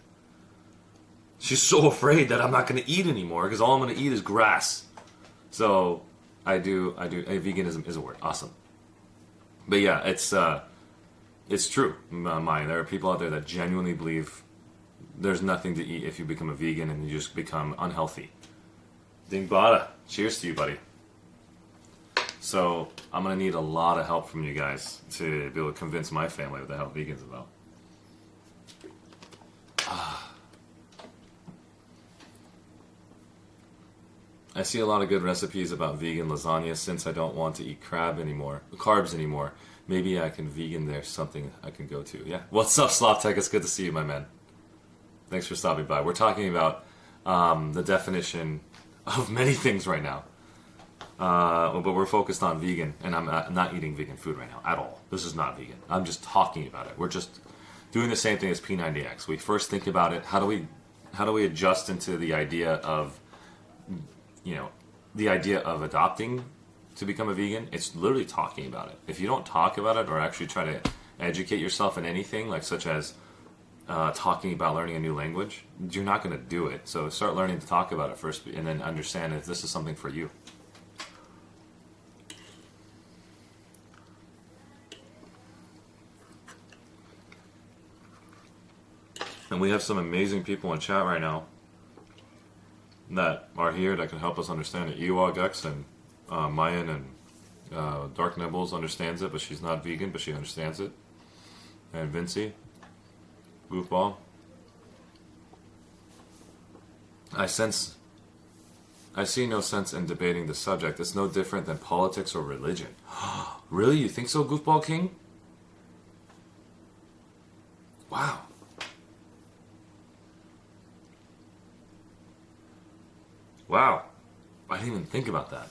S1: She's so afraid that I'm not going to eat anymore because all I'm going to eat is grass. So I do. Veganism is a word. Awesome. But yeah, it's true. Mine. There are people out there that genuinely believe there's nothing to eat if you become a vegan and you just become unhealthy. Dingbada. Cheers to you, buddy. So I'm going to need a lot of help from you guys to be able to convince my family what the hell vegan's about. I see a lot of good recipes about vegan lasagna. Since I don't want to eat carbs anymore, maybe I can vegan there's something I can go to. Yeah. What's up, Sloptech? It's good to see you, my man. Thanks for stopping by. We're talking about the definition of many things right now. But we're focused on vegan, and I'm not eating vegan food right now at all. This is not vegan. I'm just talking about it. We're just doing the same thing as P90X. We first think about it. How do we adjust into the idea of, the idea of adopting to become a vegan? It's literally talking about it. If you don't talk about it or actually try to educate yourself in anything, like such as talking about learning a new language, you're not going to do it. So start learning to talk about it first, and then understand if this is something for you. And we have some amazing people in chat right now that are here that can help us understand it. EWOGX and Mayan and Dark Nibbles understands it, but she's not vegan, but she understands it. And Vinci, Goofball. I see no sense in debating the subject. It's no different than politics or religion. Really? You think so, Goofball King? Wow. Wow. I didn't even think about that.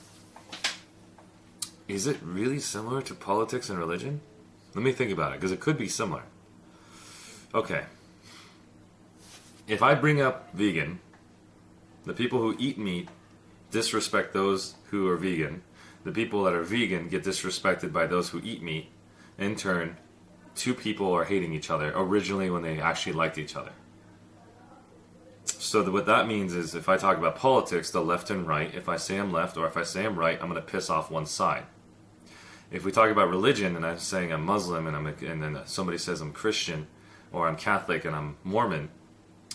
S1: Is it really similar to politics and religion? Let me think about it, because it could be similar. Okay. If I bring up vegan, the people who eat meat disrespect those who are vegan. The people that are vegan get disrespected by those who eat meat. In turn, two people are hating each other originally when they actually liked each other. So what that means is if I talk about politics, the left and right, if I say I'm left or if I say I'm right, I'm going to piss off one side. If we talk about religion and I'm saying I'm Muslim and then somebody says I'm Christian or I'm Catholic and I'm Mormon,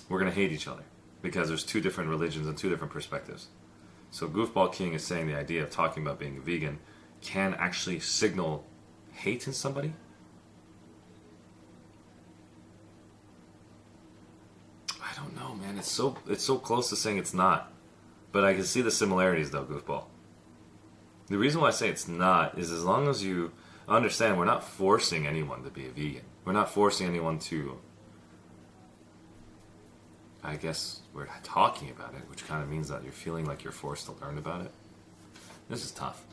S1: we're going to hate each other. because there's two different religions and two different perspectives. So Goofball King is saying the idea of talking about being a vegan can actually signal hate in somebody. I don't know, man. It's so close to saying it's not, but I can see the similarities though, Goofball. The reason why I say it's not is as long as you understand, we're not forcing anyone to be a vegan. We're not forcing anyone to. I guess we're talking about it, which kind of means that you're feeling like you're forced to learn about it. This is tough.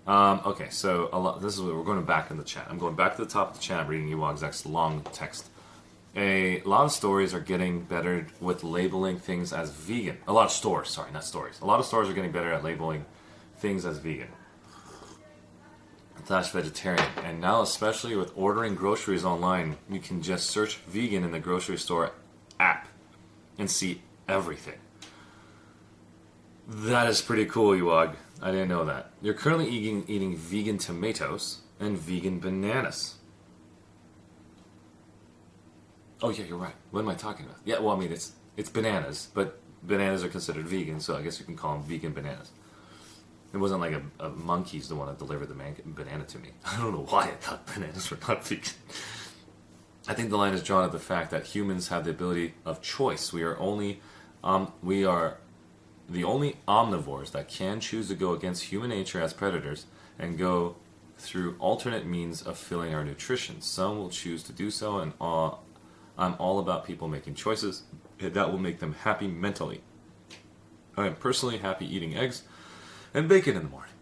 S1: Okay, so this is what we're going back in the chat. I'm going back to the top of the chat, reading Ewog's long text. A lot of stories are getting better with labeling things as vegan. A lot of stores, sorry, not stories. A lot of stores are getting better at labeling things as vegan / vegetarian. And now, especially with ordering groceries online, you can just search vegan in the grocery store app and see everything. That is pretty cool, Ewog. I didn't know that. You're currently eating vegan tomatoes and vegan bananas. Oh yeah, you're right. What am I talking about? Yeah, well, I mean, it's bananas, but bananas are considered vegan, so I guess you can call them vegan bananas. It wasn't like a monkey's the one that delivered the banana to me. I don't know why I thought bananas were not vegan. I think the line is drawn at the fact that humans have the ability of choice. We are the only omnivores that can choose to go against human nature as predators and go through alternate means of filling our nutrition. Some will choose to do so, and I'm all about people making choices that will make them happy mentally. I am personally happy eating eggs and bacon in the morning.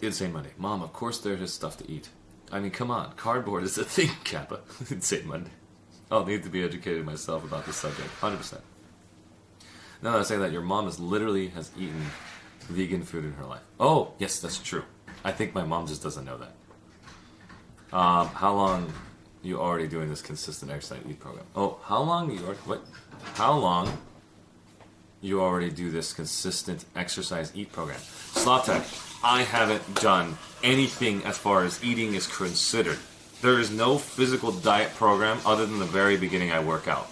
S1: Insane Monday. Mom, of course there is stuff to eat. I mean, come on. Cardboard is a thing, Kappa. Insane Monday. I'll need to be educated myself about this subject. 100%. Now that I say that, your mom has eaten vegan food in her life. Oh, yes, that's true. I think my mom just doesn't know that. How long you already doing this consistent exercise eat program? Oh, how long you already do this consistent exercise eat program? Sloptech, I haven't done anything as far as eating is considered. There is no physical diet program other than the very beginning I work out.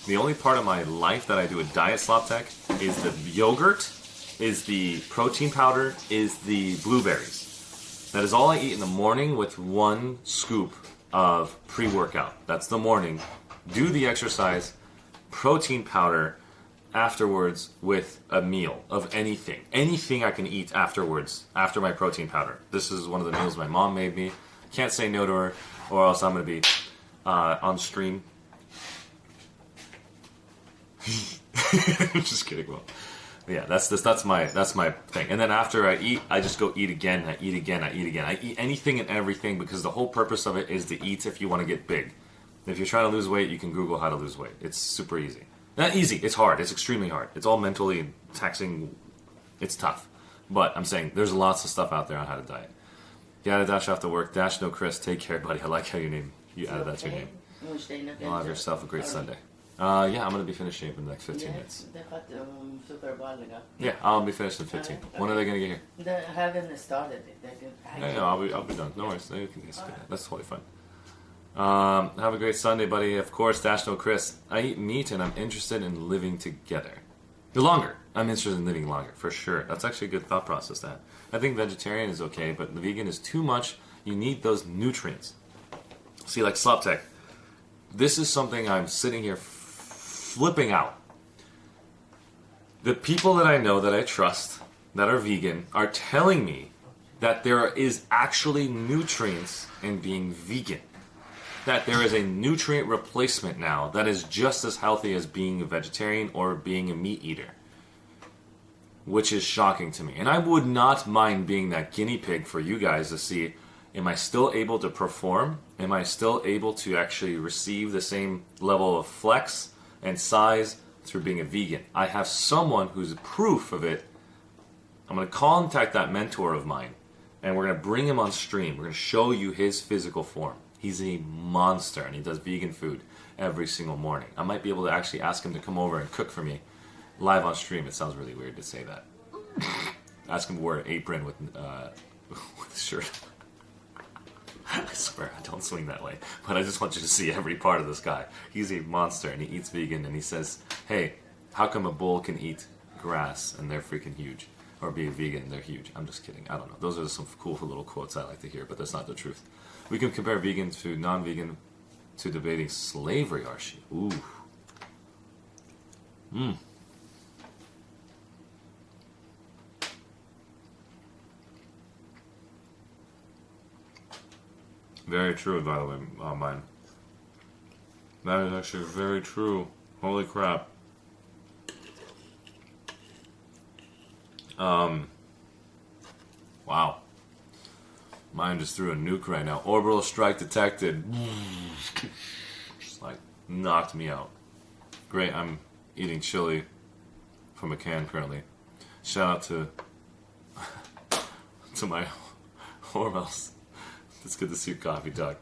S1: The only part of my life that I do a diet, Sloptech, is the yogurt, is the protein powder, is the blueberries. That is all I eat in the morning with 1 scoop of pre-workout. That's the morning. Do the exercise, protein powder, afterwards with a meal of anything. Anything I can eat afterwards, after my protein powder. This is one of the meals my mom made me. Can't say no to her, or else I'm going to be on stream. Just kidding. Well, yeah, that's my thing. And then after I eat, I just go eat again. I eat again. I eat again. I eat anything and everything because the whole purpose of it is to eat if you want to get big. If you're trying to lose weight, you can Google how to lose weight. It's super easy. Not easy. It's hard. It's extremely hard. It's all mentally taxing. It's tough. But I'm saying there's lots of stuff out there on how to diet. You gotta dash off to work. Dash no Chris. Take care, buddy. I like how you added that to your name. Well, have yourself a great Sunday. Yeah, I'm going to be finishing in the next 15 minutes. Yeah, I'll be finished in 15. When are they going to get here?
S19: They haven't started it.
S1: Yeah, I'll be done. No worries. That's totally fine. Have a great Sunday, buddy. Of course, Dash No Chris. I eat meat and I'm interested in living together. Longer. I'm interested in living longer, for sure. That's actually a good thought process, that. I think vegetarian is okay, but the vegan is too much. You need those nutrients. See, like Sloptech, this is something I'm sitting here flipping out. The people that I know, that I trust, that are vegan, are telling me that there is actually nutrients in being vegan. That there is a nutrient replacement now that is just as healthy as being a vegetarian or being a meat eater. Which is shocking to me. And I would not mind being that guinea pig for you guys to see, am I still able to perform? Am I still able to actually receive the same level of flex and size through being a vegan? I have someone who's proof of it. I'm going to contact that mentor of mine, and we're going to bring him on stream. We're going to show you his physical form. He's a monster, and he does vegan food every single morning. I might be able to actually ask him to come over and cook for me live on stream. It sounds really weird to say that. Ask him to wear an apron with a shirt. I swear, I don't swing that way. But I just want you to see every part of this guy. He's a monster, and he eats vegan, and he says, hey, how come a bull can eat grass, and they're freaking huge? Or be a vegan, they're huge. I'm just kidding. I don't know. Those are some cool little quotes I like to hear, but that's not the truth. We can compare vegan to non-vegan to debating slavery, Arshee. Ooh. Very true, by the way, mine. That is actually very true. Holy crap. Wow. Mine just threw a nuke right now. Orbital strike detected. Just like knocked me out. Great, I'm eating chili from a can currently. Shout out to my Hormouse. It's good to see you, Coffee Dog.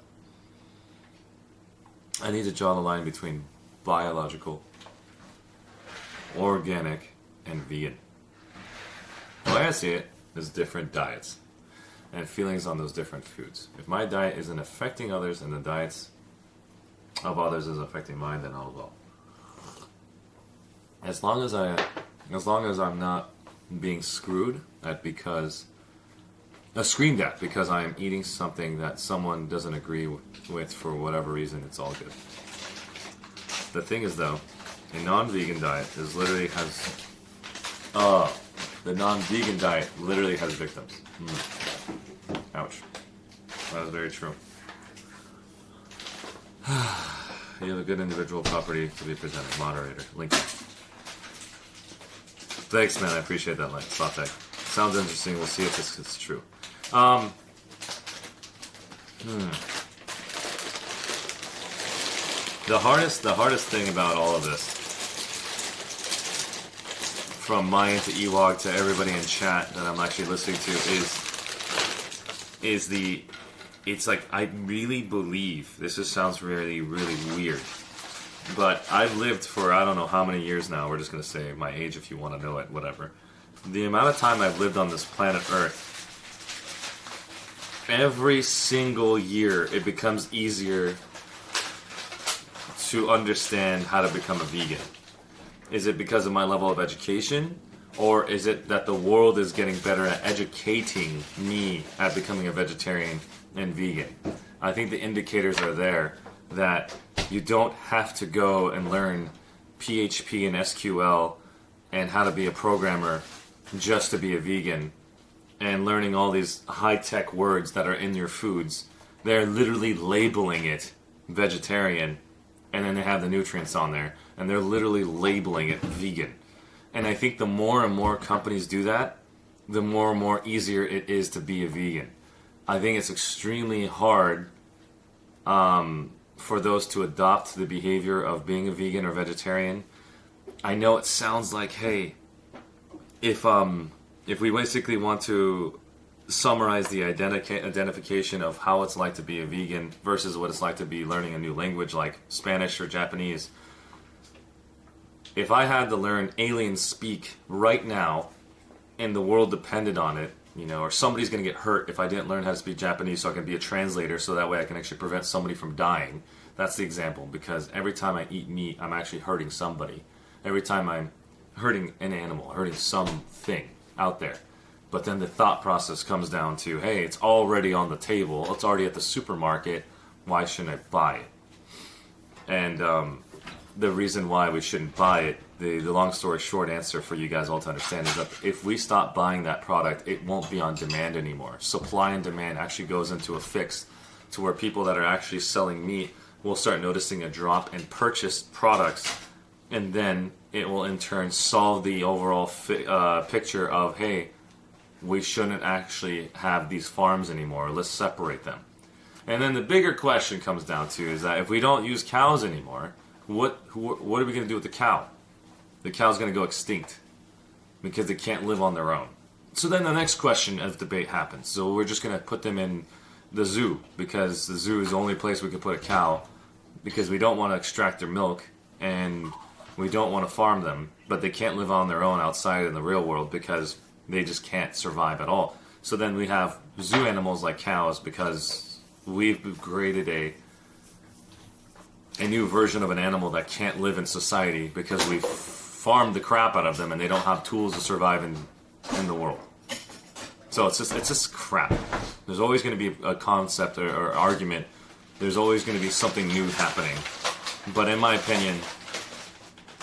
S1: I need to draw the line between biological, organic, and vegan. The way I see it is different diets and feelings on those different foods. If my diet isn't affecting others and the diets of others is affecting mine, then I'll go. As long as I'm not being screwed at screamed at because I am eating something that someone doesn't agree with for whatever reason, it's all good. The thing is, though, a non-vegan diet the non-vegan diet literally has victims. Ouch. That is very true. You have a good individual property to be presented. Moderator. Link. Thanks, man. I appreciate that, Link. Saute. Sounds interesting. We'll see if this is true. The hardest thing about all of this, from Mayan to Ewok to everybody in chat that I'm actually listening to, it's like, I really believe, this just sounds really, really weird, but I've lived for I don't know how many years now, we're just going to say my age if you want to know it, whatever. The amount of time I've lived on this planet Earth, every single year it becomes easier to understand how to become a vegan. Is it because of my level of education? Or is it that the world is getting better at educating me at becoming a vegetarian and vegan? I think the indicators are there that you don't have to go and learn PHP and SQL and how to be a programmer just to be a vegan, and learning all these high-tech words that are in your foods. They're literally labeling it vegetarian, and then they have the nutrients on there, and they're literally labeling it vegan. And I think the more and more companies do that, the more and more easier it is to be a vegan. I think it's extremely hard for those to adopt the behavior of being a vegan or vegetarian. I know it sounds like, hey, if we basically want to summarize the identification of how it's like to be a vegan versus what it's like to be learning a new language like Spanish or Japanese, if I had to learn alien speak right now and the world depended on it, you know, or somebody's going to get hurt if I didn't learn how to speak Japanese so I can be a translator so that way I can actually prevent somebody from dying. That's the example, because every time I eat meat, I'm actually hurting somebody. Every time I'm hurting an animal, hurting something out there. But then the thought process comes down to, hey, it's already on the table. It's already at the supermarket. Why shouldn't I buy it? And the reason why we shouldn't buy it, the long story short answer for you guys all to understand is that if we stop buying that product, it won't be on demand anymore. Supply and demand actually goes into a fix to where people that are actually selling meat will start noticing a drop in purchased products, and then it will in turn solve the overall picture of, hey, we shouldn't actually have these farms anymore. Let's separate them. And then the bigger question comes down to is that if we don't use cows anymore, what are we going to do with the cow? The cow's going to go extinct because they can't live on their own. So then the next question of debate happens. So we're just going to put them in the zoo because the zoo is the only place we can put a cow because we don't want to extract their milk and we don't want to farm them, but they can't live on their own outside in the real world because they just can't survive at all. So then we have zoo animals like cows because we've created a new version of an animal that can't live in society because we've farmed the crap out of them and they don't have tools to survive in the world. So it's just crap. There's always going to be a concept or argument. There's always going to be something new happening. But in my opinion,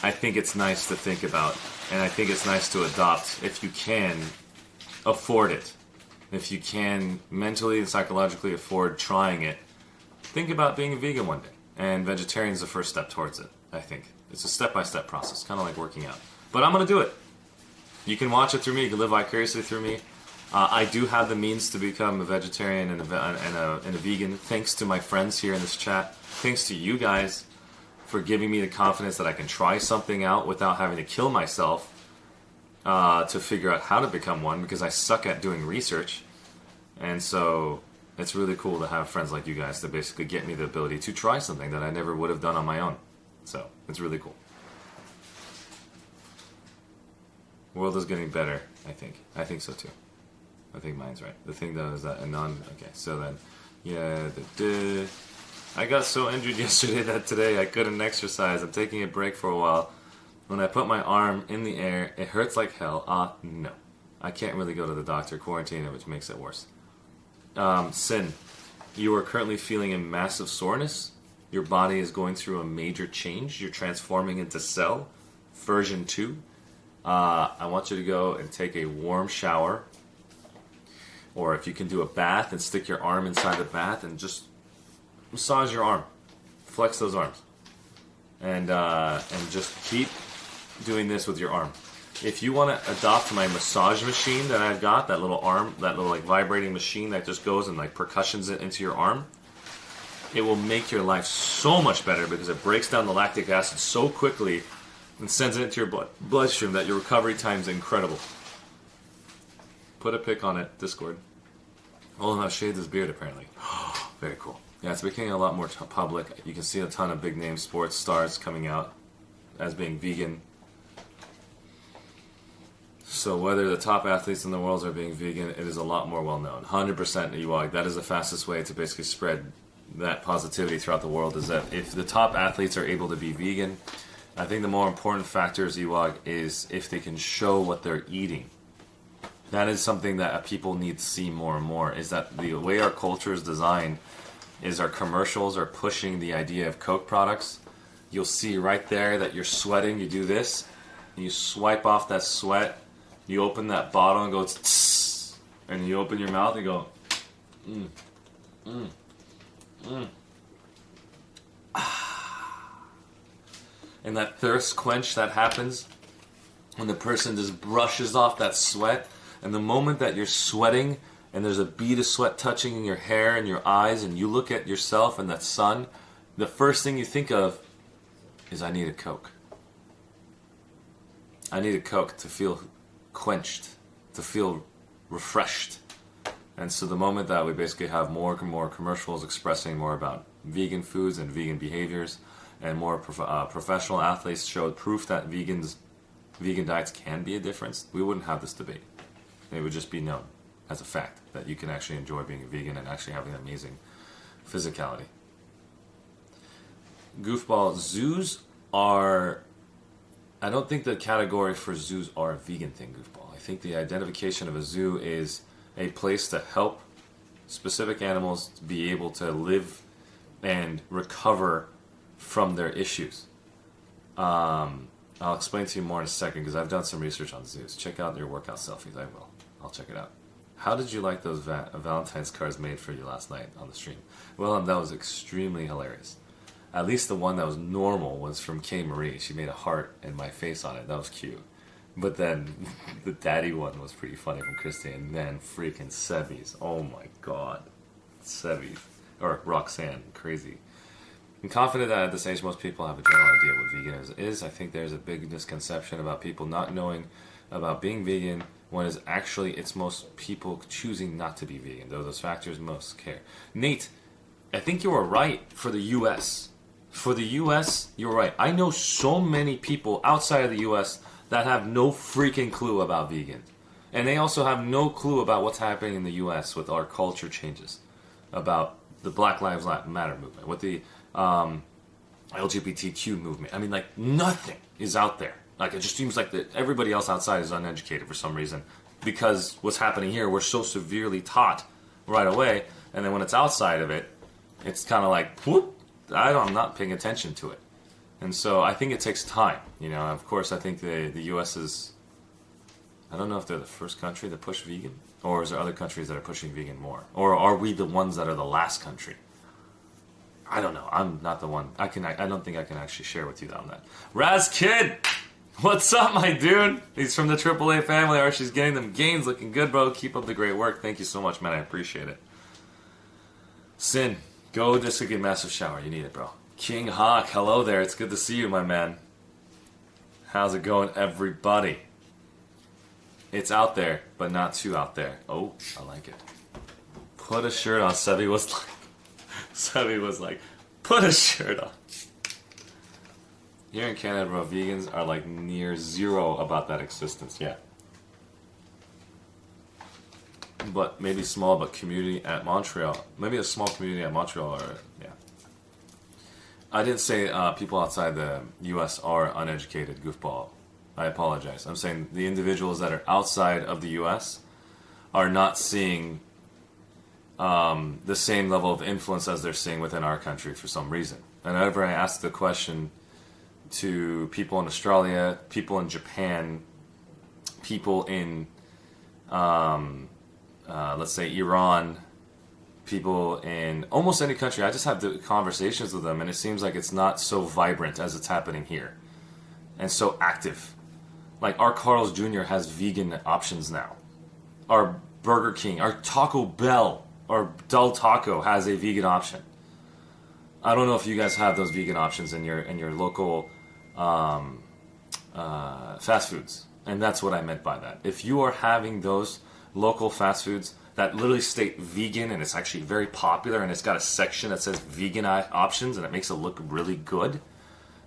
S1: I think it's nice to think about, and I think it's nice to adopt if you can afford it. If you can mentally and psychologically afford trying it, think about being a vegan one day. And vegetarian is the first step towards it, I think. It's a step-by-step process, kind of like working out. But I'm going to do it. You can watch it through me. You can live vicariously through me. I do have the means to become a vegetarian and a vegan, thanks to my friends here in this chat. Thanks to you guys for giving me the confidence that I can try something out without having to kill myself to figure out how to become one, because I suck at doing research. And so it's really cool to have friends like you guys to basically get me the ability to try something that I never would have done on my own. So it's really cool. World is getting better, I think. I think so too. I think mine's right. The thing though is that okay, so then, yeah, I got so injured yesterday that today I couldn't exercise. I'm taking a break for a while. When I put my arm in the air, it hurts like hell. No. I can't really go to the doctor, quarantine it, which makes it worse. Sin, you are currently feeling a massive soreness. Your body is going through a major change. You're transforming into Cell, version 2. I want you to go and take a warm shower. Or if you can do a bath and stick your arm inside the bath and just massage your arm. Flex those arms. And just keep doing this with your arm. If you want to adopt my massage machine that I've got, that little arm, that little like vibrating machine that just goes and like percussions it into your arm, it will make your life so much better because it breaks down the lactic acid so quickly and sends it into your bloodstream that your recovery time is incredible. Put a pic on it, Discord. Oh, now shaved his beard apparently. Very cool. Yeah, it's becoming a lot more public. You can see a ton of big name sports stars coming out as being vegan. So whether the top athletes in the world are being vegan, it is a lot more well known. 100% Ewok. That is the fastest way to basically spread that positivity throughout the world, is that if the top athletes are able to be vegan, I think the more important factor is Ewok is if they can show what they're eating. That is something that people need to see more and more, is that the way our culture is designed is our commercials are pushing the idea of Coke products. You'll see right there that you're sweating. You do this, and you swipe off that sweat. You open that bottle and go, tss, and you open your mouth and go, And that thirst quench that happens when the person just brushes off that sweat. And the moment that you're sweating and there's a bead of sweat touching in your hair and your eyes and you look at yourself in that sun, the first thing you think of is, I need a Coke. I need a Coke to feel quenched, to feel refreshed. And so the moment that we basically have more and more commercials expressing more about vegan foods and vegan behaviors, and more professional athletes showed proof that vegan diets can be a difference, we wouldn't have this debate. It would just be known as a fact that you can actually enjoy being a vegan and actually having an amazing physicality. Goofball, zoos are... I don't think the category for zoos are a vegan thing, Goofball. I think the identification of a zoo is a place to help specific animals be able to live and recover from their issues. I'll explain to you more in a second because I've done some research on zoos. Check out your workout selfies. I will. I'll check it out. How did you like those Valentine's cards made for you last night on the stream? Well, that was extremely hilarious. At least the one that was normal was from K. Marie. She made a heart and my face on it. That was cute. But then the daddy one was pretty funny from Christy. And then freaking Sevy's. Oh my god. Sevy's. Or Roxanne. Crazy. I'm confident that at this age most people have a general idea what veganism is. I think there's a big misconception about people not knowing about being vegan when it's most people choosing not to be vegan. Those factors most care. Nate, I think you were right for the US. For the US, you're right. I know so many people outside of the US that have no freaking clue about vegan. And they also have no clue about what's happening in the US with our culture changes. About the Black Lives Matter movement, with the LGBTQ movement. I mean, like, nothing is out there. Like, it just seems like that everybody else outside is uneducated for some reason, because what's happening here, we're so severely taught right away, and then when it's outside of it, it's kind of like, whoop, I'm not paying attention to it. And so I think it takes time. You know, of course, I think the U.S. is, I don't know if they're the first country to push vegan, or is there other countries that are pushing vegan more? Or are we the ones that are the last country? I don't know. I'm not the one. I don't think I can actually share with you on that. Raz Kid! What's up, my dude? He's from the AAA family. Archie's getting them gains. Looking good, bro. Keep up the great work. Thank you so much, man. I appreciate it. Sin, go just to get massive shower. You need it, bro. King Hawk, hello there. It's good to see you, my man. How's it going, everybody? It's out there, but not too out there. Oh, I like it. Put a shirt on. Sebi was like, put a shirt on. Here in Canada, bro, vegans are like near zero about that existence. Yeah. But maybe small, but community at Montreal. Maybe a small community at Montreal, or yeah. I didn't say people outside the U.S. are uneducated, goofball. I apologize. I'm saying the individuals that are outside of the U.S. are not seeing the same level of influence as they're seeing within our country for some reason. And whenever I ask the question to people in Australia, people in Japan, people in, let's say, Iran, people in almost any country, I just have the conversations with them, and it seems like it's not so vibrant as it's happening here, and so active. Like, our Carl's Jr. has vegan options now. Our Burger King, our Taco Bell, or Del Taco has a vegan option. I don't know if you guys have those vegan options in your local fast foods, and that's what I meant by that. If you are having those local fast foods that literally state vegan, and it's actually very popular, and it's got a section that says vegan options, and it makes it look really good,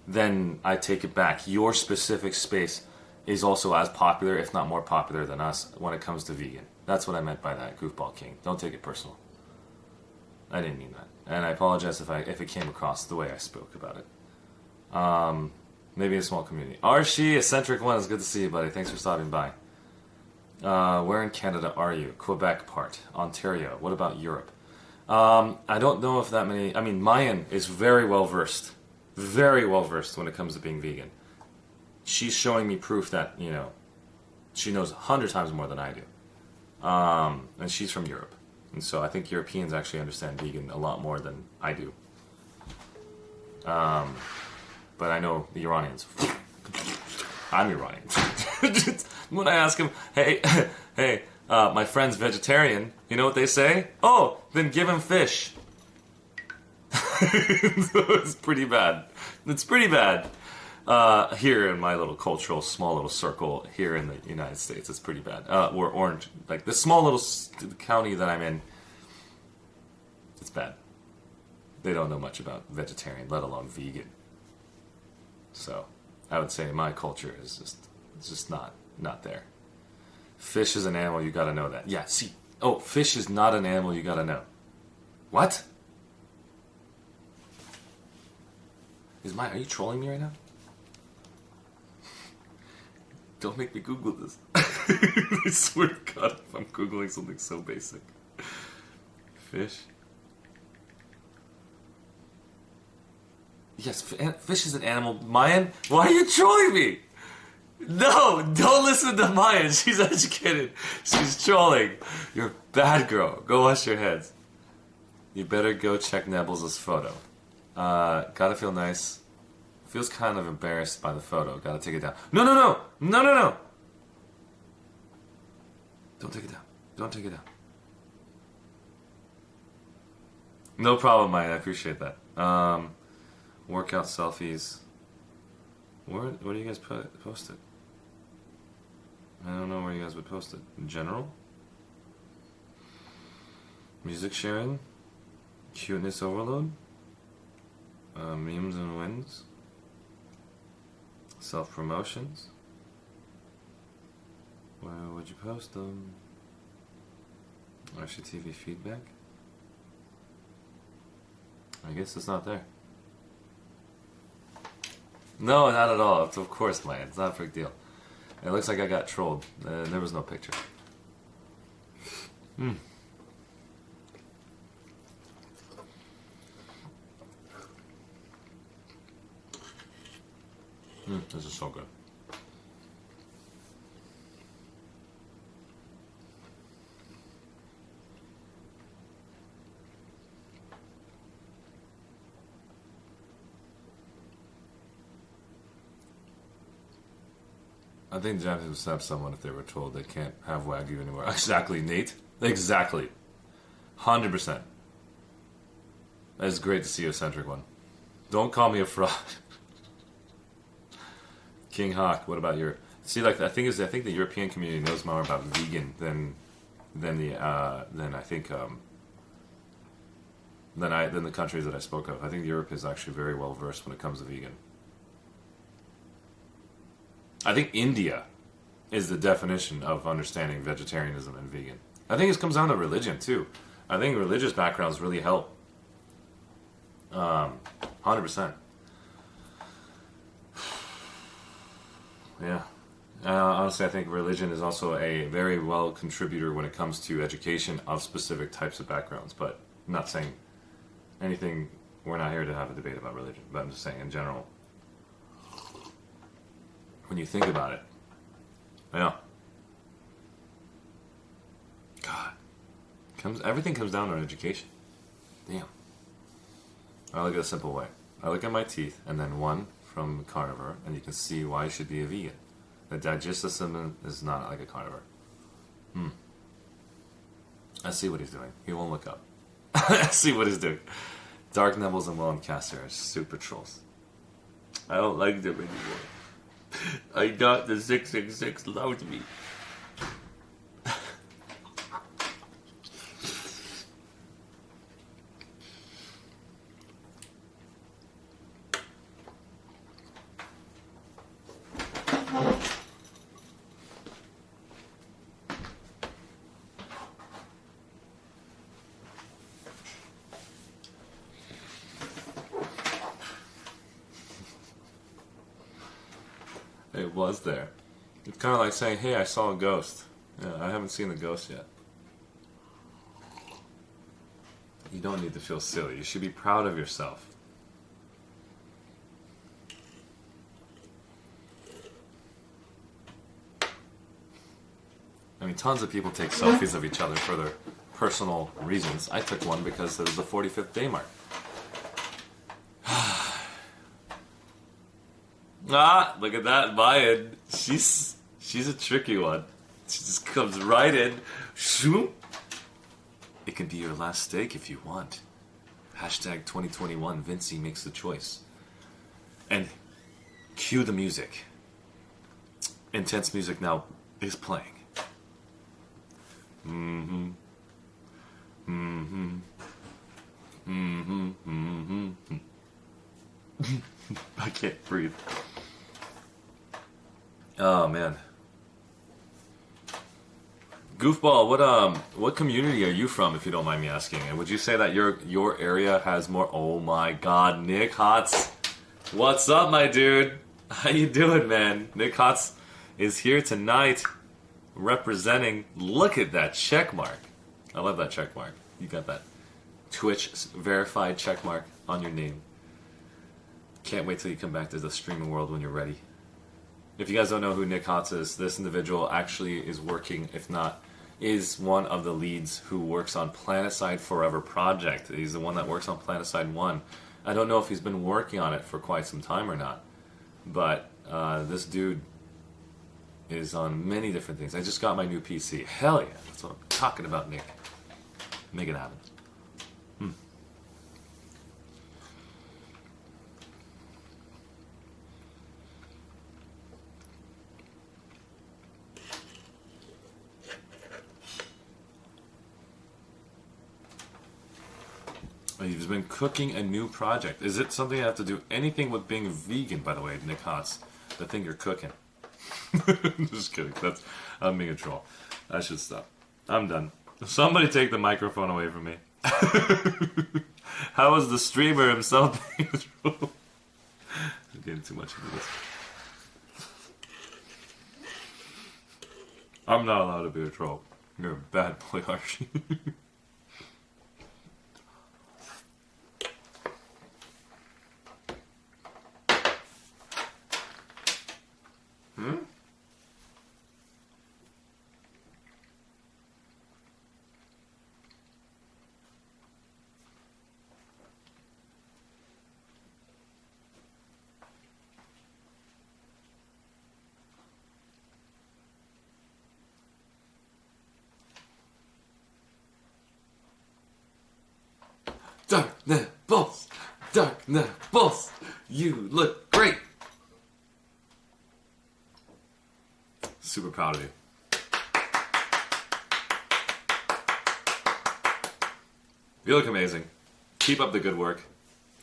S1: then I take it back. Your specific space is also as popular, if not more popular than us when it comes to vegan. That's what I meant by that, Goofball King. Don't take it personal. I didn't mean that. And I apologize if it came across the way I spoke about it. Maybe a small community. Arshee, Eccentric One, it's good to see you, buddy. Thanks for stopping by. Where in Canada are you? Quebec part. Ontario. What about Europe? I don't know if that many... I mean, Mayan is very well versed. Very well versed when it comes to being vegan. She's showing me proof that, you know, she knows 100 times more than I do. And she's from Europe. And so I think Europeans actually understand vegan a lot more than I do. But I know the Iranians. I'm Iranian. When I ask them, hey, my friend's vegetarian, you know what they say? Oh, then give him fish. So it's pretty bad. It's pretty bad. Here in my little cultural, small little circle here in the United States, it's pretty bad. We're Orange, like the small little county that I'm in, it's bad. They don't know much about vegetarian, let alone vegan. So I would say my culture is just not there. Fish is an animal, you gotta know that. Yeah, see. Oh, fish is not an animal, you gotta know. What? Are you trolling me right now? Don't make me Google this. I swear to God, if I'm Googling something so basic. Fish. Yes, fish is an animal. Mayan, why are you trolling me? No, don't listen to Mayan. She's educated. She's trolling. You're a bad girl. Go wash your heads. You better go check Nebbles' photo. Gotta feel nice. Feels kind of embarrassed by the photo. Gotta take it down. No. Don't take it down. Don't take it down. No problem, Maya. I appreciate that. Workout selfies. Where do you guys post it? I don't know where you guys would post it. In general? Music sharing? Cuteness overload? Memes and wins? Self-promotions? Where would you post them? ArsheeTV feedback? I guess it's not there. No, not at all. It's, of course, Maya. It's not a big deal. It looks like I got trolled. There was no picture. This is so good. I think the Japanese would stab someone if they were told they can't have Wagyu anymore. Exactly, Nate. Exactly. 100%. It's great to see a centric one. Don't call me a fraud. King Hawk, what about your... See, like, I think the European community knows more about vegan than the countries that I spoke of. I think Europe is actually very well versed when it comes to vegan. I think India is the definition of understanding vegetarianism and vegan. I think it comes down to religion too. I think religious backgrounds really help. 100%. Yeah. Honestly, I think religion is also a very well contributor when it comes to education of specific types of backgrounds. But I'm not saying anything, we're not here to have a debate about religion, but I'm just saying in general, when you think about it, yeah. God. Everything comes down to education. Damn. I look at it a simple way. I look at my teeth, and then one from carnivore, and you can see why I should be a vegan. The digestive system is not like a carnivore. I see what he's doing. He won't look up. I see what he's doing. Dark Nebbles and Will and Caster are super trolls. I don't like them anymore. I got the 666 loves me. It was there. It's kind of like saying, hey, I saw a ghost. Yeah, I haven't seen the ghost yet. You don't need to feel silly. You should be proud of yourself. I mean, tons of people take selfies of each other for their personal reasons. I took one because it was the 45th day mark. Ah, look at that, Mayan. She's a tricky one. She just comes right in. Shoop. It can be your last steak if you want. Hashtag 2021. Vinci makes the choice. And cue the music. Intense music now is playing. I can't breathe. Oh man. Goofball, what community are you from, if you don't mind me asking? And would you say that your area has more? Oh my God, Nick Hotz, what's up, my dude? How you doing, man? Nick Hotz is here tonight, representing. Look at that check mark. I love that check mark. You got that Twitch verified check mark on your name. Can't wait till you come back to the streaming world when you're ready. If you guys don't know who Nick Hotz is, this individual actually is working, if not, is one of the leads who works on Planetside Forever project. He's the one that works on Planetside 1. I don't know if he's been working on it for quite some time or not, but this dude is on many different things. I just got my new PC. Hell yeah, that's what I'm talking about, Nick. Make it happen. He's been cooking a new project. Is it something that have to do anything with being vegan, by the way, Nick Hotz? The thing you're cooking. Just kidding. I'm being a troll. I should stop. I'm done. Somebody take the microphone away from me. How is the streamer himself being a troll? I'm getting too much into this. I'm not allowed to be a troll. You're a bad boy, Archie. Hmm? Dark Nibbles! Dark Nibbles! You look great! Super proud of you. You look amazing. Keep up the good work.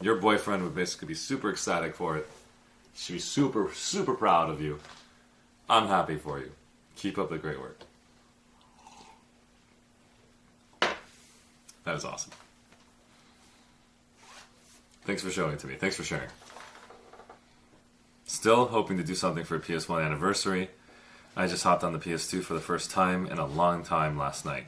S1: Your boyfriend would basically be super ecstatic for it. He should be super, super proud of you. I'm happy for you. Keep up the great work. That is awesome. Thanks for showing it to me. Thanks for sharing. Still hoping to do something for a PS1 anniversary. I just hopped on the PS2 for the first time in a long time last night.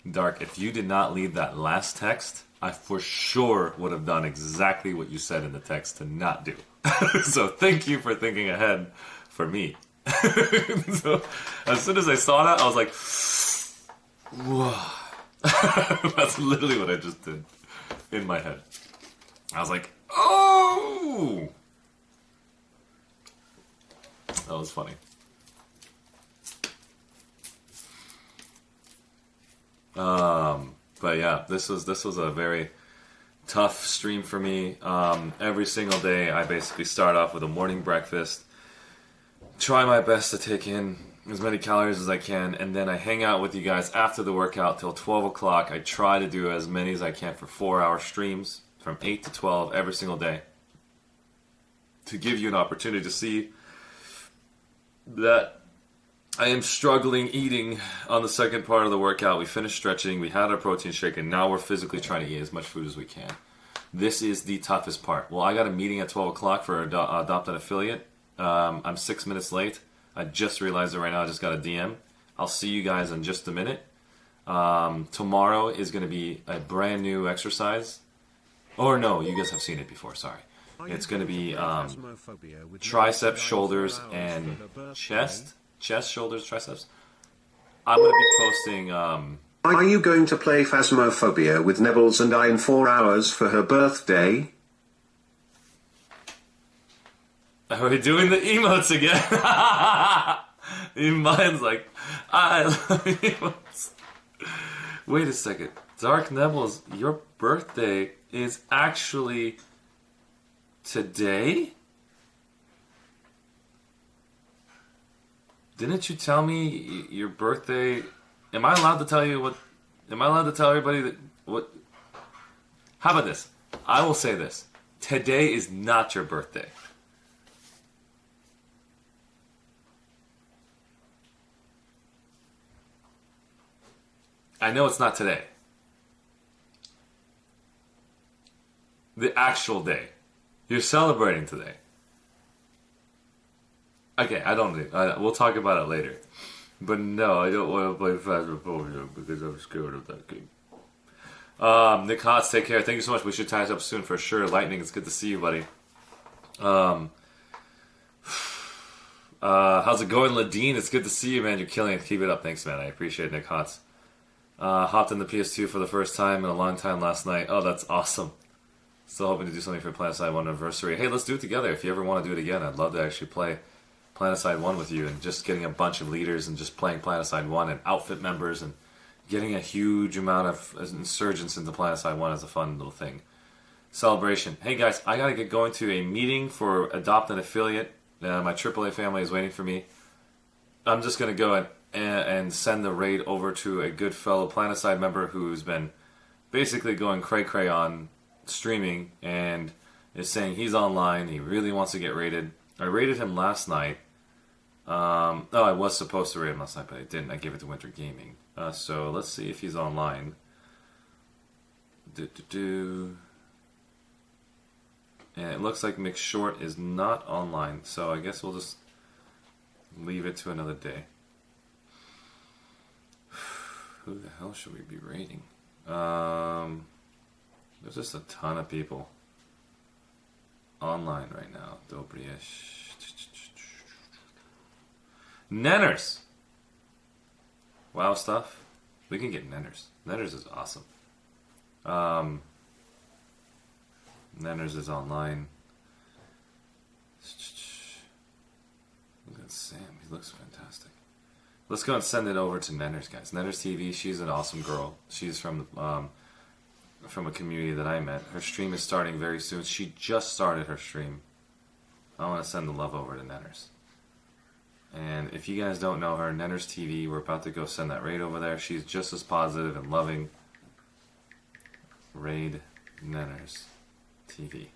S1: Dark, if you did not leave that last text, I for sure would have done exactly what you said in the text to not do. So thank you for thinking ahead for me. So as soon as I saw that, I was like, whoa. That's literally what I just did in my head. I was like, oh! That was funny. But yeah, this was a very tough stream for me. Every single day, I basically start off with a morning breakfast, try my best to take in as many calories as I can, and then I hang out with you guys after the workout till 12 o'clock. I try to do as many as I can for 4-hour streams from 8 to 12 every single day to give you an opportunity to see that I am struggling eating on the second part of the workout. We finished stretching, we had our protein shake, and now we're physically trying to eat as much food as we can. This is the toughest part. Well, I got a meeting at 12 o'clock for Adopt an Affiliate. I'm 6 minutes late. I just realized it right now. I just got a DM. I'll see you guys in just a minute. Tomorrow is going to be a brand new exercise. Or no, you guys have seen it before, sorry. It's going to be triceps, shoulders, and chest. Chest, shoulders, triceps. I'm going to be posting...
S18: Are you going to play Phasmophobia with Nebbles and I in 4 hours for her birthday?
S1: Are we doing the emotes again? Mine's like, I love emotes. Wait a second. Dark Nebbles, your birthday is actually today? Didn't you tell me your birthday... Am I allowed to tell you what... Am I allowed to tell everybody that... What? How about this? I will say this. Today is not your birthday. I know it's not today. The actual day. You're celebrating today. Okay, I don't think... we'll talk about it later. But no, I don't want to play Phasmophobia because I'm scared of that game. Nick Hotz, take care. Thank you so much. We should tie this up soon for sure. Lightning, it's good to see you, buddy. How's it going, Ladine? It's good to see you, man. You're killing it. Keep it up. Thanks, man. I appreciate it, Nick Hotz. Hopped in the PS2 for the first time in a long time last night. Oh, that's awesome. Still hoping to do something for PlanetSide 1 anniversary. Hey, let's do it together. If you ever want to do it again, I'd love to actually play PlanetSide 1 with you and just getting a bunch of leaders and just playing PlanetSide 1 and outfit members and getting a huge amount of insurgents into PlanetSide 1 is a fun little thing. Celebration. Hey guys, I gotta get going to a meeting for Adopt an Affiliate. My AAA family is waiting for me. I'm just gonna go and send the raid over to a good fellow PlanetSide member who's been basically going cray-cray on streaming and is saying he's online, he really wants to get raided. I raided him last night. I was supposed to raid him last night, but I didn't. I gave it to Winter Gaming. So let's see if he's online. And it looks like McShort is not online, so I guess we'll just leave it to another day. Who the hell should we be rating? There's just a ton of people online right now. Dobriesh. Nenners! Wow stuff. We can get Nenners. Nenners is awesome. Nenners is online. Look at Sam. He looks fantastic. Let's go and send it over to Nenners, guys. Nenners TV, she's an awesome girl. She's from a community that I met. Her stream is starting very soon. She just started her stream. I want to send the love over to Nenners. And if you guys don't know her, Nenners TV, we're about to go send that raid over there. She's just as positive and loving. Raid Nenners TV.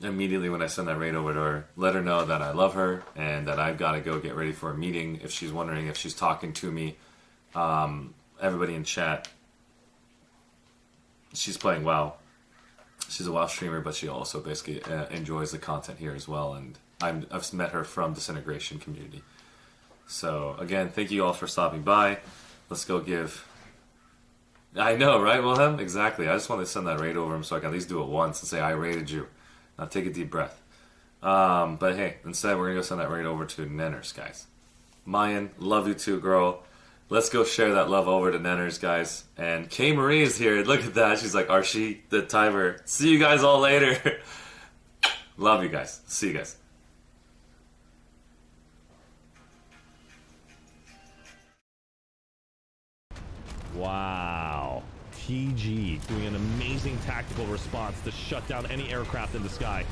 S1: Immediately when I send that raid over to her, let her know that I love her and that I've got to go get ready for a meeting. If she's wondering if she's talking to me, everybody in chat, she's playing WoW. She's a WoW streamer, but she also basically enjoys the content here as well. And I've met her from Disintegration community. So again, thank you all for stopping by. Let's go give. I know, right, Wilhelm? Exactly. I just want to send that raid over him so I can at least do it once and say I raided you. Now take a deep breath. But hey, instead we're gonna go send that raid over to Nenners, guys. Mayan, love you too, girl. Let's go share that love over to Nenners, guys. And K Marie is here. Look at that. She's like, Arshee, the timer. See you guys all later. Love you guys. See you guys.
S4: Wow. TG doing an amazing tactical response to shut down any aircraft in the sky.